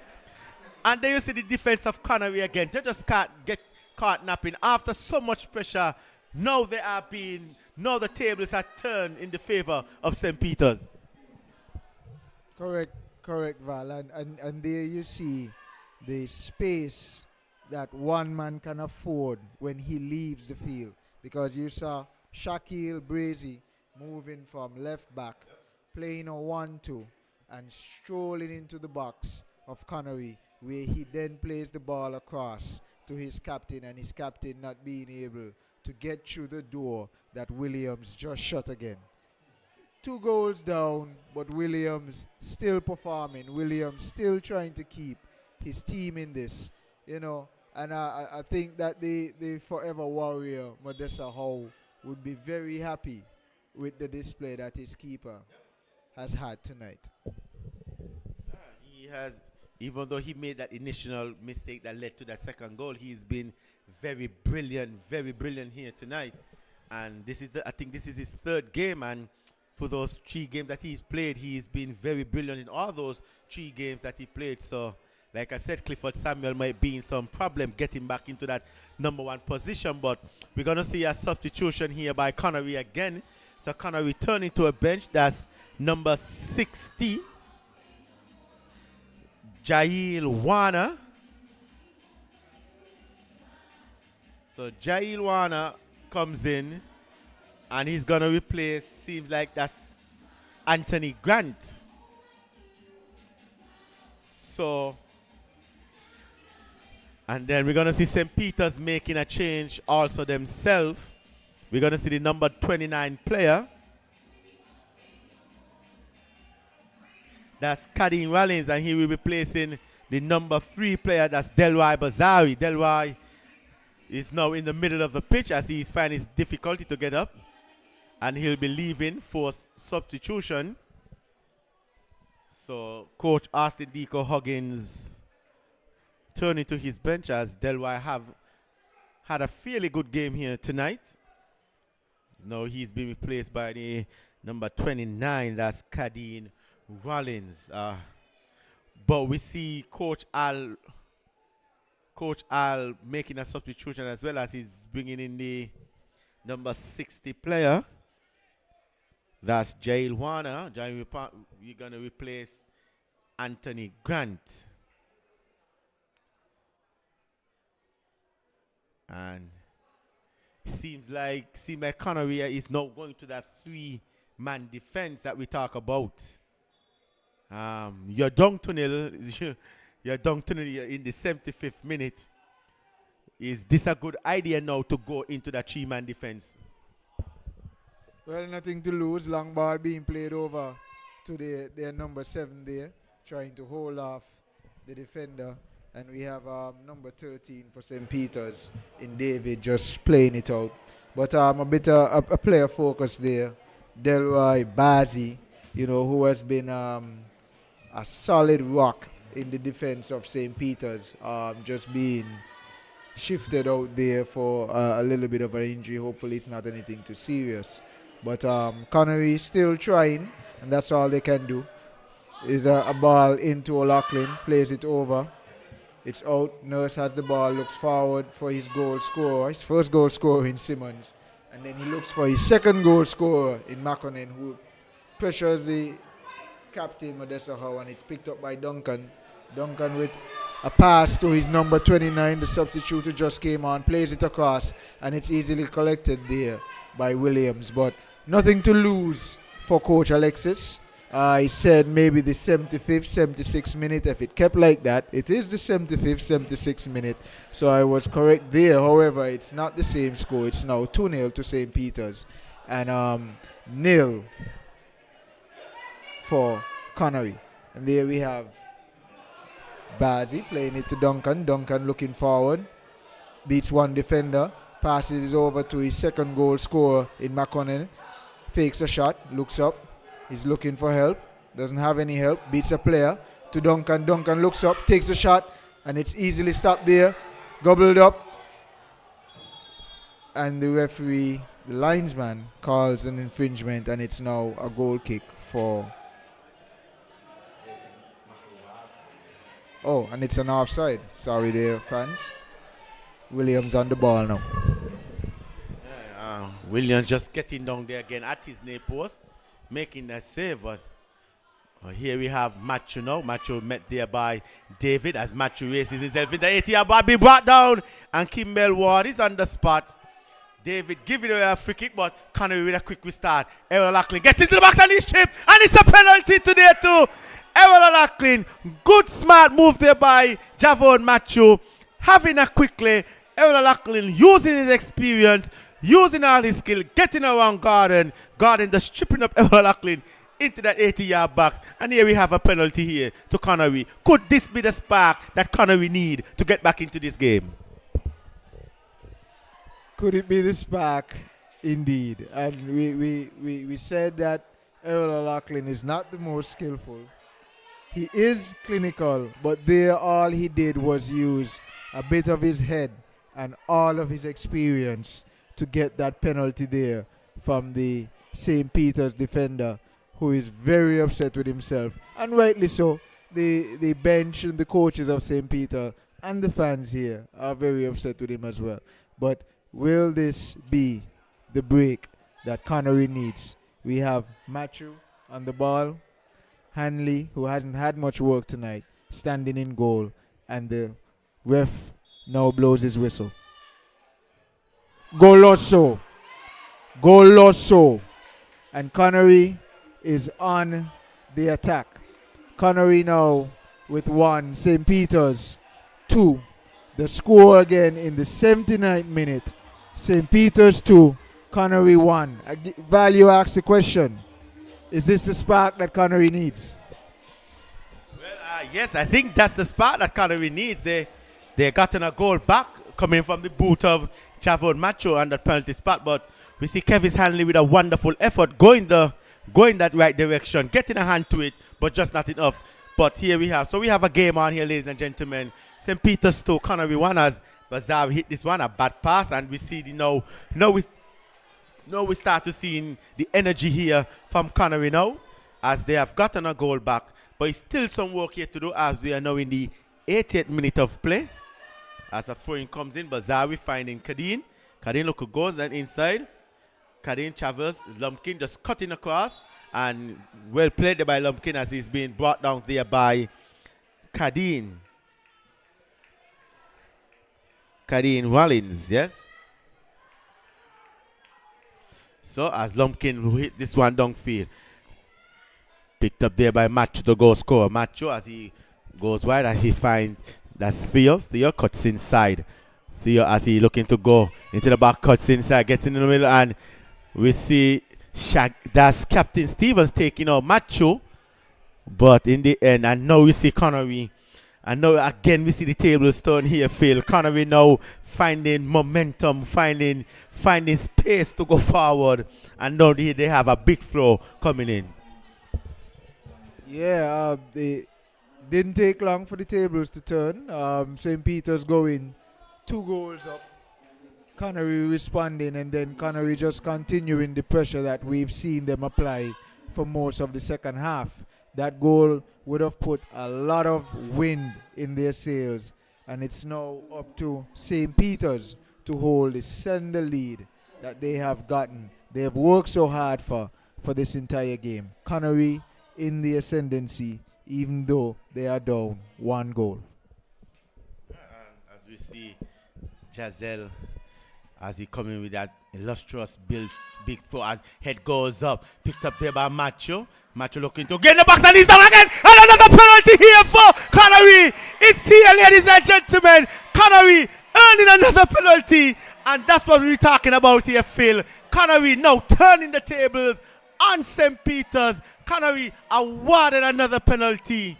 A: And there you see the defense of Connory again. They just can't get caught napping after so much pressure. Now the tables are turned in the favor of St. Peter's.
D: Correct, Val. And there you see the space that one man can afford when he leaves the field. Because you saw Shaquille Brazy moving from left back, playing a 1-2, and strolling into the box of Connory, where he then plays the ball across to his captain, and his captain not being able to get through the door that Williams just shut again. 2 goals down, but Williams still performing. Williams still trying to keep his team in this, you know. And I think that the forever warrior, Modessa Howe, would be very happy with the display that his keeper has had tonight.
A: He has, even though he made that initial mistake that led to that second goal, he's been very brilliant here tonight. And I think this is his 3rd game, and for those 3 games that he's played, he's been very brilliant in all those 3 games that he played. So, like I said, Clifford Samuel might be in some problem getting back into that number 1 position, but we're going to see a substitution here by Connory again. So Connory turning to a bench. That's number 60, Jail Warner. So Jail Warner comes in, and he's going to replace, seems like that's Anthony Grant. So, and then we're going to see St. Peter's making a change also themselves. We're going to see the number 29 player. That's Kadeen Rollins, and he will be placing the number 3 player. That's Delroy Bazari. Delroy is now in the middle of the pitch as he's finding it difficulty to get up. And he'll be leaving for substitution. So Coach Austin Deco Huggins turning to his bench as Delroy have had a fairly good game here tonight. Now he's been replaced by the number 29, that's Kadeen Rollins. But we see Coach Al making a substitution as well as he's bringing in the number 60 player. That's Jail Warner. We're going to replace Anthony Grant. And it seems like Connory is now going to that 3-man defense that we talk about. You're down to nil. You're down to nil in the 75th minute. Is this a good idea now to go into that 3-man defense?
D: Well, nothing to lose. Long ball being played over to their number 7 there, trying to hold off the defender. And we have number 13 for St. Peter's in David just playing it out. But a bit a player focus there. Delroy Bazzi, who has been a solid rock in the defense of St. Peter's, just being shifted out there for a little bit of an injury. Hopefully it's not anything too serious. But Connory is still trying, and that's all they can do. Is a ball into O'Loughlin, plays it over. It's out. Nurse has the ball, looks forward for his goal scorer, his first goal scorer in Simmons. And then he looks for his second goal scorer in Makonnen, who pressures the captain, Modessa Howe, and it's picked up by Duncan. Duncan with a pass to his number 29, the substitute who just came on, plays it across, and it's easily collected there by Williams. But nothing to lose for Coach Alexis. He said maybe the 75th, 76th minute. If it kept like that, it is the 75th, 76th minute. So I was correct there. However, it's not the same score. It's now 2-0 to St. Peter's. And 0 for Connory. And there we have Bazzi playing it to Duncan. Duncan looking forward. Beats one defender. Passes it over to his second goal scorer in Makonnen. Fakes a shot. Looks up. He's looking for help. Doesn't have any help. Beats a player to Duncan. Duncan looks up, takes a shot, and it's easily stopped there. Gobbled up. And the referee, the linesman, calls an infringement, and it's now a goal kick for... Oh, and it's an offside. Sorry there, fans. Williams on the ball now.
A: Williams just getting down there again at his near post, making that save. But here we have Matthew now. Matthew met there by David as Matthew races himself in the 80-yard ball, be brought down, and Kimball Ward is on the spot. David giving away a free kick, but Connory with a quick restart. Errol Lachlan gets into the box and he's chipped, and it's a penalty today too. Errol Lachlan, good smart move there by Javon Matthew, having a quickly. Errol Lachlan using his experience, using all his skill, getting around Garden. Garden just stripping up Errol Lachlan into that 80-yard box. And here we have a penalty here to Connory. Could this be the spark that Connory need to get back into this game?
D: Could it be the spark? Indeed. And we said that Errol Lachlan is not the most skillful. He is clinical, but there all he did was use a bit of his head and all of his experience to get that penalty there from the St. Peter's defender, who is very upset with himself, and rightly so. The bench and the coaches of St. Peter and the fans here are very upset with him as well. But will this be the break that Connory needs? We have Matthew on the ball, Hanley, who hasn't had much work tonight, standing in goal, and the ref now blows his whistle. Goloso. Goloso. And Connory is on the attack. Connory now with 1, St. Peter's 2. The score again in the 79th minute. St. Peter's 2, Connory 1. Value asks the question, is this the spark that Connory needs?
A: Well, yes, I think that's the spark that Connory needs. They gotten a goal back coming from the boot of Javon Macho and the penalty spot, but we see Kevis Hanley with a wonderful effort going that right direction, getting a hand to it, but just not enough. But here we have a game on here, ladies and gentlemen. St. Peter's 2, Connory 1 as Bazaar hit this one, a bad pass, and we see now we start to see the energy here from Connory now, as they have gotten a goal back, but it's still some work here to do as we are now in the 80th minute of play. As a throw-in comes in, Bazaar finding Kadeen. Kadeen look goes then inside. Kadeen travels, Lumpkin just cutting across, and well played there by Lumpkin as he's being brought down there by Kadeen. Kadeen Rollins, yes. So as Lumpkin will hit this one downfield, picked up there by Macho, the goal scorer. Macho as he goes wide, as he finds that's Theo. Theo cuts inside. Theo as he looking to go into the back, cuts inside, gets in the middle, and we see that's Captain Stevens taking out Macho. But in the end, and now we see Connory. And now again we see the tables turn here, Phil. Connory now finding momentum, finding space to go forward. And now they have a big throw coming in.
D: Yeah, they didn't take long for the tables to turn. St. Peter's going 2 goals up. Connory responding, and then Connory just continuing the pressure that we've seen them apply for most of the second half. That goal would have put a lot of wind in their sails, and it's now up to St. Peter's to hold the sender lead that they have gotten. They have worked so hard for this entire game. Connory in the ascendancy, even though they are down 1 goal.
A: As we see Giselle as he coming with that illustrious big throw as head goes up, picked up there by Macho. Macho looking to get in the box and he's down again, and another penalty here for Connory. It's here, ladies and gentlemen. Connory earning another penalty, and that's what we're talking about here, Phil. Connory now turning the tables on St. Peter's. Connory awarded another penalty.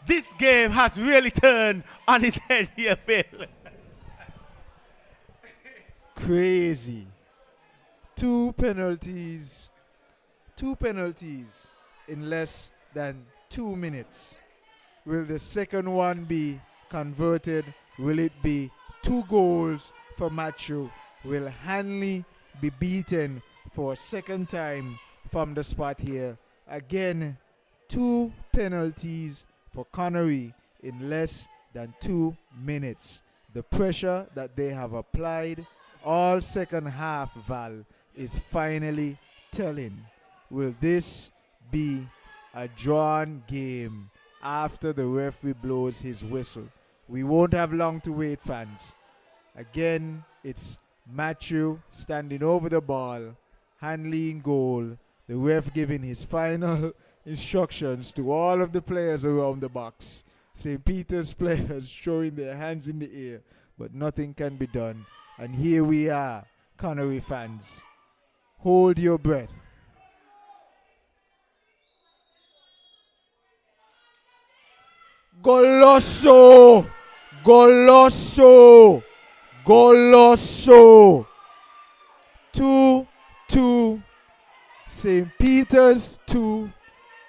A: This game has really turned on his head here, Phil.
D: Crazy. 2 penalties in less than 2 minutes. Will the second one be converted? Will it be 2 goals for Macho? Will Hanley be beaten for a second time from the spot here? Again, 2 penalties for Connory in less than 2 minutes. The pressure that they have applied all second half, Val, is finally telling. Will this be a drawn game after the referee blows his whistle? We won't have long to wait, fans. Again, it's Matthew standing over the ball, Hanley in goal, the ref giving his final instructions to all of the players around the box. St. Peter's players showing their hands in the air, but nothing can be done. And here we are, Connory fans. Hold your breath. Goloso! Goloso! Goloso! 2-2. St. Peter's 2.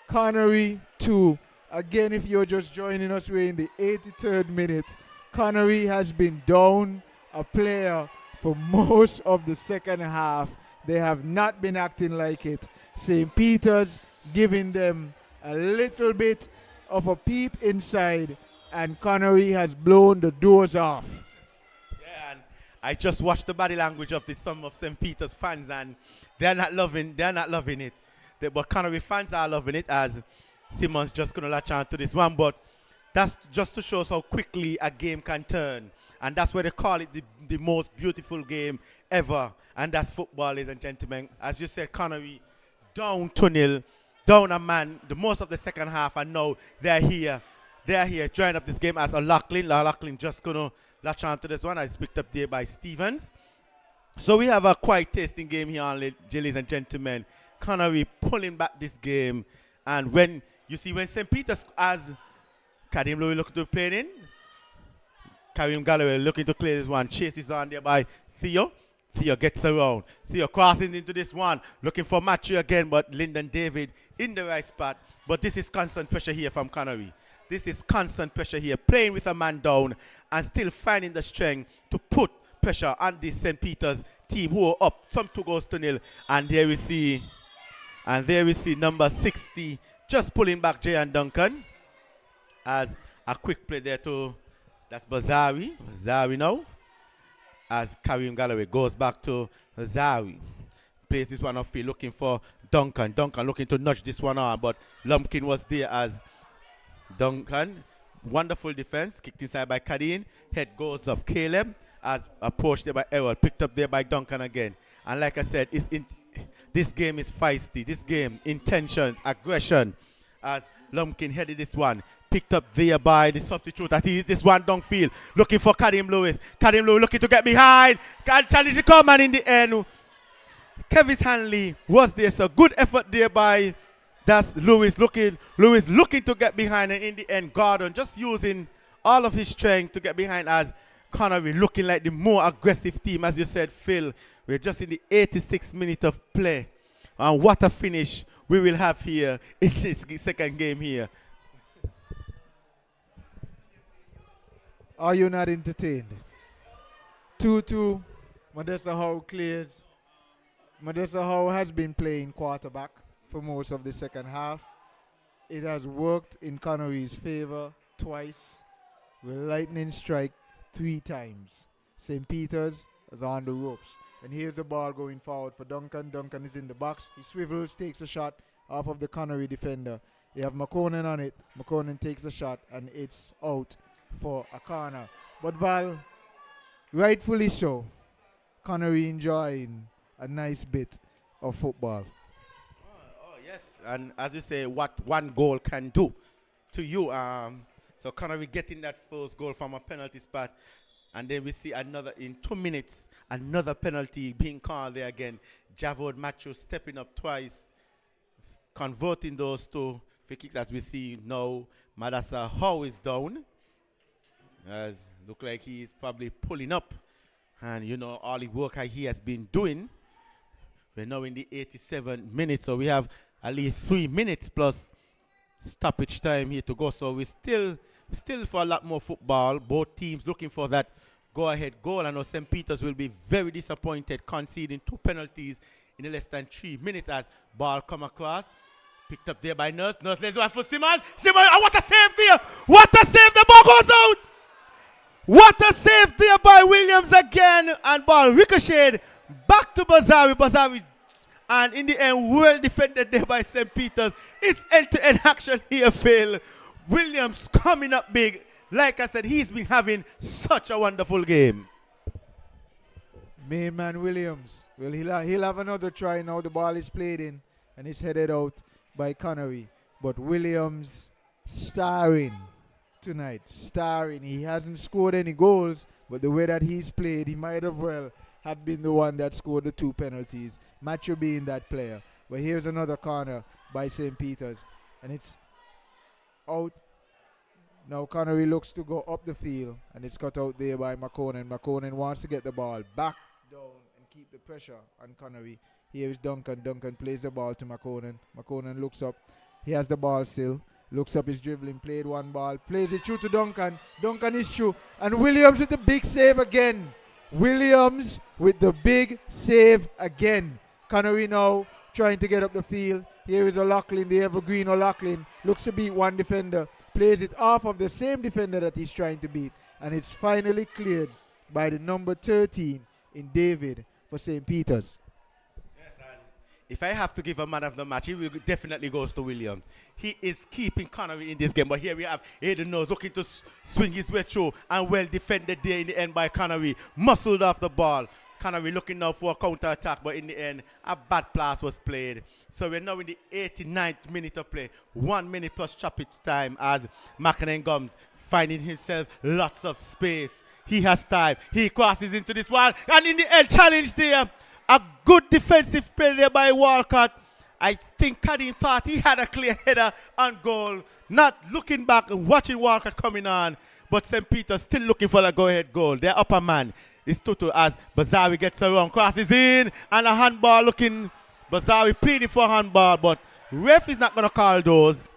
D: Connory 2. Again, if you're just joining us, we're in the 83rd minute. Connory has been down a player for most of the second half. They have not been acting like it. St. Peter's giving them a little bit of a peep inside, and Connory has blown the doors off.
A: Yeah, and I just watched the body language of some of St. Peter's fans, and they're not loving it. But Connory fans are loving it, as Simmons just gonna latch on to this one. But that's just to show us how quickly a game can turn. And that's why they call it the most beautiful game ever. And that's football, ladies and gentlemen. As you said, Connory down 2-0, down a man, the most of the second half, and now they're here They are here join up this game as O'Loughlin. O'Loughlin just going to latch on to this one as picked up there by Stevens. So we have a quite tasting game here, ladies and gentlemen. Connory pulling back this game. And when you see when St. Peter's as Karim Louis looking to play in, Karim Galloway looking to clear this one. Chases on there by Theo. Theo gets around. Theo crossing into this one. Looking for Matthew again, but Lyndon David in the right spot. But this is constant pressure here from Connory. This is constant pressure here. Playing with a man down and still finding the strength to put pressure on this St. Peter's team who are up some 2-0. And there we see number 60 just pulling back Jay and Duncan. As a quick play there to, that's Bazari. Bazari now. As Karim Galloway goes back to Bazari. Plays this one off field looking for Duncan. Duncan looking to nudge this one on, but Lumpkin was there as Duncan. Wonderful defense. Kicked inside by Kadeen. Head goes up. Caleb as approached there by Errol. Picked up there by Duncan again. And like I said, this game is feisty. This game, intention, aggression. As Lumpkin headed this one. Picked up there by the substitute. I think this one downfield. Looking for Karim Lewis. Karim Lewis looking to get behind. Can't challenge the come, and in the end, Kevis Hanley was there. So good effort there by that's Lewis looking to get behind, and in the end, Gordon just using all of his strength to get behind as Connory looking like the more aggressive team. As you said, Phil, we're just in the 86th minute of play. And what a finish we will have here in this second game here.
D: Are you not entertained? 2-2. Modesta Howe clears. Modesta Howe has been playing quarterback for most of the second half. It has worked in Connory's favor twice. With lightning strike 3 times. St. Peter's is on the ropes. And here's the ball going forward for Duncan. Duncan is in the box. He swivels, takes a shot off of the Connory defender. You have McConan on it. McConan takes a shot, and it's out for a corner. But Val, rightfully so, Connory enjoying a nice bit of football.
A: Oh yes, and as you say, what one goal can do to you. So Connory getting that first goal from a penalty spot, and then we see another in 2 minutes, another penalty being called there again. Javod Macho stepping up twice, converting those 2 free kicks. As we see now, Madasa Howe is down. As look like he is probably pulling up, and you know all the work he has been doing. We're now in the 87 minutes, so we have at least 3 minutes plus stoppage time here to go. So we still for a lot more football. Both teams looking for that go-ahead goal. I know St. Peter's will be very disappointed conceding 2 penalties in the less than 3 minutes as ball come across. Picked up there by Nurse. Nurse lays one for Simmons. Simmons, what a save there! What a save! The ball goes out! What a save there by Williams again, and ball ricocheted back to Bazari. Bazari, and in the end, well defended there by St. Peter's. It's end-to-end action here, Phil. Williams coming up big. Like I said, he's been having such a wonderful game.
D: Main man Williams. Well, he'll have another try now. The ball is played in, and it's headed out by Connory. But Williams starring tonight, starring. He hasn't scored any goals, but the way that he's played, he might have well have been the one that scored the 2 penalties. Macho being that player. But here's another corner by St. Peter's, and it's out. Now Connory looks to go up the field, and it's cut out there by McConan. McConan wants to get the ball back down and keep the pressure on Connory. Here is Duncan. Duncan plays the ball to McConan. McConan looks up. He has the ball still. Looks up, is dribbling, played one ball, plays it through to Duncan. Duncan is through, and Williams with the big save again. Williams with the big save again. Connory now trying to get up the field. Here is O'Loughlin, the evergreen O'Loughlin. Looks to beat one defender. Plays it off of the same defender that he's trying to beat. And it's finally cleared by the number 13 in David for St. Peter's.
A: If I have to give a man of the match, he will definitely goes to Williams. He is keeping Connory in this game. But here we have Aiden Nose looking to swing his way through, and well defended there in the end by Connory. Muscled off the ball. Connory looking now for a counter attack, but in the end, a bad pass was played. So we're now in the 89th minute of play. 1 minute plus stoppage time as Mackinnon Gums finding himself lots of space. He has time. He crosses into this one, and in the end, challenge there. A good defensive play there by Walcott. I think Kadim thought he had a clear header on goal. Not looking back and watching Walcott coming on. But St. Peter's still looking for the go-ahead goal. Their upper man is Tutu as Bazawi gets around, crosses in, and a handball looking. Bazawi pleading for a handball, but ref is not going to call those.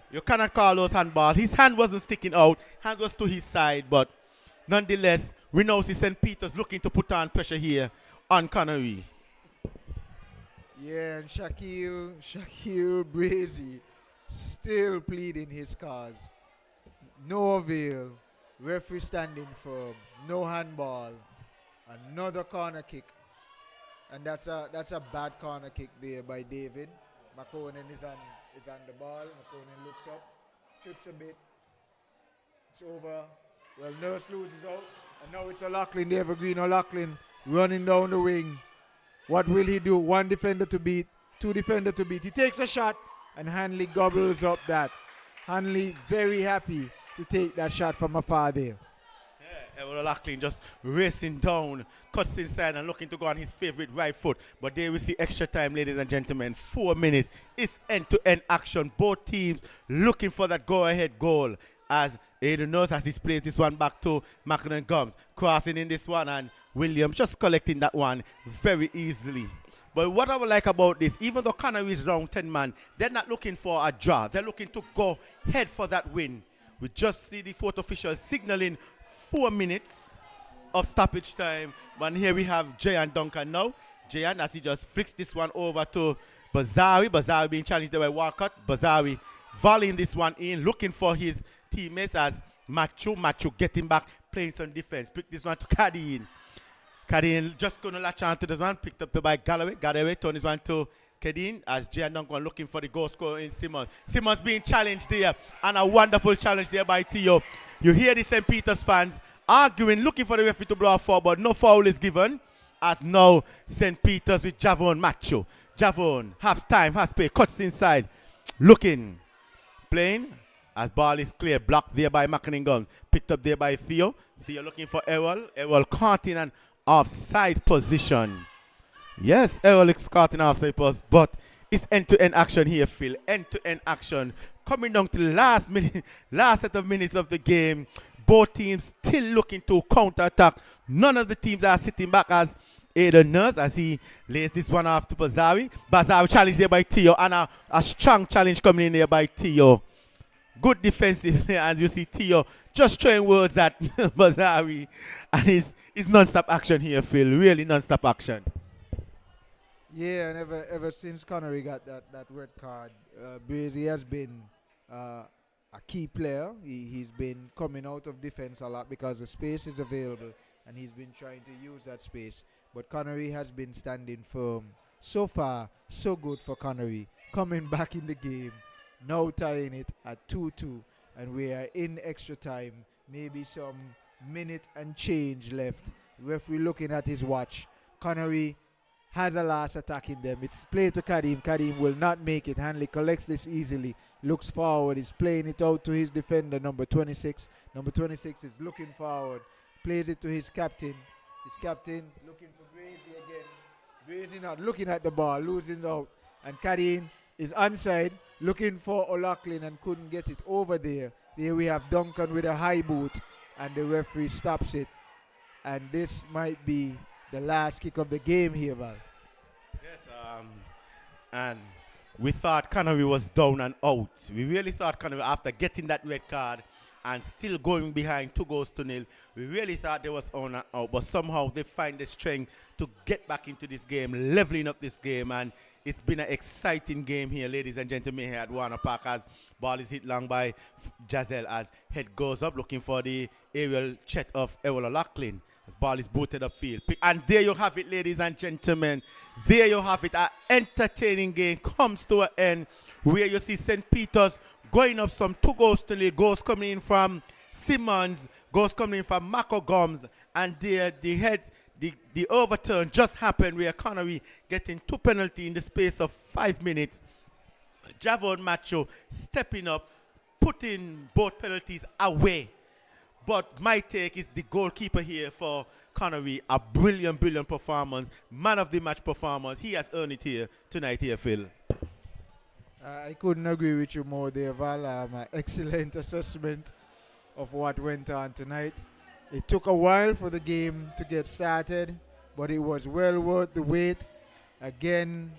A: You cannot call those handball. His hand wasn't sticking out. Hand was to his side, but nonetheless, we now see St. Peter's looking to put on pressure here on Connory.
D: Yeah, and Shaquille Brazy still pleading his cause. No avail. Referee standing firm. No handball. Another corner kick. And that's a bad corner kick there by David. McConan is on the ball. McConan looks up, trips a bit. It's over. Well, Nurse loses out. And now it's O'Loughlin, the evergreen O'Loughlin, running down the wing. What will he do? One defender to beat, two defender to beat. He takes a shot, and Hanley gobbles up that. Hanley very happy to take that shot from afar there.
A: Yeah, O'Loughlin just racing down, cuts inside and looking to go on his favorite right foot. But there we see extra time, ladies and gentlemen. 4 minutes. It's end-to-end action. Both teams looking for that go-ahead goal. As Aiden knows, as he plays this one back to Mackinnon Gums, crossing in this one, and Williams just collecting that one very easily. But what I would like about this, even though Connory is round 10 man, they're not looking for a draw. They're looking to go head for that win. We just see the fourth official signaling 4 minutes of stoppage time. And here we have Jayan Duncan now. Jayan, as he just flicks this one over to Bazawi. Bazawi being challenged there by Walcott. Bazawi volleying this one in, looking for his teammates as Machu getting back, playing some defense. Pick this one to Kadin. Kadin just going to latch on to this one, picked up by Galloway. Galloway turns this one to Kadin as Jayan Duncan looking for the goal scorer in Simmons. Simmons being challenged there, and a wonderful challenge there by Theo. You hear the St. Peter's fans arguing, looking for the referee to blow a foul, but no foul is given. As now St. Peter's with Javon Macho. Javon has time, has play, cuts inside, looking, playing. As ball is clear, blocked there by Mackinnon, picked up there by Theo. Theo looking for Errol. Errol caught in an offside position. Yes, Errol is caught in offside position, but it's end-to-end action here, Phil. End-to-end action. Coming down to the last set of minutes of the game. Both teams still looking to counter-attack. None of the teams are sitting back as Aiden Nurse as he lays this one off to Bazawi. Bazawi challenged there by Theo, and a strong challenge coming in there by Theo. Good defensive, as you see Theo just throwing words at Bazawi. And it's non-stop action here, Phil. Really non-stop action.
D: Yeah, and ever since Connery got that red card, Brazy has been a key player. He's been coming out of defense a lot because the space is available, and he's been trying to use that space. But Connery has been standing firm. So far, so good for Connery. Coming back in the game. Now tying it at 2-2, and we are in extra time. Maybe some minute and change left. Referee looking at his watch. Connery has a last attack in them. It's played to Kadim. Kadim will not make it. Hanley collects this easily. Looks forward. He's playing it out to his defender, number 26. Number 26 is looking forward. Plays it to his captain. His captain looking for Brazy again. Brazy not looking at the ball, losing out. And Kadim is onside, looking for O'Loughlin and couldn't get it over there. There we have Duncan with a high boot, and the referee stops it. And this might be the last kick of the game here, Val.
A: Yes, and we thought Connery was down and out. We really thought Connery, after getting that red card and still going behind 2-0, we really thought they was on and out. But somehow they find the strength to get back into this game, leveling up this game, and it's been an exciting game here, ladies and gentlemen, here at Warner Park, as ball is hit long by Giselle as head goes up looking for the aerial check of Errol O'Loughlin. As ball is booted upfield. And there you have it, ladies and gentlemen. There you have it. An entertaining game comes to an end where you see St. Peter's going up some 2-0. Goals coming in from Simmons, goals coming in from Mako Gomes, and there the overturn just happened where Connory getting 2 penalties in the space of 5 minutes. Javon Macho stepping up, putting both penalties away. But my take is the goalkeeper here for Connory, a brilliant performance, man of the match performance. He has earned it here tonight here, Phil.
D: I couldn't agree with you more there, Val. Excellent assessment of what went on tonight. It took a while for the game to get started, but it was well worth the wait. Again,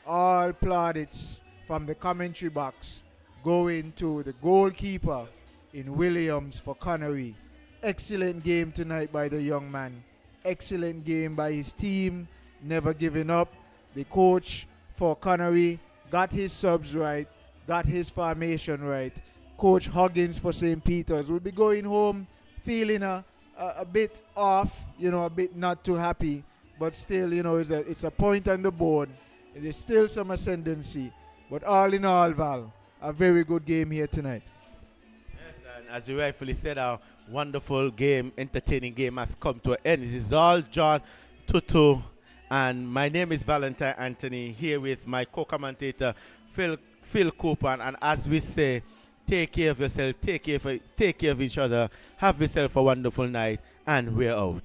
D: all plaudits from the commentary box going to the goalkeeper in Williams for Connory. Excellent game tonight by the young man. Excellent game by his team, never giving up. The coach for Connory got his subs right, got his formation right. Coach Huggins for St. Peter's will be going home feeling a bit off, a bit not too happy, but still, it's a point on the board. There's still some ascendancy. But all in all, Val, a very good game here tonight.
A: Yes, and as you rightfully said, our wonderful game, entertaining game has come to an end. This is all John Tutu, and my name is Valentine Anthony, here with my co-commentator, Phil Cooper, and as we say, take care of yourself, take care of each other, have yourself a wonderful night, and we're out.